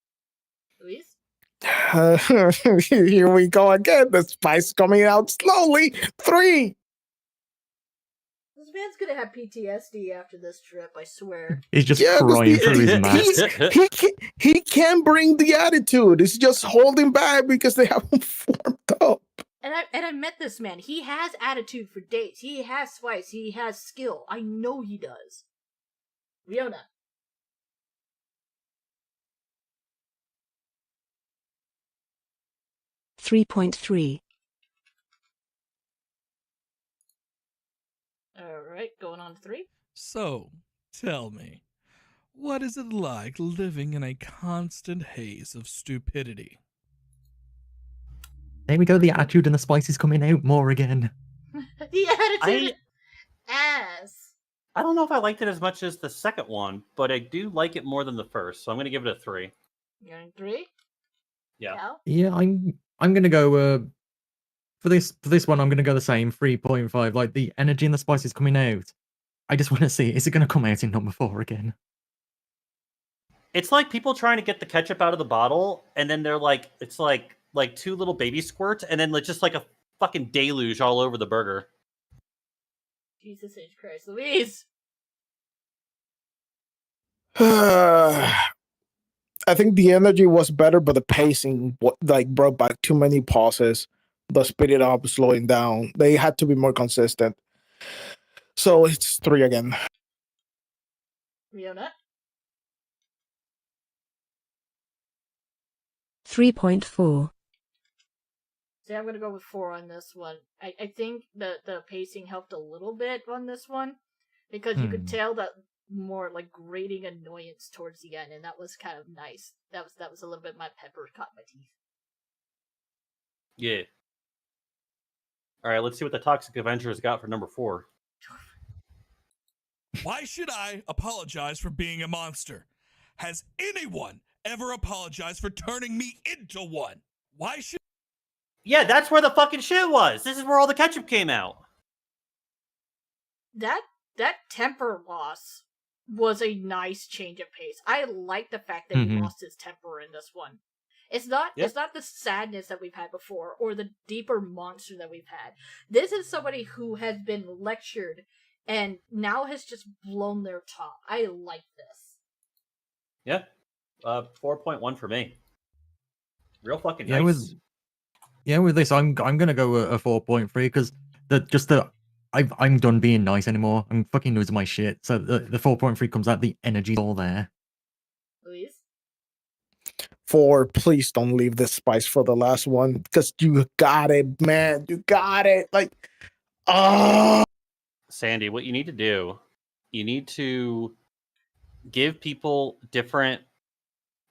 Luis? Here we go again. The spice coming out slowly. 3. This man's gonna have PTSD after this trip, I swear. He's just Yeah, 'cause crying through his mask. he can't bring the attitude. He's just holding back because they haven't formed up. And I met this man. He has attitude for dates. He has spice. He has skill. I know he does. Riona. 3.3. Alright, going on to 3. So, tell me, what is it like living in a constant haze of stupidity? There we go. The attitude and the spice is coming out more again. The attitude ass. I don't know if I liked it as much as the second one, but I do like it more than the first, so I'm going to give it a 3. You're in 3? Yeah. Cal? Yeah, I'm gonna go for this one. I'm gonna go the same 3.5. Like the energy and the spice is coming out. I just want to see, is it gonna come out in number 4 again? It's like people trying to get the ketchup out of the bottle, and then they're like, it's like 2 little baby squirts, and then just like a fucking deluge all over the burger. Jesus H. Christ. Louise! I think the energy was better, but the pacing brought back too many pauses. The speed it up, slowing down. They had to be more consistent. So it's 3 again. Riona? 3.4. See, I'm gonna go with 4 on this one. I think the pacing helped a little bit on this one, because you could tell that more like grating annoyance towards the end, and that was kind of nice. That was a little bit my pepper caught my teeth. Yeah. All right, let's see what the Toxic Avengers got for number 4. Why should I apologize for being a monster? Has anyone ever apologized for turning me into one? Why should... Yeah, that's where the fucking shit was. This is where all the ketchup came out. That temper loss was a nice change of pace. I like the fact that he lost his temper in this one. It's not the sadness that we've had before or the deeper monster that we've had. This is somebody who has been lectured and now has just blown their top. I like this. Yeah. 4.1 for me. Real fucking nice. With this, I'm gonna go a 4.3 because I'm done being nice anymore. I'm fucking losing my shit. So the 4.3 comes out. The energy's all there. Luis? 4, please don't leave this spice for the last one because you got it, man. You got it. Sandy, what you need to do, you need to give people different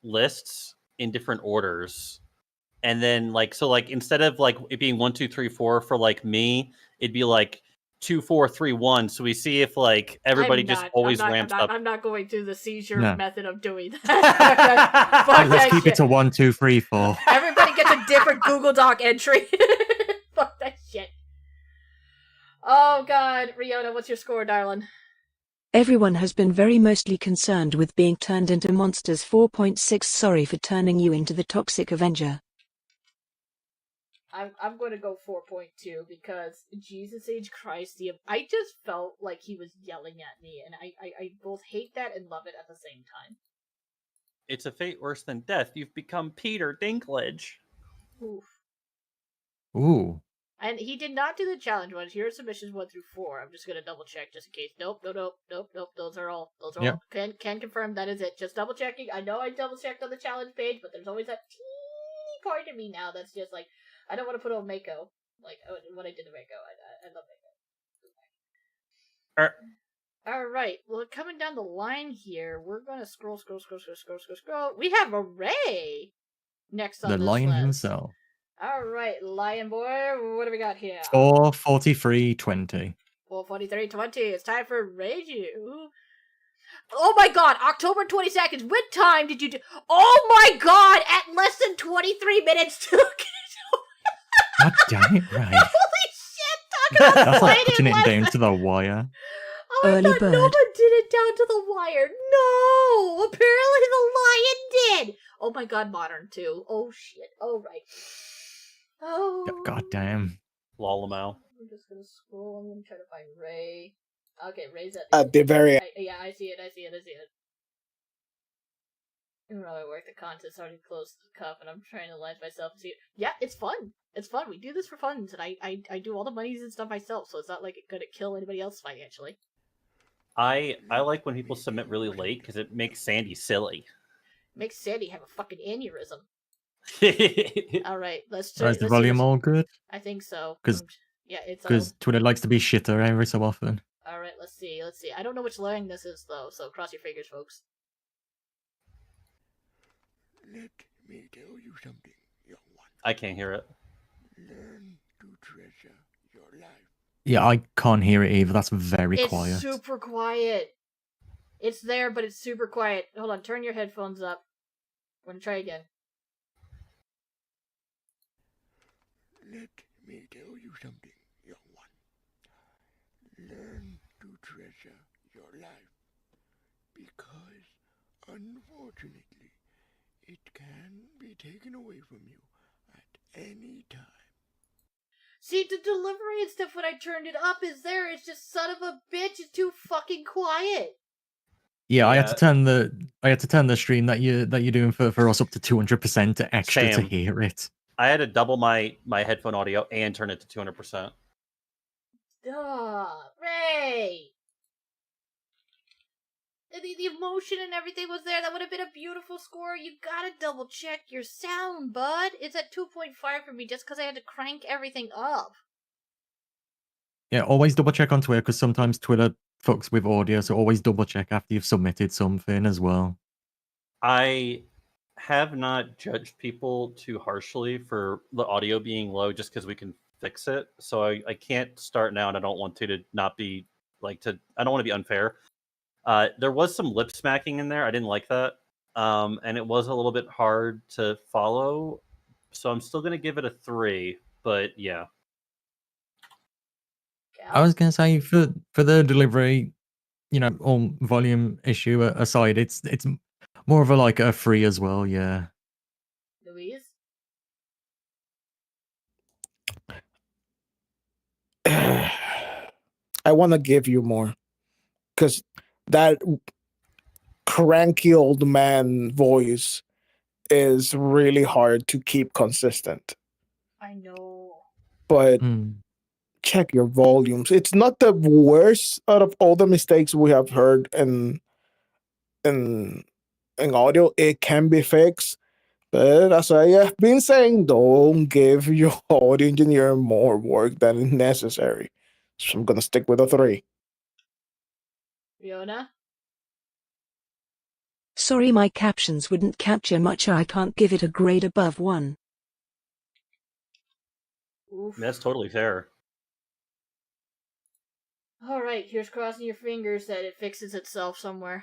lists in different orders. And then instead of it being 1, 2, 3, 4 for me, it'd be 2, 4, 3, 1. So we see if everybody ramps up. I'm not going through the seizure method of doing that. Fuck Let's that keep shit. it to 1, 2, 3, 4. Everybody gets a different Google Doc entry. Fuck that shit. Oh god, Riona, what's your score, darling? Everyone has been very mostly concerned with being turned into monsters. 4.6. Sorry for turning you into the Toxic Avenger. I'm going to go 4.2 because Jesus H. Christ, I just felt like he was yelling at me, and I both hate that and love it at the same time. It's a fate worse than death. You've become Peter Dinklage. Oof. Ooh. And he did not do the challenge ones. Here are submissions 1 through 4. I'm just gonna double check just in case. Nope. Those are all. Yep. Can confirm that is it. Just double checking. I know I double checked on the challenge page, but there's always that teeny part of me now that's just I don't want to put on Mako. When I did the Mako, I love Mako. Alright, well, coming down the line here, we're gonna scroll. We have a Ray next on The this lion list. himself. Alright, Lion Boy, what do we got here? 4:43:20. 4:43:20. It's time for Reiju. Oh my god, October 22nd. What time did you do? Oh my god, at less than 23 minutes to God damn it, right. Holy shit, talk about That's like playing putting in it less down than... to the wire. Early thought bird. Nova did it down to the wire. No! Apparently the lion did! Oh my god, Modern too. Oh shit. Oh, right. Oh. God damn. Lolamow. I'm just gonna scroll. I'm gonna try to find Ray. Okay, Ray's At the very end. yeah, I see it. Even though I work, the content's already close to the cup, and I'm trying to line myself and see it. Yeah, it's fun. It's fun. We do this for fun, and I do all the monies and stuff myself, so it's not like it's gonna kill anybody else financially. I like when people submit really late because it makes Sandy silly. Makes Sandy have a fucking aneurysm. All right, let's Is the see volume what's- all good? I think so. Because yeah, it's Twitter likes to be shitter every so often. all right. Let's see. I don't know which line this is though, so cross your fingers, folks. Let me tell you something, young one. I can't hear it. Learn to treasure your life. Yeah, I can't hear it either. That's very It's quiet. super quiet. It's there, but it's super quiet. Hold on, turn your headphones up. I'm gonna try again. Let me tell you something, young one. Learn to treasure your life. Because, unfortunately, it can be taken away from you at any time. See, the delivery and stuff when I turned it up is there. It's just son of a bitch. It's too fucking quiet. Yeah, I had to turn the stream that you're doing for us up to 200% extra to Sam. hear it. I had to double my headphone audio and turn it to 200%. Ray! The emotion and everything was there. That would have been a beautiful score. You gotta double check your sound, bud. It's at 2.5 for me just because I had to crank everything up. Yeah, always double check on Twitter because sometimes Twitter fucks with audio, so always double check after you've submitted something as well. I have not judged people too harshly for the audio being low just because we can fix it. So I can't start now, and I don't want to not be I don't want to be unfair. There was some lip smacking in there. I didn't like that. And it was a little bit hard to follow. So I'm still going to give it a 3, but yeah. I was going to say for the delivery, all volume issue aside, it's more of a free as well, yeah. Louise? I want to give you more because that cranky old man voice is really hard to keep consistent. I know. But check your volumes. It's not the worst out of all the mistakes we have heard in audio. It can be fixed. But as I have been saying, don't give your audio engineer more work than is necessary. So I'm gonna stick with a 3. Fiona? Sorry, my captions wouldn't capture much. I can't give it a grade above 1. Oof. That's totally fair. Alright, here's crossing your fingers that it fixes itself somewhere.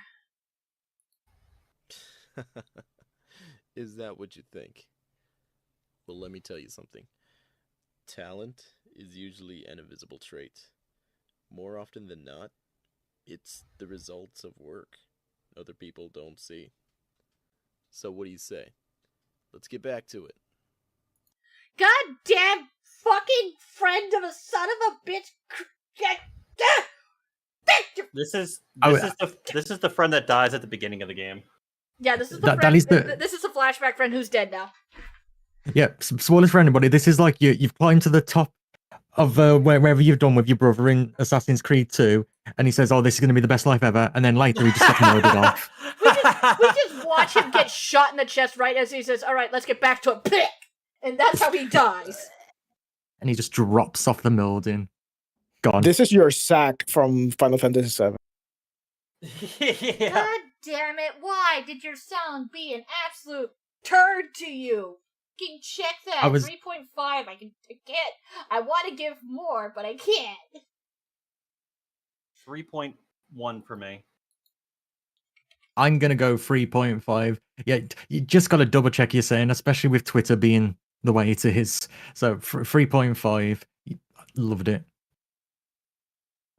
Is that what you think? Well, let me tell you something. Talent is usually an invisible trait. More often than not, it's the results of work other people don't see. So what do you say? Let's get back to it. Goddamn fucking friend of a son of a bitch! This is the friend that dies at the beginning of the game. Yeah, this is the That friend. is the- This is a flashback friend who's dead now. Yeah, spoilers for anybody. This is like you've climbed to the top of wherever you've done with your brother in Assassin's Creed 2, and he says, "Oh, this is going to be the best life ever," and then later he just gets murdered off, We just watch him get shot in the chest right as he says, "All right, let's get back to it," and that's how he dies. and he just drops off the building. Gone. This is your sack from Final Fantasy VII. God damn it! Why did your sound be an absolute turd to you? Can check that. I was- 3.5. I can't. I want to give more, but I can't. 3.1 for me. I'm gonna go 3.5. Yeah, you just gotta double check you're saying, especially with Twitter being the way it is. So 3.5. Loved it.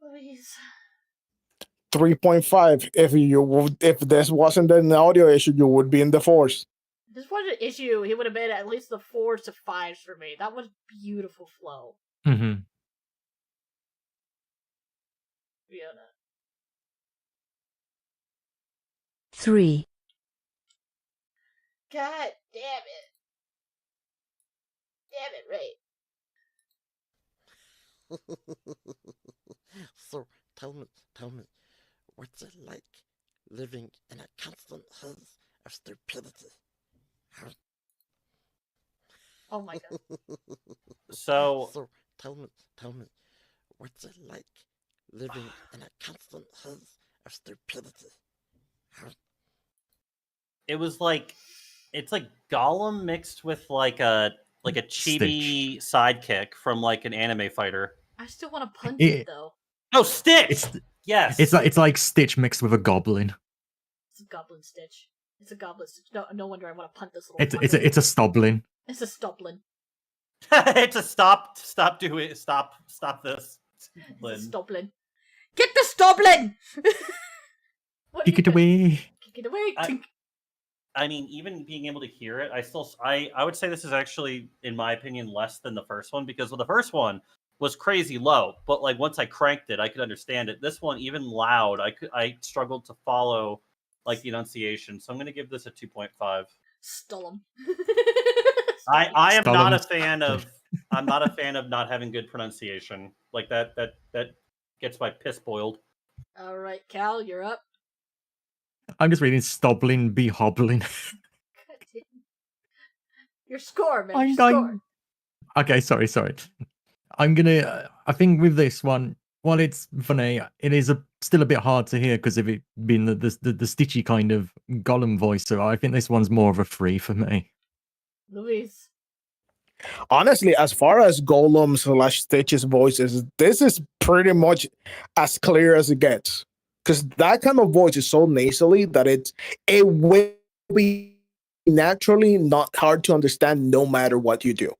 Please. 3.5. If this wasn't an audio issue, you would be in the force. If this wasn't an issue, he would have been at least the 4s to 5s for me. That was beautiful flow. Mm-hmm. Fiona. 3. God damn it. Damn it, Ray. So, tell me, what's it like living in a constant haze of stupidity? Oh my god. So, tell me, what's it like living in a constant haze of stupidity? It was like, it's like Gollum mixed with like a chibi sidekick from like an anime fighter. I still want to punch it though. Oh, Stitch! Yes. It's like Stitch mixed with a goblin. It's a goblin Stitch. It's a goblin Stitch. No wonder I want to punt this little. It's a stoblin. It's a stoblin. It's a stop this. It's a stoblin. Get the stoblin! Kick it away. Kick it away. I mean, even being able to hear it, I would say this is actually, in my opinion, less than the first one, because the first one was crazy low, but like once I cranked it, I could understand it. This one, even loud, I struggled to follow like the enunciation, so I'm going to give this a 2.5. Stole him. I am not a fan of I'm not a fan of not having good pronunciation. Like that gets my piss boiled. All right, Cal, you're up. I'm just reading stoblin be hobbling. Your score, man. Your score. Okay, sorry. I'm gonna. I think with this one, while it's funny, it is still a bit hard to hear because of it being the stitchy kind of Gollum voice. So I think this one's more of a 3 for me. Luis. Honestly, as far as Golem / Stitch's voices, this is pretty much as clear as it gets. Because that kind of voice is so nasally that it will be naturally not hard to understand no matter what you do.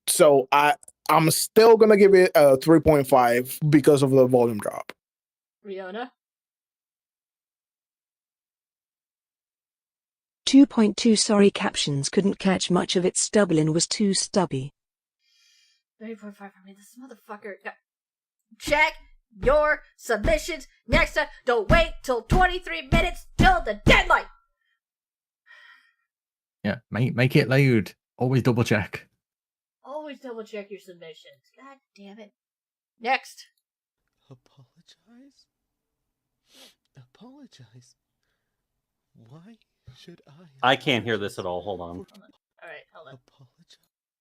So I'm still gonna give it a 3.5 because of the volume drop. Riona. 2.2 Sorry, captions couldn't catch much of it. Stublin was too stubby. 3.5 for me. This motherfucker. Check your submissions next time. Don't wait till 23 minutes till the deadline. Yeah, make it loud. Always double check. Always double check your submissions. God damn it. Next. Apologize? Why should I can't hear this at all. Hold on. Alright, hold on.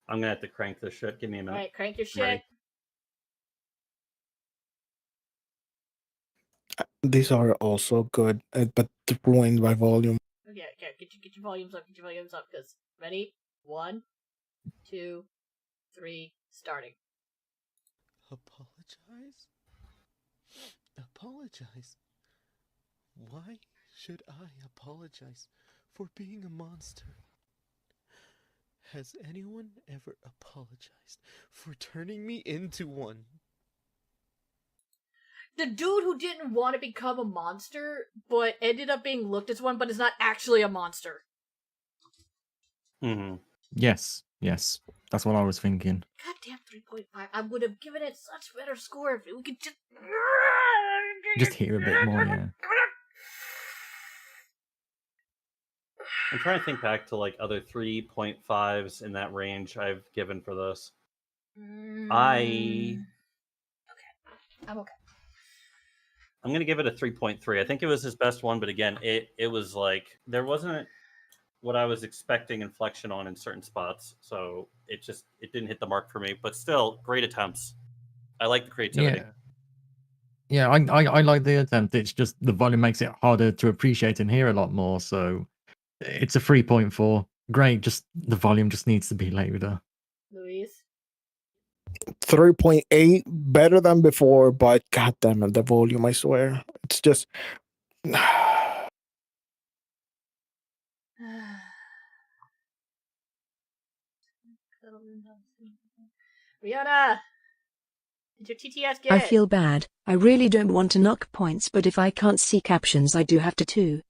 I'm gonna have to crank this shit. Give me a minute. Alright, crank your I'm shit. ready. These are also good, but ruined by volume. Okay, get your volumes up, because ready? 1, 2, 3, starting. Apologize? Why should I apologize for being a monster? Has anyone ever apologized for turning me into one? The dude who didn't want to become a monster, but ended up being looked as one, but is not actually a monster. Mm-hmm. Yes. That's what I was thinking. Goddamn 3.5. I would have given it such better score if we could Just hear a bit more, yeah. I'm trying to think back to like other 3.5s in that range I've given for this. I'm okay. I'm gonna give it a 3.3. I think it was his best one, but again, it was like there wasn't what I was expecting inflection on in certain spots, so it didn't hit the mark for me. But still, great attempts. I like the creativity. Yeah, I like the attempt. It's just the volume makes it harder to appreciate and hear a lot more. So it's a 3.4. Great, just the volume just needs to be louder. Luis. 3.8, better than before, but goddamn it, the volume, I swear. It's just Rihanna. Did your TTS get I it? feel bad. I really don't want to knock points, but if I can't see captions, I do have to too.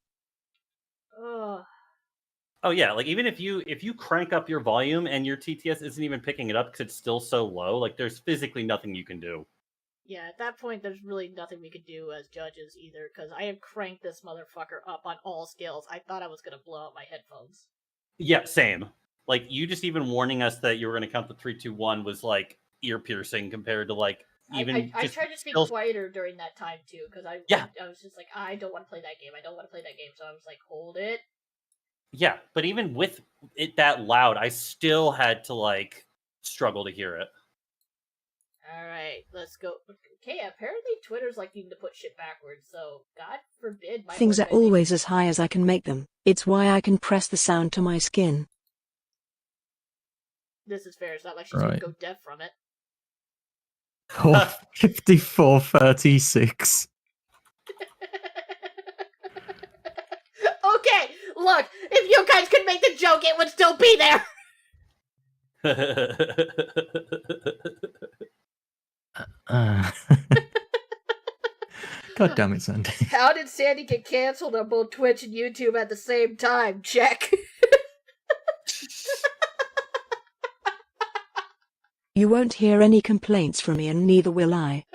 Ugh. Oh yeah, like even if you crank up your volume and your TTS isn't even picking it up because it's still so low, like there's physically nothing you can do. Yeah, at that point, there's really nothing we could do as judges either, because I have cranked this motherfucker up on all scales. I thought I was gonna blow out my headphones. Yeah, same. Like you just even warning us that you were gonna count the 3, 2, 1 was like ear piercing compared to like even I just tried to speak still... quieter during that time too, because I was just like, I don't want to play that game. I don't want to play that game. So I was like, hold it. Yeah, but even with it that loud, I still had to like struggle to hear it. All right, let's go. Okay, apparently Twitter's like needing to put shit backwards, so God forbid my Things voice are acting- always as high as I can make them. It's why I can press the sound to my skin. This is fair. It's not like she's gonna Right. go deaf from it. Oh, 54-36. Okay, look, if you guys could make the joke, it would still be there. God damn it, Sandy. How did Sandy get canceled on both Twitch and YouTube at the same time? Check. You won't hear any complaints from me, and neither will I.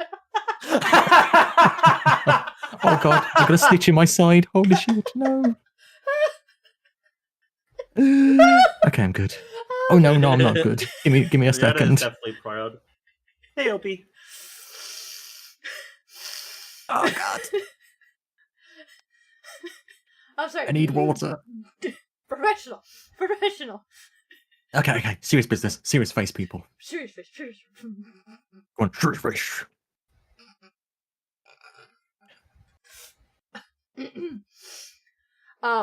Oh god, I've got a stitch in my side. Holy shit, no. Okay, I'm good. Oh no, I'm not good. Give me a Rihanna is second. definitely proud. Hey, Opie. Oh god. I'm sorry. I need water. Professional. Okay. Serious business. Serious face, people. Serious. Come on, serious face.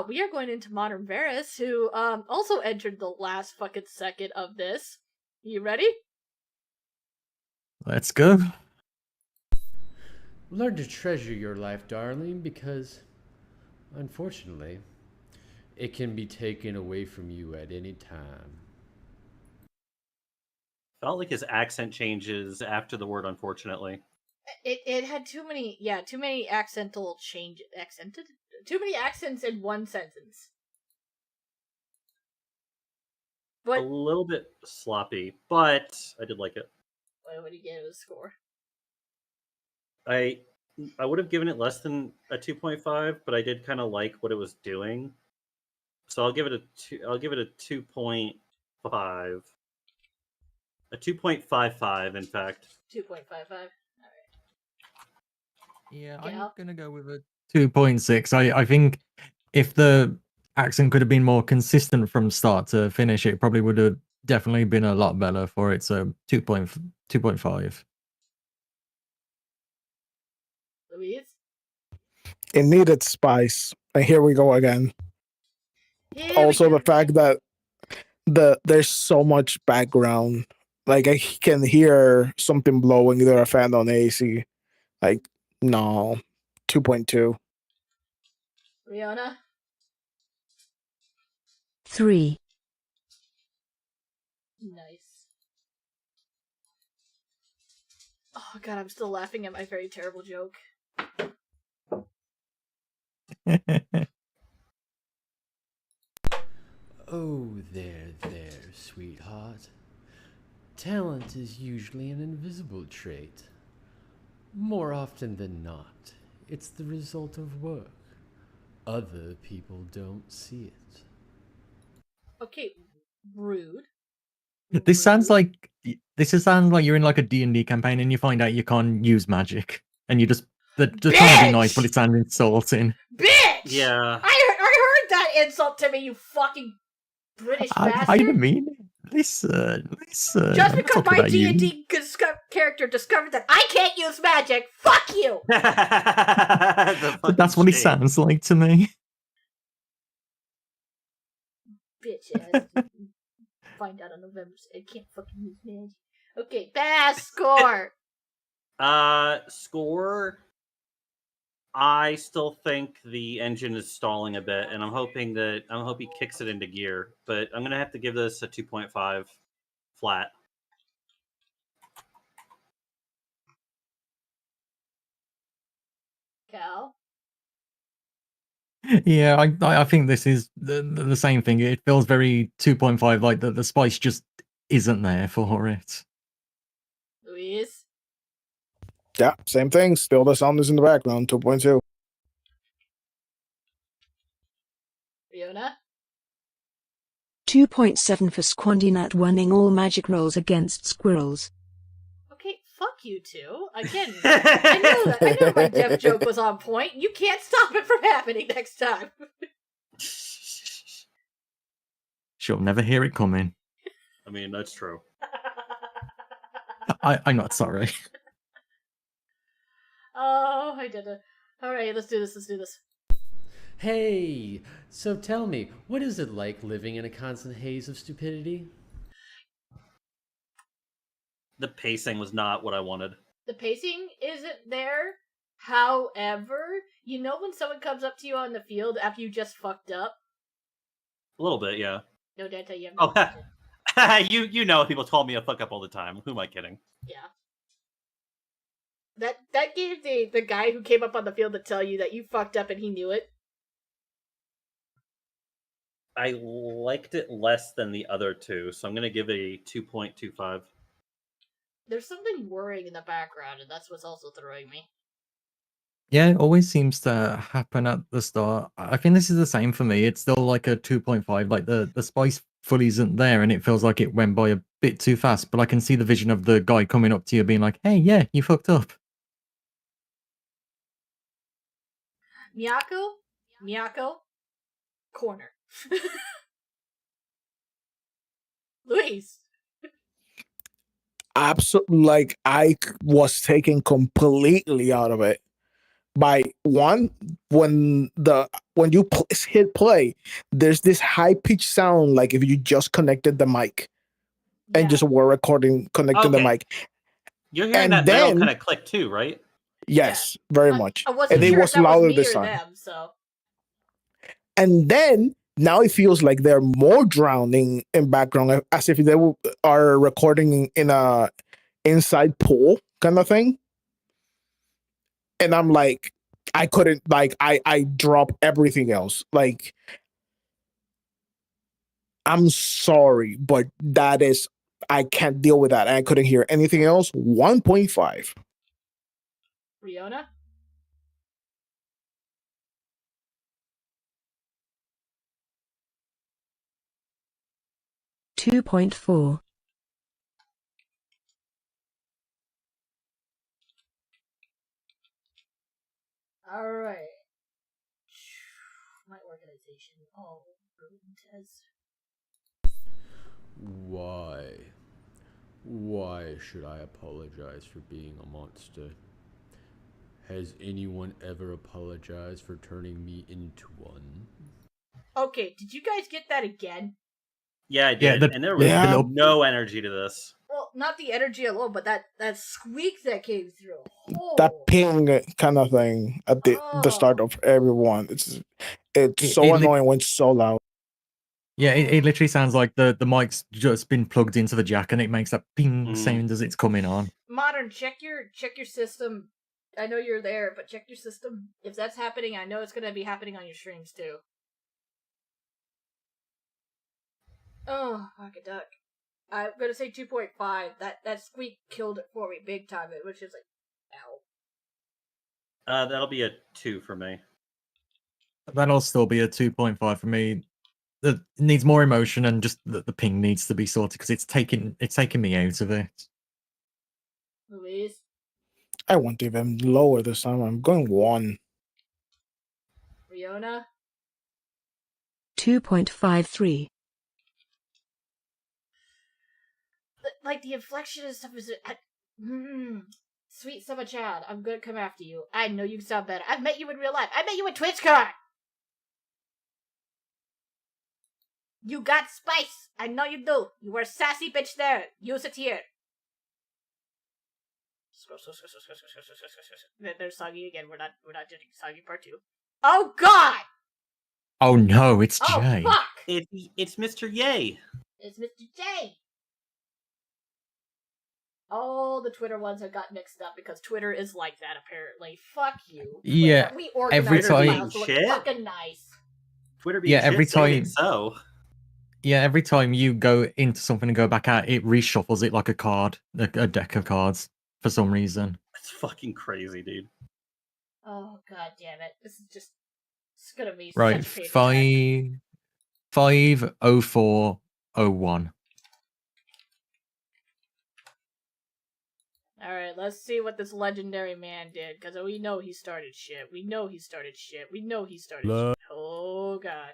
We are going into Modern Varus, who also entered the last fucking second of this. You ready? Let's go. Learn to treasure your life, darling, because, unfortunately, it can be taken away from you at any time. Felt like his accent changes after the word unfortunately. It had too many accental change accented? Too many accents in one sentence. But A little bit sloppy, but I did like it. what do you give it a score? I would have given it less than a 2.5, but I did kind of like what it was doing. So I'll give it a 2. I'll give it a 2.5. A 2.55, in fact. 2.55. Yeah, Gal? I'm gonna go with a 2.6. I think if the accent could have been more consistent from start to finish, it probably would have definitely been a lot better for it. So 2.5. Louise? It needed spice. And here we go again. Also, the fact that there's so much background. Like, I can hear something blowing, either a fan on AC. Like, no. 2.2. Rihanna? 3. Nice. Oh god, I'm still laughing at my very terrible joke. Oh, there, sweetheart. Talent is usually an invisible trait. More often than not, it's the result of work. Other people don't see it. Okay, rude. This sounds like you're in like a D&D campaign and you find out you can't use magic, and you just they're trying to be nice, but it sounds insulting. Bitch! Yeah. I heard that insult to me, you fucking British bastard. I didn't mean it. Listen. Just because my D&D character discovered that I can't use magic, fuck you! But that's what it sounds like to me. Bitch ass. Find out on November. I can't fucking use magic. Okay, Bass, score! Score. I still think the engine is stalling a bit, and I'm hoping he kicks it into gear. But I'm gonna have to give this a 2.5 flat. Cal? Yeah, I think this is the same thing. It feels very 2.5, like the spice just isn't there for it. Luis? Yeah, same thing. Still the sound is in the background, 2.2. Fiona? 2.7 for Squandinat winning all magic rolls against squirrels. Okay, fuck you two. Again, I knew my deaf joke was on point. You can't stop it from happening next time. She'll never hear it coming. I mean, that's true. I'm not sorry. Oh, I did it. Alright, let's do this. Hey, so tell me, what is it like living in a constant haze of stupidity? The pacing was not what I wanted. The pacing isn't there. However, you know when someone comes up to you on the field after you just fucked up? A little bit, yeah. No, Danta, you have no Oh, you know people call me a fuck up all the time. Who am I kidding? Yeah. That gave the guy who came up on the field to tell you that you fucked up and he knew it. I liked it less than the other two, so I'm gonna give it a 2.25. There's something whirring in the background, and that's what's also throwing me. Yeah, it always seems to happen at the start. I think this is the same for me. It's still like a 2.5. Like the spice fully isn't there, and it feels like it went by a bit too fast. But I can see the vision of the guy coming up to you, being like, "Hey, yeah, you fucked up." Miyako, corner. Luis. Absolutely, like was taken completely out of it by one when you hit play. There's this high pitched sound, like if you just connected the mic and just were connecting the mic. You're hearing And that metal then- kind of click too, right? Yes, very much. I wasn't And it sure was if that was louder me this or time. them, so. And then now it feels like they're more drowning in background, as if they are recording in a inside pool kind of thing. And I'm like, I couldn't, like, I drop everything else. Like, I'm sorry, but I can't deal with that. I couldn't hear anything else. 1.5. Riona? $2.4. Alright. My organization. Oh, Tez. Why should I apologize for being a monster? Has anyone ever apologized for turning me into one? Okay, did you guys get that again? Yeah, I did. And there was no energy to this. Well, not the energy alone, but that squeak that came through. Oh. That ping kind of thing at the start of everyone. It's so annoying when it's so loud. Yeah, it literally sounds like the mic's just been plugged into the jack, and it makes that ping sound as it's coming on. Modern, check your system. I know you're there, but check your system. If that's happening, I know it's gonna be happening on your streams too. Oh, fuck a duck. I'm gonna say 2.5. That squeak killed it for me big time. It was just like, ow. That'll be a 2 for me. That'll still be a 2.5 for me. It needs more emotion, and just the ping needs to be sorted because it's taking me out of it. Louise? I went even lower this time. I'm going 1. Riona? 2.53. Like the inflection and stuff is. Sweet summer child, I'm gonna come after you. I know you can sound better. I've met you in real life. I met you in TwitchCon. You got spice. I know you do. You were a sassy bitch there. Use it here. There's Soggy again. We're not doing Soggy part 2. Oh God! Oh no, it's Oh Jay. fuck! It's Mr. Yay. It's Mr. J. All the Twitter ones have got mixed up because Twitter is like that, apparently. Fuck you. Yeah, Twitter. We every organize the time. files to look fucking nice. Twitter being Yeah, every shit, saying time. it's so. Yeah, every time you go into something and go back out, it reshuffles it like a card, a deck of cards, for some reason. It's fucking crazy, dude. Oh god damn it! This is just it's gonna be Right, such a pain in the neck. 50401. All right, let's see what this legendary man did because we know he started shit. We know he started shit. We know he started shit. Oh god.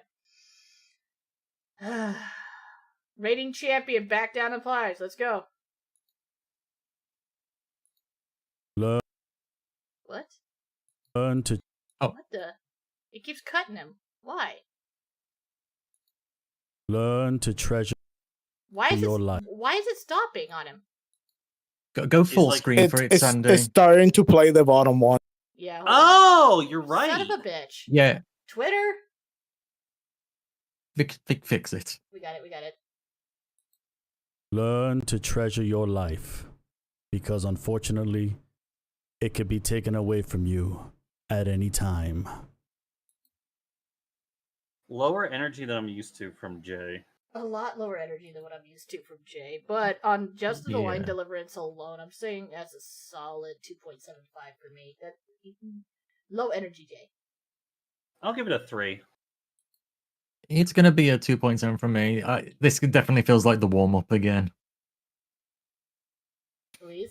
Rating champion back down applies. Let's go. Learn What? to What the? It keeps cutting him. Why? learn to treasure Why is your it? life. Why is it stopping on him? Go full screen for it, Sandy. It's starting to play the bottom one. Yeah. Oh, you're right. Son of a bitch. Yeah, Twitter. fix it. We got it. We got it. Learn to treasure your life, because unfortunately, it could be taken away from you at any time. Lower energy than I'm used to from Jay. A lot lower energy than what I'm used to from Jay, but on just the line Yeah. deliverance alone, I'm saying that's a solid 2.75 for me. That low energy Jay. I'll give it a 3. It's going to be a 2.7 from me. This definitely feels like the warm-up again. Please.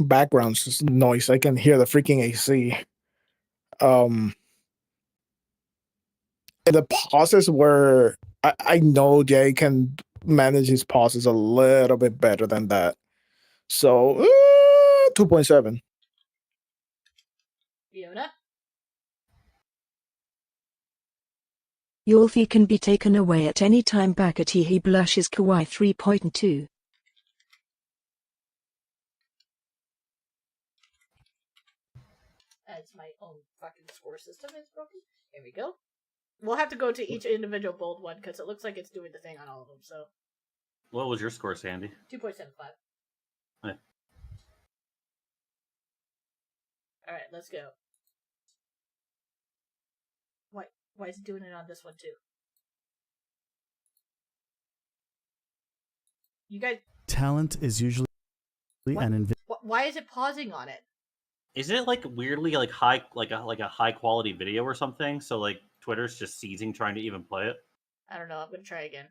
Background noise. I can hear the freaking AC. The pauses were. I know Jay can manage his pauses a little bit better than that. So 2.7. Fiona? Your fee can be taken away at any time back at he blushes kawaii 3.2. That's my own fucking score system is broken. Here we go. We'll have to go to each individual bold one because it looks like it's doing the thing on all of them. So What was your score, Sandy? 2.75. Yeah. All right, let's go. Why is it doing it on this one too? You guys, Talent is usually an why is it pausing on it? Isn't it like weirdly like high like a high quality video or something? So like Twitter's just seizing trying to even play it. I don't know. I'm gonna try again.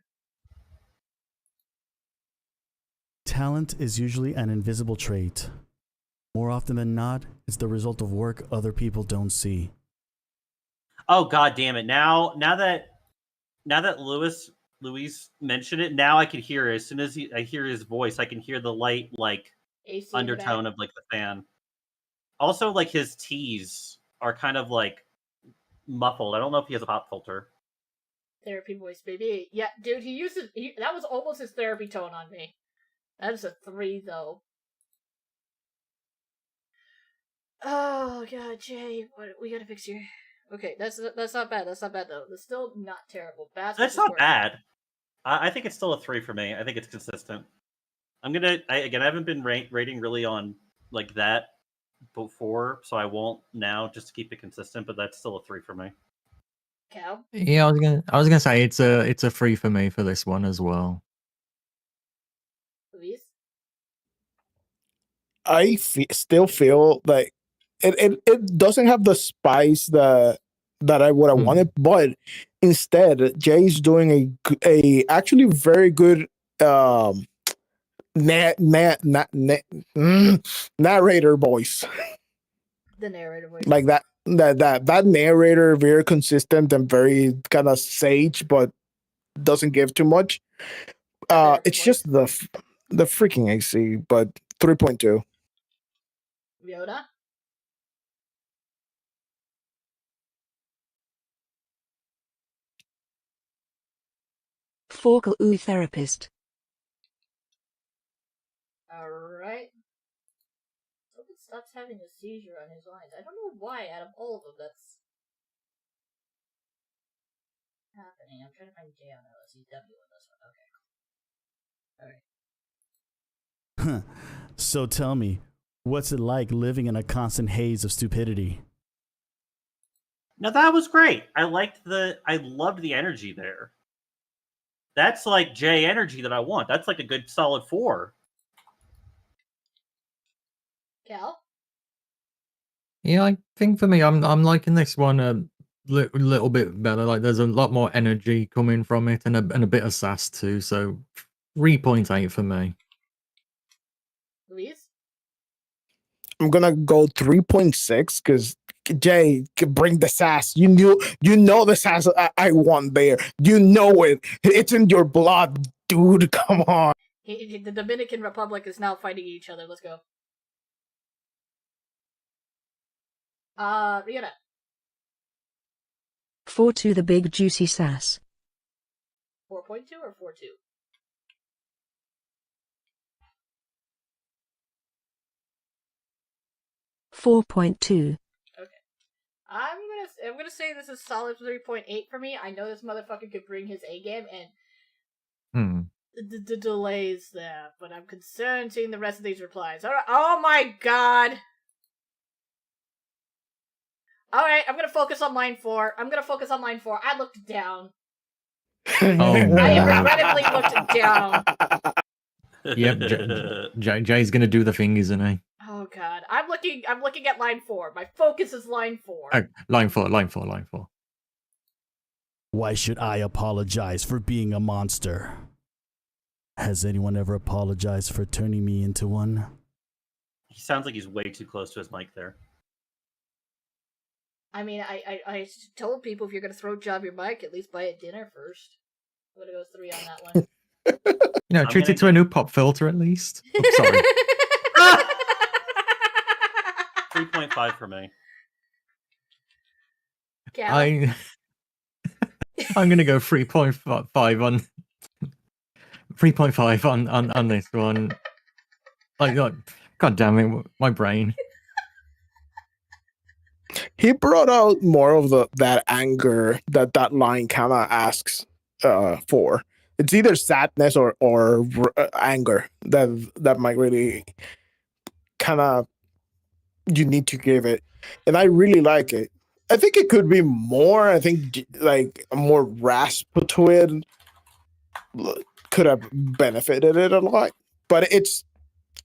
Talent is usually an invisible trait. More often than not, it's the result of work other people don't see. Oh god damn it. Now that Luis mentioned it, now I can hear it. As soon as I hear his voice, I can hear the light like AC undertone of like the fan. Also, like his T's are kind of like muffled. I don't know if he has a pop filter. Therapy voice, baby. Yeah, dude, that was almost his therapy tone on me. That is a 3, though. Oh god, Jay, what we gotta fix here. Okay, that's not bad. That's not bad though. That's still not terrible. That's not bad. I think it's still a 3 for me. I think it's consistent. I haven't been rating really on like that before, so I won't now just to keep it consistent. But that's still a 3 for me. Cal? Yeah, I was gonna say it's a 3 for me for this one as well. Luis? I still feel like it doesn't have the spice that I would have wanted, but instead Jay's doing a actually very good narrator voice. The narrator voice. Like that narrator, very consistent and very kind of sage, but doesn't give too much. It's just the freaking AC, but 3.2. Yoda? Forkle ooh therapist. Alright. Hope it stops having a seizure on his lines. I don't know why out of all of them that's happening. I'm trying to find J on LSEW on this one. Okay. Alright. So tell me, what's it like living in a constant haze of stupidity? Now that was great. I loved the energy there. That's like J energy that I want. That's like a good solid 4. Cal? Yeah, I think for me, I'm liking this one a little bit better. Like, there's a lot more energy coming from it, and a bit of sass too. So 3.8 for me. Luis? I'm gonna go 3.6 because Jay, bring the sass. You know the sass I want there. You know it. It's in your blood, dude. Come on. The Dominican Republic is now fighting each other. Let's go. Rihanna. 4-2 the big juicy sass. 4.2 or 4.2? $4.2. Okay. I'm gonna say this is solid 3.8 for me. I know this motherfucker could bring his A game, and the delays there, but I'm concerned seeing the rest of these replies. All right. Oh my god. All right, I'm gonna focus on line 4. I looked down. I regrettably looked down. Yep, Jay's gonna do the thing, isn't he? Oh god, I'm looking at line 4. My focus is line 4. Oh, line 4. Why should I apologize for being a monster? Has anyone ever apologized for turning me into one? He sounds like he's way too close to his mic there. I mean, I told people if you're gonna throw job your mic, at least buy it dinner first. I'm gonna go 3 on that one. Treat it to a new pop filter at least. Oh, sorry. 3.5 for me. I'm gonna go 3.5 on 3.5 on this one. Like, god damn it, my brain. He brought out more of that anger that line kind of asks for. It's either sadness or anger that might really kind of you need to give it, and I really like it. I think it could be more. I think like a more rasp to it could have benefited it a lot, but it's,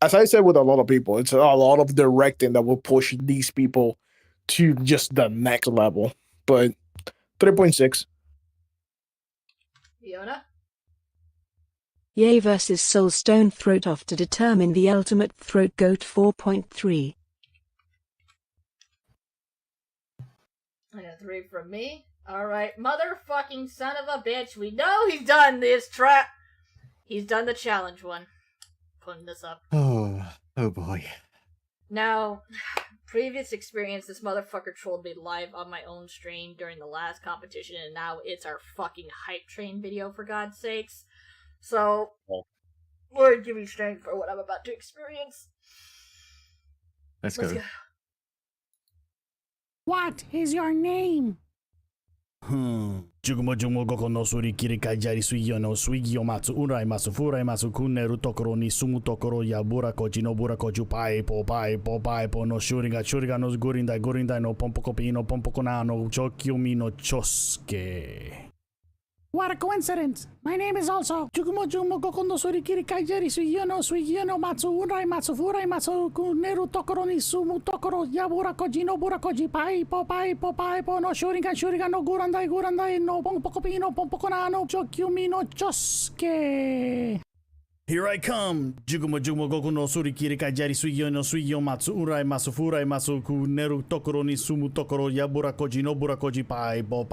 as I said with a lot of people, it's a lot of directing that will push these people to just the next level. But 3.6. Fiona? Yay versus Soulstone Throat Off to determine the ultimate throat goat 4.3. I got 3 from me. Alright, motherfucking son of a bitch. We know he's done this trap. He's done the challenge one. Putting this up. Oh boy. Now, previous experience, this motherfucker trolled me live on my own stream during the last competition, and now it's our fucking hype train video, for God's sakes. So, Lord, give me strength for what I'm about to experience. Let's go. What is your name? Jugumo goko no suri kiri kaijari suigyo no suigyo matsu urai matsu furai matsu kuneru tokoro ni sumu tokoro ya burakoji no burakoju paipo no shuriga no gurindai no pompokopi no pompokona no chokyumi no chosuke. What a coincidence! My name is also Jugumo goko no suri kiri kaijari suigyo no matsu urai matsu furai matsu kuneru tokoro ni sumu tokoro ya burakoji no burakoji paipo no shuriga no gurandai no pompokopi no pompokona no chokyumi no chosuke. Here I come! Jugumo goko no suri kiri kaijari suigyo matsu urai matsu furai matsu kuneru tokoro ni sumu tokoro ya burakoji no burakoji paipo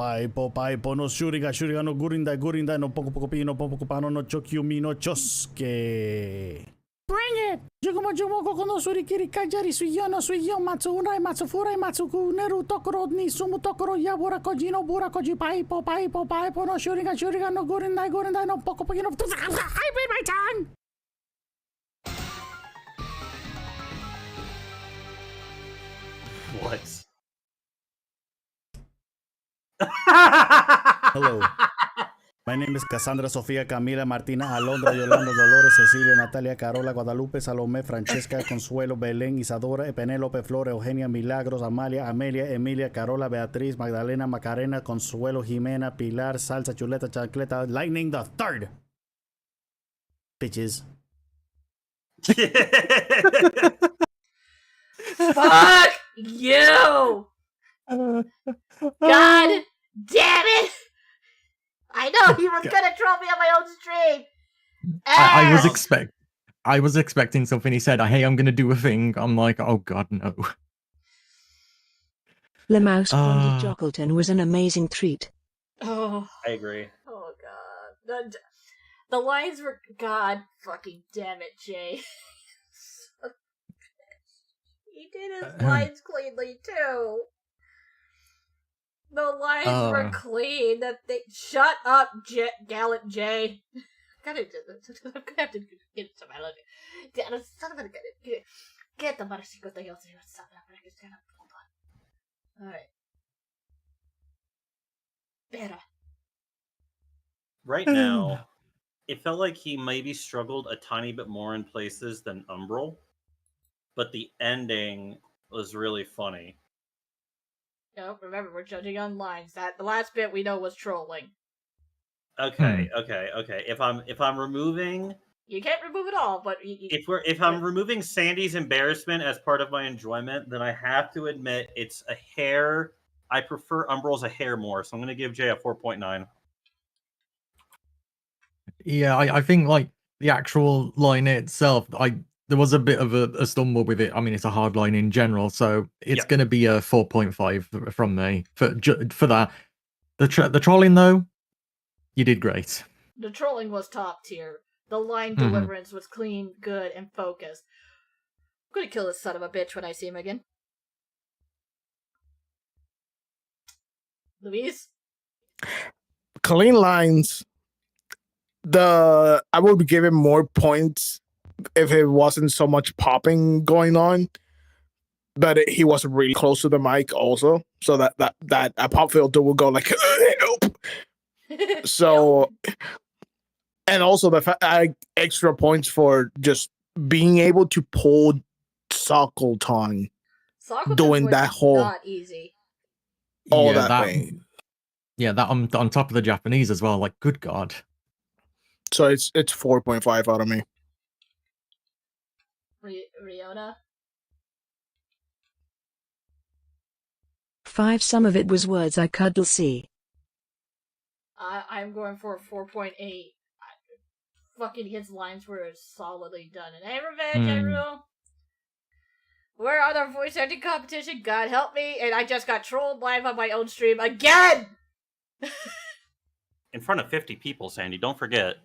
no shuriga no gurindai no pompokopi no pompokopano no chokyumi no chosuke. Bring it! Jugumo goko no suri kiri kaijari suigyo matsu urai matsu furai matsu kuneru tokoro ni sumu tokoro ya burakoji no paipo no shuriga no gurindai no pokopi no. I bit my tongue! What? Hello. My name is Cassandra Sofia Camila Martina Alondra Yolanda Dolores Cecilia Natalia Carola Guadalupe Salomé Francesca Consuelo Belén Isadora Penélope Flor Eugenia Milagros Amalia Amelia Emilia Carola Beatriz Magdalena Macarena Consuelo Jimena Pilar Salsa Chuleta Chancleta Lightning the Third. Bitches. Fuck you! God damn it! I know he was gonna troll me on my own stream. I was expecting something. He said, "Hey, I'm gonna do a thing." I'm like, "Oh God, no." Lamouse Blondie Jockleton was an amazing treat. Oh, I agree. oh god. The lines were god fucking damn it, Jay. He did his lines cleanly too. The lines were clean. That they shut up, Gallant Jay. I'm gonna have to get some get the money. Alright. Better. Right now, it felt like he maybe struggled a tiny bit more in places than Umbral, but the ending was really funny. No, remember we're judging on lines. That the last bit we know was trolling. Okay. If I'm removing, you can't remove it all, but if I'm removing Sandy's embarrassment as part of my enjoyment, then I have to admit it's a hair. I prefer Umbral's a hair more, so I'm going to give Jay a 4.9. Yeah, I think like the actual line itself, there was a bit of a stumble with it. I mean, it's a hard line in general, so it's going to be a 4.5 from me for that. The trolling though, you did great. The trolling was top tier. The line deliverance was clean, good, and focused. I'm gonna kill this son of a bitch when I see him again. Louise? Clean lines. I would be giving more points if it wasn't so much popping going on. But he was really close to the mic also, so that a pop filter would go like help. So, and also extra points for just being able to pull Sockleton doing that whole not easy. All that thing. Yeah, that on top of the Japanese as well. Like, good God. So it's 4.5 out of me. Riona? 5. Some of it was words I cuddle see. I'm going for a 4.8. Fucking his lines were solidly done. And hey, Revenge, I rule. We're on our voice acting competition. God help me. And I just got trolled live on my own stream again. In front of 50 people, Sandy. Don't forget,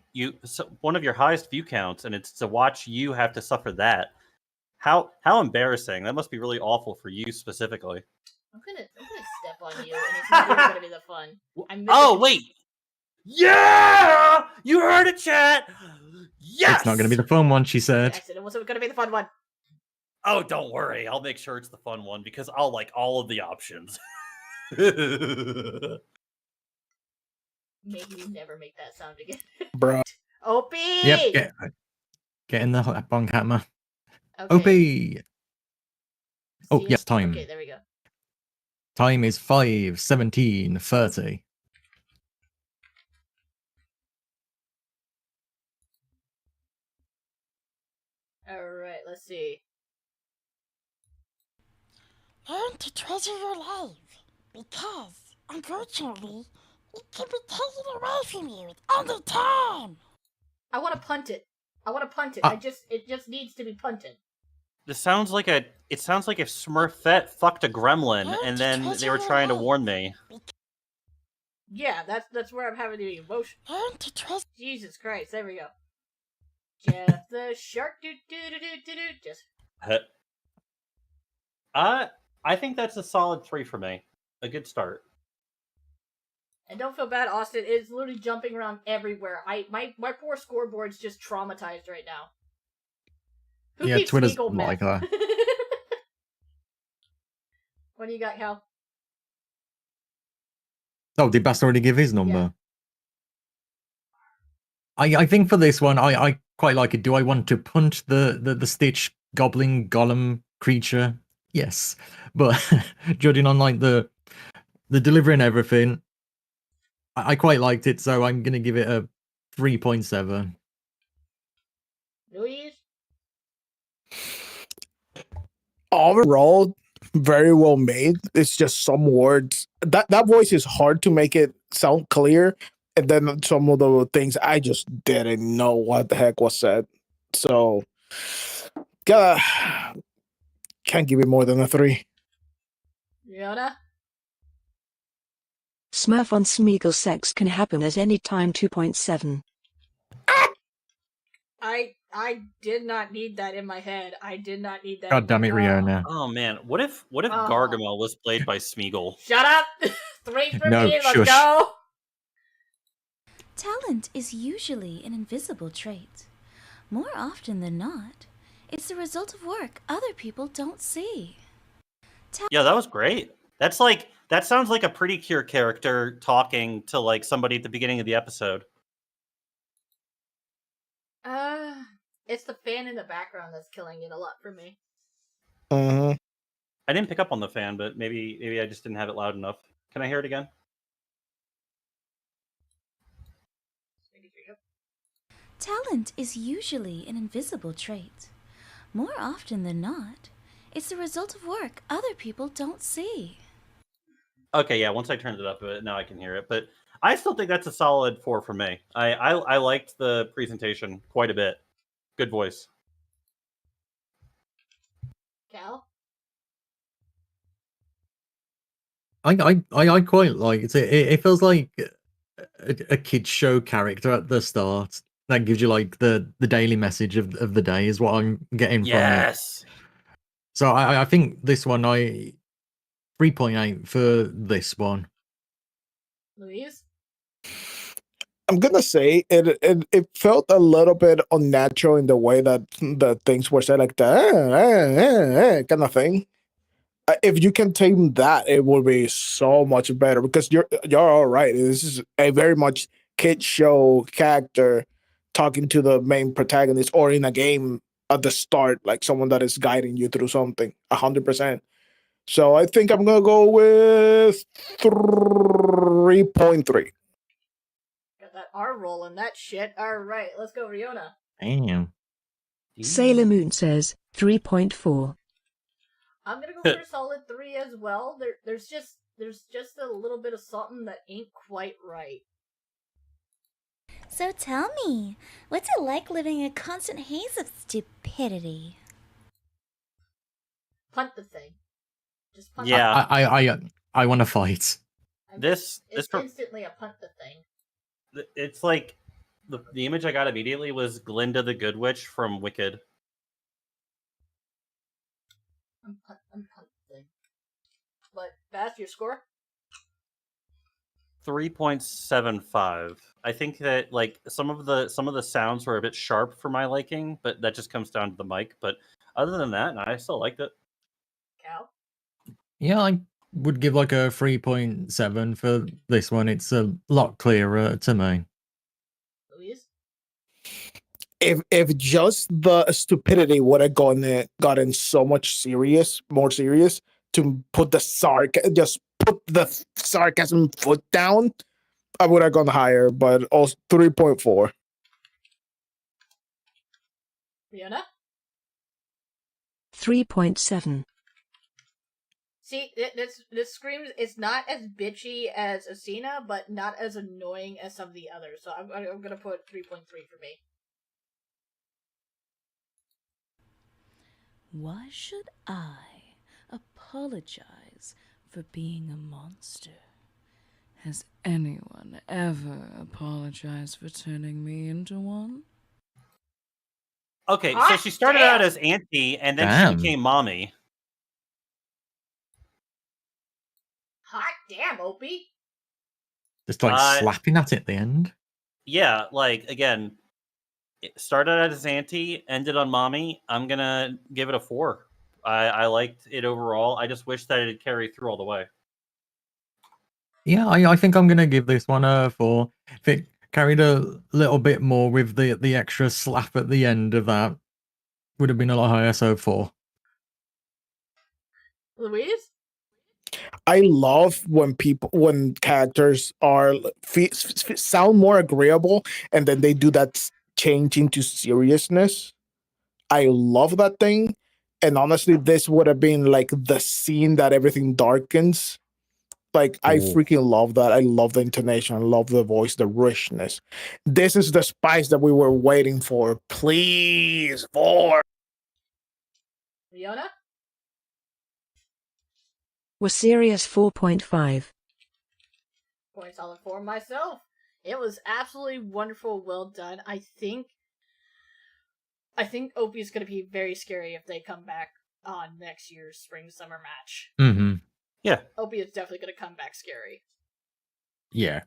one of your highest view counts, and it's to watch you have to suffer that. How embarrassing! That must be really awful for you specifically. I'm gonna step on you, and it's not even gonna be the fun. Wait! Yeah! You heard it, chat! Yes! It's not going to be the fun one, she said. Yes, it wasn't gonna be the fun one. Oh, don't worry. I'll make sure it's the fun one, because I'll like all of the options. Maybe you never make that sound again. Bruh. Opie! Yep, get in the bong hammer. Okay. Opie! Oh, yes, time. Okay, there we go. Time is 5:17:30. Alright, let's see. Learn to treasure your life, because, unfortunately, it can be taken away from you at any time. I want to punt it. It just needs to be punted. It sounds like if Smurfette fucked a gremlin, and then they were trying to warn me. Yeah, that's where I'm having the emotion. Jesus Christ, there we go. Jeff the shark, just. I think that's a solid 3 for me. A good start. And don't feel bad, Austin. It's literally jumping around everywhere. My poor scoreboard's just traumatized right now. Who keeps Twitter's legal like meth? that. What do you got, Cal? Oh, did Bass already give his number? I think for this one, I quite like it. Do I want to punch the Stitch Goblin Golem creature? Yes, but judging on like the delivery and everything, I quite liked it, so I'm gonna give it a 3.7. Luis? Overall, very well made. It's just some words that voice is hard to make it sound clear, and then some of the things I just didn't know what the heck was said. So, gotta can't give it more than a 3. Riona? Smurf on Smeagol sex can happen at any time 2.7. I did not need that in my head. I did not need that. God damn it, Riona. Oh man, what if Oh. Gargamel was played by Smeagol? Shut up! 3 for No, me, let's shush. go! Talent is usually an invisible trait. More often than not, it's the result of work other people don't see. Yeah, that was great. That sounds like a Pretty Cure character talking to like somebody at the beginning of the episode. It's the fan in the background that's killing it a lot for me. Mm-hmm. I didn't pick up on the fan, but maybe I just didn't have it loud enough. Can I hear it again? Talent is usually an invisible trait. More often than not, it's the result of work other people don't see. Okay, yeah. Once I turned it up a bit, now I can hear it. But I still think that's a solid 4 for me. I liked the presentation quite a bit. Good voice. Cal? I quite like it. It feels like a kid's show character at the start. That gives you like the daily message of the day is what I'm getting from it. Yes. So I think this one 3.8 for this one. Luis? I'm gonna say it felt a little bit unnatural in the way that the things were said, like the kind of thing. If you can tame that, it would be so much better because you're all right. This is a very much kid show character talking to the main protagonist, or in a game at the start, like someone that is guiding you through something. 100%. So I think I'm gonna go with 3.3. Got that R roll and that shit. Alright, let's go, Riona. Damn. Sailor Moon says 3.4. I'm gonna go for a solid 3 as well. There's just a little bit of something that ain't quite right. So tell me, what's it like living in a constant haze of stupidity? Punt the thing. Just punt Yeah. I want to fight. It's instantly a punt the thing. It's like the image I got immediately was Glinda the Good Witch from Wicked. I'm punt the thing. But Bass, your score? 3.75. I think that like some of the sounds were a bit sharp for my liking, but that just comes down to the mic. But other than that, I still liked it. Cal? Yeah, I would give like a 3.7 for this one. It's a lot clearer to me. Luis? If just the stupidity would have gotten so much more serious, to put the sarcasm foot down, I would have gone higher, but also 3.4. Riona? 3.7. See, this screams. It's not as bitchy as Asina, but not as annoying as some of the others. So I'm gonna put 3.3 for me. Why should I apologize for being a monster? Has anyone ever apologized for turning me into one? Okay, so Hot she started damn. out as Auntie, and then Damn. she became Mommy. Hot damn, Opie. Just like slapping at it at the end. Yeah, like again, it started out as Auntie, ended on Mommy. I'm gonna give it a 4. I liked it overall. I just wish that it carried through all the way. Yeah, I think I'm gonna give this one a 4. carried a little bit more with the extra slap at the end of that. Would have been a lot higher, so 4. Louise? I love when characters are sound more agreeable, and then they do that change into seriousness. I love that thing, and honestly, this would have been like the scene that everything darkens. Like I freaking love that. I love the intonation. I love the voice, the richness. This is the spice that we were waiting for. Please, for Leona? Was serious 4.5. Point solid for myself. It was absolutely wonderful, well done. I think Opie is going to be very scary if they come back on next year's spring summer match. Mm-hmm. Yeah. Opie is definitely going to come back scary. Yeah.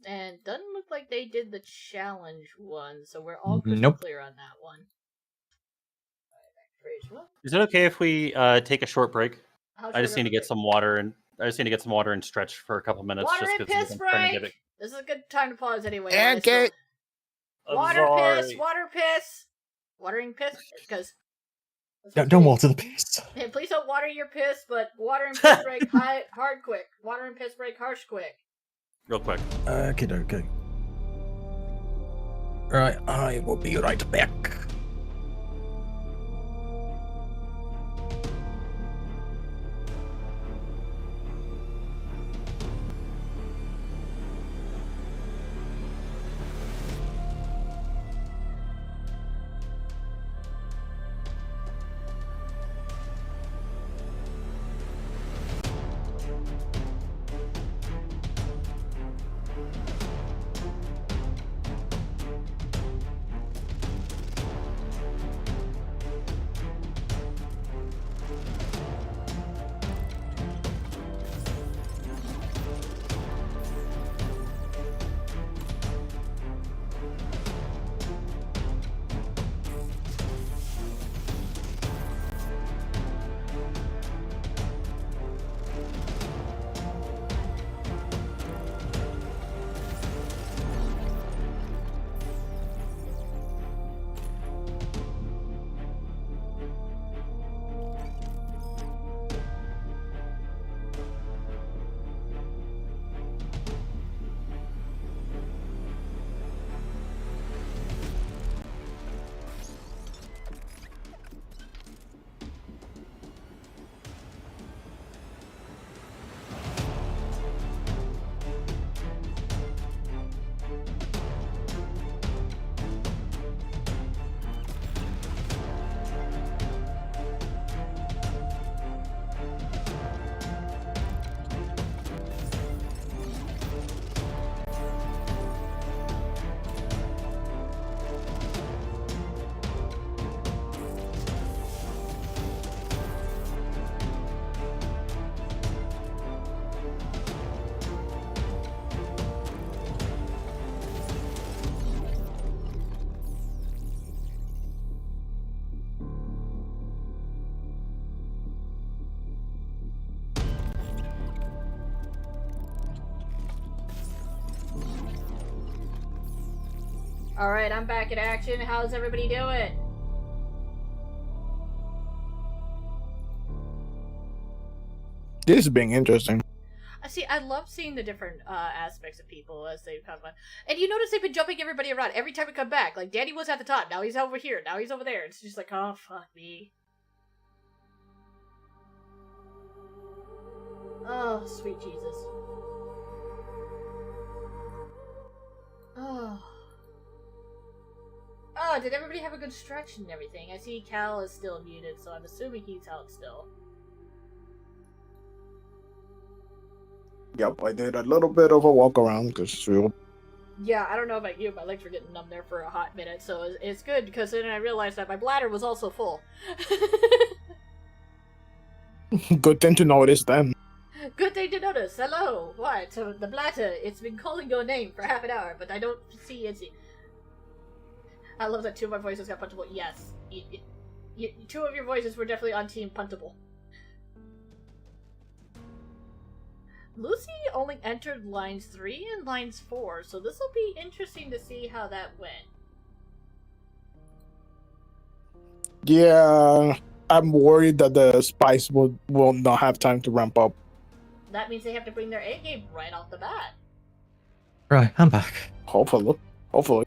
And doesn't look like they did the challenge one, so we're all crystal clear on that one. Is it okay if we take a short break? I just need to get some water and stretch for a couple minutes. Water just and 'cause piss I'm trying to break! get it. This is a good time to pause anyway. Okay. Water piss! sorry. Water piss! Watering piss? Because... Don't water the piss. Hey, please don't water your piss, but water and piss break hard quick. Water and piss break harsh quick. Real quick. Okay. Right, I will be right back. Alright, I'm back in action. How's everybody doing? This is being interesting. See, I love seeing the different aspects of people as they come on. And you notice they've been jumping everybody around every time we come back. Like, Danny was at the top, now he's over here, now he's over there. It's just like, oh, fuck me. Oh, sweet Jesus. Oh. Oh, did everybody have a good stretch and everything? I see Cal is still muted, so I'm assuming he's out still. Yep, I did a little bit of a walk around because Yeah, I don't know about you, my legs were getting numb there for a hot minute, so it's good because then I realized that my bladder was also full. good thing to notice then. Good thing to notice. Hello. What? So the bladder, it's been calling your name for half an hour, but I don't see it. I love that two of my voices got puntable. Yes. Two of your voices were definitely on Team Puntable. Lucy only entered lines 3 and lines 4, so this will be interesting to see how that went. Yeah, I'm worried that the Spice will not have time to ramp up. That means they have to bring their A game right off the bat. Right, I'm back. Hopefully. Welcome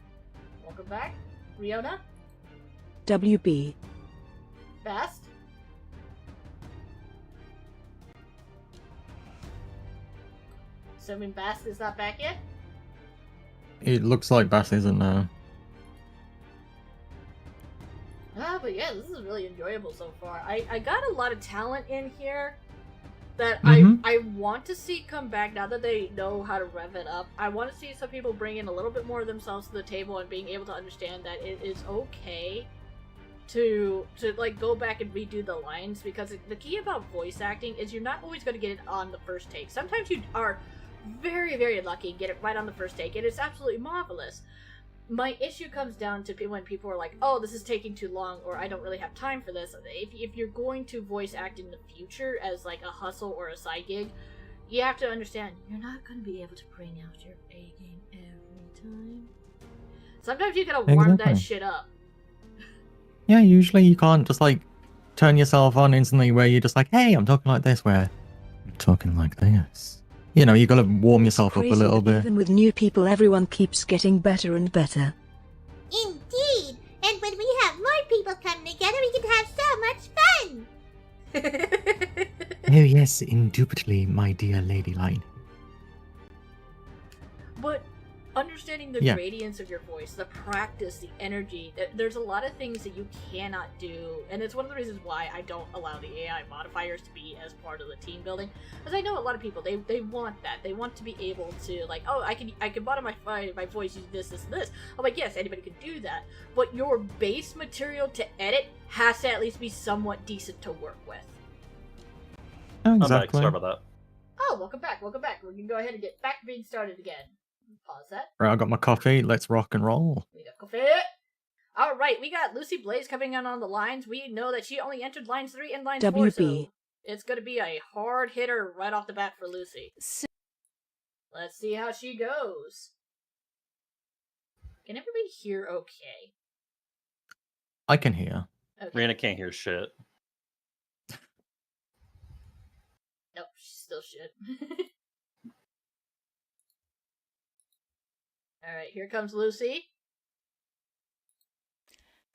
back. Riona? WB. Bast? Assuming Bast is not back yet? It looks like Bass isn't now. But yeah, this is really enjoyable so far. I got a lot of talent in here that I want to see come back now that they know how to rev it up. I want to see some people bring in a little bit more of themselves to the table and being able to understand that it is okay to like go back and redo the lines, because the key about voice acting is you're not always going to get it on the first take. Sometimes you are very, very lucky and get it right on the first take, and it's absolutely marvelous. My issue comes down to when people are like, oh, this is taking too long, or I don't really have time for this. If you're going to voice act in the future as like a hustle or a side gig, you have to understand you're not going to be able to bring out your A game every time. Sometimes you gotta warm that shit up. Yeah, usually you can't just like turn yourself on instantly where you're just like, hey, I'm talking like this, where I'm talking like this. You know, you gotta warm yourself up a Crazy little that bit. even with new people, everyone keeps getting better and better. Indeed. And when we have more people come together, we can have so much fun. Oh yes, indubitably, my dear Lady Light. But understanding the Yeah. gradients of your voice, the practice, the energy, there's a lot of things that you cannot do, and it's one of the reasons why I don't allow the AI modifiers to be as part of the team building. Because I know a lot of people, they want that. They want to be able to, like, oh, I can modify my voice using this, and this. I'm like, yes, anybody can do that. But your base material to edit has to at least be somewhat decent to work with. Oh, I'm back. exactly. Sorry about that. Oh, welcome back, welcome back. We're gonna go ahead and get back to being started again. Pause that. Right, I got my coffee. Let's rock and roll. We got coffee. All right, we got Lucy Blaze coming in on the lines. We know that she only entered lines 3 and lines 4, WB. so it's going to be a hard hitter right off the bat for Lucy. Let's see how she goes. Can everybody hear okay? I can hear. Okay. Rihanna can't hear shit. Nope, she's still shit. All right, here comes Lucy.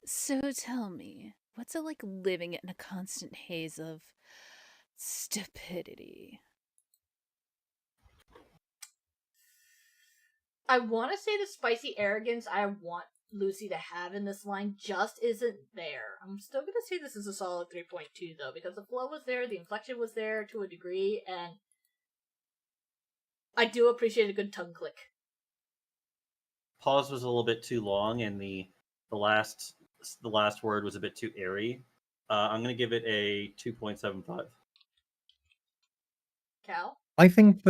So tell me, what's it like living in a constant haze of stupidity? I want to say the spicy arrogance I want Lucy to have in this line just isn't there. I'm still going to say this is a solid 3.2 though, because the flow was there, the inflection was there to a degree, and I do appreciate a good tongue click. Pause was a little bit too long, and the last word was a bit too airy. I'm gonna give it a 2.75. Cal? I think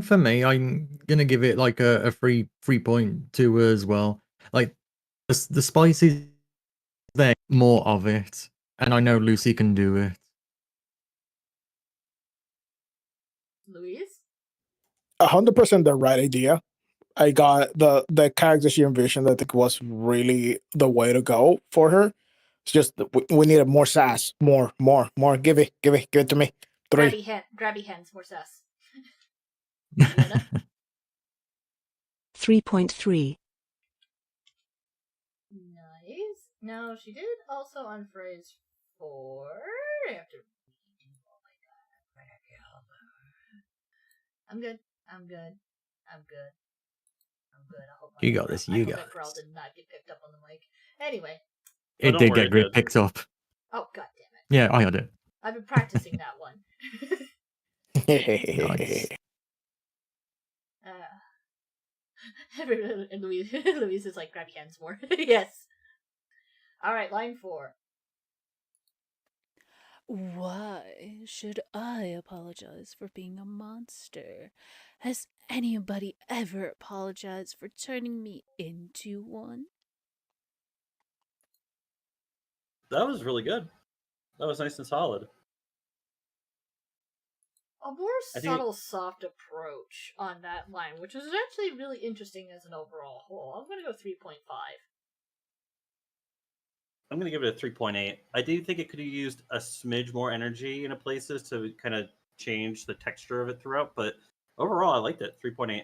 for me, I'm gonna give it like a 3.2 as well. Like the spice is there, more of it, and I know Lucy can do it. Louise? 100% the right idea. I got the character she envisioned. I think was really the way to go for her. It's just we needed more sass, more. Give it to me. 3. Grabby hands, more sass. 3.3. Nice. No, she did also unphrase 4. I have to. Oh my god, I'm good. I'm good. I hope You got this. You I hope got that growl did not get picked up on the mic. Anyway. it. Did get great picked up. Oh god damn it. Yeah, I heard it. I've been practicing that one. Nice. And Louise is like, grab your hands more. Yes. Alright, line 4. Why should I apologize for being a monster? Has anybody ever apologized for turning me into one? That was really good. That was nice and solid. a more I think subtle, soft approach on that line, which is actually really interesting as an overall whole. I'm gonna go 3.5. I'm going to give it a 3.8. I do think it could have used a smidge more energy in places to kind of change the texture of it throughout, but overall, I liked it. 3.8.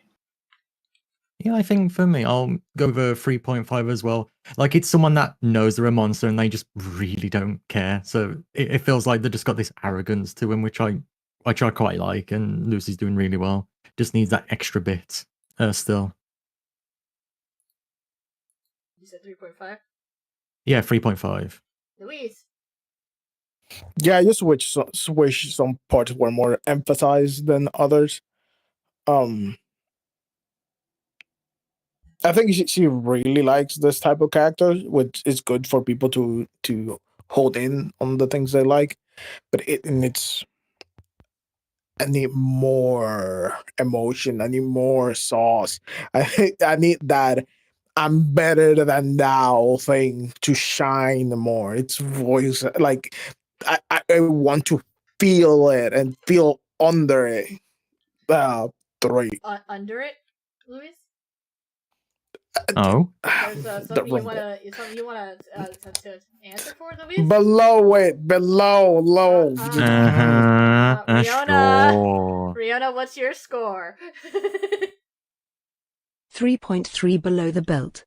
Yeah, I think for me, I'll go with a 3.5 as well. Like, it's someone that knows they're a monster and they just really don't care. So it feels like they just got this arrogance to him, which I quite like, and Lucy's doing really well. Just needs that extra bit still. You said 3.5? Yeah, 3.5. Louise? Yeah, I just wish some parts were more emphasized than others. I think she really likes this type of character, which is good for people to hold in on the things they like. But I need more emotion. I need more sauce. I need that I'm better than thou thing to shine more. It's voice like I want to feel it and feel under it. 3. Under it, Louise? Oh. There's something you wrong wanna to answer for, Louise? Below it, low. Riona, Sure. Riona, what's your score? 3.3 below the belt.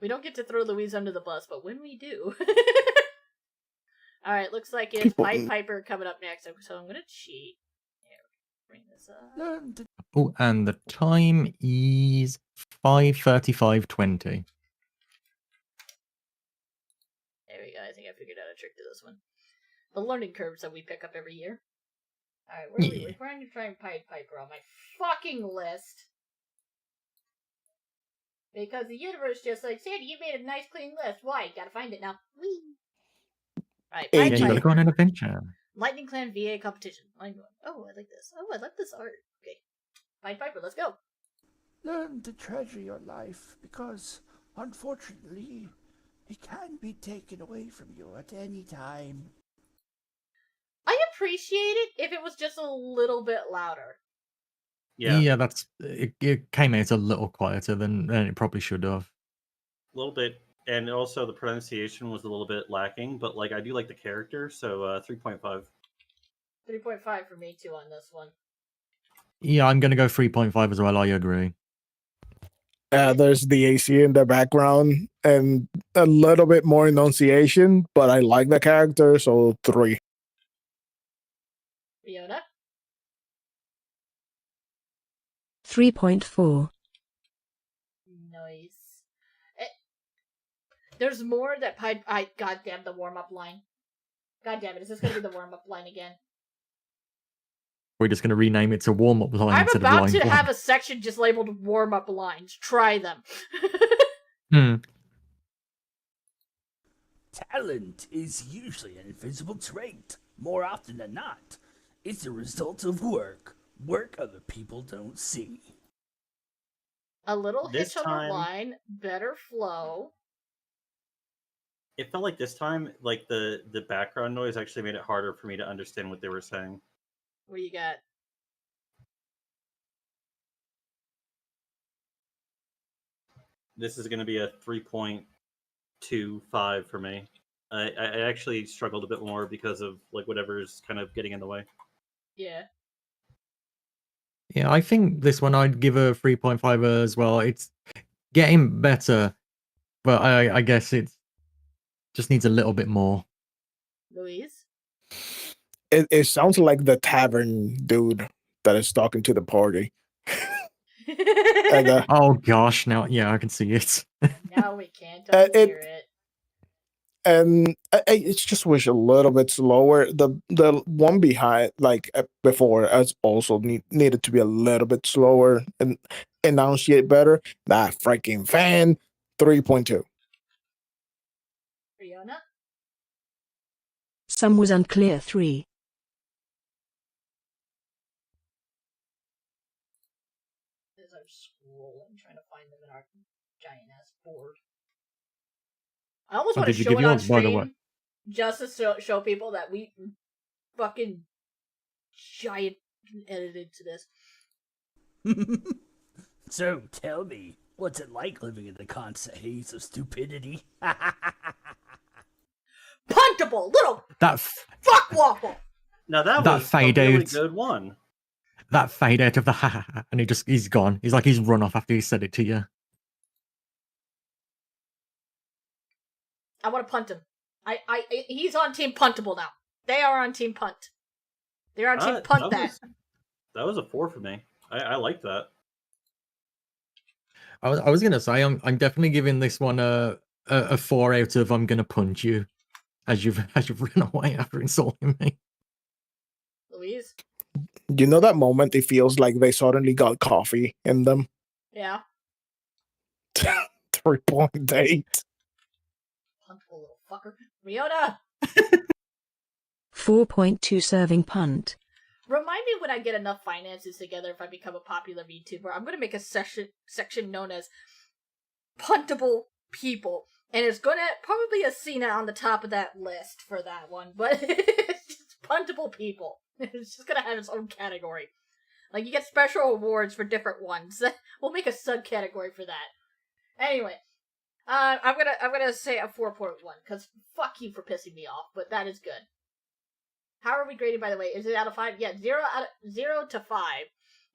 We don't get to throw Louise under the bus, but when we do. Alright, looks like it's Pied Piper coming up next, so I'm gonna cheat. Here, bring this up. Oh, and the time is 5:35:20. There we go, I think I figured out a trick to this one. The learning curves that we pick up every year. Alright, where are we? We're going to try and Pied Piper on my fucking list. Because the universe just like, Sandy, you made a nice clean list. Why? Gotta find it now. Whee! Alright, Yeah, Pied you gotta go on Piper. an adventure. Lightning Clan VA competition. Oh, I like this. Oh, I like this art. Okay. Pied Piper, let's go. Learn to treasure your life, because, unfortunately, it can be taken away from you at any time. I appreciate it if it was just a little bit louder. Yeah, that's it came out a little quieter than it probably should have. A little bit, and also the pronunciation was a little bit lacking, but like I do like the character, so 3.5. 3.5 for me too on this one. Yeah, I'm gonna go 3.5 as well. I agree. There's the AC in the background and a little bit more enunciation, but I like the character, so 3. Riona? 3.4. Nice. There's more that goddamn the warm-up line. Goddamn it, is this gonna be the warm-up line again? We're just gonna rename it to warm-up line I'm instead of about line to 1. have a section just labeled warm-up lines. Try them. Talent is usually an invisible trait. More often than not, it's a result of work other people don't see. A little This hitch on time- the line, better flow. It felt like this time, like the background noise actually made it harder for me to understand what they were saying. What do you got? This is going to be a 3.25 for me. I actually struggled a bit more because of like whatever's kind of getting in the way. Yeah. Yeah, I think this one I'd give a 3.5 as well. It's getting better, but I guess it just needs a little bit more. Louise? It sounds like the tavern dude that is talking to the party. And, Oh gosh, now yeah, I can see it. Now we can't unhear it. And I just wish a little bit slower. The one behind, like before, as also needed to be a little bit slower and enunciate better. That freaking fan, 3.2. Riona? Some was unclear. 3. As I'm scrolling, trying to find them in our giant ass board. I almost Oh, want to did you show give it on yours, by the way? stream. just to show people that we fucking giant edited to this. So, tell me, what's it like living in the constant haze of stupidity? Puntable little fuck waffle. Now that That was a fade really out. good one. That fade out of the ha ha ha, and he's gone. He's like he's run off after he said it to you. I want to punt him. He's on team puntable now. They are on team punt. They're on team punt that. That was a 4 for me. I like that. I was gonna say I'm definitely giving this one a 4 out of I'm gonna punch you as you've run away after insulting me. Louise? You know that moment it feels like they suddenly got coffee in them? Yeah. 3.8. Puntable little fucker. Riona! 4.2 serving punt. Remind me when I get enough finances together if I become a popular VTuber. I'm gonna make a section known as Puntable People. And it's gonna probably a Cena on the top of that list for that one, but it's just Puntable People. It's just gonna have its own category. Like you get special awards for different ones. We'll make a subcategory for that. Anyway, I'm gonna say a 4.1 because fuck you for pissing me off, but that is good. How are we graded, by the way? Is it out of 5? Yeah, 0 to 5.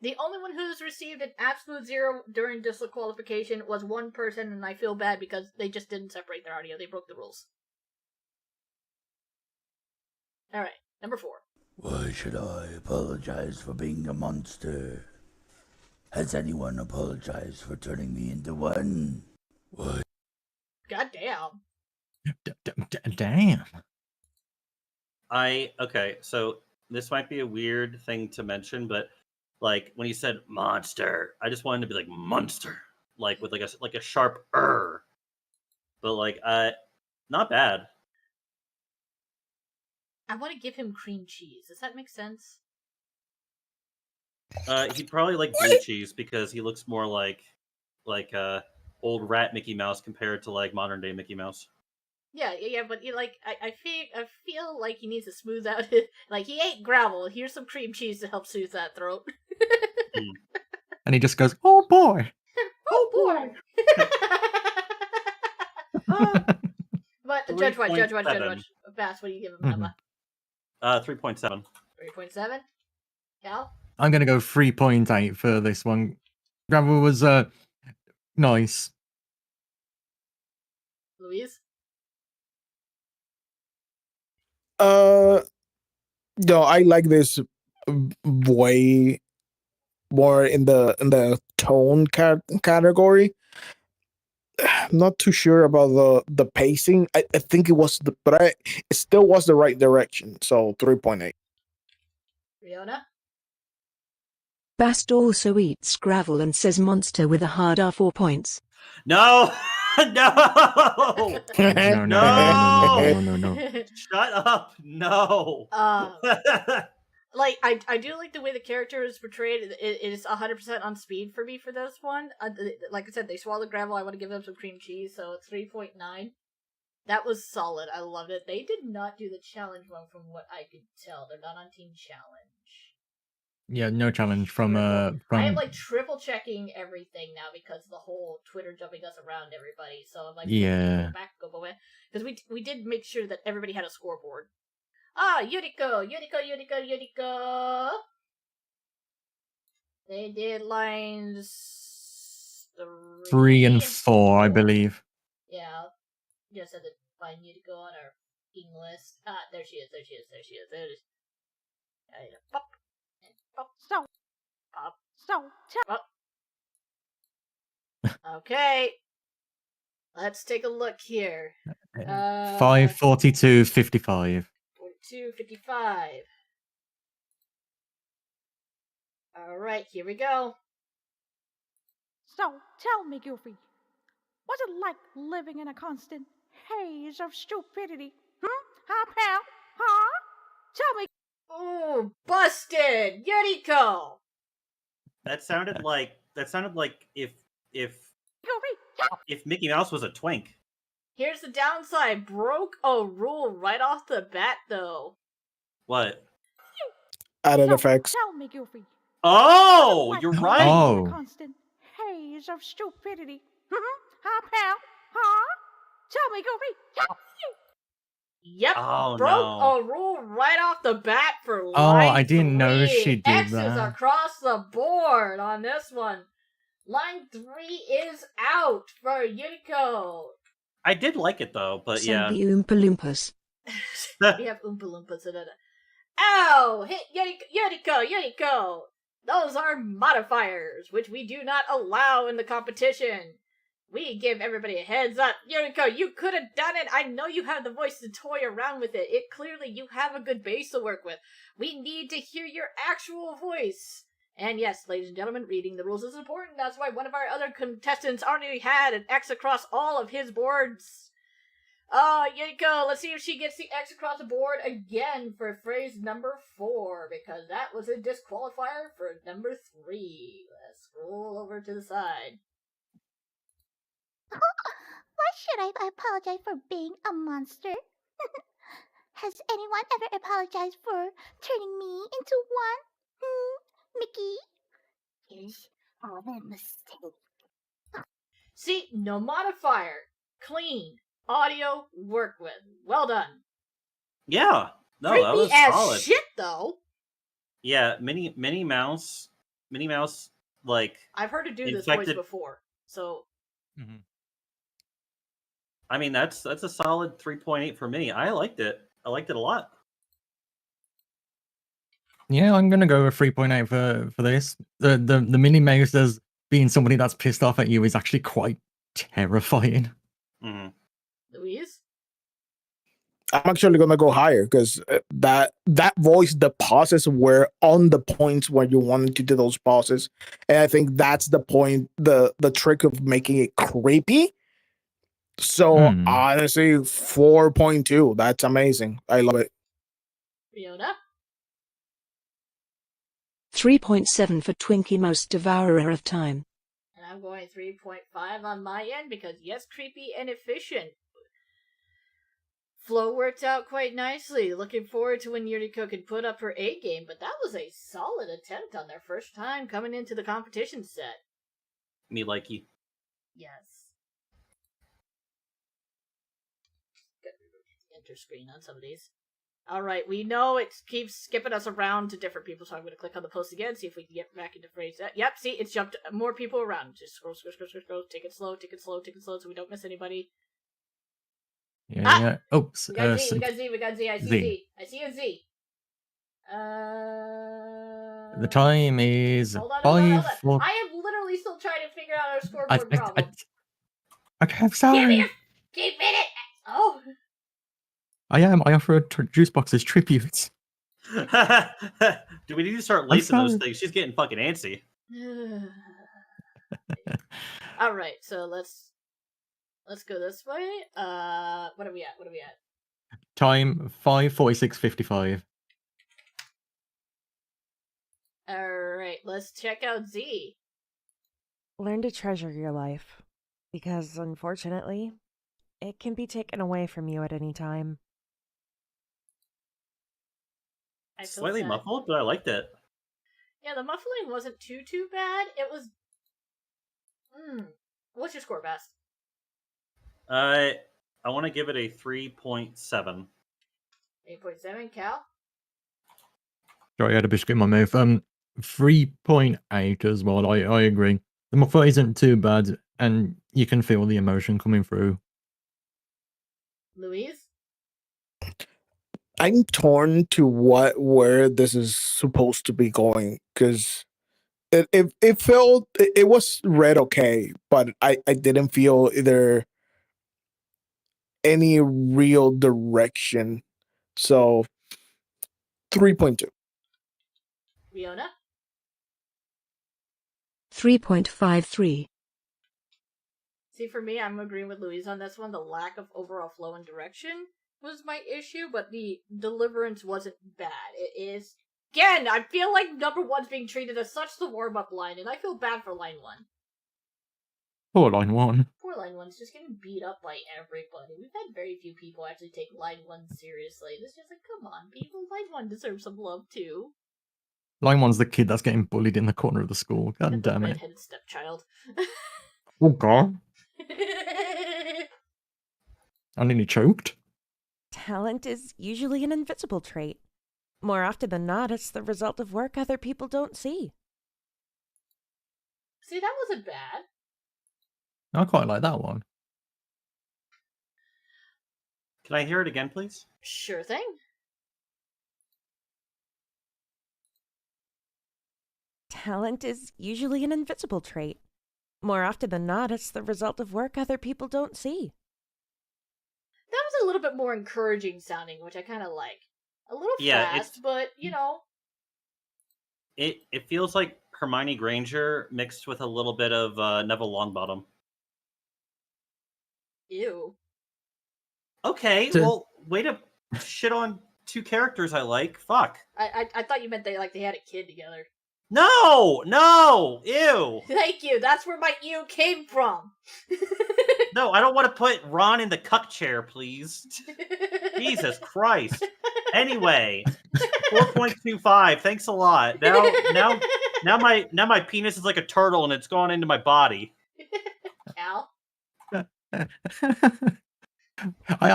The only one who's received an absolute 0 during disqualification was one person, and I feel bad because they just didn't separate their audio. They broke the rules. Alright, number 4. Why should I apologize for being a monster? Has anyone apologized for turning me into one? Why? God damn. Damn. Okay, so this might be a weird thing to mention, but like when you said monster, I just wanted to be like monster, like with like a sharp but like not bad. I want to give him cream cheese. Does that make sense? He'd probably like blue cheese because he looks more like old rat Mickey Mouse compared to like modern day Mickey Mouse. Yeah, but like I feel like he needs to smooth out his, like he ate gravel. Here's some cream cheese to help soothe that throat. And he just goes, "Oh boy." Oh boy. But Judge White. Bass, what do you give him, number? 3.7. 3.7. Cal? I'm gonna go 3.8 for this one. Gravel was nice. Louise? No, I like this way more in the tone category. I'm not too sure about the pacing. I think it was it still was the right direction. So 3.8. Riona? Bast also eats gravel and says monster with a hard R 4 points. No, no, No. Shut up! No. Like I do like the way the character is portrayed. It is 100% on speed for me for this one. Like I said, they swallowed gravel. I want to give them some cream cheese, so it's 3.9. That was solid. I loved it. They did not do the challenge one from what I could tell. They're not on Team Challenge. Yeah, no challenge from I am like triple checking everything now because the whole Twitter jumping us around everybody. So I'm like, yeah. go back, because we did make sure that everybody had a scoreboard. Ah, Yuriko. They did lines 3 and 4, I believe. Yeah, just had to find Yuriko on our fucking list. Ah, there she is. There it is. Pop. Okay. Let's take a look here. 5:42:55. 42:55. Alright, here we go. So, tell me, Goofy, what's it like living in a constant haze of stupidity? Huh, pal? Huh? Tell me. Ooh, busted! Yuriko! That sounded like if Mickey Mouse was a twink. Here's the downside. Broke a rule right off the bat, though. What? Added effects. Tell me, Goofy. Oh, you're right. A constant haze of stupidity. Huh, pal? Huh? Tell me, Goofy. Tell me. Yep, Oh, broke no. a rule right off the bat for Oh, line I didn't know 3. she did X's that. across the board on this one. Line 3 is out for Yuriko. I did like it though, but Send yeah. the Oompa Loompas. We have Oompa Loompas in it. Ow! Hit Yuriko! Those are modifiers, which we do not allow in the competition. We give everybody a heads up. Yuriko, you could have done it. I know you have the voice to toy around with it. Clearly you have a good base to work with. We need to hear your actual voice. And yes, ladies and gentlemen, reading the rules is important. That's why one of our other contestants already had an X across all of his boards. Yuriko, let's see if she gets the X across the board again for phrase number 4, because that was a disqualifier for number 3. Let's scroll over to the side. Why should I apologize for being a monster? Has anyone ever apologized for turning me into one? Mickey? Yes, all a mistake. See, no modifier. Clean. Audio, work with. Well done. Yeah. No, Creepy that was as solid. shit, though. Yeah, Minnie Mouse, like I've heard her do this infected... voice before, so. I mean, that's a solid 3.8 for me. I liked it. I liked it a lot. Yeah, I'm gonna go with 3.8 for this. The Minnie Mouse as being somebody that's pissed off at you is actually quite terrifying. Louise? I'm actually gonna go higher because that voice, the pauses were on the points where you wanted to do those pauses, and I think that's the point, the trick of making it creepy. So honestly, 4.2. That's amazing. I love it. Fiona? 3.7 for Twinkie Mouse Devourer of Time. And I'm going 3.5 on my end because, yes, creepy and efficient. Flow worked out quite nicely. Looking forward to when Yuriko can put up her A game, but that was a solid attempt on their first time coming into the competition set. Me likey. Yes. Enter screen on some of these. Alright, we know it keeps skipping us around to different people, so I'm going to click on the post again, see if we can get back into phrase that. Yep, see, it's jumped more people around. Just scroll. Take it slow, so we don't miss anybody. Yeah. Oops. We got Z. I see Z. I see a Z. The time is Hold on. 5. I am literally still trying to figure out our scoreboard problem. Okay, I'm sorry. Keep it. Oh. I am. I offer juice boxes tributes. Do we need to start lacing those things? She's getting fucking antsy. All right, so let's go this way. What are we at? Time 5:46:55. All right, let's check out Z. Learn to treasure your life, because unfortunately, it can be taken away from you at any time. Slightly muffled, but I liked it. Yeah, the muffling wasn't too bad. It was. What's your score, Best? I want to give it a 3.7. 8.7, Cal? Sorry, I had a biscuit in my mouth. 3.8 as well. I agree. The muffle isn't too bad, and you can feel the emotion coming through. Louise? I'm torn to where this is supposed to be going because it felt it was read okay, but I didn't feel either any real direction. So 3.2. Fiona? 3.53. See, for me, I'm agreeing with Louise on this one. The lack of overall flow and direction was my issue, but the deliverance wasn't bad. It is... Again, I feel like number 1's being treated as such the warm-up line, and I feel bad for line 1. Poor line 1. Poor line 1's just getting beat up by everybody. We've had very few people actually take line 1 seriously. It's just like, come on, people. Line 1 deserves some love too. Line 1's the kid that's getting bullied in the corner of the school. God Get the damn it. redheaded stepchild. Oh god. I nearly choked. Talent is usually an invisible trait. More often than not, it's the result of work other people don't see. See, that wasn't bad. I quite like that one. Can I hear it again, please? Sure thing. Talent is usually an invisible trait. More often than not, it's the result of work other people don't see. That was a little bit more encouraging sounding, which I kind of like. A little fast, but, you know. It feels like Hermione Granger mixed with a little bit of Neville Longbottom. Ew. Okay, well, way to shit on two characters I like. Fuck. I thought you meant they had a kid together. No! Ew! Thank you. That's where my ew came from. No, I don't want to put Ron in the cuck chair, please. Jesus Christ. Anyway, 4.25. Thanks a lot. Now my penis is like a turtle and it's gone into my body. Cal?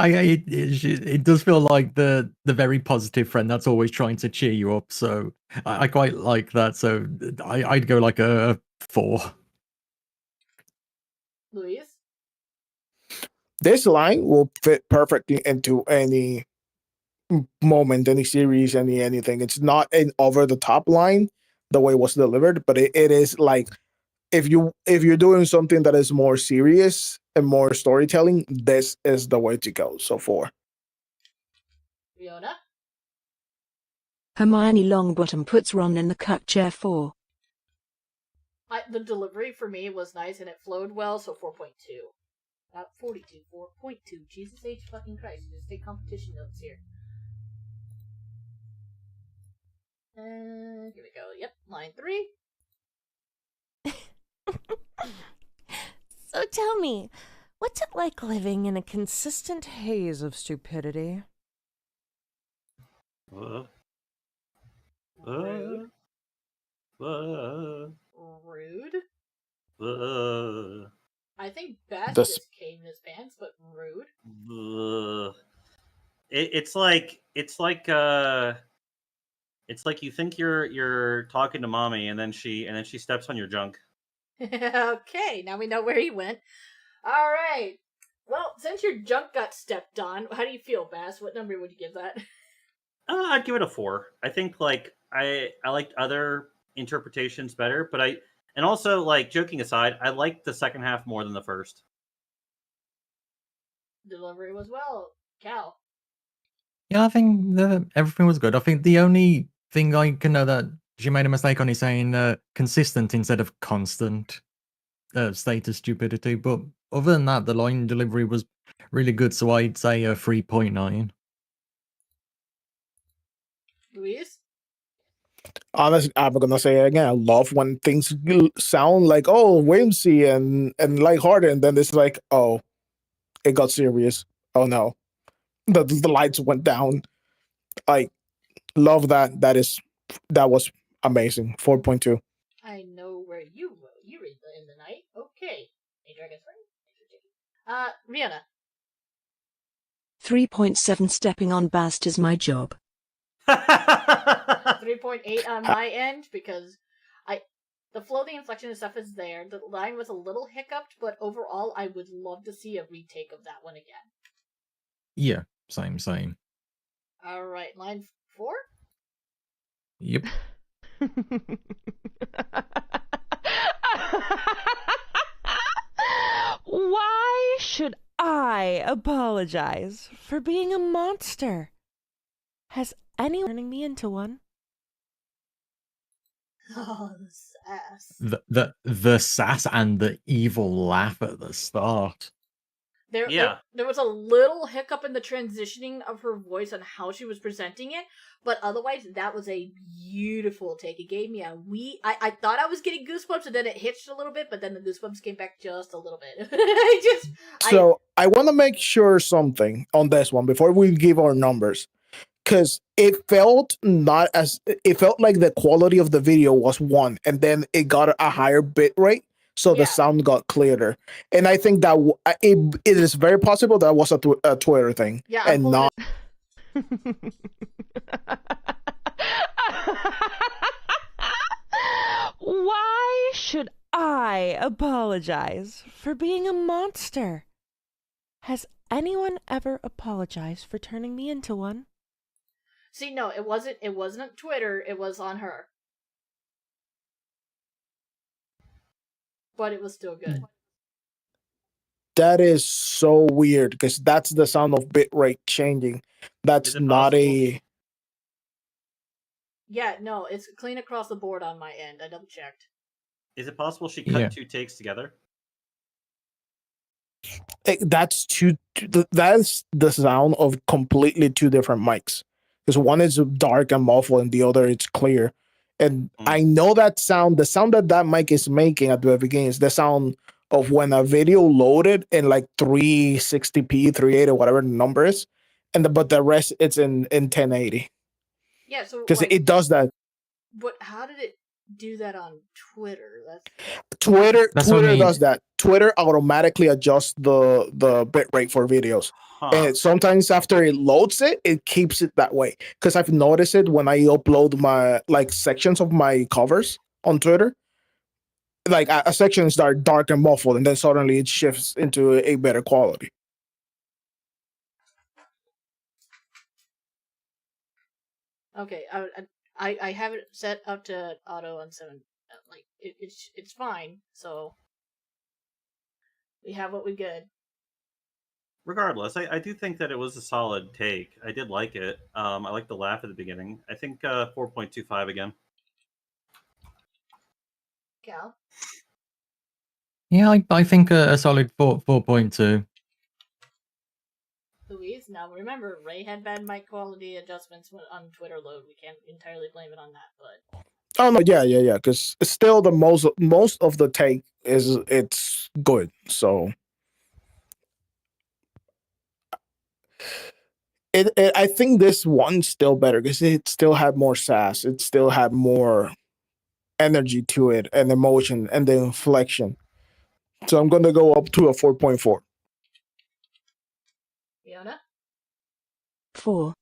It does feel like the very positive friend that's always trying to cheer you up. So I quite like that. So I'd go like a 4. Luis? This line will fit perfectly into any moment, any series, anything. It's not an over the top line the way it was delivered, but it is like if you're doing something that is more serious and more storytelling, this is the way to go. So 4. Fiona? Hermione Longbottom puts Ron in the cuck chair 4. The delivery for me was nice and it flowed well, so 4.2. Not 42, 4.2. Jesus H. fucking Christ. Just take competition notes here. Here we go. Yep, line 3. So tell me, what's it like living in a consistent haze of stupidity? Rude. I think Bass just came in his pants, but rude. It's like you think you're talking to mommy and then she steps on your junk. Okay, now we know where he went. All right. Well, since your junk got stepped on, how do you feel, Bass? What number would you give that? I'd give it a 4. I think I liked other interpretations better, but and also, like, joking aside, I liked the second half more than the first. Delivery was well. Cal? Yeah, I think everything was good. I think the only thing I can know that she made a mistake on is saying consistent instead of constant state of stupidity. But other than that, the line delivery was really good, so I'd say a 3.9. Luis? Honestly, I'm gonna say it again. I love when things sound like whimsy and lighthearted, and then it's like, oh, it got serious. Oh no, the lights went down. I love that. That was amazing. 4.2. I know where you were. You read in the night. Okay. Hey, Dragon's friend. Rihanna. 3.7 Stepping on Bast is my job. 3.8 on my end because the flow, the inflection and stuff is there. The line was a little hiccuped, but overall, I would love to see a retake of that one again. Yeah, same. All right, line 4. Yep. Why should I apologize for being a monster? Has anyone turning me into one? Oh, the sass. The sass and the evil laugh at the start. There was a little hiccup in the transitioning of her voice on how she was presenting it, but otherwise that was a beautiful take. It gave me I thought I was getting goosebumps, and then it hitched a little bit, but then the goosebumps came back just a little bit. I want to make sure something on this one before we give our numbers, because it felt like the quality of the video was one, and then it got a higher bit rate, so the sound got clearer. And I think that it is very possible that was a Twitter thing, and not. Why should I apologize for being a monster? Has anyone ever apologized for turning me into one? See, no, it wasn't on Twitter, it was on her. But it was still good. That is so weird because that's the sound of bitrate changing. That's not a. Yeah, no, it's clean across the board on my end. I double checked. Is it possible she cut 2 takes together? That's that's the sound of completely two different mics. Because one is dark and muffled, and the other it's clear. And I know that sound. The sound that mic is making at the beginning is the sound of when a video loaded in like 360p, 380, whatever the number is, but the rest it's in 1080. Yeah, so because it does that. But how did it do that on Twitter? Twitter That's what I mean. does that. Twitter automatically adjusts the bit rate for videos. And sometimes after it loads it keeps it that way. Because I've noticed it when I upload my sections of my covers on Twitter. Like a section is dark and muffled, and then suddenly it shifts into a better quality. Okay, I have it set up to auto on 7. Like it's fine. So we have what we get. Regardless, I do think that it was a solid take. I did like it. I like the laugh at the beginning. I think 4.25 again. Cal? Yeah, I think a solid 4.2. Louise, now remember, Ray had bad mic quality adjustments on Twitter load. We can't entirely blame it on that, but. Oh no, yeah. Because still the most of the take it's good. So I think this one's still better because it still had more sass. It still had more energy to it and emotion and the inflection. So I'm gonna go up to a 4.4. Fiona? 4.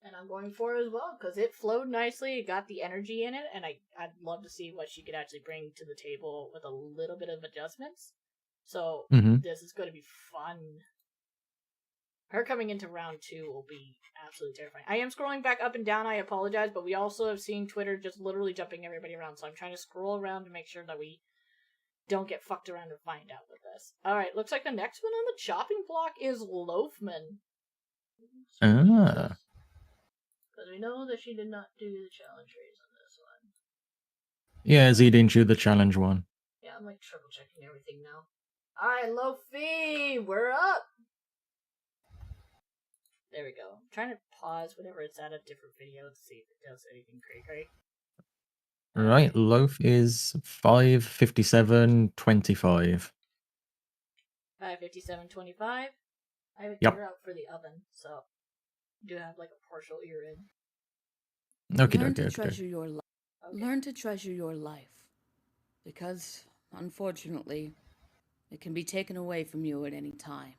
And I'm going 4 as well, because it flowed nicely, it got the energy in it, and I'd love to see what she could actually bring to the table with a little bit of adjustments. So this is going to be fun. Her coming into round 2 will be absolutely terrifying. I am scrolling back up and down, I apologize, but we also have seen Twitter just literally jumping everybody around, so I'm trying to scroll around to make sure that we don't get fucked around and find out with this. Alright, looks like the next one on the chopping block is Loafman. Ah. Because we know that she did not do the challenge raise on this one. Yeah, Z didn't do the challenge one. Yeah, I'm like triple checking everything now. Alright, Lofi, we're up! There we go. I'm trying to pause whenever it's at a different video to see if it does anything cray-cray. Right, loaf is 5:57:25. 5:57:25. I have a Yep. gear out for the oven, so I do have like a partial ear in. Okay, Learn to treasure your life. Learn to treasure your life, because unfortunately, it can be taken away from you at any time.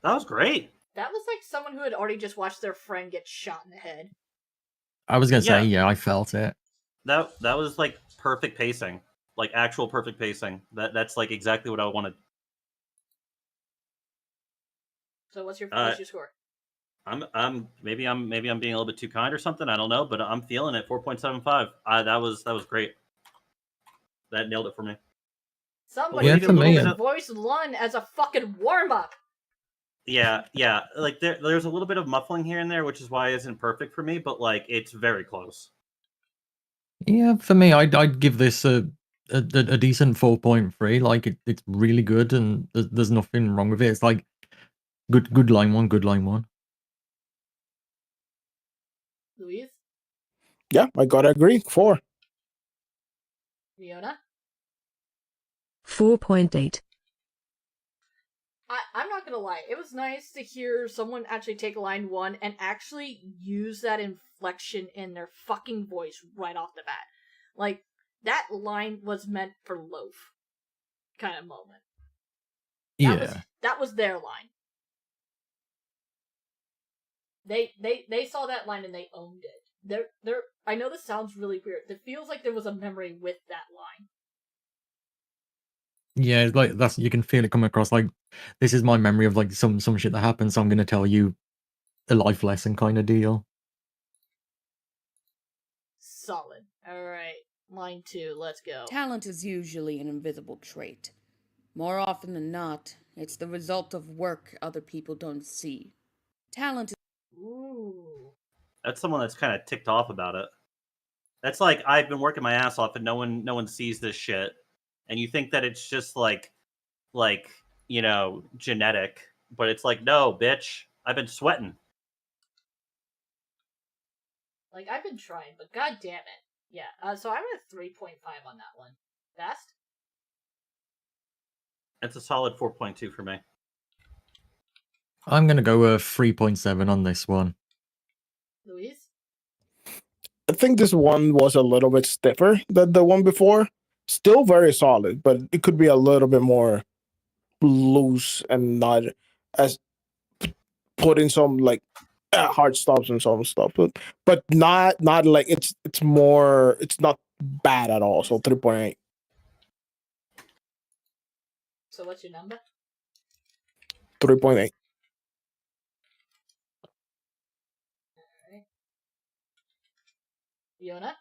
That was great. That was like someone who had already just watched their friend get shot in the head. I was gonna say, yeah, I felt it. That was like perfect pacing, like actual perfect pacing. That's like exactly what I wanted. So what's your score? Maybe I'm being a little bit too kind or something. I don't know, but I'm feeling it. 4.75. That was great. That nailed it for me. Somebody voiced Lun as a fucking warm up. Yeah. Like there's a little bit of muffling here and there, which is why it isn't perfect for me. But like it's very close. Yeah, for me, I'd give this a decent 4.3. Like it's really good, and there's nothing wrong with it. It's like good line one, good line one. Louise? Yeah, I gotta agree. 4. Fiona? 4.8. I'm not gonna lie, it was nice to hear someone actually take line 1 and actually use that inflection in their fucking voice right off the bat. Like, that line was meant for Loaf kind of moment. That was their line. They saw that line and they owned it. I know this sounds really weird. It feels like there was a memory with that line. Yeah, it's like that's you can feel it come across like this is my memory of like some shit that happened, so I'm gonna tell you a life lesson kind of deal. Solid. Alright. Line 2, let's go. Talent is usually an invisible trait. More often than not, it's the result of work other people don't see. Talent is... Ooh. That's someone that's kind of ticked off about it. That's like, I've been working my ass off and no one sees this shit. And you think that it's just like, you know, genetic. But it's like, no, bitch. I've been sweating. Like, I've been trying, but god damn it. Yeah, so I'm at 3.5 on that one. Best? It's a solid 4.2 for me. I'm gonna go with 3.7 on this one. Louise? I think this one was a little bit stiffer than the one before. Still very solid, but it could be a little bit more loose and not as put in some like hard stops and some stuff, but not like it's more, it's not bad at all. So 3.8. So what's your number? 3.8. Alright. Fiona?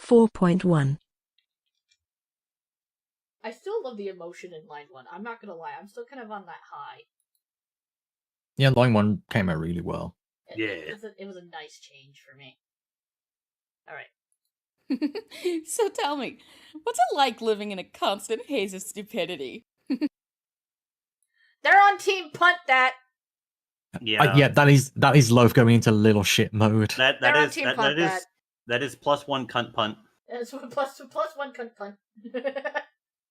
4.1. I still love the emotion in line 1. I'm not gonna lie, I'm still kind of on that high. Yeah, line 1 came out really well. It was a nice change for me. Alright. So tell me, what's it like living in a constant haze of stupidity? They're on team punt that! Yeah, that is Loaf going into little shit mode. That is plus 1 cunt punt. That's plus 1 cunt punt.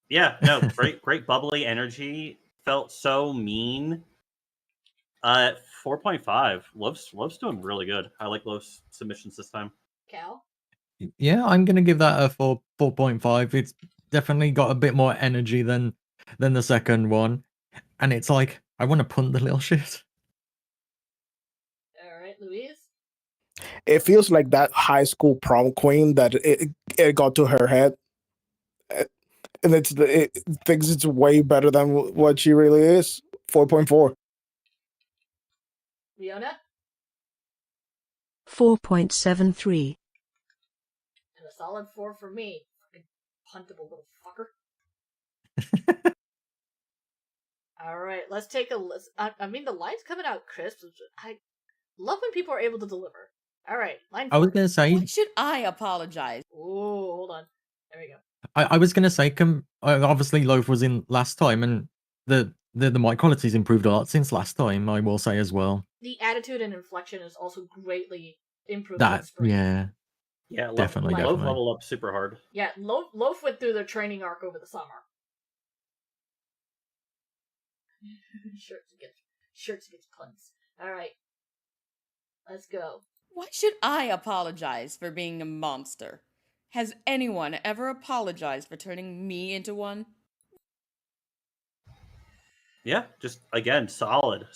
Yeah, no, great bubbly energy. Felt so mean. 4.5. Love's doing really good. I like Love's submissions this time. Cal? Yeah, I'm gonna give that a 4.5. It's definitely got a bit more energy than the second one, and it's like I want to punt the little shit. All right, Louise. It feels like that high school prom queen that it got to her head, and it thinks it's way better than what she really is. 4.4. Fiona? 4.73. And a solid 4 for me. Fucking puntable little fucker. Alright, let's take a list. I mean, the line's coming out crisp. I love when people are able to deliver. Alright, line 4. I was gonna say. Why should I apologize? Oh, hold on. There we go. I was gonna say, obviously Loaf was in last time, and the mic quality's improved a lot since last time. I will say as well. The attitude and inflection is also greatly improved. That yeah, definitely. Loaf leveled up super hard. Yeah, Loaf went through their training arc over the summer. Shirts against punts. Alright. Let's go. Why should I apologize for being a monster? Has anyone ever apologized for turning me into one? Yeah, just again, solid.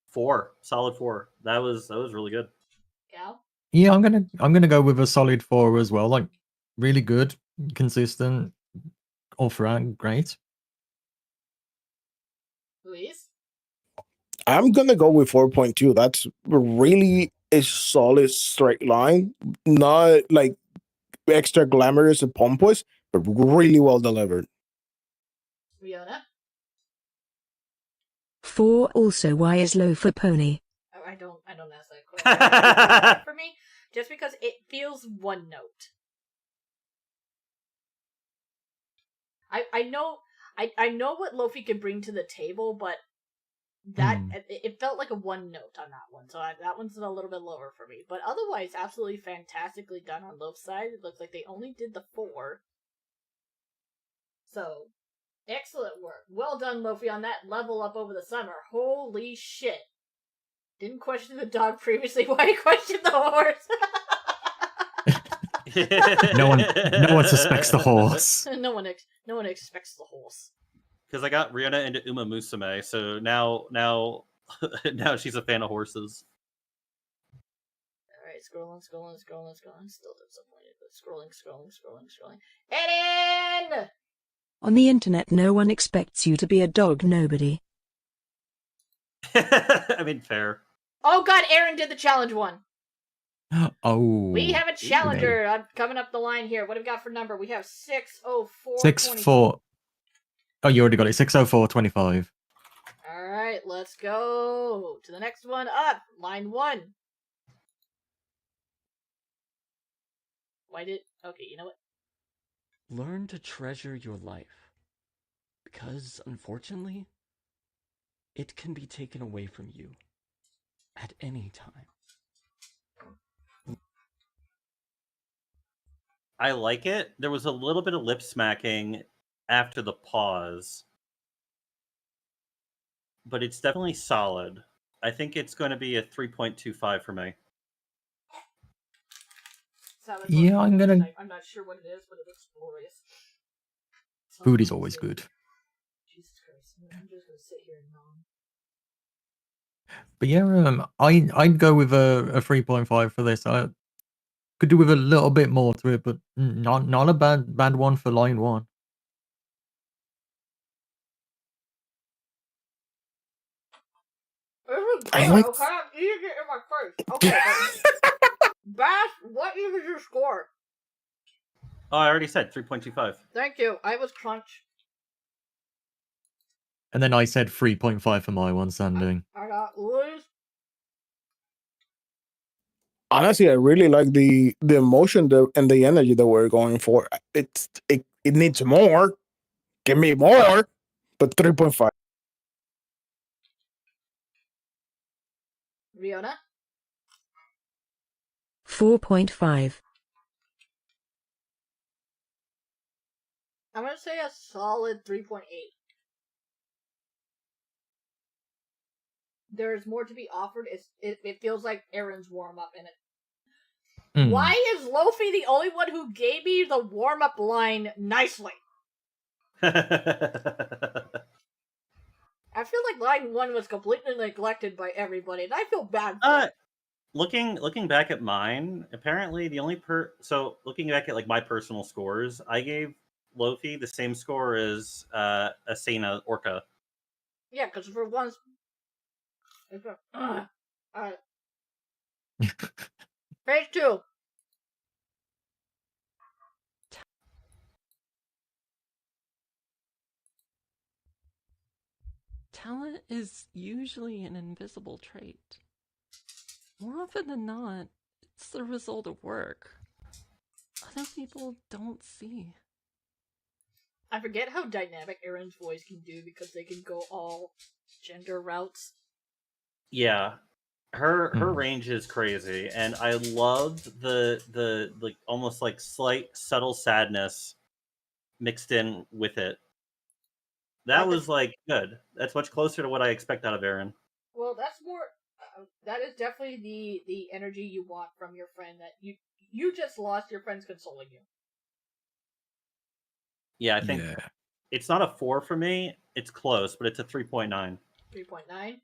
4. Solid 4. That was really good. Cal? Yeah, I'm gonna go with a solid 4 as well. Like really good, consistent, all throughout, great. Louise? I'm gonna go with 4.2. That's really a solid straight line. Not like extra glamorous and pompous, but really well delivered. Rihanna? 4 also. Why is Loaf a pony? Oh, I don't ask that question. For me, just because it feels one note. I know what Lofi can bring to the table, but that it felt like a one note on that one, so that one's a little bit lower for me. But otherwise, absolutely fantastically done on Loaf's side. It looks like they only did the 4. So, excellent work. Well done, Lofi, on that level up over the summer. Holy shit. Didn't question the dog previously. Why you question the horse? No one suspects the horse. no one expects the horse. Because I got Rihanna into Uma Musume, so now now she's a fan of horses. Alright, scrolling. Still disappointed, but scrolling. Eden! On the internet, no one expects you to be a dog nobody. I mean, fair. Oh god, Aaron did the challenge one. Oh. We have a challenger. I'm coming up the line here. What have we got for number? We have 604. 6-4. Oh, you already got it. 60425. Alright, let's go to the next one up. Line 1. Okay, you know what? Learn to treasure your life. Because, unfortunately, it can be taken away from you at any time. I like it. There was a little bit of lip smacking after the pause, but it's definitely solid. I think it's going to be a 3.25 for me. Yeah, I'm gonna. I'm not sure what it is, but it looks glorious. Food is always good. Jesus Christ, I'm just gonna sit here and yawn. But yeah, I'd go with a 3.5 for this. I could do with a little bit more to it, but not a bad one for line 1. I like. Okay, I'm eating it in my face. Okay, Bash, what is your score? Oh, I already said 3.25. Thank you. I was crunch. And then I said 3.5 for my one, Sanding. I got Louis. Honestly, I really like the emotion and the energy that we're going for. It needs more. Give me more. But 3.5. Riona? 4.5. I'm gonna say a solid 3.8. There's more to be offered. It feels like Aaron's warm up in it. Why is Lofi the only one who gave me the warm up line nicely? I feel like line 1 was completely neglected by everybody, and I feel bad for it. Looking back at mine, apparently the only so looking back at like my personal scores, I gave Lofi the same score as Asena Orca. Yeah, because for once, alright. Phase 2. Talent is usually an invisible trait. More often than not, it's the result of work. Other people don't see. I forget how dynamic Aaron's voice can do because they can go all gender routes. Yeah. Her range is crazy, and I love the like almost like slight subtle sadness mixed in with it. That was like good. That's much closer to what I expect out of Aaron. Well, that's more. That is definitely the energy you want from your friend. That you just lost your friend's consoling you. Yeah, I think it's not a 4 for me. It's close, but it's a 3.9. 3.9.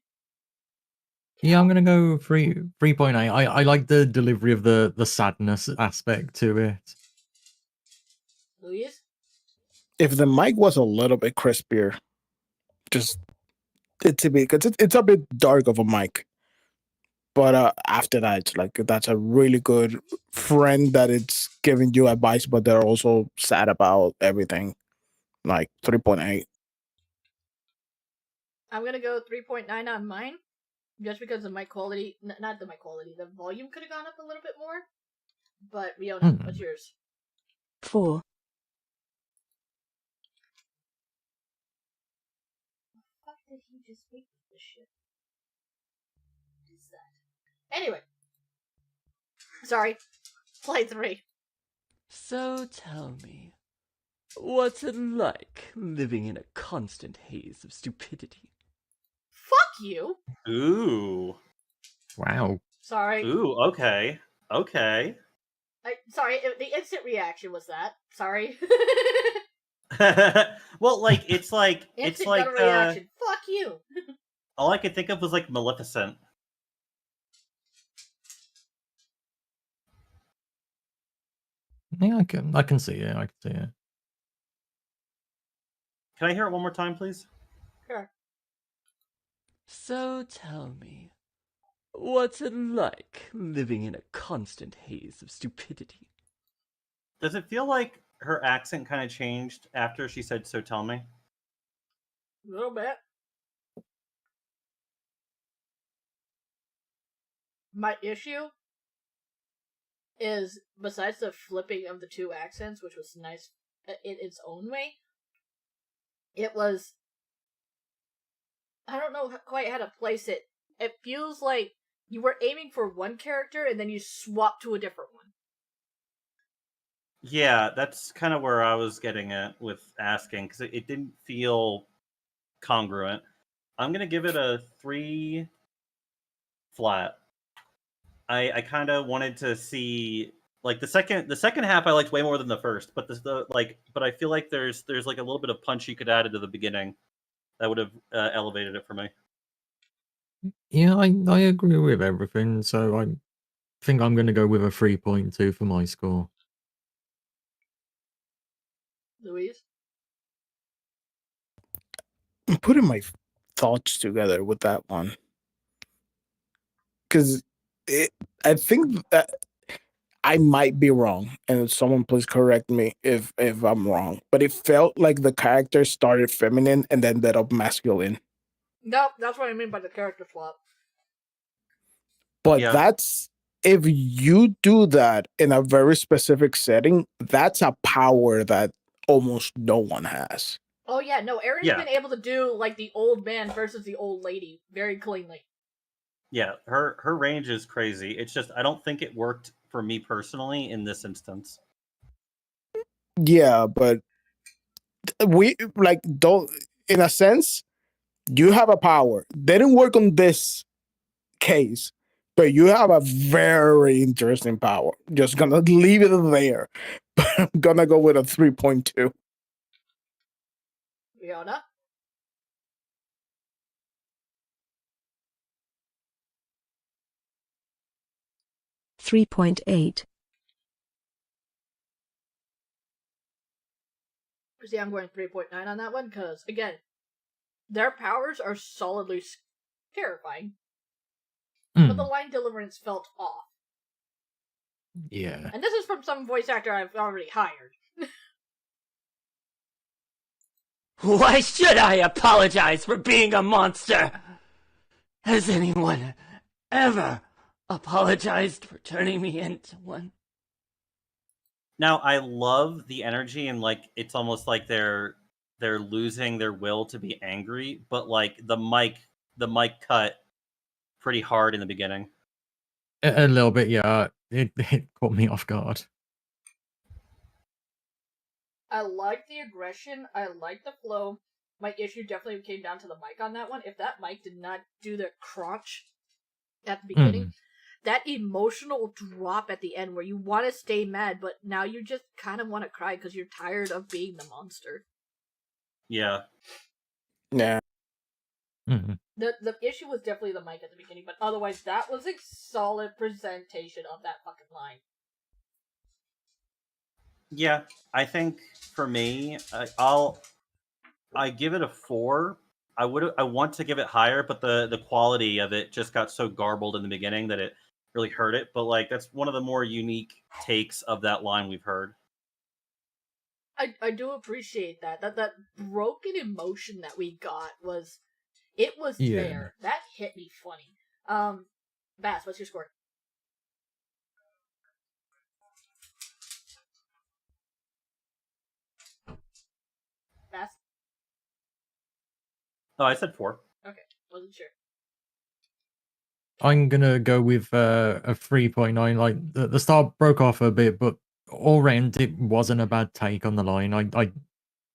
Yeah, I'm gonna go 3.8. I like the delivery of the sadness aspect to it. Louise? If the mic was a little bit crispier, just it's a bit because it's a bit dark of a mic. But after that, it's like that's a really good friend that it's giving you advice, but they're also sad about everything. Like 3.8. I'm gonna go 3.9 on mine, just because the mic quality, not the mic quality, the volume could have gone up a little bit more. But Riona, what's yours? 4. Fuck did he just speak this shit? Anyway. Sorry. Play 3. So tell me, what's it like living in a constant haze of stupidity? Fuck you! Ooh. Wow. Sorry. Ooh, okay. Okay. Sorry, the instant reaction was that. Sorry. Well, like, it's like, Instant gut reaction. Fuck you! all I could think of was, like, Maleficent. Yeah, I can see it. I can see it. Can I hear it one more time, please? Sure. So tell me, what's it like living in a constant haze of stupidity? Does it feel like her accent kind of changed after she said, "So tell me"? A little bit. My issue is, besides the flipping of the two accents, which was nice in its own way, it was... I don't know quite how to place it. It feels like you were aiming for one character and then you swap to a different one. Yeah, that's kind of where I was getting at with asking, because it didn't feel congruent. I'm going to give it a 3 flat. I kind of wanted to see, like, the second half I liked way more than the first, but but I feel like there's like a little bit of punch you could add into the beginning that would have elevated it for me. Yeah, I agree with everything. So I think I'm going to go with a 3.2 for my score. Louise? I'm putting my thoughts together with that one. Because I think that I might be wrong, and someone please correct me if I'm wrong. But it felt like the character started feminine and then ended up masculine. Nope, that's what I mean by the character swap. But that's, if you do that in a very specific setting, that's a power that almost no one has. Oh yeah, no, Erin's been able to do, like, the old man versus the old lady very cleanly. Yeah, her range is crazy. It's just I don't think it worked for me personally in this instance. Yeah, but we don't, in a sense, you have a power. They didn't work on this case, but you have a very interesting power. Just gonna leave it there. But I'm gonna go with a 3.2. Rihanna? $3.8. See, I'm going 3.9 on that one, because, again, their powers are solidly terrifying. But the line deliverance felt off. Yeah. And this is from some voice actor I've already hired. Why should I apologize for being a monster? Has anyone ever apologized for turning me into one? Now, I love the energy, and, like, it's almost like they're losing their will to be angry, but, like, the mic cut pretty hard in the beginning. A little bit, yeah. It caught me off guard. I like the aggression. I like the flow. My issue definitely came down to the mic on that one. If that mic did not do the crunch at the beginning, that emotional drop at the end where you want to stay mad, but now you just kind of want to cry because you're tired of being the monster. Yeah. Yeah. The issue was definitely the mic at the beginning, but otherwise that was a solid presentation of that fucking line. Yeah, I think for me, I give it a 4. I want to give it higher, but the quality of it just got so garbled in the beginning that it really hurt it. But, like, that's one of the more unique takes of that line we've heard. I do appreciate that broken emotion that we got was there. That hit me funny. Bass, what's your score? Bass? Oh, I said 4. Okay, wasn't sure. I'm gonna go with a 3.9. Like the start broke off a bit, but all round it wasn't a bad take on the line. I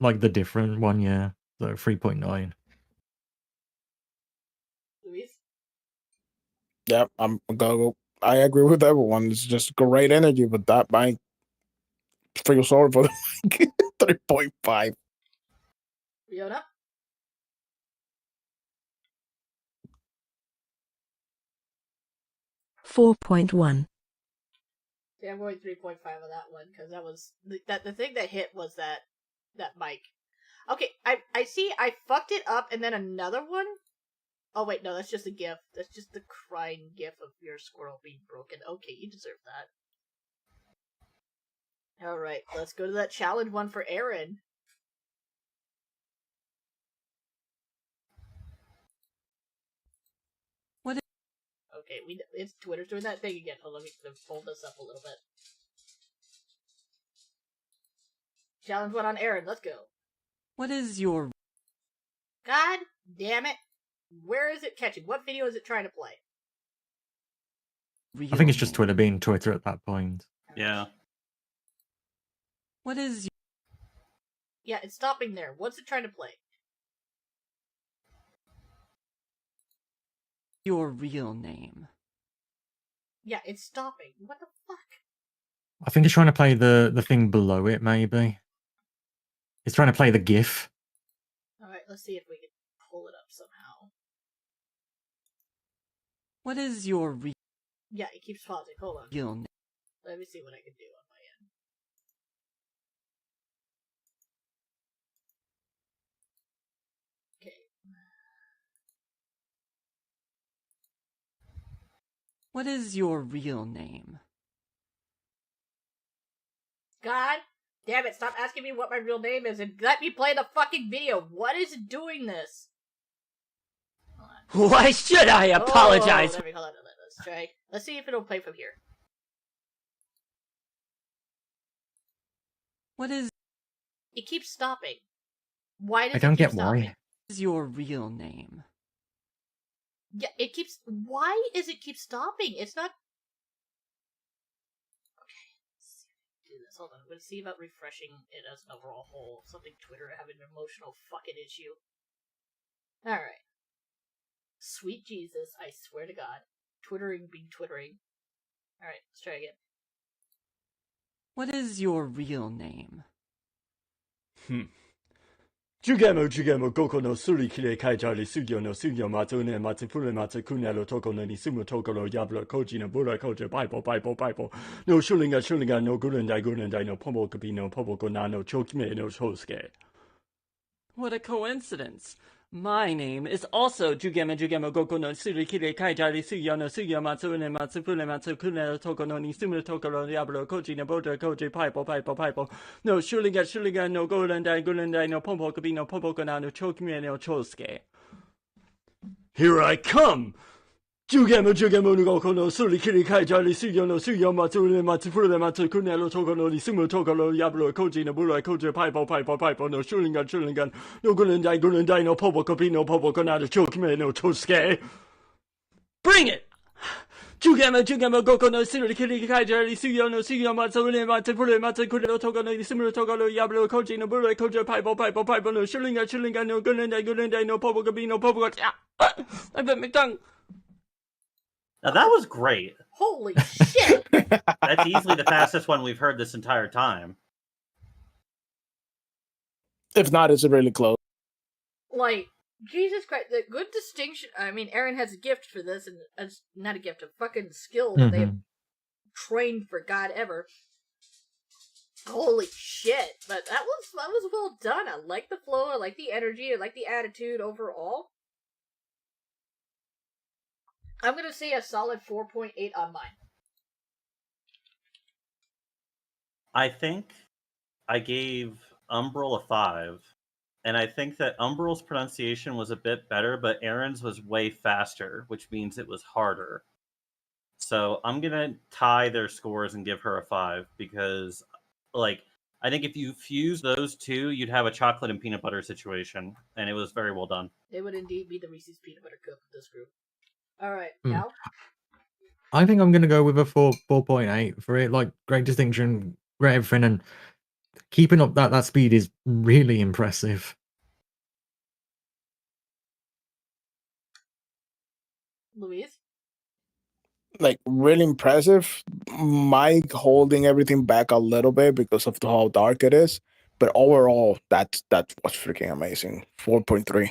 like the different one, yeah. So 3.9. Luis? Yep, I'm go. I agree with everyone. It's just great energy, but that might feel sorry for the 3.5. Riona? 4.1. Yeah, I'm going 3.5 on that one because that was the thing that hit was that mic. Okay, I see. I fucked it up, and then another one. Oh wait, no, that's just a gif. That's just the crying gif of your squirrel being broken. Okay, you deserve that. All right, let's go to that challenge one for Aaron. Okay, it's Twitter's doing that thing again. Hold on, let me fold this up a little bit. Challenge one on Aaron. Let's go. What is your... God damn it! Where is it catching? What video is it trying to play? I think it's just Twitter being Twitter at that point. Yeah. What is... Yeah, it's stopping there. What's it trying to play? your real name? Yeah, it's stopping. What the fuck? I think it's trying to play the thing below it, maybe. It's trying to play the GIF. Alright, let's see if we can pull it up somehow. What is your Yeah, it keeps pausing. Hold on. real name? Let me see what I can do on my end. Okay. What is your real name? God damn it, stop asking me what my real name is and let me play the fucking video. What is it doing this? Why should I apologize? Hold on, let's try. Let's see if it'll play from here. What is... It keeps stopping. Why does I don't it keep get stopping? why. What is your real name? Yeah, it keeps... Why is it keep stopping? It's not... Okay, let's see if I can do this. Hold on, I'm gonna see about refreshing it as an overall whole. Something Twitter having an emotional fucking issue. Alright. Sweet Jesus, I swear to God. Twittering being Twittering. Alright, let's try again. What is your real name? ジュゲムジュゲムゴコのスリキレカイジャリスギョのスギョマツウネマツフレマツクネロトコネニスムトコロヤブラコジのブラコジバイボバイボバイボのシュリンガシュリンガのグルンダイグルンダイのポボクビのポボコナのチョキメのショウスケ What a coincidence! My name is also Jugema Jugema Goku no Surikire Kaijari Suyo no Suyo Matsune Matsufune Matsukune Toko no Nisumu Tokoro Diablo Koji no Boda Koji Pipo Pipo Pipo no Shuliga no Golendai no Pompo Kabino Pompo Kana no Chokime no Chosuke. Here I come! Jugema Jugema no Goku no Surikire Kaijari Suyo no Suyo Matsune Matsufune Matsukune no Toko no Nisumu Tokoro Diablo Koji no Bura Koji Pipo Pipo Pipo no Shulinga no Golendai no Popo Kabino Popo Kana no Chokime no Chosuke. Bring it! Jugema Goku no Surikire Kaijari Suyo no Suyo Matsune Matsufune Matsukune no Toko no Nisumu Tokoro Diablo Koji no Bura Koji Pipo Pipo no Shulinga no Golendai no Popo Kabino Popo I bit my tongue. Now that was great. Holy shit! That's easily the fastest one we've heard this entire time. If not, it's really close. Like, Jesus Christ, the good distinction. I mean, Aaron has a gift for this, and it's not a gift, a fucking skill that they have trained for God ever. Holy shit! But that was well done. I like the flow, I like the energy, I like the attitude overall. I'm gonna say a solid 4.8 on mine. I think I gave Umbral a 5, and I think that Umbral's pronunciation was a bit better, but Aaron's was way faster, which means it was harder. So I'm gonna tie their scores and give her a 5 because, like, I think if you fuse those two, you'd have a chocolate and peanut butter situation, and it was very well done. They would indeed be the Reese's Peanut Butter Cup of this group. All right, Hmm. Cal. I think I'm gonna go with a 4.8 for it. Like great distinction, great everything, and keeping up that speed is really impressive. Louise. Like really impressive. Mike holding everything back a little bit because of how dark it is, but overall, that was freaking amazing. 4.3.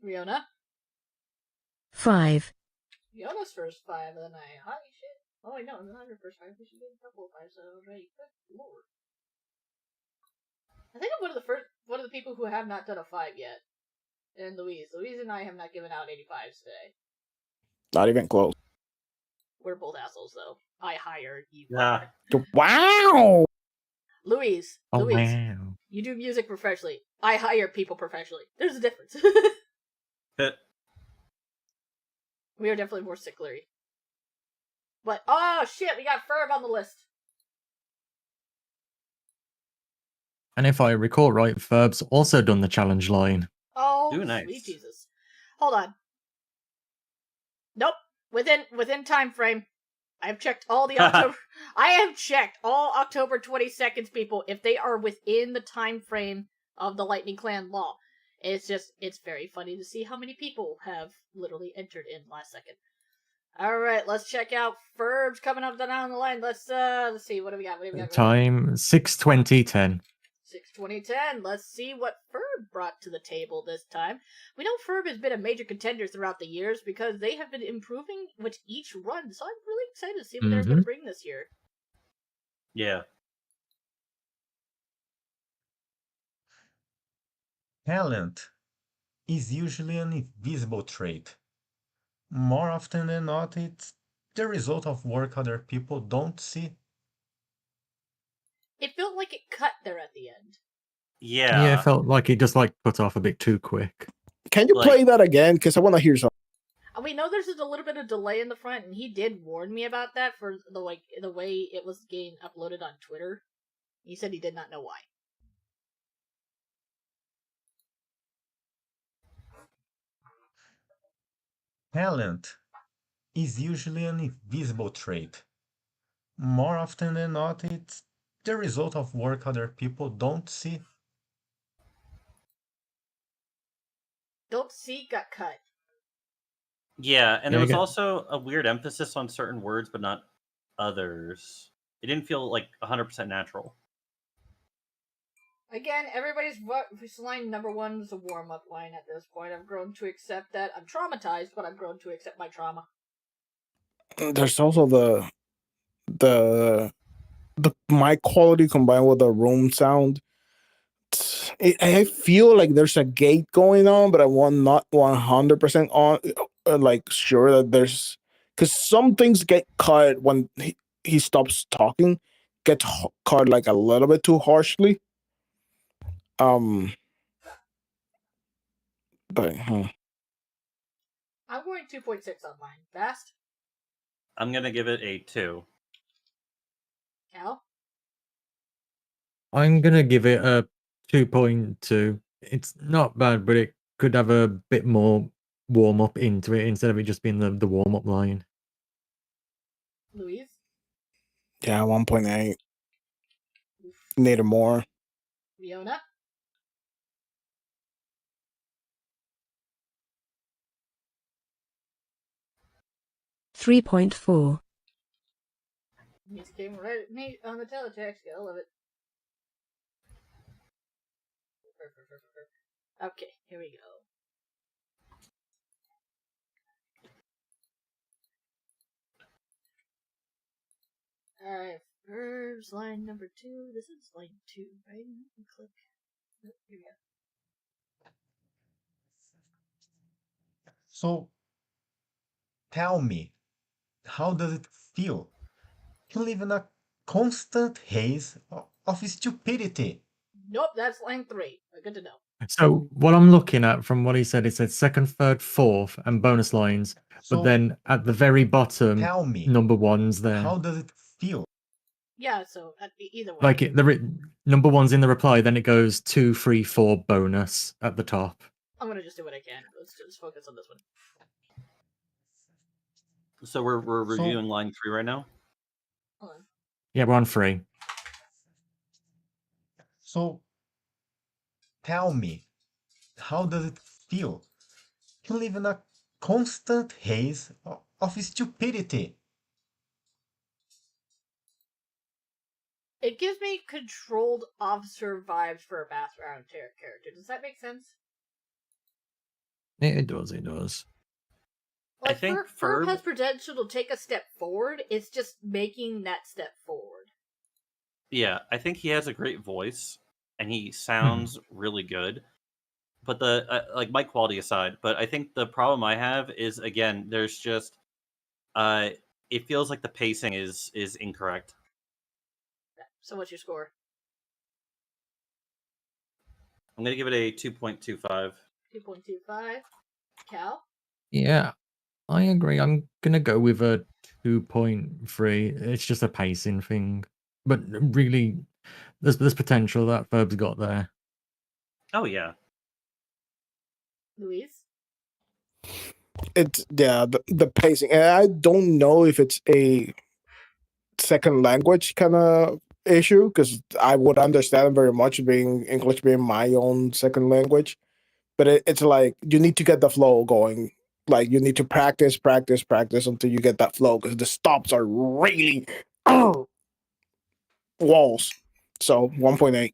Riona. 5. Riona's first 5 of the night. Holy shit. Oh wait, no, not her first 5. We should get a couple of 5s. So right, good lord. I think I'm one of the people who have not done a 5 yet. And Louise and I have not given out 85s today. Not even close. We're both assholes, though. I hired you. Yeah. Wow. Louise, Oh Louise, wow. you do music professionally. I hire people professionally. There's a difference. We are definitely more sicklery. But, oh shit, we got Ferb on the list. And if I recall right, Ferb's also done the challenge line. Oh, Ooh, nice. sweet Jesus. Hold on. Nope. Within time frame. I have checked all the October. I have checked all October 22nd people if they are within the time frame of the Lightning Clan law. It's very funny to see how many people have literally entered in last second. All right, let's check out Ferb's coming up down the line. Let's see what do we got. Time 6:20:10. 6:20:10. Let's see what Ferb brought to the table this time. We know Ferb has been a major contender throughout the years because they have been improving with each run. So I'm really excited to see what they're going to bring this year. Yeah. Talent is usually an invisible trait. More often than not, it's the result of work other people don't see. It felt like it cut there at the end. Yeah, it felt like it just cut off a bit too quick. Can you play that again? Because I want to hear something. We know there's a little bit of delay in the front, and he did warn me about that for the way it was getting uploaded on Twitter. He said he did not know why. Talent is usually an invisible trait. More often than not, it's the result of work other people don't see. Don't see got cut. Yeah, and there Yeah, was I get- also a weird emphasis on certain words, but not others. It didn't feel 100% natural. Again, everybody's line number 1 is a warm-up line at this point. I've grown to accept that. I'm traumatized, but I've grown to accept my trauma. There's also the mic quality combined with the room sound. I feel like there's a gate going on, but I'm not 100% on sure that there's, because some things get cut when he stops talking, get cut a little bit too harshly. But I'm going 2.6 on mine. Fast? I'm gonna give it a 2. Cal? I'm gonna give it a 2.2. It's not bad, but it could have a bit more warm up into it instead of it just being the warm up line. Louise? yeah, 1.8. Needed more. Riona? Three 3.4. He's came right at me on the teletext. I love it. Okay, here we go. Alright, Verbs line number 2. This is line 2, right? Click. Here we go. So, tell me, how does it feel to live in a constant haze of stupidity? Nope, that's line 3. Good to know. So what I'm looking at from what he said, it said second, third, fourth, and bonus lines. So, but then at the very bottom, tell me, number one's there. How does it feel? Yeah, so either way. Number one's in the reply, then it goes 2, 3, 4 bonus at the top. I'm gonna just do what I can. Let's just focus on this one. So we're reviewing line 3 right now. Hold on. Yeah, we're on 3. So, tell me, how does it feel to live in a constant haze of stupidity? It gives me controlled officer vibes for a background character. Does that make sense? It does, it does. Like, I think Ferb has potential to take a step forward. It's just making that step forward. Yeah, I think he has a great voice, and he sounds really good. But the like mic quality aside, but I think the problem I have is again, there's just it feels like the pacing is incorrect. So what's your score? I'm gonna give it a 2.25. 2.25. Cal? Yeah, I agree. I'm gonna go with a 2.3. It's just a pacing thing, but really, there's potential that Ferb's got there. Oh yeah. Luis? It's the pacing, and I don't know if it's a second language kind of issue because I would understand very much being English being my own second language, but it's like you need to get the flow going. Like you need to practice, practice, practice until you get that flow because the stops are really walls. So 1.8.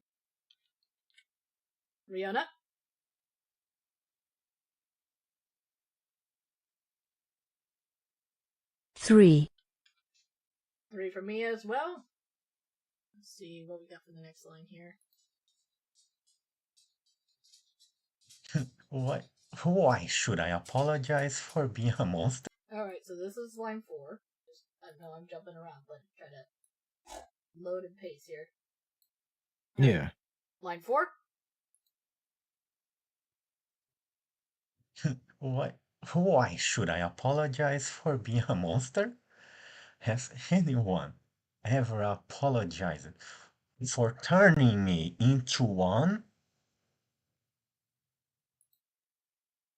Rihanna? Three. 3 for me as well. Let's see what we got for the next line here. Why should I apologize for being a monster? Alright, so this is line 4. I know I'm jumping around, but try to load and pace here. Yeah. Line 4? Why should I apologize for being a monster? Has anyone ever apologized for turning me into one?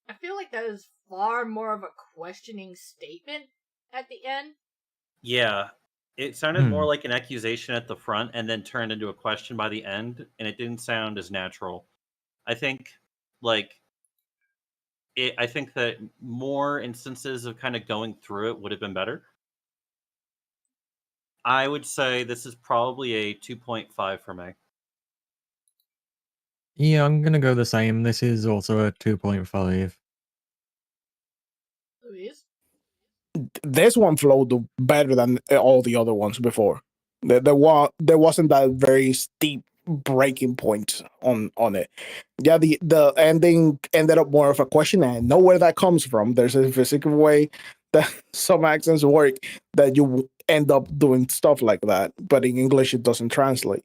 I feel like that is far more of a questioning statement at the end. Yeah. It sounded more like an accusation at the front and then turned into a question by the end, and it didn't sound as natural. I think like I think that more instances of kind of going through it would have been better. I would say this is probably a 2.5 for me. Yeah, I'm gonna go the same. This is also a 2.5. Luis? This one flowed better than all the other ones before. There wasn't that very steep breaking point on it. Yeah, the ending ended up more of a question, and I know where that comes from. There's a physical way that some accents work that you end up doing stuff like that, but in English it doesn't translate.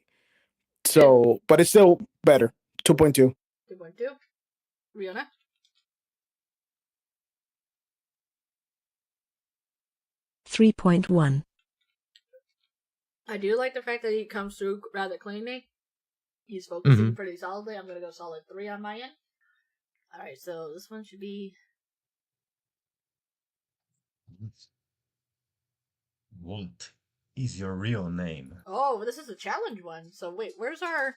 So, but it's still better. 2.2. 2.2. Rihanna? 3.1. I do like the fact that he comes through rather cleanly. He's focusing pretty solidly. I'm gonna go solid 3 on my end. Alright, so this one should be... What is your real name? Oh, this is a challenge one. So wait, where's our...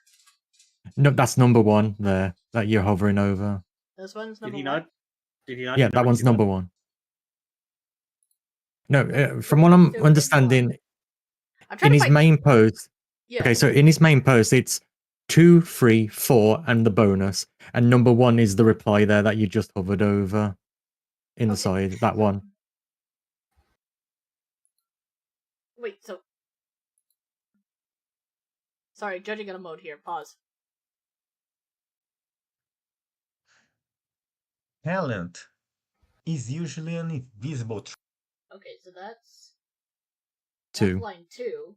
No, that's number 1 there that you're hovering over. This one's number Did he 1? not? Did he not? Yeah, that one's number 1. No, from what I'm understanding, in his main post. Yeah. Okay, so in his main post, it's 2, 3, 4, and the bonus, and number 1 is the reply there that you just hovered over in the side. That one. Wait, so... Sorry, judging on a mode here. Pause. Talent is usually an invisible trait. Okay, so that's 2. line 2.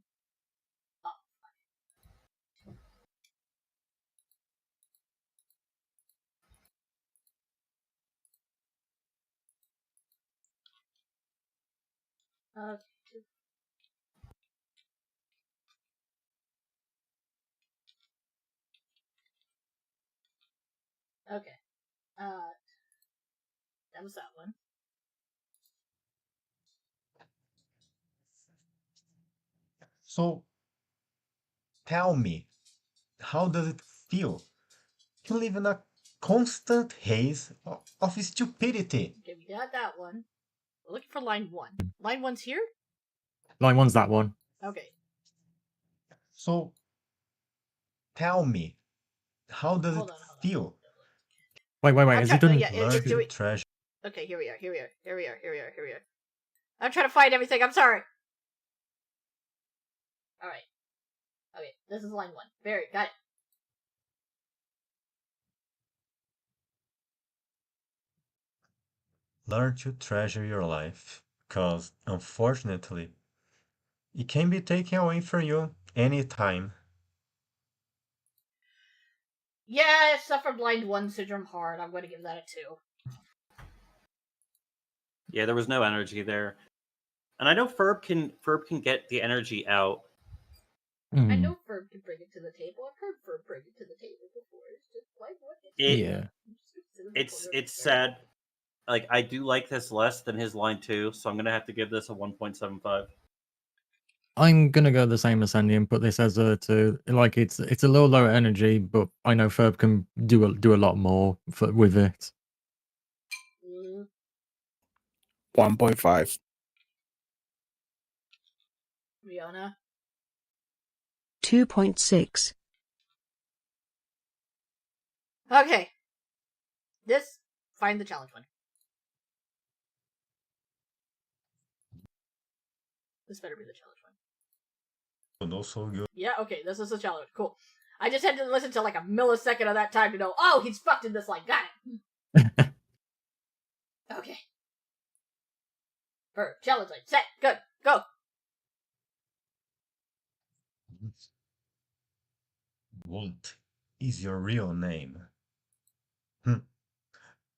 Okay. Okay. That was that one. So, tell me, how does it feel to live in a constant haze of stupidity? Okay, we got that one. We're looking for line 1. Line 1's here? Line 1's that one. Okay. So, tell me, how does it feel? Wait. Has he done? Do we... treasure. Okay, here we are. I'm trying to find everything. I'm sorry. All right. Okay, this is line 1. Very got it. Learn to treasure your life, because unfortunately, it can be taken away from you anytime. Yeah, I suffered line 1 syndrome hard. I'm going to give that a 2. Yeah, there was no energy there, and I know Ferb can get the energy out. I know Ferb can bring it to the table. I've heard Ferb bring it to the table before. It's just like what? It's sad. Like, I do like this less than his line 2, so I'm gonna have to give this a 1.75. I'm gonna go the same as Sandy and put this as a 2. Like it's a little lower energy, but I know Ferb can do a lot more with it. 1.5. Rihanna. 2.6. Okay. Find the challenge one. This better be the challenge one. Also good. Yeah, okay, this is the challenge. Cool. I just had to listen to like a millisecond of that time to know, oh, he's fucked in this line. Got it. Okay. Challenge line. Set. Good. Go. What is your real name?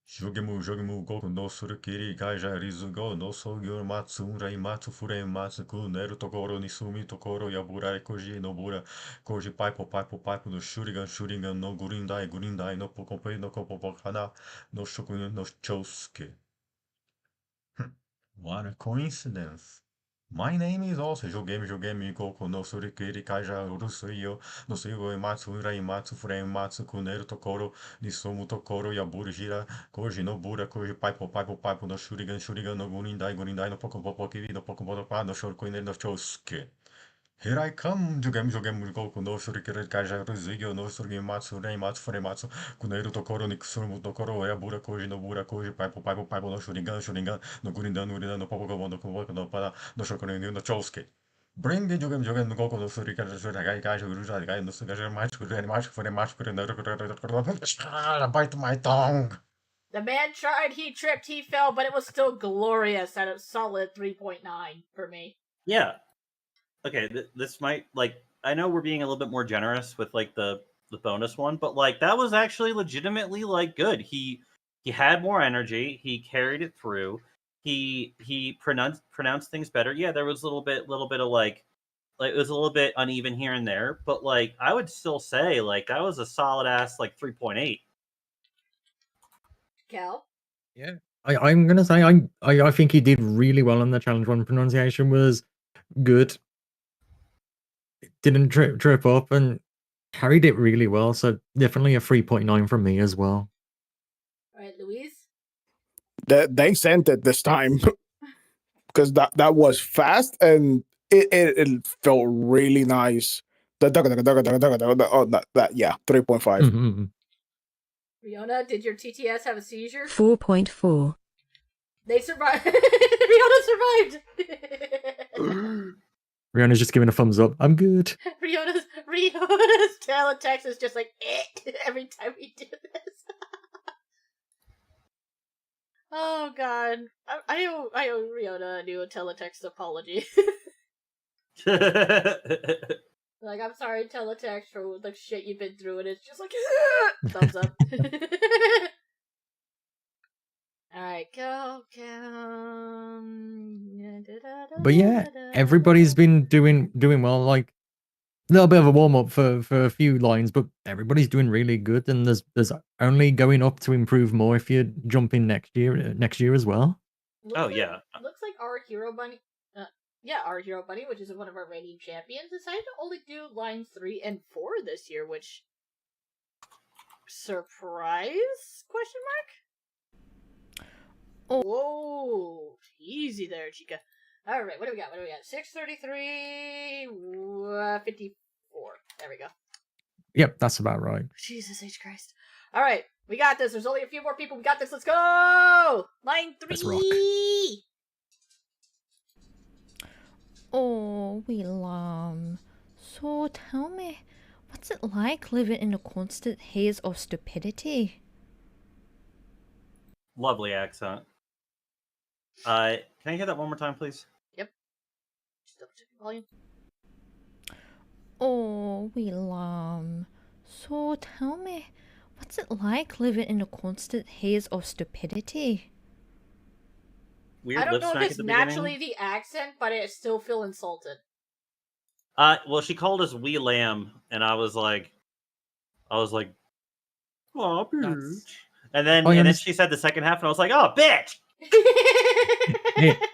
Shugemu goku no surukiri kaija rizugo no sogyo matsurai matsu fure matsu kuneru tokoro ni sumi tokoro yaburai koji nobura koji paipo no shurigan no gurindai no pokope no kopopokana no shokunin no chosuke. What a coincidence. My name is also Jogemi Goku no Surikiri Kaija Urusuyo no Suyo Imatsu Imatsu Fure Imatsu Kuneru Tokoro Nisumu Tokoro Yaburu Jira Koji no Bura Koji Paipo no Shurigan no Gurindai no Pokopoki no Pokopopa no Shorkoine no Chosuke. Here I come, Jugem Goku no Shurikiri Kaija Urusuyo no Surimatsu Reimatsu Furematsu Kuneru Tokoro Nikusumu Tokoro Yabura Koji no Bura Koji Paipo no Shurigan no Gurindan no Pokopoki no Pokopoki no Pada no Shokunin no Chosuke. Bring the Jugem no Goku no Surikiri Kaija Urusuyo no Sugaja Match Furematsu bite my tongue. The man tried, he tripped, he fell, but it was still glorious at a solid 3.9 for me. Yeah. Okay, this might, like, I know we're being a little bit more generous with like the bonus one, but like that was actually legitimately like good. He had more energy. He carried it through. He pronounced things better. Yeah, there was a little bit of like it was a little bit uneven here and there, but like I would still say like that was a solid ass like 3.8. Cal? Yeah. I'm gonna say I think he did really well on the challenge one. Pronunciation was good. Didn't trip up and carried it really well. So definitely a 3.9 from me as well. Alright, Louise? They sent it this time because that was fast and it felt really nice. Oh, that yeah, 3.5. Riona, did your TTS have a seizure? 4.4. They survived. Riona survived. Rihanna's just giving a thumbs up. I'm good. Riona's teletext is just like every time we do this. Oh god, I owe Riona a new teletext apology. Like, I'm sorry, teletext, for the shit you've been through, and it's just like thumbs up. Alright, go. But yeah, everybody's been doing well. Like little bit of a warm up for a few lines, but everybody's doing really good, and there's only going up to improve more if you jump in next year as well. Looks like our hero bunny. Our hero bunny, which is one of our reigning champions, decided to only do lines 3 and 4 this year, which surprise? Question mark. Oh. Whoa, easy there, chica. All right, what do we got? 633, 54. There we go. Yep, that's about right. Jesus H Christ. All right, we got this. There's only a few more people. We got this. Let's go. Line 3. Let's rock. Oh, Willam. So tell me, what's it like living in a constant haze of stupidity? Lovely accent. Can I hear that one more time, please? Yep. Just double check the volume. Oh, Willam. So tell me, what's it like living in a constant haze of stupidity? Weird I don't lip know if smack it's at the naturally beginning. the accent, but I still feel insulted. Well, she called us wee lamb, and I was like, oh, bitch. And then she said the second half, and I was like, oh, bitch.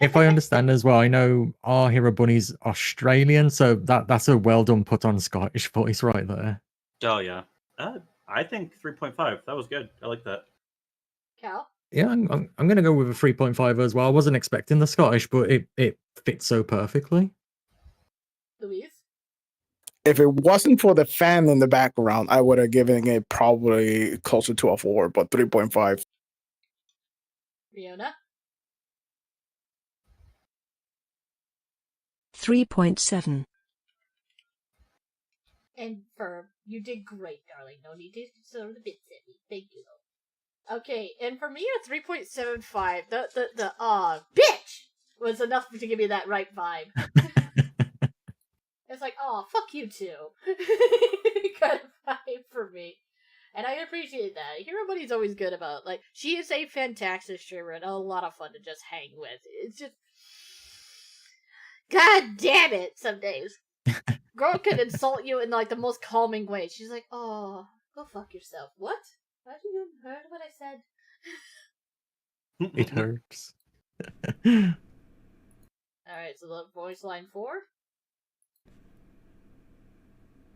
If I understand as well, I know our hero bunny's Australian, so that's a well done put on Scottish voice right there. Oh yeah. I think 3.5. That was good. I like that. Cal? Yeah, I'm gonna go with a 3.5 as well. I wasn't expecting the Scottish, but it fits so perfectly. Louise? If it wasn't for the fan in the background, I would have given it probably closer to a 4, but 3.5. Riona? 3.7. And Ferb, you did great, darling. No need to throw the bits at me. Thank you. Okay, and for me, a 3.75. The bitch was enough to give me that right vibe. It's like, oh, fuck you too. Kind of vibe for me. And I appreciate that. Hero Buddy's always good about, like, she is a fantastic streamer and a lot of fun to just hang with. It's just, god damn it, some days. Girl could insult you in, like, the most calming way. She's like, oh, go fuck yourself. What? Have you even heard what I said? It hurts. Alright, so the voice line 4.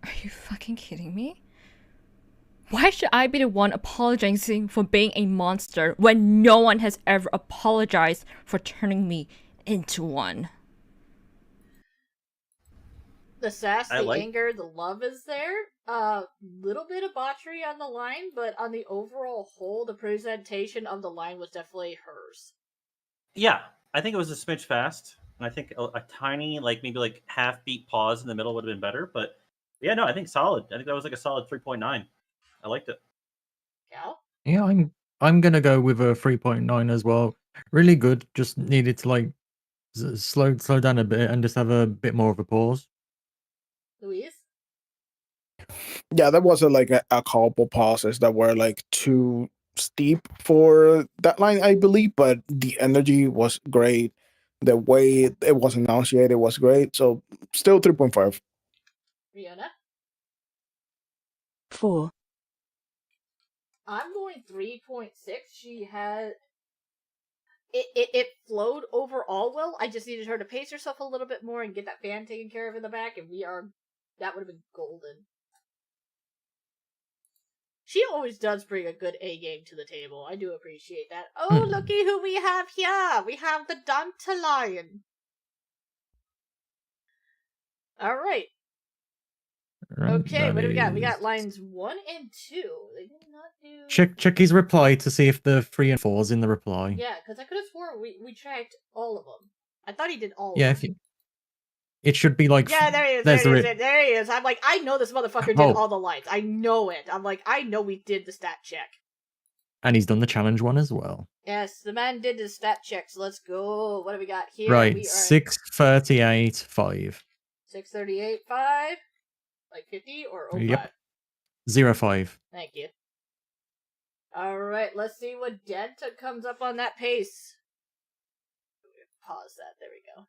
Are you fucking kidding me? Why should I be the one apologizing for being a monster when no one has ever apologized for turning me into one? The sass, the anger, the love is there. Little bit of botchery on the line, but on the overall whole, the presentation of the line was definitely hers. Yeah, I think it was a smidge fast, and I think a tiny, maybe half beat pause in the middle would have been better. But yeah, no, I think solid. I think that was like a solid 3.9. I liked it. Cal? Yeah, I'm gonna go with a 3.9 as well. Really good. Just needed to slow down a bit and just have a bit more of a pause. Louise? Yeah, there was a couple pauses that were too steep for that line, I believe, but the energy was great. The way it was enunciated was great. So still 3.5. Riona? 4. I'm going 3.6. She had... It flowed overall well. I just needed her to pace herself a little bit more and get that fan taken care of in the back, and that would have been golden. She always does bring a good A game to the table. I do appreciate that. Oh, looky who we have here! We have the Dandelion. Alright. Okay, what do we got? We got lines 1 and 2. They did not do... Check his reply to see if the 3 and 4's in the reply. Yeah, because I could have sworn we tracked all of them. I thought he did all Yeah, of them. It should be like... Yeah, there he is, there he is. I'm like, I know this motherfucker did all the lines. I know it. I'm like, I know we did the stat check. And he's done the challenge one as well. Yes, the man did the stat check, so let's go. What do we got here? Right, we are 638, 5. 638, 5? Like 50 or 05? Yep. 05. Thank you. Alright, let's see what Denta comes up on that pace. Pause that, there we go.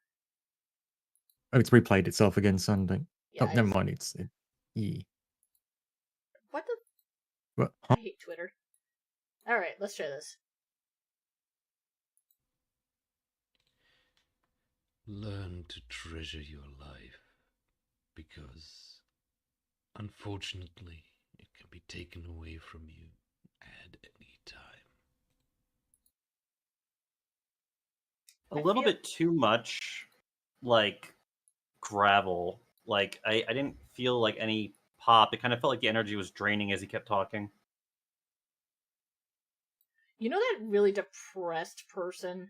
Oh, it's replayed itself again Sunday. Yeah, oh, never mind. It's E. What the? What? I hate Twitter. All right, let's try this. Learn to treasure your life, because, unfortunately, it can be taken away from you at any time. A little bit too much, like, gravel. Like, I didn't feel like any pop. It kind of felt like the energy was draining as he kept talking. You know that really depressed person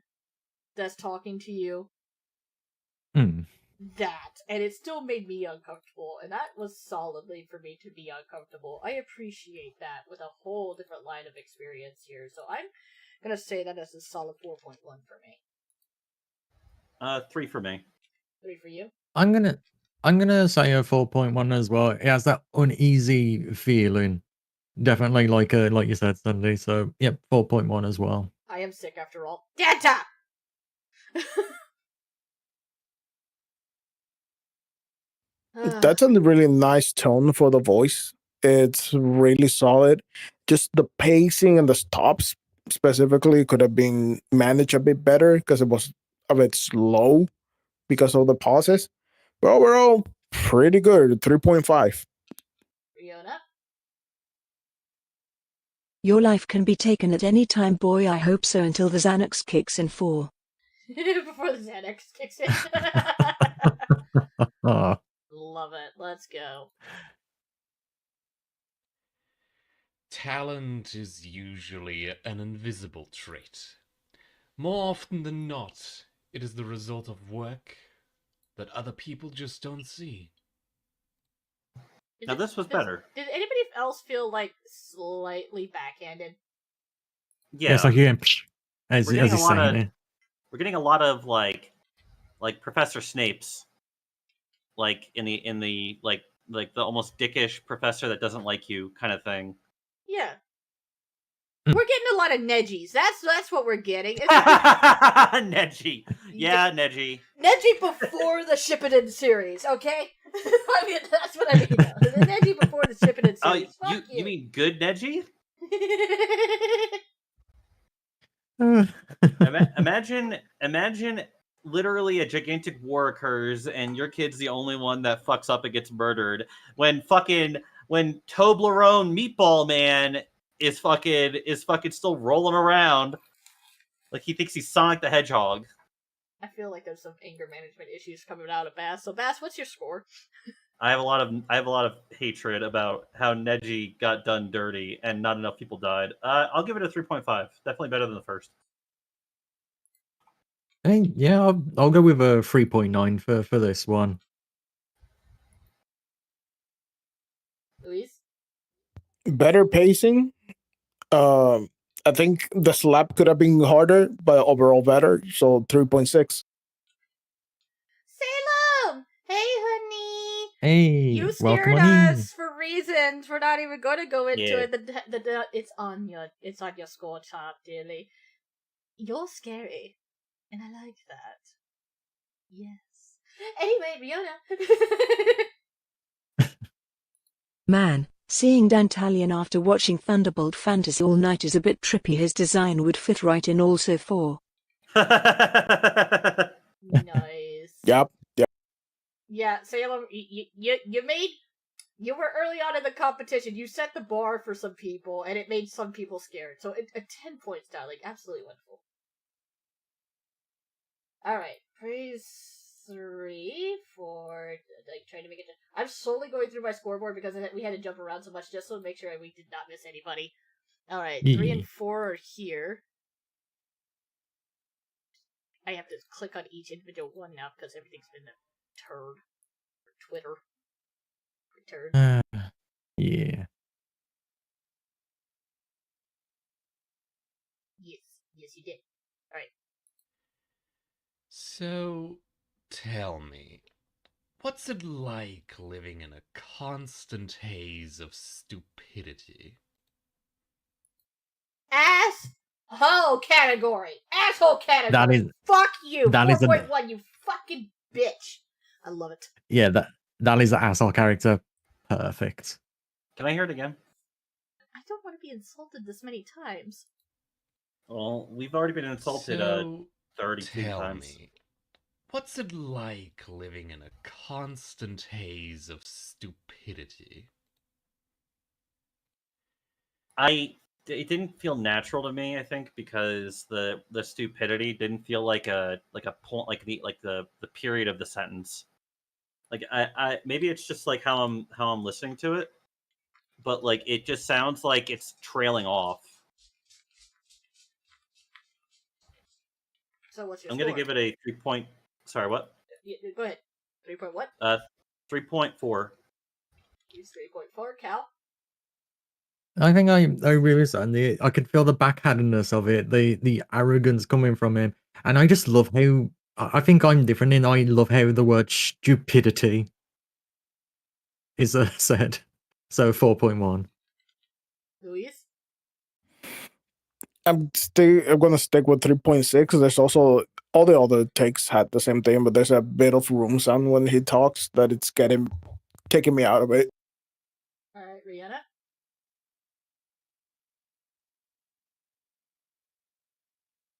that's talking to you? Hmm. That. And it still made me uncomfortable. And that was solidly for me to be uncomfortable. I appreciate that with a whole different line of experience here. So I'm going to say that as a solid 4.1 for me. 3 for me. 3 for you? I'm gonna say a 4.1 as well. It has that uneasy feeling. Definitely like you said, Sunday. So yep, 4.1 as well. I am sick after all. Data! That's a really nice tone for the voice. It's really solid. Just the pacing and the stops specifically could have been managed a bit better because it was a bit slow because of the pauses. But overall, pretty good. 3.5. Riona? Your life can be taken at any time, boy. I hope so until the Xanax kicks in 4. Before the Xanax kicks in. Ah. Love it. Let's go. Talent is usually an invisible trait. More often than not, it is the result of work that other people just don't see. Now this was better. Did anybody else feel like slightly backhanded? Yeah. Yes, I hear him. As We're getting he's saying it. We're getting a lot of like Professor Snape's, like in the like the almost dickish professor that doesn't like you kind of thing. Yeah. We're getting a lot of Nedgies. That's what we're getting. Neji. Yeah, Neji. Neji before the Shippuden series, okay? I mean, that's what I mean. The Neji before the Shippuden Oh, series. Fuck you mean good Neji? Imagine literally a gigantic war occurs and your kid's the only one that fucks up and gets murdered when Toblerone Meatball Man is fucking still rolling around like he thinks he's Sonic the Hedgehog. I feel like there's some anger management issues coming out of Bass. So Bass, what's your score? I have a lot of hatred about how Neji got done dirty and not enough people died. I'll give it a 3.5. Definitely better than the first. Yeah, I'll go with a 3.9 for this one. Luis? Better pacing. I think the slap could have been harder, but overall better. So 3.6. Salem! Hey, honey! Hey, You welcome scared on in. us for reasons we're not even going to go into Yeah. it. It's on your score chart, dearly. You're scary, and I like that. Yes. Anyway, Riona. Man, seeing Dantalion after watching Thunderbolt Fantasy all night is a bit trippy. His design would fit right in also 4. Nice. Yep. Yeah, Salem, you were early on in the competition. You set the bar for some people, and it made some people scared. So a 10 points, darling. Absolutely wonderful. Alright, praise 3 for, like, trying to make it... I'm slowly going through my scoreboard because we had to jump around so much just to make sure we did not miss anybody. Alright, 3 and 4 are here. I have to click on each individual one now because everything's been a turd. Or Twitter. Turd. Yeah. Yes, you did. Alright. So, tell me, what's it like living in a constant haze of stupidity? Asshole category. Asshole category. That is. Fuck you. That is 4.1, you fucking bitch. I love it. Yeah, That is the asshole character. Perfect. Can I hear it again? I don't want to be insulted this many times. Well, we've already been insulted So, 32 tell times. me, what's it like living in a constant haze of stupidity? It didn't feel natural to me, I think, because the stupidity didn't feel like a point, like the period of the sentence. Like I maybe it's just like how I'm listening to it, but like it just sounds like it's trailing off. So what's your I'm score? gonna give it a 3 point. Sorry, what? Go ahead. 3 point what? 3.4. Use 3.4. Cal? I think I agree with Sandy. I could feel the backhandedness of it, the arrogance coming from him, and I just love how I think I'm different in I love how the word stupidity is said. So 4.1. Luis? I'm gonna stick with 3.6. There's also all the other takes had the same thing, but there's a bit of room sound when he talks that it's taking me out of it. All right, Rihanna?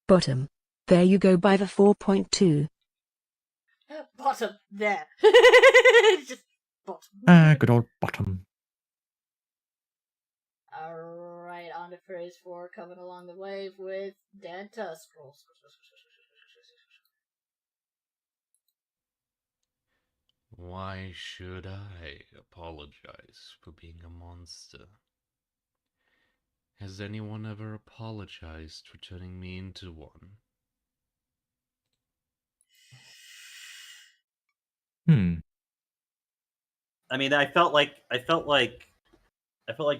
Bottom. There you go by the 4.2. Bottom. There. Just bottom. Good old bottom. Alright, on to phrase 4, coming along the wave with Danta. Scroll. Why should I apologize for being a monster? Has anyone ever apologized for turning me into one? I mean, I felt like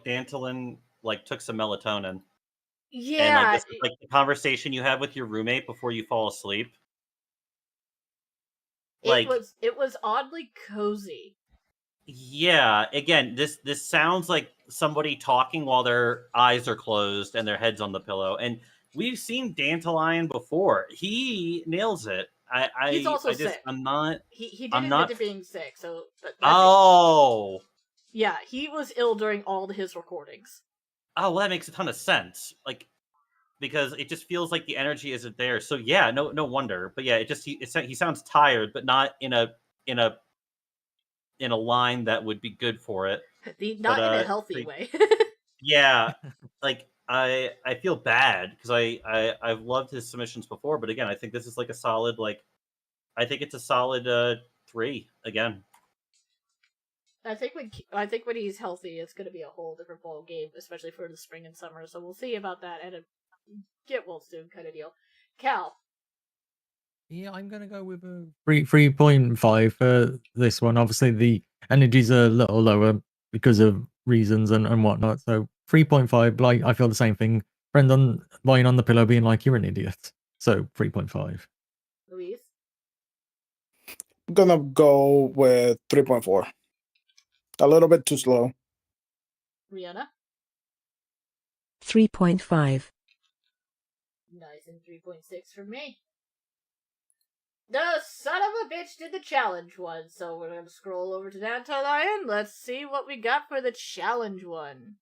Dantalin like took some melatonin. And like Yeah. this is like the conversation you have with your roommate before you fall asleep. Like It was oddly cozy. yeah, again, this sounds like somebody talking while their eyes are closed and their head's on the pillow. And we've seen Dandelion before. He nails it. He's also I just sick. I'm not He did I'm admit not to being sick, so but that's Oh. Yeah, he was ill during all his recordings. Oh, well, that makes a ton of sense. Like because it just feels like the energy isn't there. So yeah, no wonder. But yeah, he sounds tired, but not in a line that would be good for it. Not in a healthy way. Yeah, like I feel bad because I've loved his submissions before, but again, I think this is like a solid I think it's a solid 3 again. I think when he's healthy, it's going to be a whole different ball game, especially for the spring and summer. So we'll see about that and get well soon kind of deal. Cal. Yeah, I'm gonna go with a 3.5 for this one. Obviously, the energy's a little lower because of reasons and whatnot. So 3.5. Like I feel the same thing. Friend lying on the pillow, being like, "You're an idiot." So 3.5. Luis. I'm gonna go with 3.4. A little bit too slow. Rihanna. 3.5. Nice, and 3.6 for me. The son of a bitch did the challenge one, so we're gonna scroll over to Dandelion. Let's see what we got for the challenge one.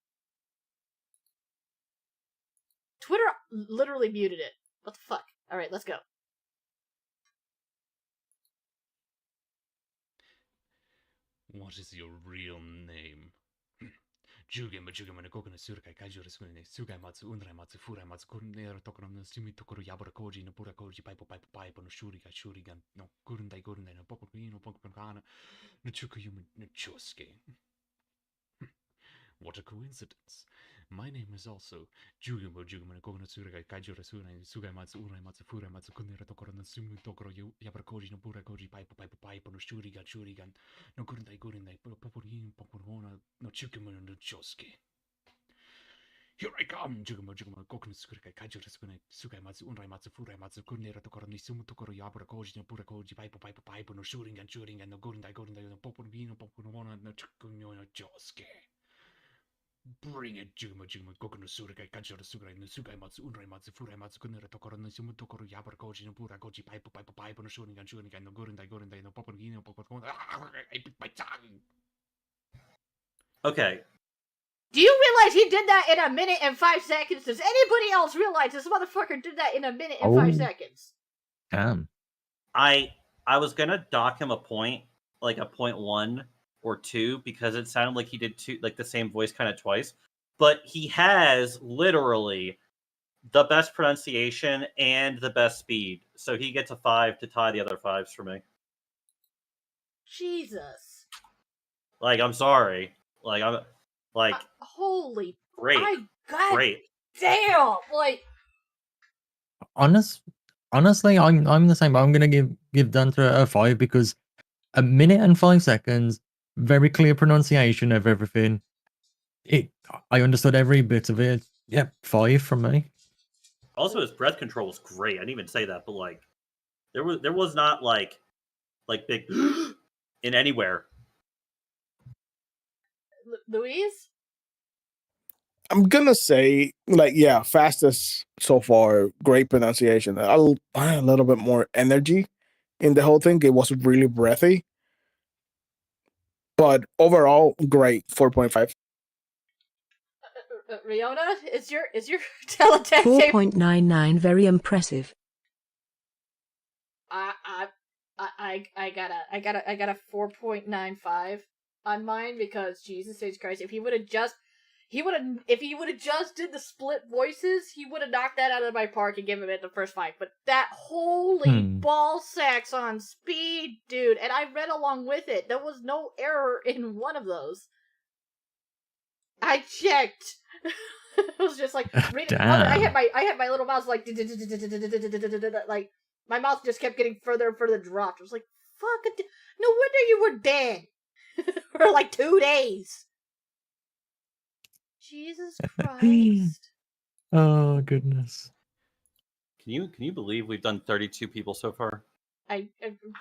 Twitter literally muted it. What the fuck? Alright, let's go. What is your real name? Jugema no kokona surkai kaijura sune sugai matsu unrai matsu furai matsu kurunero tokoro no sumi tokoro yabura koji no pura koji paipo no shurigan no kurundai no popo no kana no chukuyuma no chosuke. What a coincidence. My name is also Jugemo no kokona surkai kaijura sune sugai matsu unrai matsu furai matsu kurunero tokoro no sumi tokoro yabura koji no pura koji paipo no shurigan no kurundai popo no chukuyuma no chosuke. Here I come! Jugamo, kokunu sukurai kaijura sukune sukai matsu unrai matsu furai matsu kunera tokoro ni sumu tokoro yabura koji no pura koji paipo no shurigan no gorundai no popo no wana no chukuyo no josuke. Bring it, Juma, Gokuno Surikai, Kajora Sugai, Nusugai Matsu, Unrai Matsu, Furai Matsu, Kunera Tokoro, Nisumu Tokoro, Yabra Koji, Nobura Koji, Pipe, no shooting, and shooting, and no Gorindai, no Popogino, Popon. I bit my tongue. Okay. Do you realize he did that in 1 minute and 5 seconds? Does anybody else realize this motherfucker did that in 1 minute and 5 seconds? Damn. I was gonna dock him a point, like a 0.1 or 2, because it sounded like he did the same voice kind of twice. But he has literally the best pronunciation and the best speed, so he gets a 5 to tie the other 5s for me. Jesus. Like, I'm sorry. Like, I'm like, holy great, great. Damn, like. Honestly, I'm the same. I'm gonna give Dante a 5 because 1 minute and 5 seconds, very clear pronunciation of everything. I understood every bit of it. Yeah, 5 from me. Also, his breath control was great. I didn't even say that, but like, there was not like big in anywhere. Louise? I'm gonna say, like, yeah, fastest so far, great pronunciation. A little bit more energy in the whole thing. It was really breathy. But overall, great, 4.5. Riona, is your teletext 4.99, very impressive. I got a 4.95 on mine because Jesus H. Christ, if he would have just did the split voices, he would have knocked that out of my park and given it the first 5. But that holy ball sacks on speed, dude, and I read along with it. There was no error in one of those. I checked. It was just like reading. I had my little mouse like like my mouth just kept getting further and further dropped. I was like, fuck it. No wonder you were dead for like 2 days. Jesus Christ. Oh goodness. Can you believe we've done 32 people so far? I'm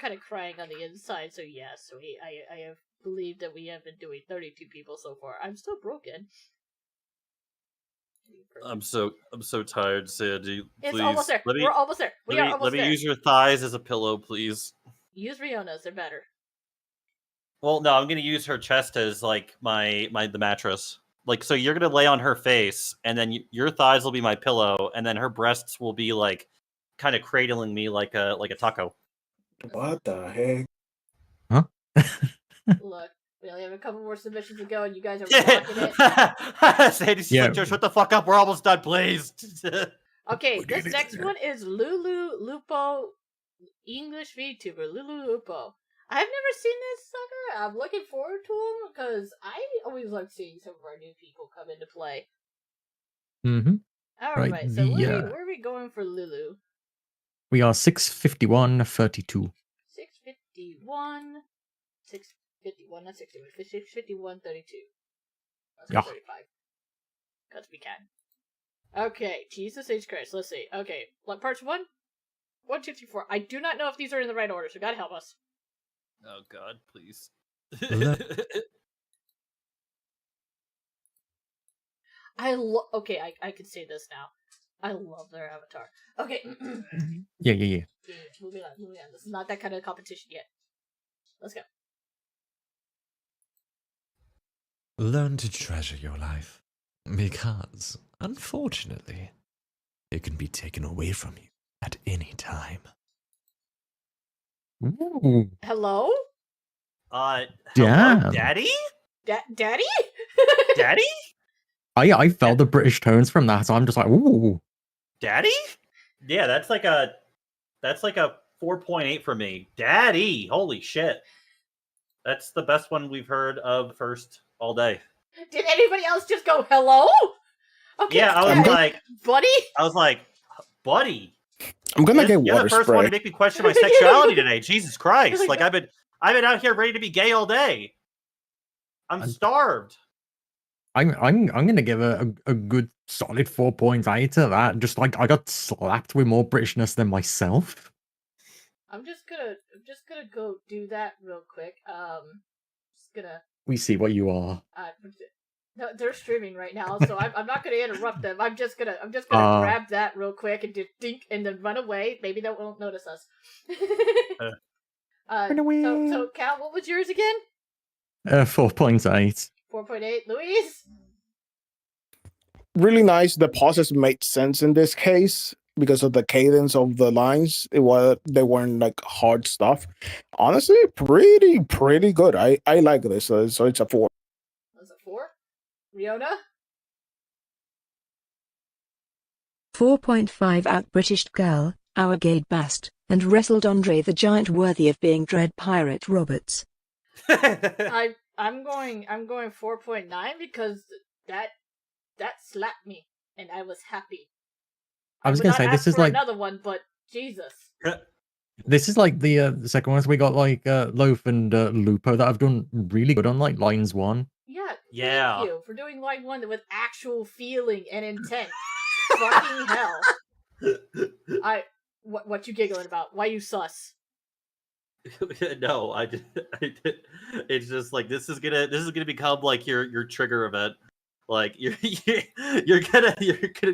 kind of crying on the inside, so yes, I have believed that we have been doing 32 people so far. I'm still broken. I'm so tired, Sandy. Please, it's almost there. We're almost there. We are almost let there. me use your thighs as a pillow, please. Use Riona's, they're better. Well, no, I'm gonna use her chest as like the mattress. Like, so you're gonna lay on her face, and then your thighs will be my pillow, and then her breasts will be like kind of cradling me like a taco. What the heck? Huh? Look, we only have a couple more submissions to go, and you guys are rocking it. Sandy's like, just shut the fuck up. We're almost done, please. Okay, this next one is Lulu Lupo, English VTuber, Lulu Lupo. I've never seen this sucker. I'm looking forward to him because I always like seeing some of our new people come into play. Mm-hmm. All Right, right, so where are we going for Lulu? We are 651.32. 651, 651, not 61, 651, 32. Yeah. 35. Because we can. Okay, Jesus H. Christ, let's see. Okay, parts 1, 1, 2, 3, 4. I do not know if these are in the right order, so God help us. Oh God, please. Okay, I can say this now. I love their avatar. Okay. Yeah. Moving on. This is not that kind of competition yet. Let's go. Learn to treasure your life, because, unfortunately, it can be taken away from you at any time. Ooh. Hello? Hello, Damn. Daddy? Daddy? Daddy? I felt the British tones from that, so I'm just like, ooh. Daddy? Yeah, that's like a 4.8 for me. Daddy, holy shit. That's the best one we've heard of first all day. Did anybody else just go hello? Okay. Yeah, I was like, buddy. I'm gonna get You're water the first spray. one to make me question my sexuality today. Jesus Christ! Like I've been out here ready to be gay all day. I'm starved. I'm gonna give a good solid 4.8 to that. Just like I got slapped with more Britishness than myself. I'm just gonna go do that real quick. Just gonna. We see what you are. No, they're streaming right now, so I'm not gonna interrupt them. I'm just gonna grab that real quick and just dink and then run away. Maybe they won't notice us. So Cal, what was yours again? 4.8. 4.8. Louise? Really nice. The pauses made sense in this case because of the cadence of the lines. They weren't like hard stuff. Honestly, pretty good. I like this. So it's a 4. That's a 4. Riona? 4.5 out British girl, our gay bast, and wrestled Andre the Giant worthy of being Dread Pirate Roberts. I'm going 4.9 because that slapped me and I was happy. I was gonna say this is like another one, but Jesus. This is like the second one. So we got like Loaf and Lupo that have done really good on like lines 1. Yeah. Thank you for doing line 1 with actual feeling and intent. Fucking hell. What you giggling about? Why you sus? No, I did. It's just like this is gonna become like your trigger event. Like you're gonna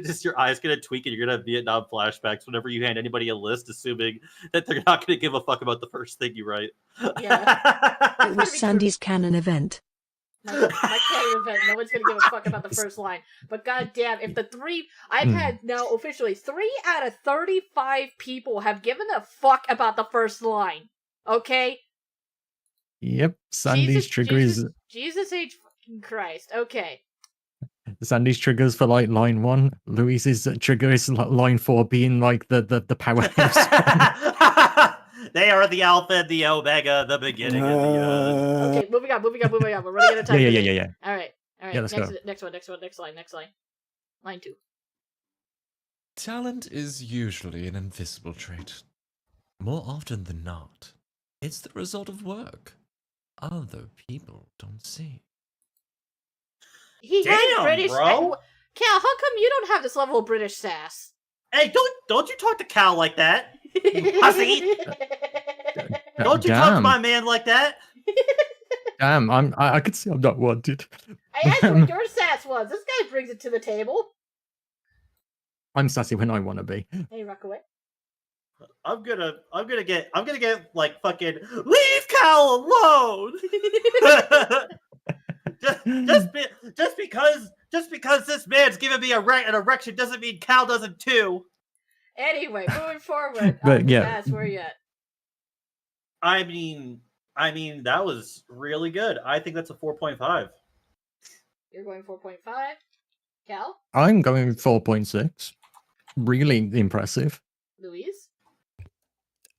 just your eyes gonna tweak and you're gonna have Vietnam flashbacks whenever you hand anybody a list, assuming that they're not gonna give a fuck about the first thing you write. Yeah. It was Sandy's canon event. My canon event. No one's gonna give a fuck about the first line. But goddamn, if the 3, I've had now officially 3 out of 35 people have given a fuck about the first line. Okay. Yep, Sandy's trigger is Jesus H fucking Christ. Okay. Sandy's triggers for like line 1. Louise's trigger is line 4 being like the powerhouse. They are the alpha and the omega, the beginning and the end. Okay, moving on. We're running out of time. Yeah. All right. Yeah, let's go. Next line. Line 2. Talent is usually an invisible trait. More often than not, it's the result of work other people don't see. He Damn, has British. bro. Cal, how come you don't have this level of British sass? Hey, don't you talk to Cal like that, you hussy. Don't you talk to my man like that. Damn, I could see I'm not wanted. I asked what your sass was. This guy brings it to the table. I'm sassy when I want to be. Hey, Rockaway. I'm gonna get like fucking leave Cal alone. just because this man's giving me an erection doesn't mean Cal doesn't too. Anyway, moving forward. But yeah, Sass, where you at? I mean that was really good. I think that's a 4.5. You're going 4.5. Cal? I'm going 4.6. Really impressive. Louise?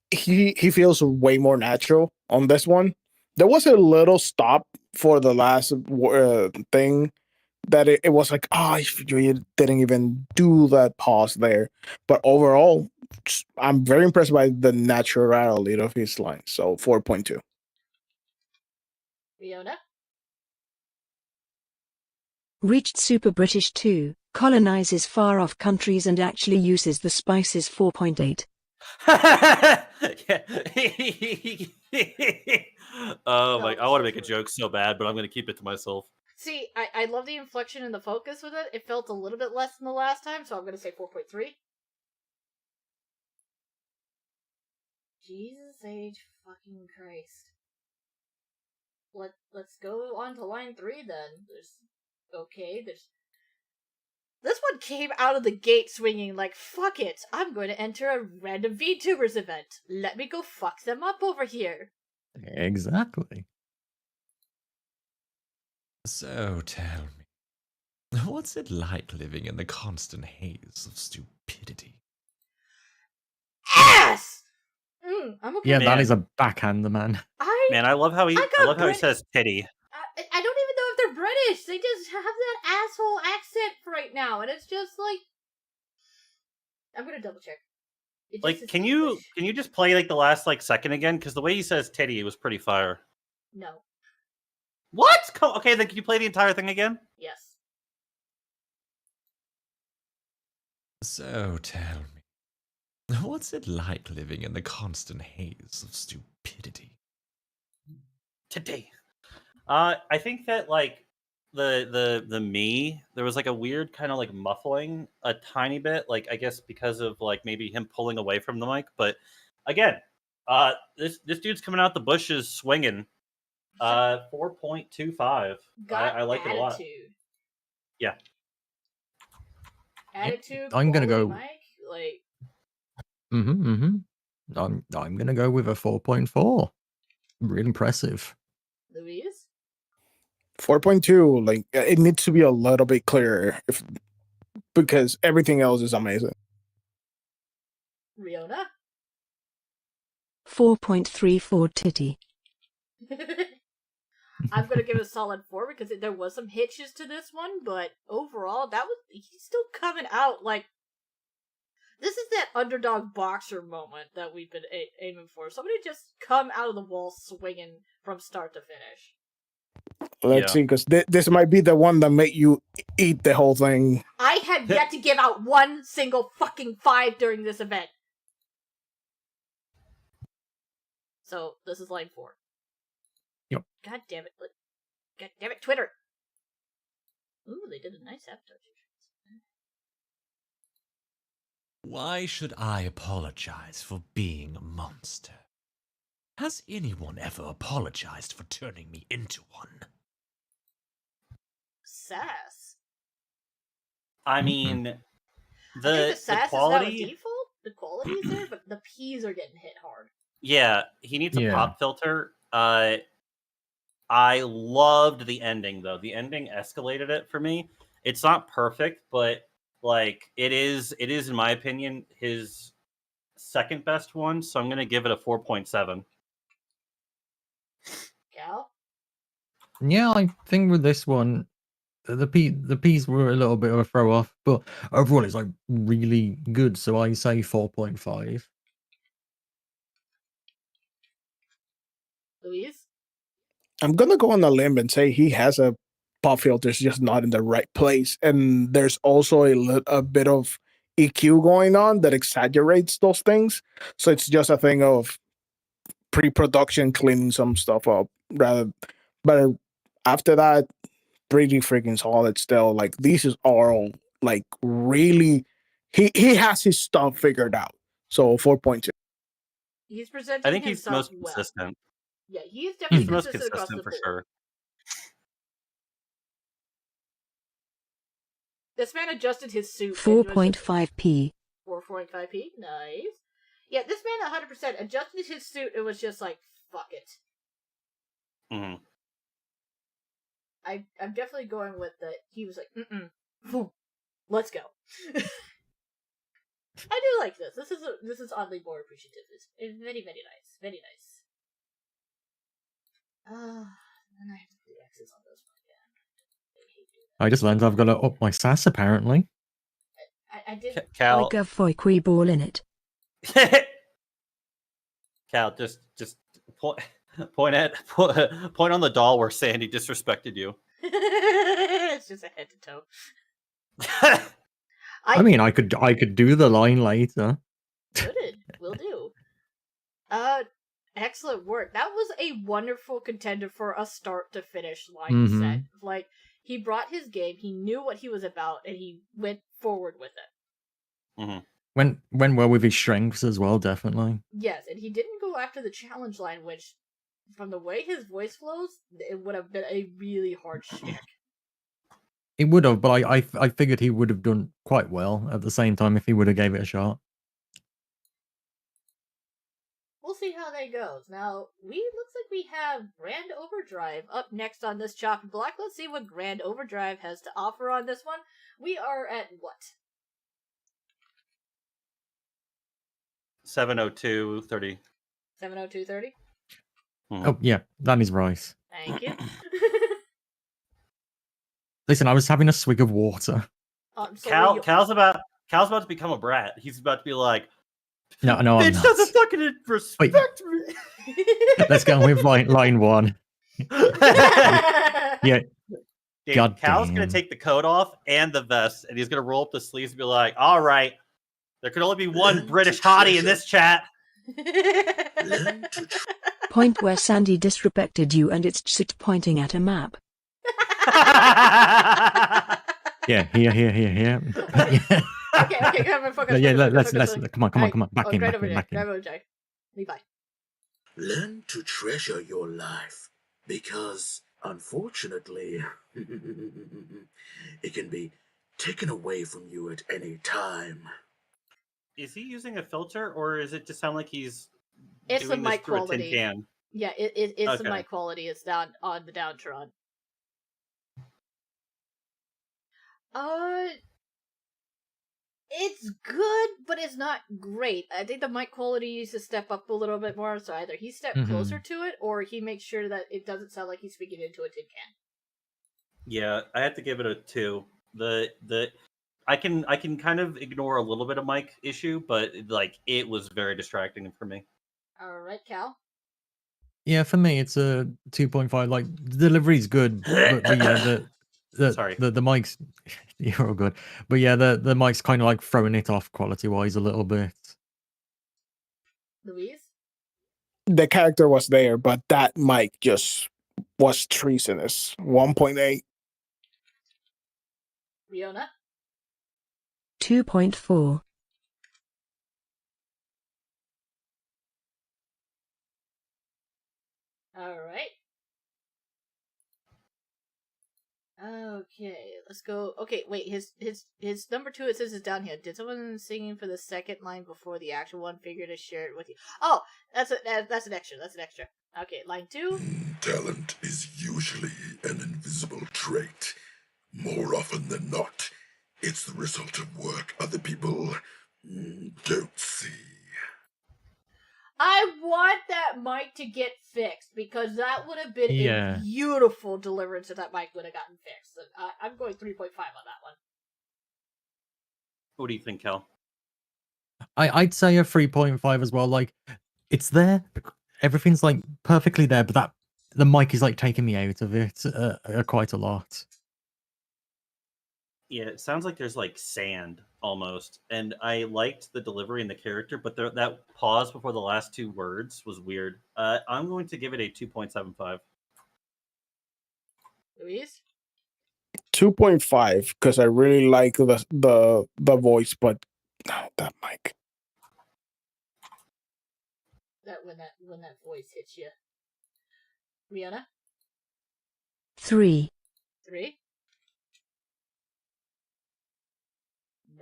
He feels way more natural on this one. There was a little stop for the last thing that it was like, you didn't even do that pause there. But overall, I'm very impressed by the naturality of his lines. So 4.2. Fiona? Reached Super British 2, colonizes far off countries and actually uses the spices 4.8. Oh my! I want to make a joke so bad, but I'm going to keep it to myself. See, I love the inflection and the focus with it. It felt a little bit less than the last time, so I'm going to say 4.3. Jesus H. fucking Christ. Let's go on to line 3 then. This one came out of the gate swinging like, fuck it, I'm going to enter a random VTubers event. Let me go fuck them up over here. Exactly. So tell me, what's it like living in the constant haze of stupidity? Ass! I'm okay. Yeah, that is a backhand, man. I love how he says titty. I don't even know if they're British. They just have that asshole accent right now, and it's just like, I'm gonna double check. Like, can you just play like the last like second again? Because the way he says titty was pretty fire. No. What? Okay, then can you play the entire thing again? Yes. So tell me, what's it like living in the constant haze of stupidity? Today. I think that like the me, there was like a weird kind of like muffling a tiny bit, like I guess because of like maybe him pulling away from the mic. But again, this dude's coming out the bushes swinging. 4.25. I like it a lot. Yeah. Attitude. I'm gonna quality go. mic, like I'm gonna go with a 4.4. Really impressive. Louise. 4.2. Like it needs to be a little bit clearer, because everything else is amazing. Riona. 4.34 titty. I'm gonna give it a solid 4 because there was some hitches to this one, but overall, he's still coming out like this is that underdog boxer moment that we've been aiming for. Somebody just come out of the wall swinging from start to finish. Let's see, because this might be the one that made you eat the whole thing. I have yet to give out one single fucking 5 during this event. So, this is line 4. Yep. God damn it. God damn it, Twitter. Ooh, they did a nice avatar. Why should I apologize for being a monster? Has anyone ever apologized for turning me into one? Sass. I mean, I think the sass quality. is now a default. The quality is there, but the P's are getting hit hard. Yeah, he needs a pop filter. I loved the ending though. The ending escalated it for me. It's not perfect, but like it is in my opinion his second best one, so I'm going to give it a 4.7. Cal? Yeah, I think with this one, the P's were a little bit of a throw off, but overall it's like really good. So I say 4.5. Louise? I'm gonna go on a limb and say he has a pop filter, it's just not in the right place, and there's also a bit of EQ going on that exaggerates those things. So it's just a thing of pre-production cleaning some stuff up, but after that, pretty freaking solid still. Like these is all like really, he has his stuff figured out. So 4.2. He's presenting I think he's himself most well. consistent. Yeah, he's definitely the most consistent across the consistent for board. sure. This man adjusted his suit. 4.5p. 4.5p. Nice. Yeah, this man 100% adjusted his suit. It was just like, fuck it. Mm-hmm. I'm definitely going with that. He was like, let's go. I do like this. This is oddly more appreciative. It's very, very nice. Very nice. Then I have to do X's on this one again. I just learned I've got to up my sass apparently. I did. Cal, I got quee ball in it. Cal, just point on the doll where Sandy disrespected you. It's just a head to toe. I mean, I could do the line later. Good, will do. Excellent work. That was a wonderful contender for a start to finish line set. Like he brought his game, he knew what he was about, and he went forward with it. Mm-hmm. Went well with his strengths as well, definitely. Yes, and he didn't go after the challenge line, which, from the way his voice flows, it would have been a really hard shtick. It would have, but I figured he would have done quite well at the same time if he would have gave it a shot. We'll see how that goes. Now, looks like we have Grand Overdrive up next on this Chopping Block. Let's see what Grand Overdrive has to offer on this one. We are at what? 702.30. 702.30? Mm-hmm. Oh yeah, that is right. Thank you. Listen, I was having a swig of water. Cal's about to become a brat. He's about to be like, No, I'm bitch not. doesn't fucking respect me. Let's go with line one. Yeah. Dude, God Cal's damn. gonna take the coat off and the vest, and he's gonna roll up the sleeves and be like, "All right, there can only be one British hottie in this chat." Point where Sandy disrespected you and it's just pointing at a map. Yeah, here. Yeah. Okay, come on, focus. Yeah, focus, let's focus. come on. Back in. Right over there. Levi. Learn to treasure your life, because unfortunately, it can be taken away from you at any time. Is he using a filter, or is it just sound like he's It's the doing this mic through a tin quality. can? Yeah, it's the Okay. mic quality. It's down on the Downtron. It's good, but it's not great. I think the mic quality needs to step up a little bit more. So either he step closer to it, or he makes sure that it doesn't sound like he's speaking into a tin can. Yeah, I have to give it a 2. I can kind of ignore a little bit of mic issue, but like it was very distracting for me. All right, Cal. Yeah, for me it's a 2.5. Like the delivery's good, but yeah, Sorry. the mic's you're all good. But yeah, the mic's kind of like throwing it off quality wise a little bit. Louise? The character was there, but that mic just was treasonous. 1.8. Riona? 2.4. All right. Okay, let's go. Okay, wait. His number 2. It says it's down here. Did someone singing for the second line before the actual one figure to share it with you? Oh, that's an extra. That's an extra. Okay, line 2. Talent is usually an invisible trait. More often than not, it's the result of work other people don't see. I want that mic to get fixed because that would have been Yeah. a beautiful deliverance if that mic would have gotten fixed. I'm going 3.5 on that one. What do you think, Cal? I'd say a 3.5 as well. Like it's there, everything's like perfectly there, but the mic is like taking me out of it quite a lot. Yeah, it sounds like there's like sand almost, and I liked the delivery and the character, but that pause before the last 2 words was weird. I'm going to give it a 2.75. Louise? 2.5 because I really like the voice, but that mic. That when that voice hits you. Rihanna? 3. 3?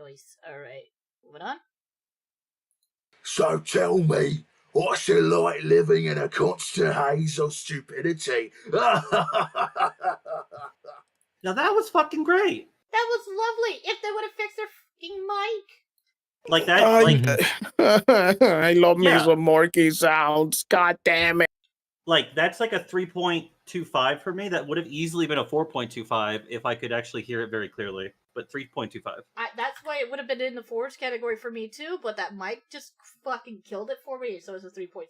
Nice. Alright. Moving on. So tell me, what's it like living in a constant haze of stupidity? Now that was fucking great. That was lovely. If they would have fixed their fucking mic. Like that, I love me Yeah. some Morky sounds. God damn it. like that's like a 3.25 for me. That would have easily been a 4.25 if I could actually hear it very clearly. But 3.25. That's why it would have been in the fours category for me too, but that mic just fucking killed it for me, so it's a 3.6.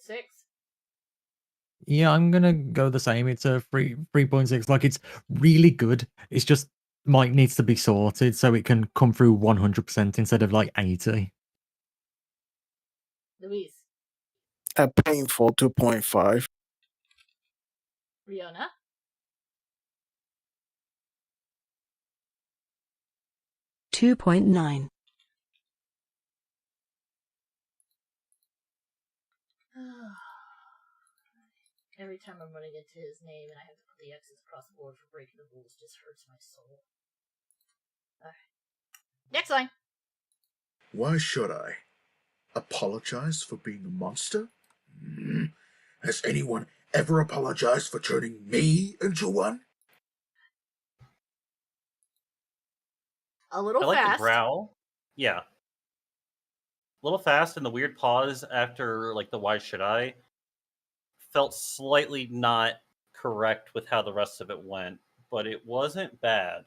Yeah, I'm gonna go the same. It's a 3.6. Like it's really good. It's just mic needs to be sorted so it can come through 100% instead of like 80. Louise? A painful 2.5. Riona? 2.9. Every time I'm running into his name and I have to put the X's across the board for breaking the rules just hurts my soul. Alright. Next line. Why should I? Apologize for being a monster? Has anyone ever apologized for turning me into one? A little I like fast. the growl. Yeah. A little fast, and the weird pause after like the why should I felt slightly not correct with how the rest of it went, but it wasn't bad.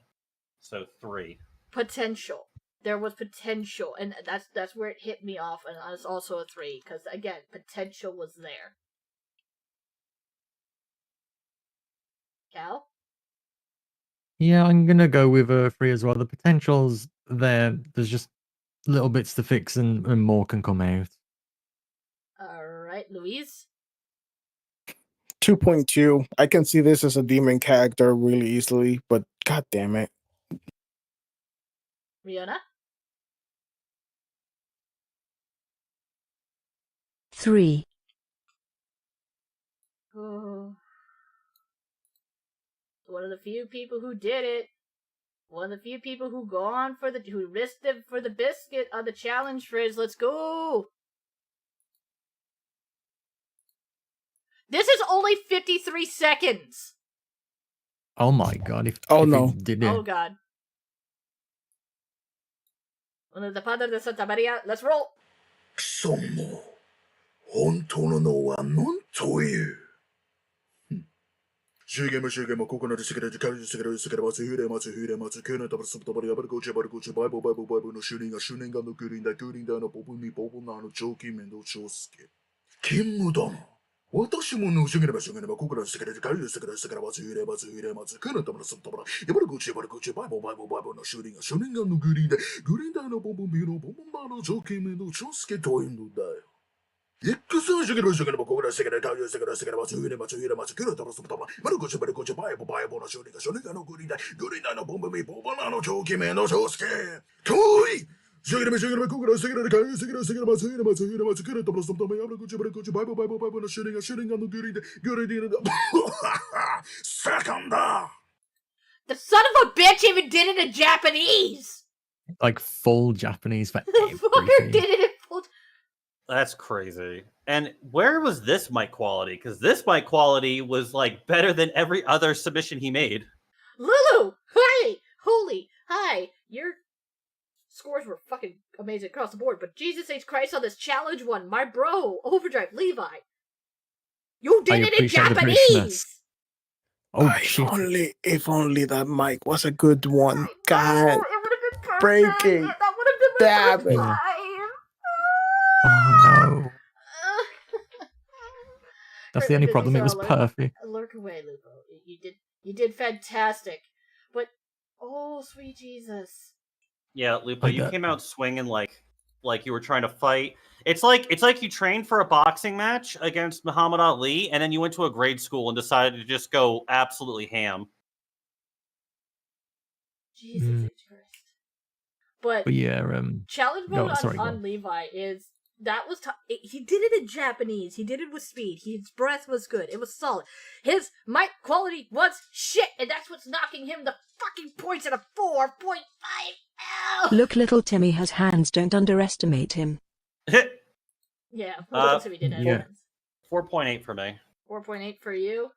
So 3. Potential. There was potential, and that's where it hit me off, and it's also a 3, because again, potential was there. Cal? Yeah, I'm gonna go with a 3 as well. The potential's there. There's just little bits to fix and more can come out. Alright, Louise? 2.2. I can see this as a demon character really easily, but god damn it. Riona? 3. Oh. One of the few people who did it. One of the few people who who risked it for the biscuit on the challenge fridge. Let's go! This is only 53 seconds! Oh my god! If Oh if no! It did it. Oh god. One of the Padre de Santa Maria. Let's roll! クソも本当ののは何というシュゲムシュゲムココナッツシガレットカルシガレットシガレマツフレマツフレマツクナタバスタバリアバルコチバルコチバイボバイボバイボのシュリンガシュリンガのクリンダクリンダのポブミポブナの長期面の長介キムだな私ものシュゲレバシュゲレバココナッツシガレットカルシガレットシガレマツフレマツフレマツクナタバスタバリアバルコチバルコチバイボバイボバイボのシュリンガシュリンガのクリンダのポブミのポブナの長期面の長介というのだよX シュゲルシュゲルココナシュゲルカルシガレットシガレマツフレマツフレマツクナタバスタバリバルコチバルコチバイボバイボのシュリンガのクリンダのポブミポブナの長期面の長介かわいいシュゲルシュゲルココナシュゲルカルシガレットシガレマツフレマツフレマツクナタバスタバリバルコチバルコチバイボバイボバイボのシュリンガのクリンダセカンダ The son of a bitch even did it in Japanese! Like full Japanese for The fucker everything. did it in full... That's crazy. And where was this mic quality? Because this mic quality was like better than every other submission he made. Lulu! Hi! Holy! Hi! Your scores were fucking amazing across the board, but Jesus H. Christ on this challenge one, my bro, Overdrive, Levi. You did it in Japanese! Oh, if only that mic was a good one. God, breaking. That would have been my first Damn it. time. Oh no! That's the only Business problem. It was alert. perfect. Lurk away, Lupo. You did fantastic. But oh, sweet Jesus. Yeah, Lupo, you came out swinging like you were trying to fight. It's like you trained for a boxing match against Muhammad Ali, and then you went to a grade school and decided to just go absolutely ham. Jesus H. Christ. But yeah, challenge go mode on, sorry, go on on. Levi is that was he did it in Japanese. He did it with speed. His breath was good. It was solid. His mic quality was shit, and that's what's knocking him the fucking points at a 4.5. Look, little Timmy has hands. Don't underestimate him. Yeah, little Timmy did have hands. 4.8 for me. 4.8 for you,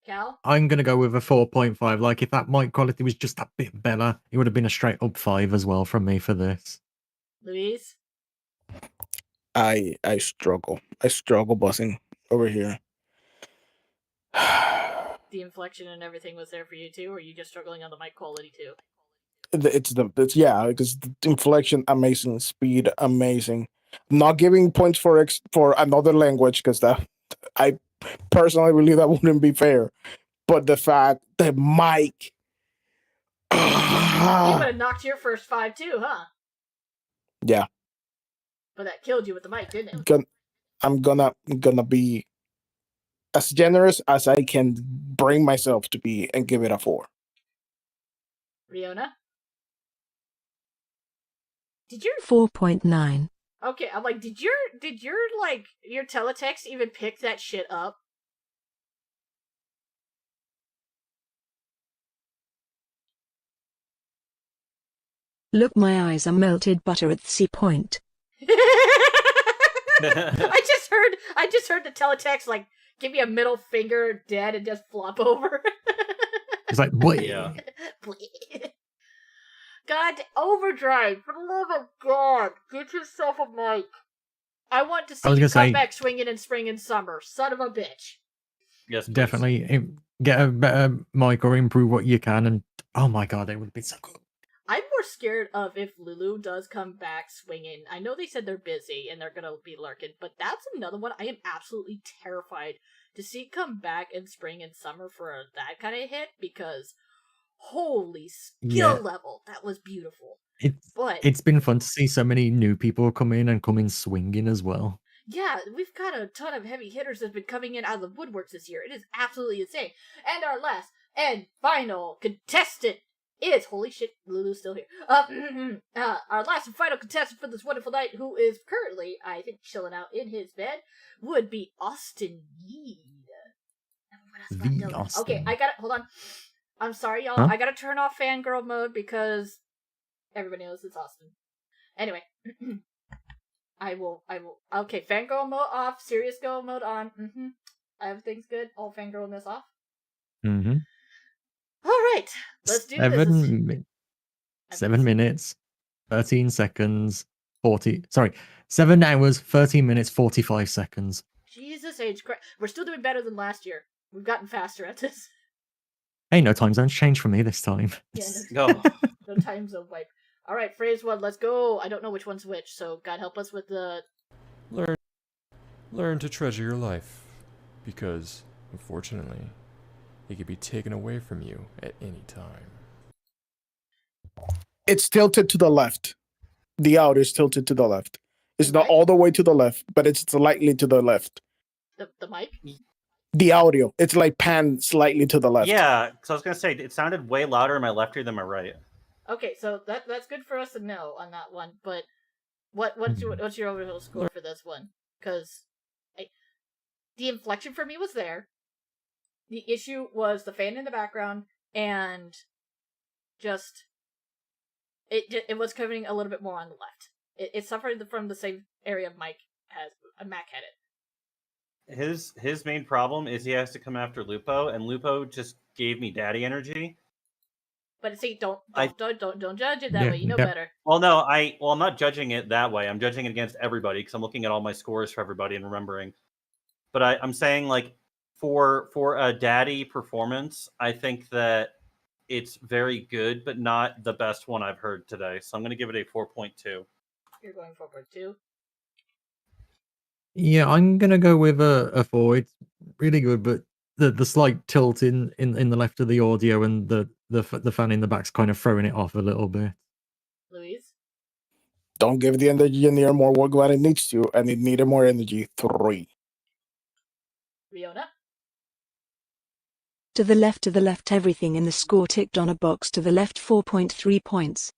Cal. I'm gonna go with a 4.5. Like if that mic quality was just a bit better, it would have been a straight up 5 as well from me for this. Louise. I struggle. I struggle buzzing over here. The inflection and everything was there for you too, or are you just struggling on the mic quality too? It's yeah, because the inflection amazing, speed amazing. Not giving points for another language because that I personally believe that wouldn't be fair. But the fact that mic, You would have knocked your first 5 too, huh? yeah, But that killed you with the mic, didn't it? I'm gonna be as generous as I can bring myself to be and give it a 4. Riona? Did your 4.9. Okay, I'm like, did your teletext even pick that shit up? Look, my eyes are melted butter at the point. I just heard the teletext like give me a middle finger dead and just flop over. It's like, what? Yeah. God, Overdrive, for the love of God, get yourself a mic. I want to see you come back swinging in spring and summer, son of a bitch. Yes, please. Definitely get a better mic or improve what you can, and oh my god, it would have been so good. I'm more scared of if Lulu does come back swinging. I know they said they're busy and they're gonna be lurking, but that's another one I am absolutely terrified to see come back in spring and summer for that kind of hit, because holy skill level, that was beautiful. It's been fun to see so many new people come in swinging as well. yeah, we've got a ton of heavy hitters that's been coming in out of the woodworks this year. It is absolutely insane. And our last and final contestant is, holy shit, Lulu's still here. Our last and final contestant for this wonderful night, who is currently, I think, chilling out in his bed, would be Austin Yeed. The Austin. Okay, I gotta, hold on. I'm sorry, y'all. Huh? I gotta turn off fangirl mode because everybody knows it's Austin. Anyway. I will. Okay, fangirl mode off, serious girl mode on. Everything's good. All fangirlness off. Mm-hmm. Alright, let's do this. 7 minutes, 13 seconds, 7 hours, 13 minutes, 45 seconds. Jesus H. Christ. We're still doing better than last year. We've gotten faster at this. Hey, no time zones changed for me this time. Yeah, Go. No time zone wipe. Alright, phrase one, let's go. I don't know which one's which, so God help us with the... Learn to treasure your life, because, unfortunately, it can be taken away from you at any time. It's tilted to the left. The out is tilted to the left. It's not all the way to the left, but it's slightly to the left. The mic? The audio, it's like panned slightly to the left. Yeah, because I was going to say, it sounded way louder in my left ear than my right. Okay, so that's good for us to know on that one, but what's your overall score for this one? Because the inflection for me was there. The issue was the fan in the background, and just it was covering a little bit more on the left. It suffered from the same area of Mac had it. His main problem is he has to come after Lupo, and Lupo just gave me daddy energy. But see, don't judge it that way. You know better. Well, no, I'm not judging it that way. I'm judging it against everybody because I'm looking at all my scores for everybody and remembering. But I'm saying, like, for a daddy performance, I think that it's very good, but not the best one I've heard today. So I'm going to give it a 4.2. You're going 4.2. Yeah, I'm gonna go with a 4. It's really good, but the slight tilt in the left of the audio and the fan in the back's kind of throwing it off a little bit. Louise? Don't give the energy in there more work than it needs to, and it needed more energy. 3. Riona? To the left, everything in the score ticked on a box to the left, 4.3 points.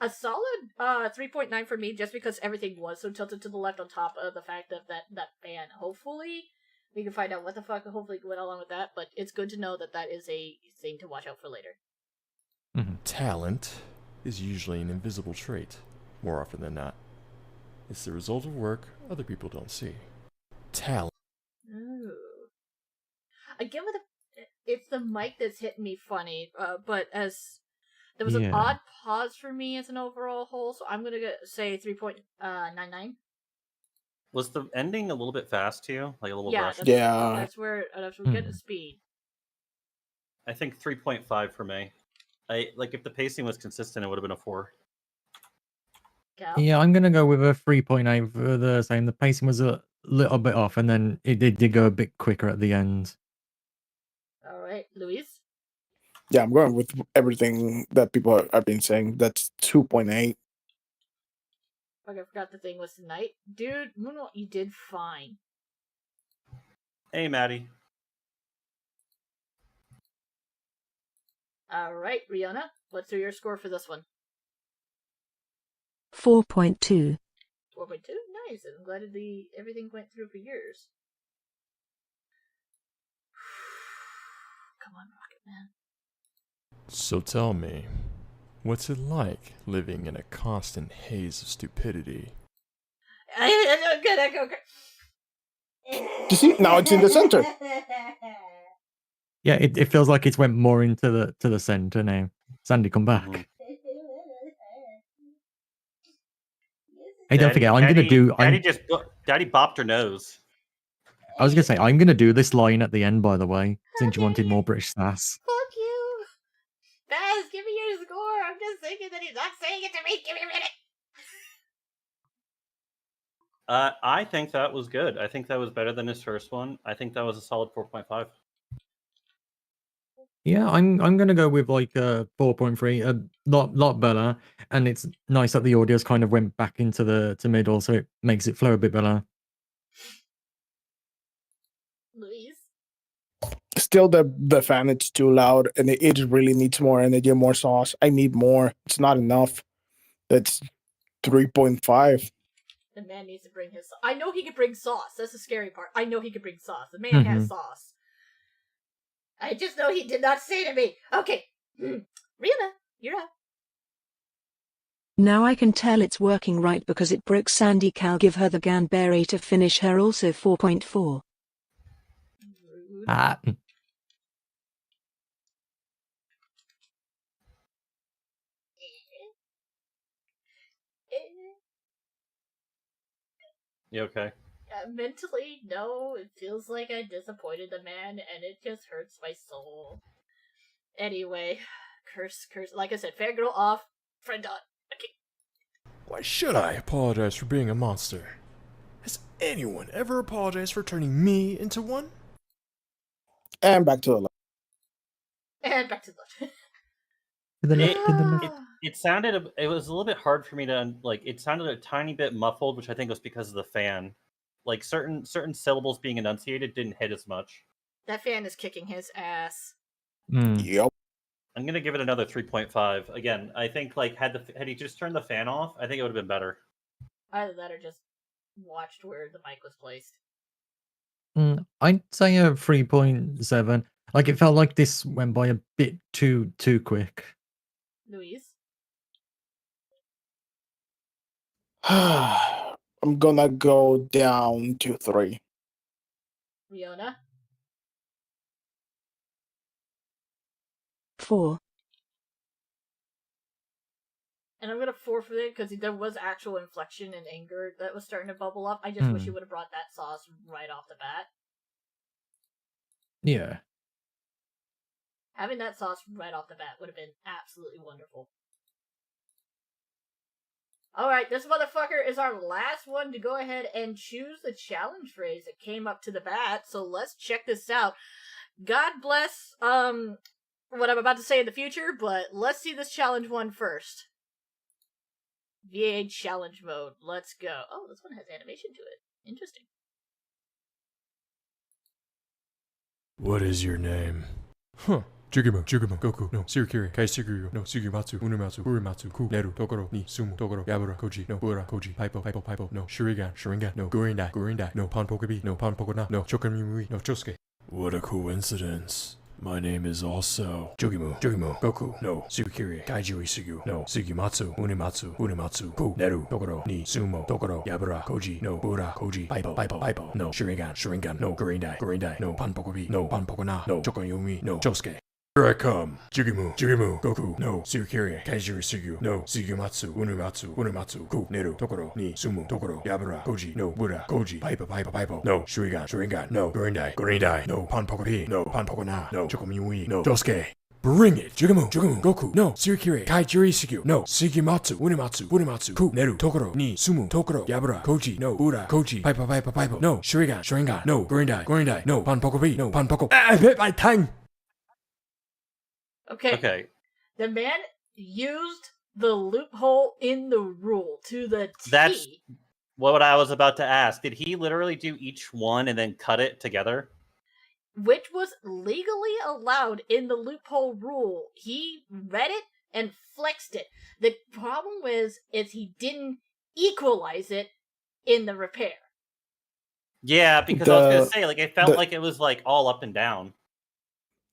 A solid 3.9 for me, just because everything was so tilted to the left on top of the fact that that fan. Hopefully, we can find out what the fuck hopefully went along with that, but it's good to know that is a thing to watch out for later. Talent is usually an invisible trait, more often than not. It's the result of work other people don't see. Talent. Ooh. Again, it's the mic that's hitting me funny, but as there was an odd pause for me as an overall whole, so I'm gonna say 3.99. Was the ending a little bit fast to you? Like a little rushed? That's where we get to speed. I think 3.5 for me. If the pacing was consistent, it would have been a 4. Cal? Yeah, I'm gonna go with a 3.8 for the same. The pacing was a little bit off, and then it did go a bit quicker at the end. All right, Luis? Yeah, I'm going with everything that people have been saying. That's 2.8. Okay, I forgot the thing was tonight. Dude, Muno, you did fine. Hey, Maddie. All right, Rihanna, what's your score for this one? 4.2. 4.2? Nice. I'm glad everything went through for yours. Come on, Rocket Man. So tell me, what's it like living in a constant haze of stupidity? You see, now it's in the center. Yeah, it feels like it's went more into the center now. Sandy, come back. Hey, don't forget, I'm gonna do. Daddy bopped her nose. I was gonna say I'm gonna do this line at the end. By the way, since you wanted more British sass. Fuck you! Baz, give me your score! I'm just thinking that he's not saying it to me! Give me a minute! I think that was good. I think that was better than his first one. I think that was a solid 4.5. Yeah, I'm gonna go with like 4.3, a lot better, and it's nice that the audio's kind of went back into the middle, so it makes it flow a bit better. Louise? Still, the fan it's too loud, and it really needs more energy, more sauce. I need more. It's not enough. That's 3.5. The man needs to bring his sauce. I know he could bring sauce. That's the scary part. I know he could bring sauce. The man has sauce. I just know he did not say to me. Okay. Rihanna, you're up. Now I can tell it's working right because it broke Sandy Cal. Give her the Ganberry to finish her, also 4.4. Ah. You okay? Mentally, no. It feels like I disappointed the man, and it just hurts my soul. Anyway, curse. Like I said, fangirl off, friend on. Okay. Why should I apologize for being a monster? Has anyone ever apologized for turning me into one? And back to the left. And back to the left. To the left, to the left. It sounded. It was a little bit hard for me to like. It sounded a tiny bit muffled, which I think was because of the fan. Like certain syllables being enunciated didn't hit as much. That fan is kicking his ass. Yep. I'm gonna give it another 3.5. Again, I think like had he just turned the fan off, I think it would have been better. Either that or just watched where the mic was placed. I'd say a 3.7. Like it felt like this went by a bit too quick. Louise? I'm gonna go down to 3. Riona? 4. And I'm gonna forfeit it because there was actual inflection and anger that was starting to bubble up. I just wish you would have brought that sauce right off the bat. Yeah. Having that sauce right off the bat would have been absolutely wonderful. Alright, this motherfucker is our last one to go ahead and choose the challenge phrase that came up to the bat, so let's check this out. God bless what I'm about to say in the future, but let's see this challenge one first. VA challenge mode. Let's go. Oh, this one has animation to it. Interesting. What is your name? Huh. Jugimo, Goku, no, Surikiri, Kai Suguru, no, Sugimatsu, Unumatsu, Urimatsu, Ku, Neru, Tokoro, Ni, Sumo, Tokoro, Yabura, Koji, no, Ura, Koji, Paipo, no, Sharingan, no, Gurindai, no, Panpokabi, no, Panpokona, no, Chokanmui, no, Chosuke. What a coincidence. My name is also Jugimo, Goku, no, Surikiri, Kaiju Isugu, no, Sugimatsu, Unimatsu, Ku, Neru, Tokoro, Ni, Sumo, Tokoro, Yabura, Koji, no, Ura, Koji, Paipo, no, Sharingan, no, Gurindai, no, Panpokabi, no, Panpokona, no, Chokanmui, no, Chosuke. Here I come. Jugimo, Goku, no, Surikiri, Kaiju Isugu, no, Sugimatsu, Unimatsu, Ku, Neru, Tokoro, Ni, Sumo, Tokoro, Yabura, Koji, no, Ura, Koji, Paipo, no, Sharingan, no, Gurindai, no, Panpokabi, no, Panpokona, no, Chokanmui, no, Chosuke. Bring it! Jugimo, Goku, no, Surikiri, Kaiju Isugu, no, Sugimatsu, Unimatsu, Ku, Neru, Tokoro, Ni, Sumo, Tokoro, Yabura, Koji, no, Ura, Koji, Paipo, no, Sharingan, no, Gurindai, no, Panpokabi, no, Panpoko. I bit my tongue! Okay. The man used the loophole in the rule to the T. That's what I was about to ask. Did he literally do each one and then cut it together? Which was legally allowed in the loophole rule. He read it and flexed it. The problem is he didn't equalize it in the repair. Yeah, because I was gonna say, like, it felt like it was like all up and down.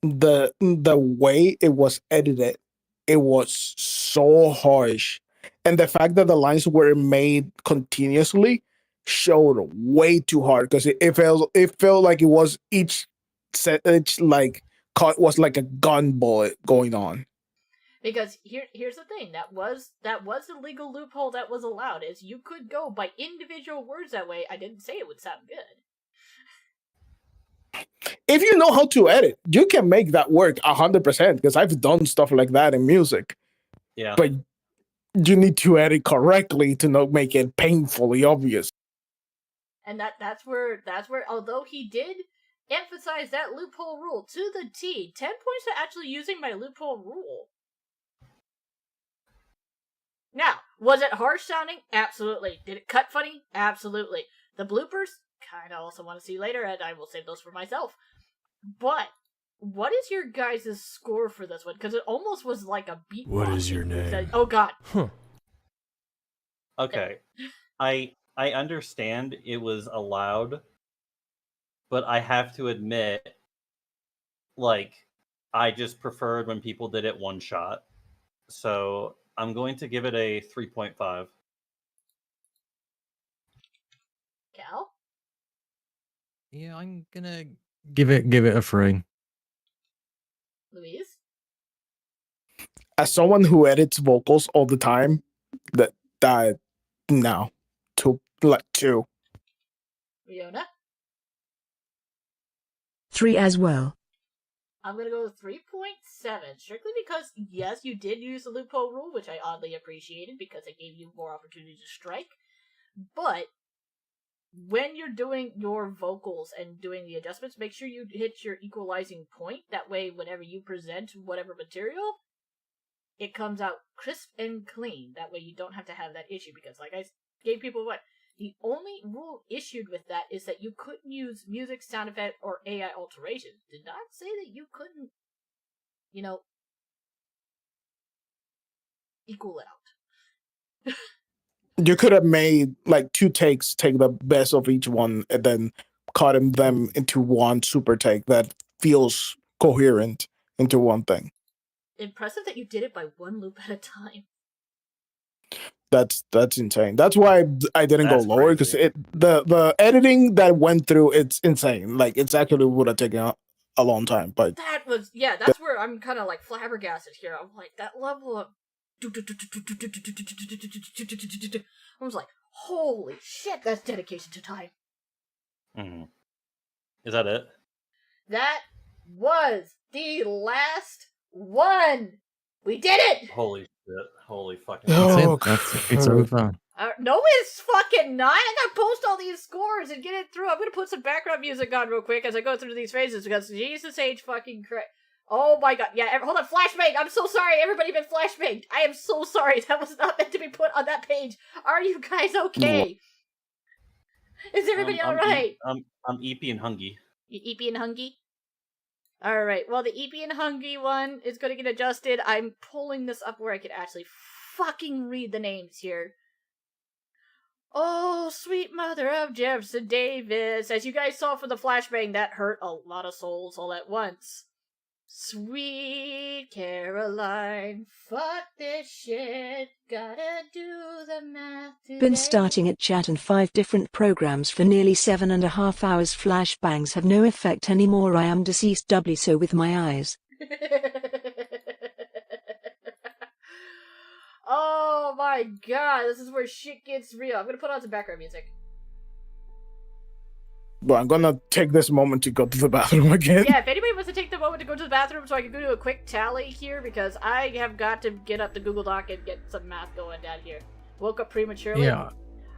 The way it was edited, it was so harsh, and the fact that the lines were made continuously showed way too hard because it felt like it was each like cut was like a gun bullet going on. Because here's the thing, that was the legal loophole that was allowed, is you could go by individual words that way. I didn't say it would sound good. If you know how to edit, you can make that work 100%, because I've done stuff like that in music. Yeah. But you need to edit correctly to not make it painfully obvious. And that's where although he did emphasize that loophole rule to the T. 10 points to actually using my loophole rule. Now, was it harsh sounding? Absolutely. Did it cut funny? Absolutely. The bloopers? Kind of also want to see later, and I will save those for myself. But, what is your guys' score for this one? Because it almost was like a beatbox. What is your name? Oh god. Huh. Okay. I understand it was allowed, but I have to admit, like, I just preferred when people did it one shot. So I'm going to give it a 3.5. Cal? Yeah, I'm gonna give it a 3. Louise? As someone who edits vocals all the time, that no, 2. Riona? 3 as well. I'm gonna go with 3.7, strictly because, yes, you did use the loophole rule, which I oddly appreciated because it gave you more opportunity to strike, but when you're doing your vocals and doing the adjustments, make sure you hit your equalizing point. That way, whenever you present whatever material, it comes out crisp and clean. That way you don't have to have that issue, because like I gave people what? The only rule issued with that is that you couldn't use music, sound effect, or AI alterations. Did not say that you couldn't, equal it out. You could have made like 2 takes, take the best of each one, and then cut them into one super take that feels coherent into one thing. Impressive that you did it by one loop at a time. That's insane. That's why I didn't That's go lower, because the editing that went through, it's insane. Like, it's actually would have taken a long time. But That's where I'm kind of like flabbergasted here. I'm like, that level of I was like, holy shit, that's dedication to time. Mm-hmm. Is that it? That was the last one. We did it. Holy shit! Holy fucking! It's over. No, it's fucking not. I gotta post all these scores and get it through. I'm gonna put some background music on real quick as I go through these phases, because Jesus H fucking Christ. Oh my god. Yeah, hold on. Flashbang. I'm so sorry. Everybody been flashbanged. I am so sorry. That was not meant to be put on that page. Are you guys okay? Is everybody alright? I'm Eepy and Hungy. You Eepy and Hungy? Alright, well, the Eepy and Hungy one is gonna get adjusted. I'm pulling this up where I can actually fucking read the names here. Oh, sweet mother of Jefferson Davis. As you guys saw from the flashbang, that hurt a lot of souls all at once. Sweet Caroline, fuck this shit, gotta do the math today. Been starting at chat and 5 different programs for nearly 7.5 hours. Flashbangs have no effect anymore. I am deceased, doubly so with my eyes. Oh my god, this is where shit gets real. I'm gonna put on some background music. But I'm gonna take this moment to go to the bathroom again. Yeah, if anybody wants to take the moment to go to the bathroom so I can go do a quick tally here, because I have got to get up the Google Doc and get some math going down here. Woke up prematurely. Yeah.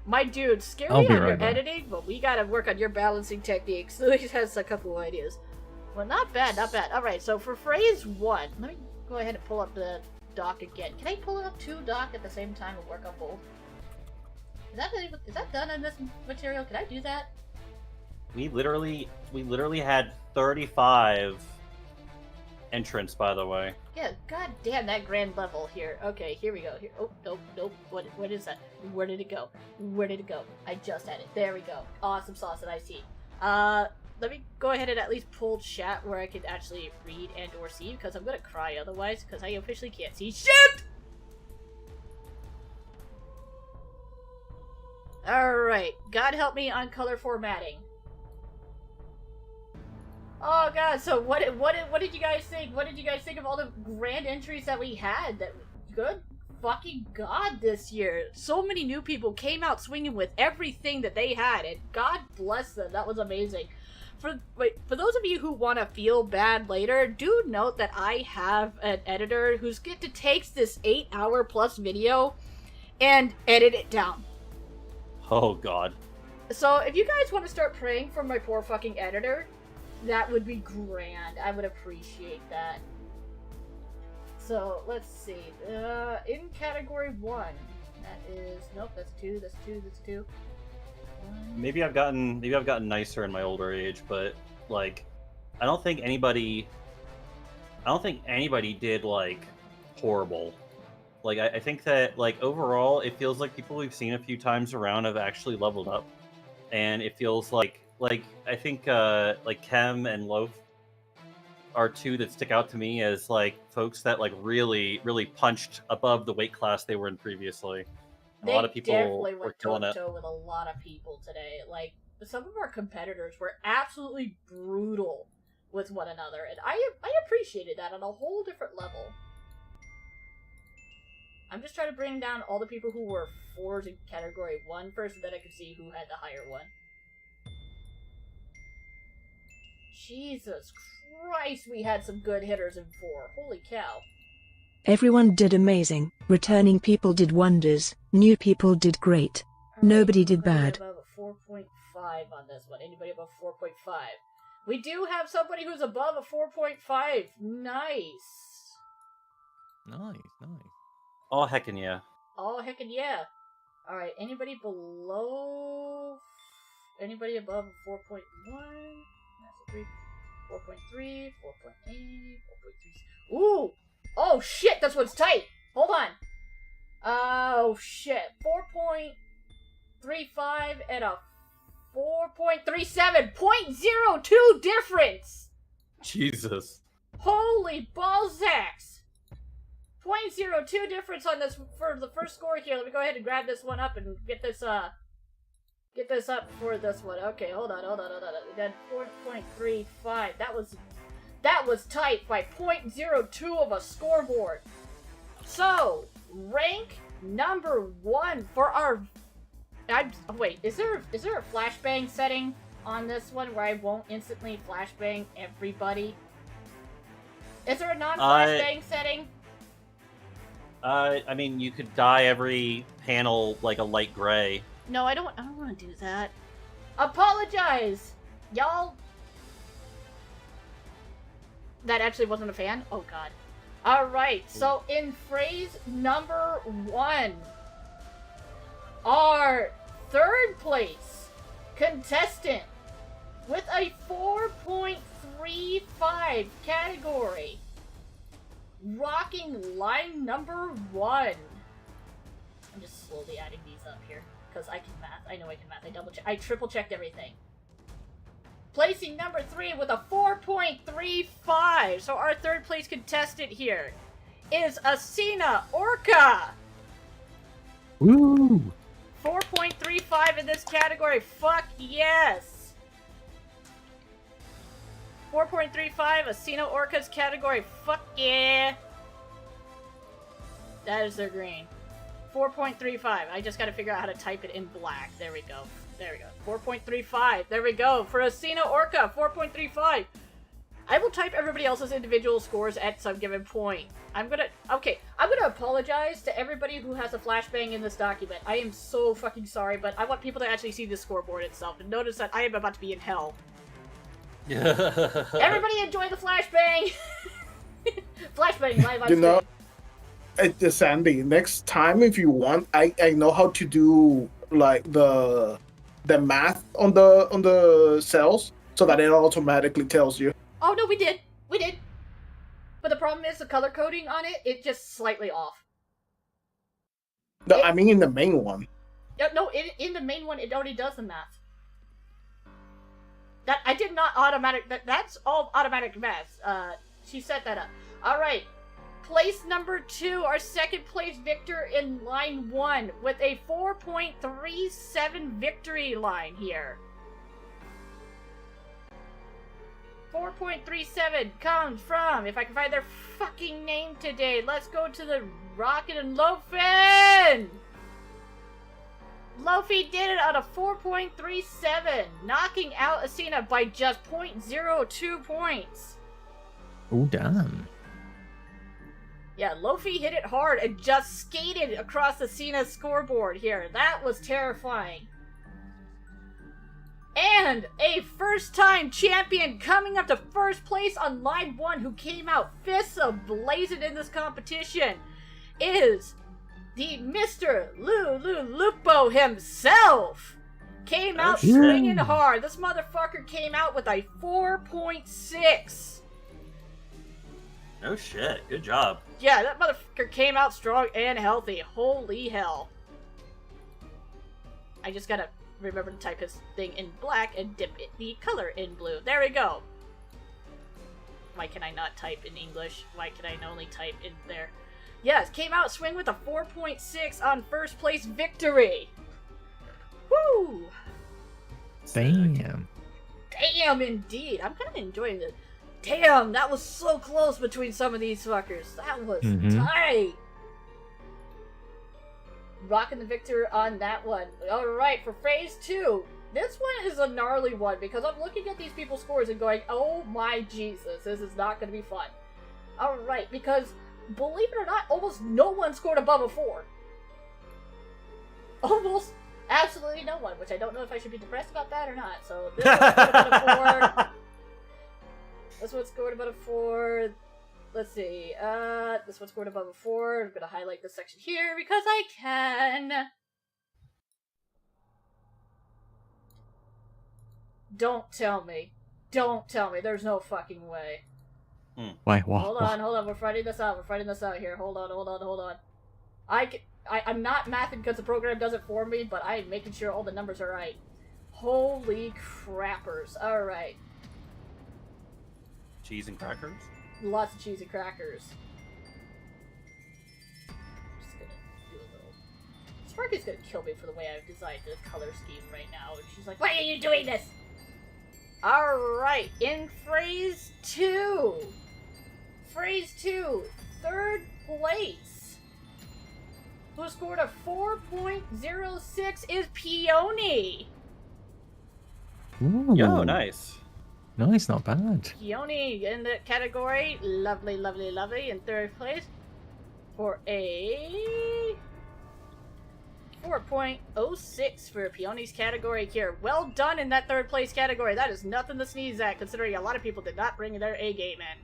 My dude, scary I'll on be your right back. editing, but we gotta work on your balancing techniques. Louis has a couple of ideas. Well, not bad, not bad. Alright, so for phrase 1, let me go ahead and pull up the doc again. Can I pull up 2 doc at the same time and work on both? Is that done in this material? Can I do that? We literally had 35 entrants, by the way. Yeah, god damn that grand level here. Okay, here we go. Here. Oh, nope. What is that? Where did it go? Where did it go? I just had it. There we go. Awesome sauce that I see. Let me go ahead and at least pull chat where I can actually read and or see, because I'm gonna cry otherwise, because I officially can't see shit! Alright, God help me on color formatting. Oh god, so what did you guys think? What did you guys think of all the grand entries that we had? That good fucking god this year. So many new people came out swinging with everything that they had, and God bless them. That was amazing. For those of you who want to feel bad later, do note that I have an editor who's get to takes this 8-hour plus video and edit it down. Oh god. So if you guys want to start praying for my poor fucking editor, That would be grand. I would appreciate that. So, let's see. In category 1, that is... Nope, that's 2, that's 2, that's 2. Maybe I've gotten nicer in my older age, but like, I don't think anybody did like horrible. Like, I think that like overall, it feels like people we've seen a few times around have actually leveled up, and it feels like I think like Kem and Loaf are two that stick out to me as like folks that like really punched above the weight class they were in previously. They A lot of people definitely were went killing it. toe-to-toe with a lot of people today. Like, some of our competitors were absolutely brutal with one another, and I appreciated that on a whole different level. I'm just trying to bring down all the people who were 4s in category 1 first, so that I could see who had the higher one. Jesus Christ, we had some good hitters in 4. Holy cow. Everyone did amazing. Returning people did wonders. New people did great. Nobody did bad. Above a 4.5 on this one. Anybody above 4.5? We do have somebody who's above a 4.5. Nice. Nice. Oh, heckin' yeah. Oh, heckin' yeah. Alright, anybody below... Anybody above a 4.1? That's a 3. 4.3, 4.8, 4.3. Ooh! Oh shit, that's what's tight! Hold on. Oh shit. 4.35 and a 4.37. 0.02 difference! Jesus. Holy ballsacks! 0.02 difference on this for the first score here. Let me go ahead and grab this one up and get this up for this one. Okay, hold on. We got 4.35. That was tight by 0.02 of a scoreboard. So, rank number 1 for our... wait, is there a flashbang setting on this one where I won't instantly flashbang everybody? Is there a non-flashbang setting? I mean, you could dye every panel like a light gray. No, I don't want to do that. Apologize, y'all. That actually wasn't a fan? Oh god. Alright, so in phrase number 1, our 3rd place contestant with a 4.35 category, rocking line number 1. I'm just slowly adding these up here, because I can math. I know I can math. I triple checked everything. Placing number 3 with a 4.35. So our 3rd place contestant here is Asina Orca. Woo! 4.35 in this category. Fuck yes. 4.35, Asina Orca's category. Fuck yeah. That is their green. 4.35. I just gotta figure out how to type it in black. There we go. 4.35. There we go. For Asina Orca, 4.35. I will type everybody else's individual scores at some given point. I'm gonna apologize to everybody who has a flashbang in this document. I am so fucking sorry, but I want people to actually see the scoreboard itself and notice that I am about to be in hell. Everybody enjoy the flashbang! Flashbang live on screen. Sandy, next time if you want, I know how to do like the math on the cells so that it automatically tells you. Oh no, we did. But the problem is the color coding on it, it's just slightly off. No, I mean in the main one. No, in the main one, it already does the math. That I did not automatic. That's all automatic math. She set that up. All right. Place number 2, our 2nd place victor in line 1 with a 4.37 victory line here. 4.37 comes from, if I can find their fucking name today, let's go to the Rocket and Loafin! Lofi did it on a 4.37, knocking out Asina by just 0.02 points. Oh, damn. Yeah, Lofi hit it hard and just skated across Asina's scoreboard here. That was terrifying. And a first-time champion coming up to first place on line 1 who came out fists ablazing in this competition is the Mr. Lupo himself. Came out swinging hard. This motherfucker came out with a 4.6. No shit. Good job. Yeah, that motherfucker came out strong and healthy. Holy hell. I just gotta remember to type his thing in black and dip it the color in blue. There we go. Why can I not type in English? Why can I only type in there? Yes, came out swing with a 4.6 on first place victory. Woo! Damn. Damn, indeed. I'm kind of enjoying it. Damn, that was so close between some of these fuckers. That was tight. Rocking the victor on that one. Alright, for phase 2. This one is a gnarly one because I'm looking at these people's scores and going, oh my Jesus, this is not going to be fun. Alright, because believe it or not, almost no one scored above a 4. Almost absolutely no one, which I don't know if I should be depressed about that or not. So this one scored about a 4. This one scored about a 4. Let's see. This one scored above a 4. I'm gonna highlight this section here because I can. Don't tell me. Don't tell me. There's no fucking way. Wait, what? Hold on. We're fighting this out. Here. Hold on. I'm not mathing because the program does it for me, but I'm making sure all the numbers are right. Holy crappers. Alright. Cheese and crackers? Lots of cheese and crackers. Just gonna do a little... Sparky's gonna kill me for the way I've designed the color scheme right now. And she's like, why are you doing this? Alright, in phrase 2. Phrase 2, third place. Who scored a 4.06 is Peony. Ooh. Yo, nice. Nice, not bad. Peony in the category. Lovely. In third place. For a 4.06 for Peony's category here. Well done in that third place category. That is nothing to sneeze at, considering a lot of people did not bring their A game in.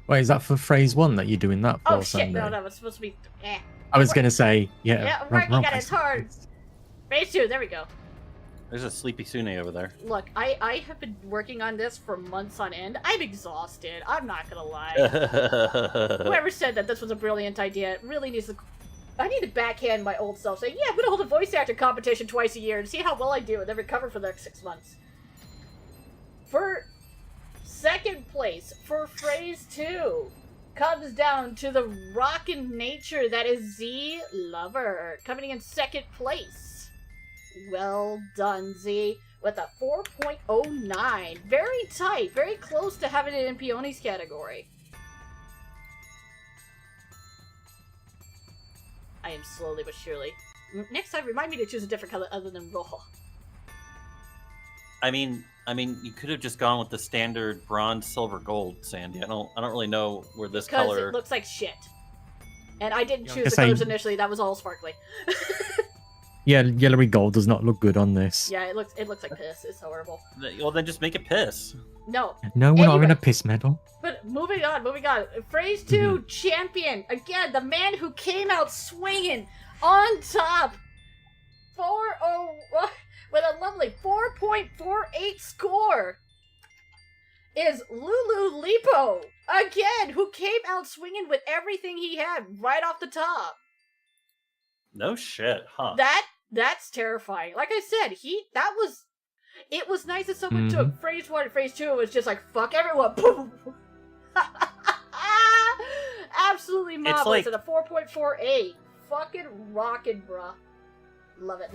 Wait, is that for phrase 1 that you're doing that for? Oh shit, Sunday? no, it's supposed to be... I was going to say, yeah. Yeah, right, you got it, it's hard. Phase 2, there we go. There's a sleepy Sune over there. Look, I have been working on this for months on end. I'm exhausted. I'm not gonna lie. Whoever said that this was a brilliant idea really needs to... I need to backhand my old self saying, yeah, I'm gonna hold a voice actor competition twice a year and see how well I do and then recover for the next 6 months. For second place, for phrase 2, comes down to the rockin' nature that is Z Lover, coming in second place. Well done, Z, with a 4.09. Very tight, very close to having it in Peony's category. I am slowly but surely. Next time, remind me to choose a different color other than raw. I mean, you could have just gone with the standard bronze, silver, gold, Sandy. I don't really know where this color. Because it looks like shit. And I didn't choose Yes, the colors initially. That was all sparkly. Yeah, yellowy gold does not look good on this. Yeah, it looks like piss. It's horrible. Well, then just make it piss. No. No, we're not having a piss medal. But moving on. Phrase 2, champion. Again, the man who came out swinging on top. 4.0 with a lovely 4.48 score is Lulu Lipo. Again, who came out swinging with everything he had right off the top. No shit, huh? That's terrifying. Like I said, it was nice that someone took phrase 1 and phrase 2 and was just like, fuck everyone. Boom. Absolutely marvelous at a 4.48. Fucking rockin', bruh. Love it.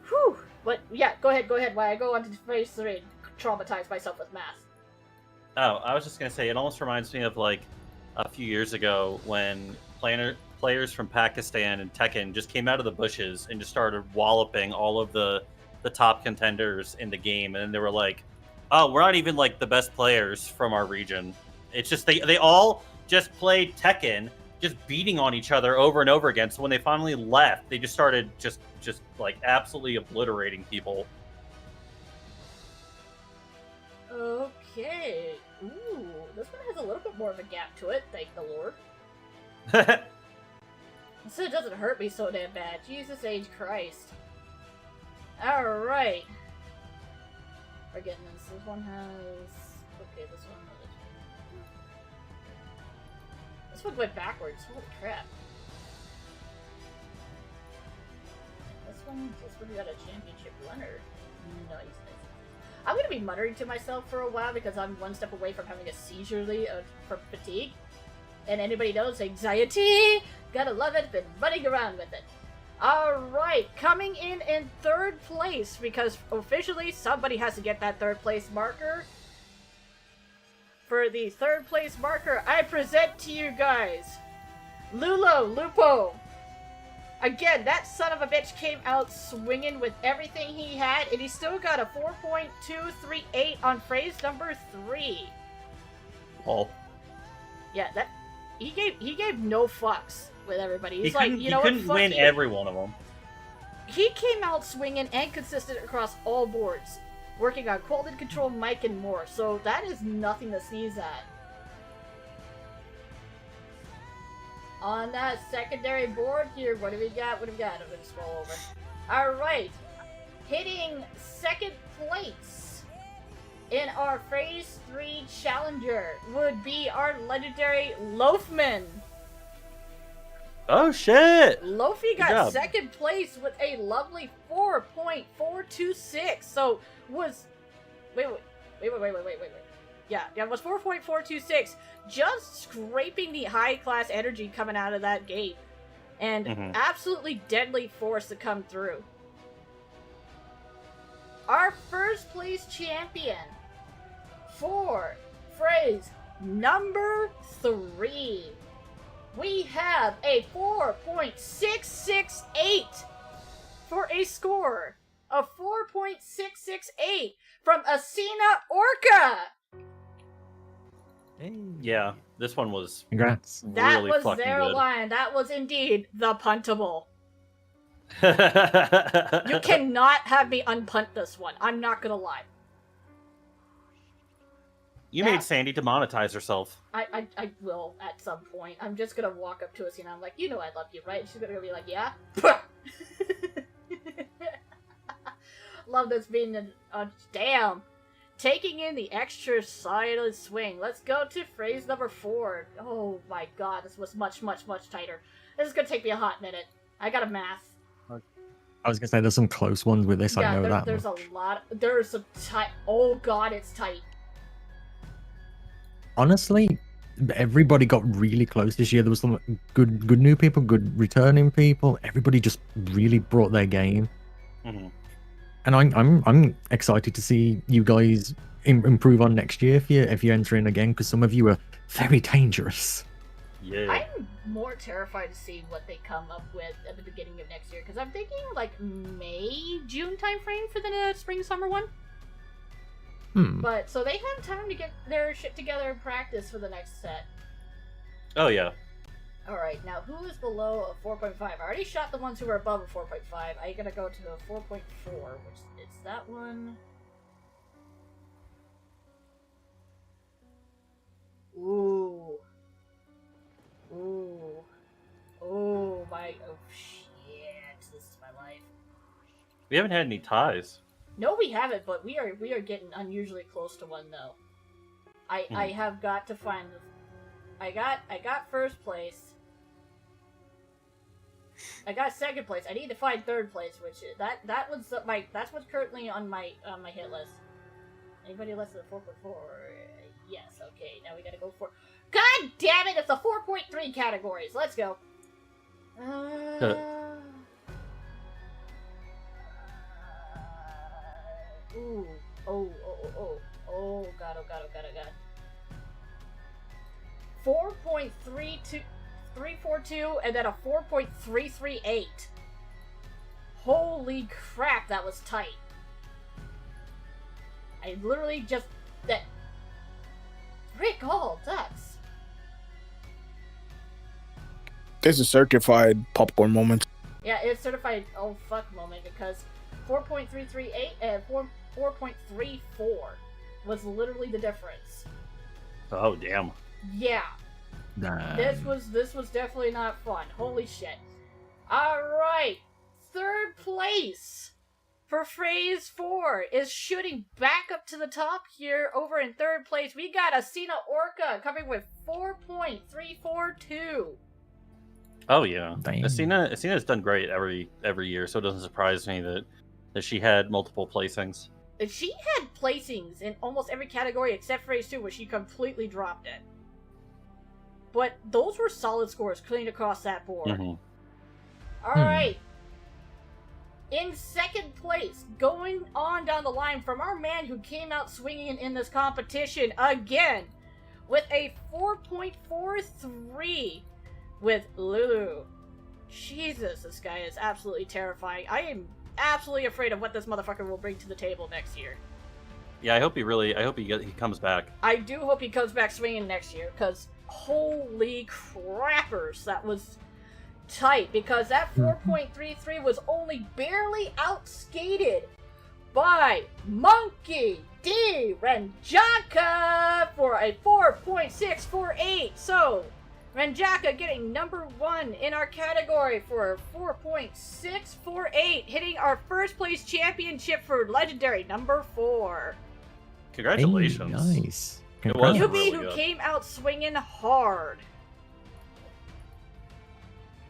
Whew. But yeah, go ahead. While I go on to phase 3 and traumatize myself with math. Oh, I was just gonna say, it almost reminds me of like a few years ago when players from Pakistan and Tekken just came out of the bushes and just started walloping all of the top contenders in the game, and then they were like, "Oh, we're not even like the best players from our region. It's just they all just played Tekken just beating on each other over and over again. So when they finally left, they just started just like absolutely obliterating people. Okay. Ooh, this one has a little bit more of a gap to it, thank the Lord. So it doesn't hurt me so damn bad. Jesus H. Christ. Alright. We're getting this. This one has... Okay, this one has... This one went backwards. Holy crap. This one got a championship winner. Nice. I'm gonna be muttering to myself for a while because I'm one step away from having a seizure from fatigue. And anybody knows anxiety! Gotta love it, been running around with it. Alright, coming in third place, because officially somebody has to get that third place marker. For the third place marker, I present to you guys, Lupo. Again, that son of a bitch came out swinging with everything he had, and he still got a 4.238 on phrase number 3. Oh. Yeah, he gave no fucks with everybody. He's He like, couldn't, you know he what, couldn't fuck win you. every one of them. He came out swinging and consistent across all boards, working on quality control, mic, and more. So that is nothing to sneeze at. On that secondary board here, what do we got? I'm gonna scroll over. Alright. Hitting second place in our Phase 3 Challenger would be our legendary Loafman. Oh shit! Loafy Good got job. second place with a lovely 4.426. So was... Wait. Yeah, it was 4.426. Just scraping the high-class energy coming out of that gate. And absolutely deadly force to come through. Our first place champion for phrase number 3. We have a 4.668 for a score of 4.668 from Asina Orca. Yeah, this one was Congrats. That really was fucking their good. line. That was indeed the puntable. You cannot have me unpunt this one. I'm not gonna lie. You made Sandy demonetize herself. I will at some point. I'm just gonna walk up to Asina. I'm like, you know I love you, right? She's gonna be like, yeah. Love this being a damn. Taking in the extra side of the swing. Let's go to phrase number 4. Oh my god, this was much tighter. This is gonna take me a hot minute. I got a math. I was gonna say there's some close ones with this. I know that. There's a lot. There's some tight. Oh god, it's tight. Honestly, everybody got really close this year. There was some good new people, good returning people. Everybody just really brought their game. And I'm excited to see you guys improve on next year if you enter in again, because some of you are very dangerous. Yeah. I'm more terrified to see what they come up with at the beginning of next year, because I'm thinking like May, June timeframe for the spring summer one. But so they have time to get their shit together and practice for the next set. Oh yeah. Alright, now who is below a 4.5? I already shot the ones who were above a 4.5. I'm gonna go to the 4.4, which is that one. Ooh. Oh my, oh shit, this is my life. We haven't had any ties. No, we haven't, but we are getting unusually close to one though. I have got to find I got first place. I got second place. I need to find third place, which is, that's what's currently on my hit list. Anybody less than 4.4? Yes. Okay. Now we gotta go for. God damn it! It's the 4.3 categories. Let's go. Ooh. Oh god. 4.342 and then a 4.338. Holy crap, that was tight. I literally just that. Rick all ducks. This is certified popcorn moment. Yeah, it's certified oh fuck moment because 4.338 and 4.34 was literally the difference. Oh damn. Yeah. This was definitely not fun. Holy shit. Alright. Third place for Phase 4 is shooting back up to the top here. Over in third place, we got Asina Orca coming with 4.342. Oh yeah. Asina's done great every year, so it doesn't surprise me that she had multiple placings. She had placings in almost every category except Phase 2, where she completely dropped it. But those were solid scores clean across that board. Mm-hmm. Alright. In second place, going on down the line from our man who came out swinging in this competition again with a 4.43 with Lulu. Jesus, this guy is absolutely terrifying. I am absolutely afraid of what this motherfucker will bring to the table next year. Yeah, I hope he comes back. I do hope he comes back swinging next year, because holy crappers, that was tight, because that 4.33 was only barely outskated by Monkey D. Renjaka for a 4.648. So, Renjaka getting number 1 in our category for 4.648, hitting our first place championship for Legendary number 4. Congratulations. Hey, nice. It was Yubi, really who good. came out swinging hard.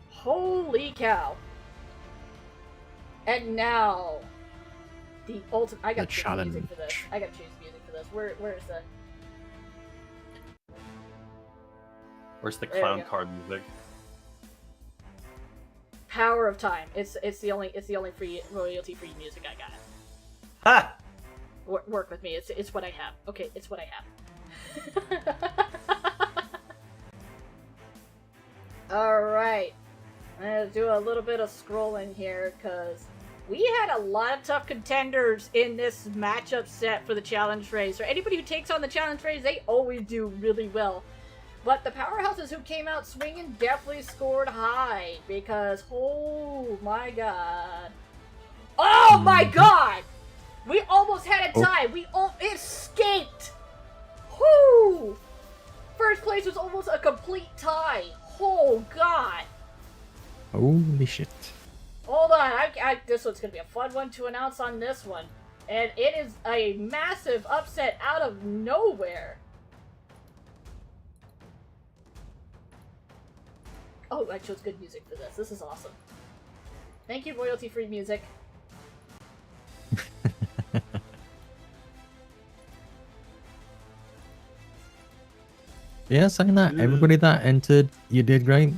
Holy cow. And now, the ultimate... I gotta choose music for this. Where is the... Where's the There we clown go. card music? Power of Time. It's the only free royalty free music I got. Ha! Work with me. It's what I have. Okay, it's what I have. Alright. I'm gonna do a little bit of scrolling here, because we had a lot of tough contenders in this matchup set for the challenge race. For anybody who takes on the challenge race, they always do really well. But the powerhouses who came out swinging definitely scored high, because oh my god. Oh my god! We almost had a tie. We escaped. Whoo! First place was almost a complete tie. Oh god. Holy shit. Hold on, this one's gonna be a fun one to announce on this one. And it is a massive upset out of nowhere. Oh, I chose good music for this. This is awesome. Thank you, royalty-free music. Yeah, saying that, everybody that entered, you did great.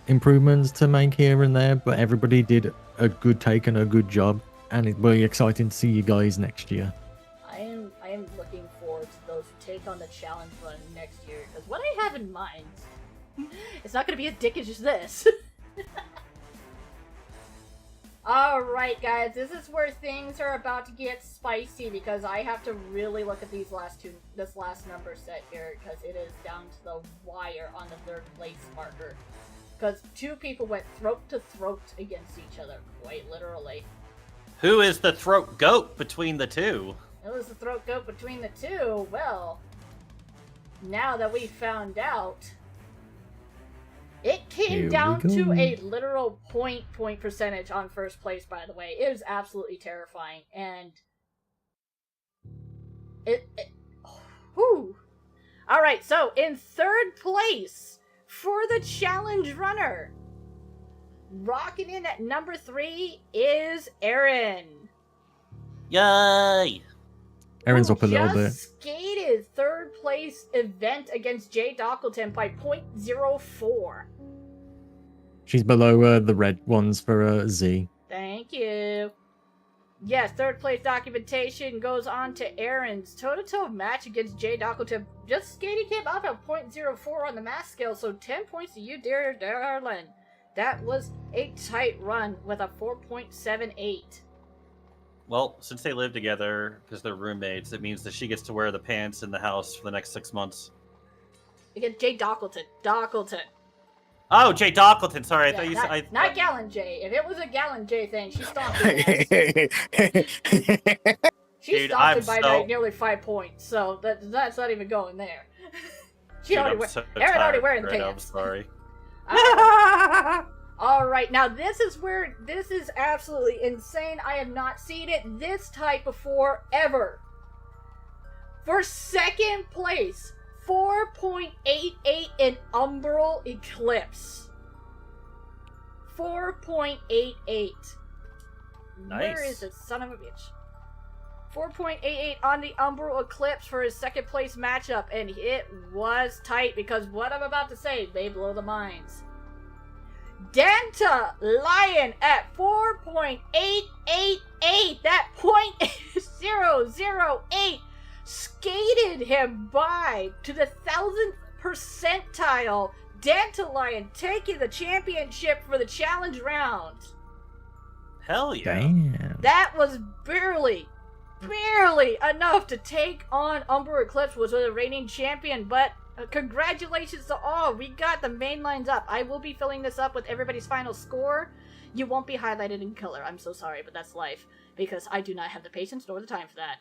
Improvements to make here and there, but everybody did a good take and a good job. And it'll be exciting to see you guys next year. I am looking forward to those who take on the challenge run next year, because what I have in mind, it's not going to be as dickish as this. Alright guys, this is where things are about to get spicy, because I have to really look at this last number set here, because it is down to the wire on the third place marker. Because 2 people went throat to throat against each other, quite literally. Who is the throat goat between the two? It was the throat goat between the two. Well, now that we found out, it came down to a literal point percentage on first place, by the way. It was absolutely terrifying. And whew. Alright, so in third place for the challenge runner, rocking in at number 3 is Aaron. Yay! Aaron's up a little bit. Skated third place event against Jay Dockleton by 0.04. She's below the red ones for Z. Thank you. Yes, third place documentation goes on to Aaron's toe-to-toe match against Jay Dockleton. Just skating him up at 0.04 on the mass scale, so 10 points to you, dear darling. That was a tight run with a 4.78. Well, since they live together, because they're roommates, it means that she gets to wear the pants in the house for the next 6 months. Again, Jay Dockleton. Oh, Jay Dockleton. Sorry, I thought you not, said. not Gallon J. If it was a Gallon J thing, she stomped it. She Dude, stopped I'm it by so- like nearly 5 points, so that's not even going there. Dude, Aaron I'm so already tired, wearing the Greta, I'm pants. sorry. All right, now this is absolutely insane. I have not seen it this type before ever. For second place, 4.88 in Umbral Eclipse. 4.88. Where Nice. is it, son of a bitch? 4.88 on the Umbral Eclipse for his second place matchup, and it was tight because what I'm about to say may blow the minds. Danta Lion at 4.888. That .008 skated him by to the 1000th percentile. Danta Lion taking the championship for the challenge round. Hell yeah. Damn. That was barely enough to take on Umbral Eclipse, was the reigning champion, but congratulations to all. We got the main lines up. I will be filling this up with everybody's final score. You won't be highlighted in color. I'm so sorry, but that's life, because I do not have the patience nor the time for that.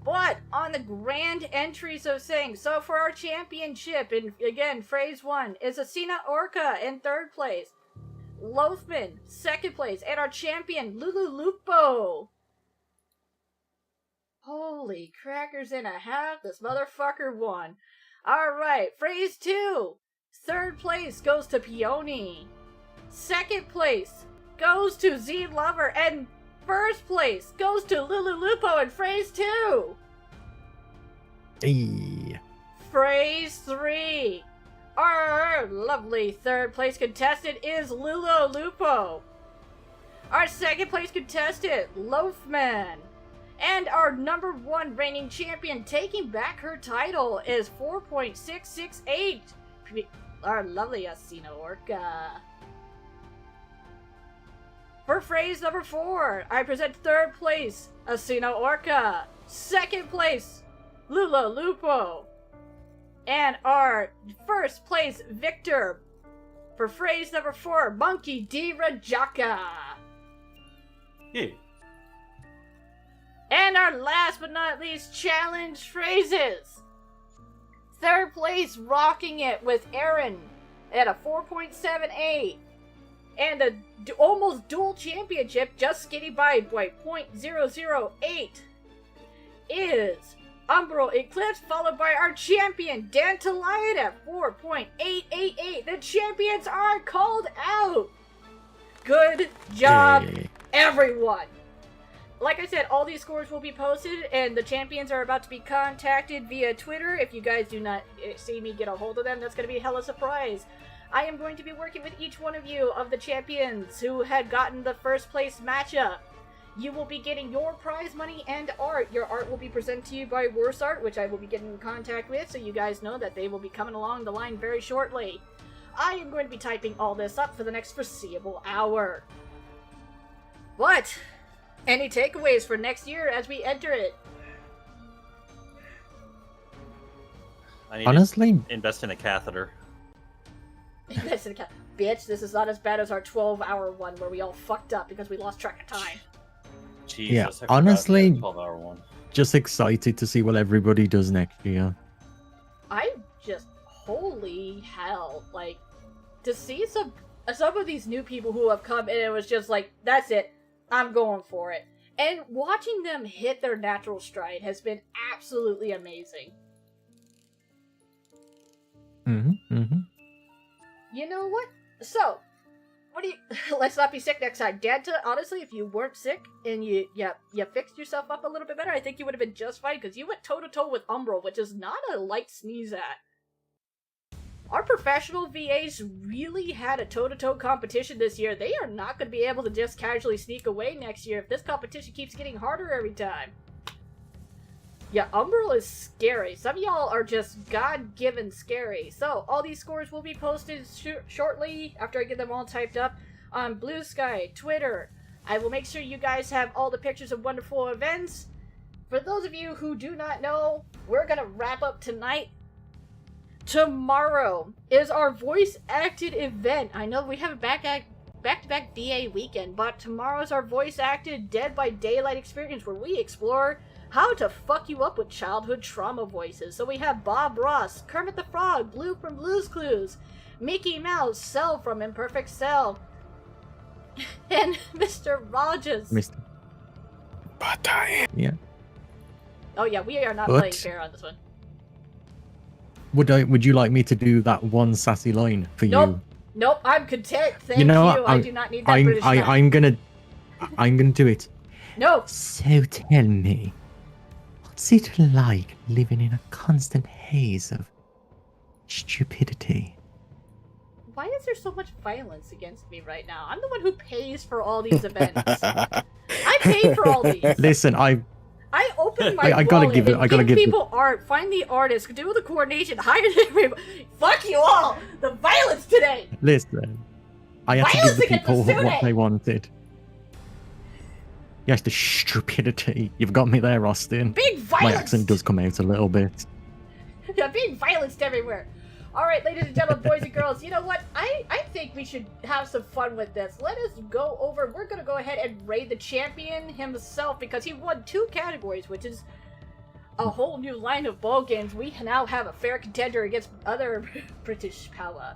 But on the grand entries of things, so for our championship, and again, phrase 1 is Asina Orca in 3rd place, Loafman 2nd place, and our champion Lulu Lupo. Holy crackers and a half, this motherfucker won. Alright, phrase 2. 3rd place goes to Peony. 2nd place goes to Z Lover. And 1st place goes to Lulu Lupo in phrase 2. Hey. Phrase 3. Our lovely 3rd place contestant is Lulu Lupo. Our 2nd place contestant, Loafman. And our number 1 reigning champion taking back her title is 4.668. Our lovely Asina Orca. For phrase number 4, I present 3rd place, Asina Orca. 2nd place, Lula Lupo. And our 1st place victor for phrase number 4, Monkey D. Rajaka. Yeah. And our last but not least challenge phrases. 3rd place rocking it with Aaron at a 4.78. And the almost dual championship, just skating by .008, is Umbral Eclipse, followed by our champion, Dantalion at 4.888. The champions are called out! Good job, everyone! Like I said, all these scores will be posted, and the champions are about to be contacted via Twitter. If you guys do not see me get a hold of them, that's going to be a hella surprise. I am going to be working with each one of you of the champions who had gotten the 1st place matchup. You will be getting your prize money and art. Your art will be presented to you by Worse Art, which I will be getting in contact with, so you guys know that they will be coming along the line very shortly. I am going to be typing all this up for the next foreseeable hour. What? Any takeaways for next year as we enter it? I need Honestly, to invest in a catheter. Bitch, this is not as bad as our 12-hour one where we all fucked up because we lost track of time. Jesus, yeah, I forgot honestly, the 12-hour one. just excited to see what everybody does next year. I'm just, holy hell, like, to see some of these new people who have come and it was just like, that's it, I'm going for it. And watching them hit their natural stride has been absolutely amazing. You know what? So, what do you... Let's not be sick next time. Danta, honestly, if you weren't sick and you fixed yourself up a little bit better, I think you would have been just fine, because you went toe-to-toe with Umbral, which is not a light sneeze at. Our professional VAs really had a toe-to-toe competition this year. They are not going to be able to just casually sneak away next year if this competition keeps getting harder every time. Yeah, Umbral is scary. Some of y'all are just God-given scary. So, all these scores will be posted shortly after I get them all typed up on Blue Sky, Twitter. I will make sure you guys have all the pictures of wonderful events. For those of you who do not know, we're going to wrap up tonight tomorrow is our voice acted event. I know we have a back-to-back VA weekend, but tomorrow is our voice acted Dead by Daylight experience where we explore how to fuck you up with childhood trauma voices. So we have Bob Ross, Kermit the Frog, Blue from Blue's Clues, Mickey Mouse, Cell from Imperfect Cell, and Mr. Rogers. Mr. Yeah. Oh yeah, we are not But- playing fair on this one. Would you like me to do that one sassy line for Nope. Nope, I'm content. Thank you? You know you. what? I do not need that British accent. I'm gonna do it. No. So tell me, what's it like living in a constant haze of stupidity? Why is there so much violence against me right now? I'm the one who pays for all these events. I pay for all these. Listen, I open my I gotta wallet give it. and I gotta give give people art, find the artist, do the coordination, hire everybody. Fuck you all! The violence today! Listen, I had to Violence give the against people the what they wanted. Yes, the stupidity. You've got me there, Austin. Being My violent! accent does come out a little bit. Yeah, being violenced everywhere. Alright, ladies and gentlemen, boys and girls, you know what? I think we should have some fun with this. Let us go over, we're gonna go ahead and raid the champion himself because he won 2 categories, which is a whole new line of ball games. We now have a fair contender against other British power.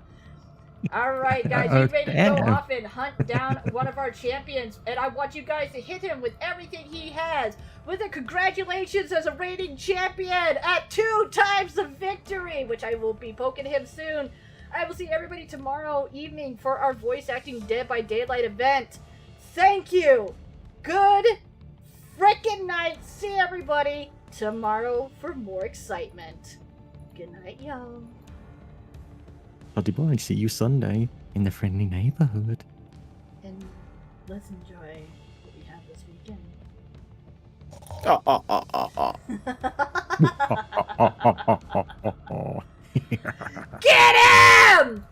Alright, guys, you ready to go off and hunt down one of our champions? And I want you guys to hit him with everything he has. With a congratulations as a reigning champion at 2 times the victory, which I will be poking him soon. I will see everybody tomorrow evening for our voice acting Dead by Daylight event. Thank you. Good frickin' night. See everybody tomorrow for more excitement. Good night, y'all. Buddy boy, see you Sunday in the friendly neighborhood. And let's enjoy what we have this weekend. Get him!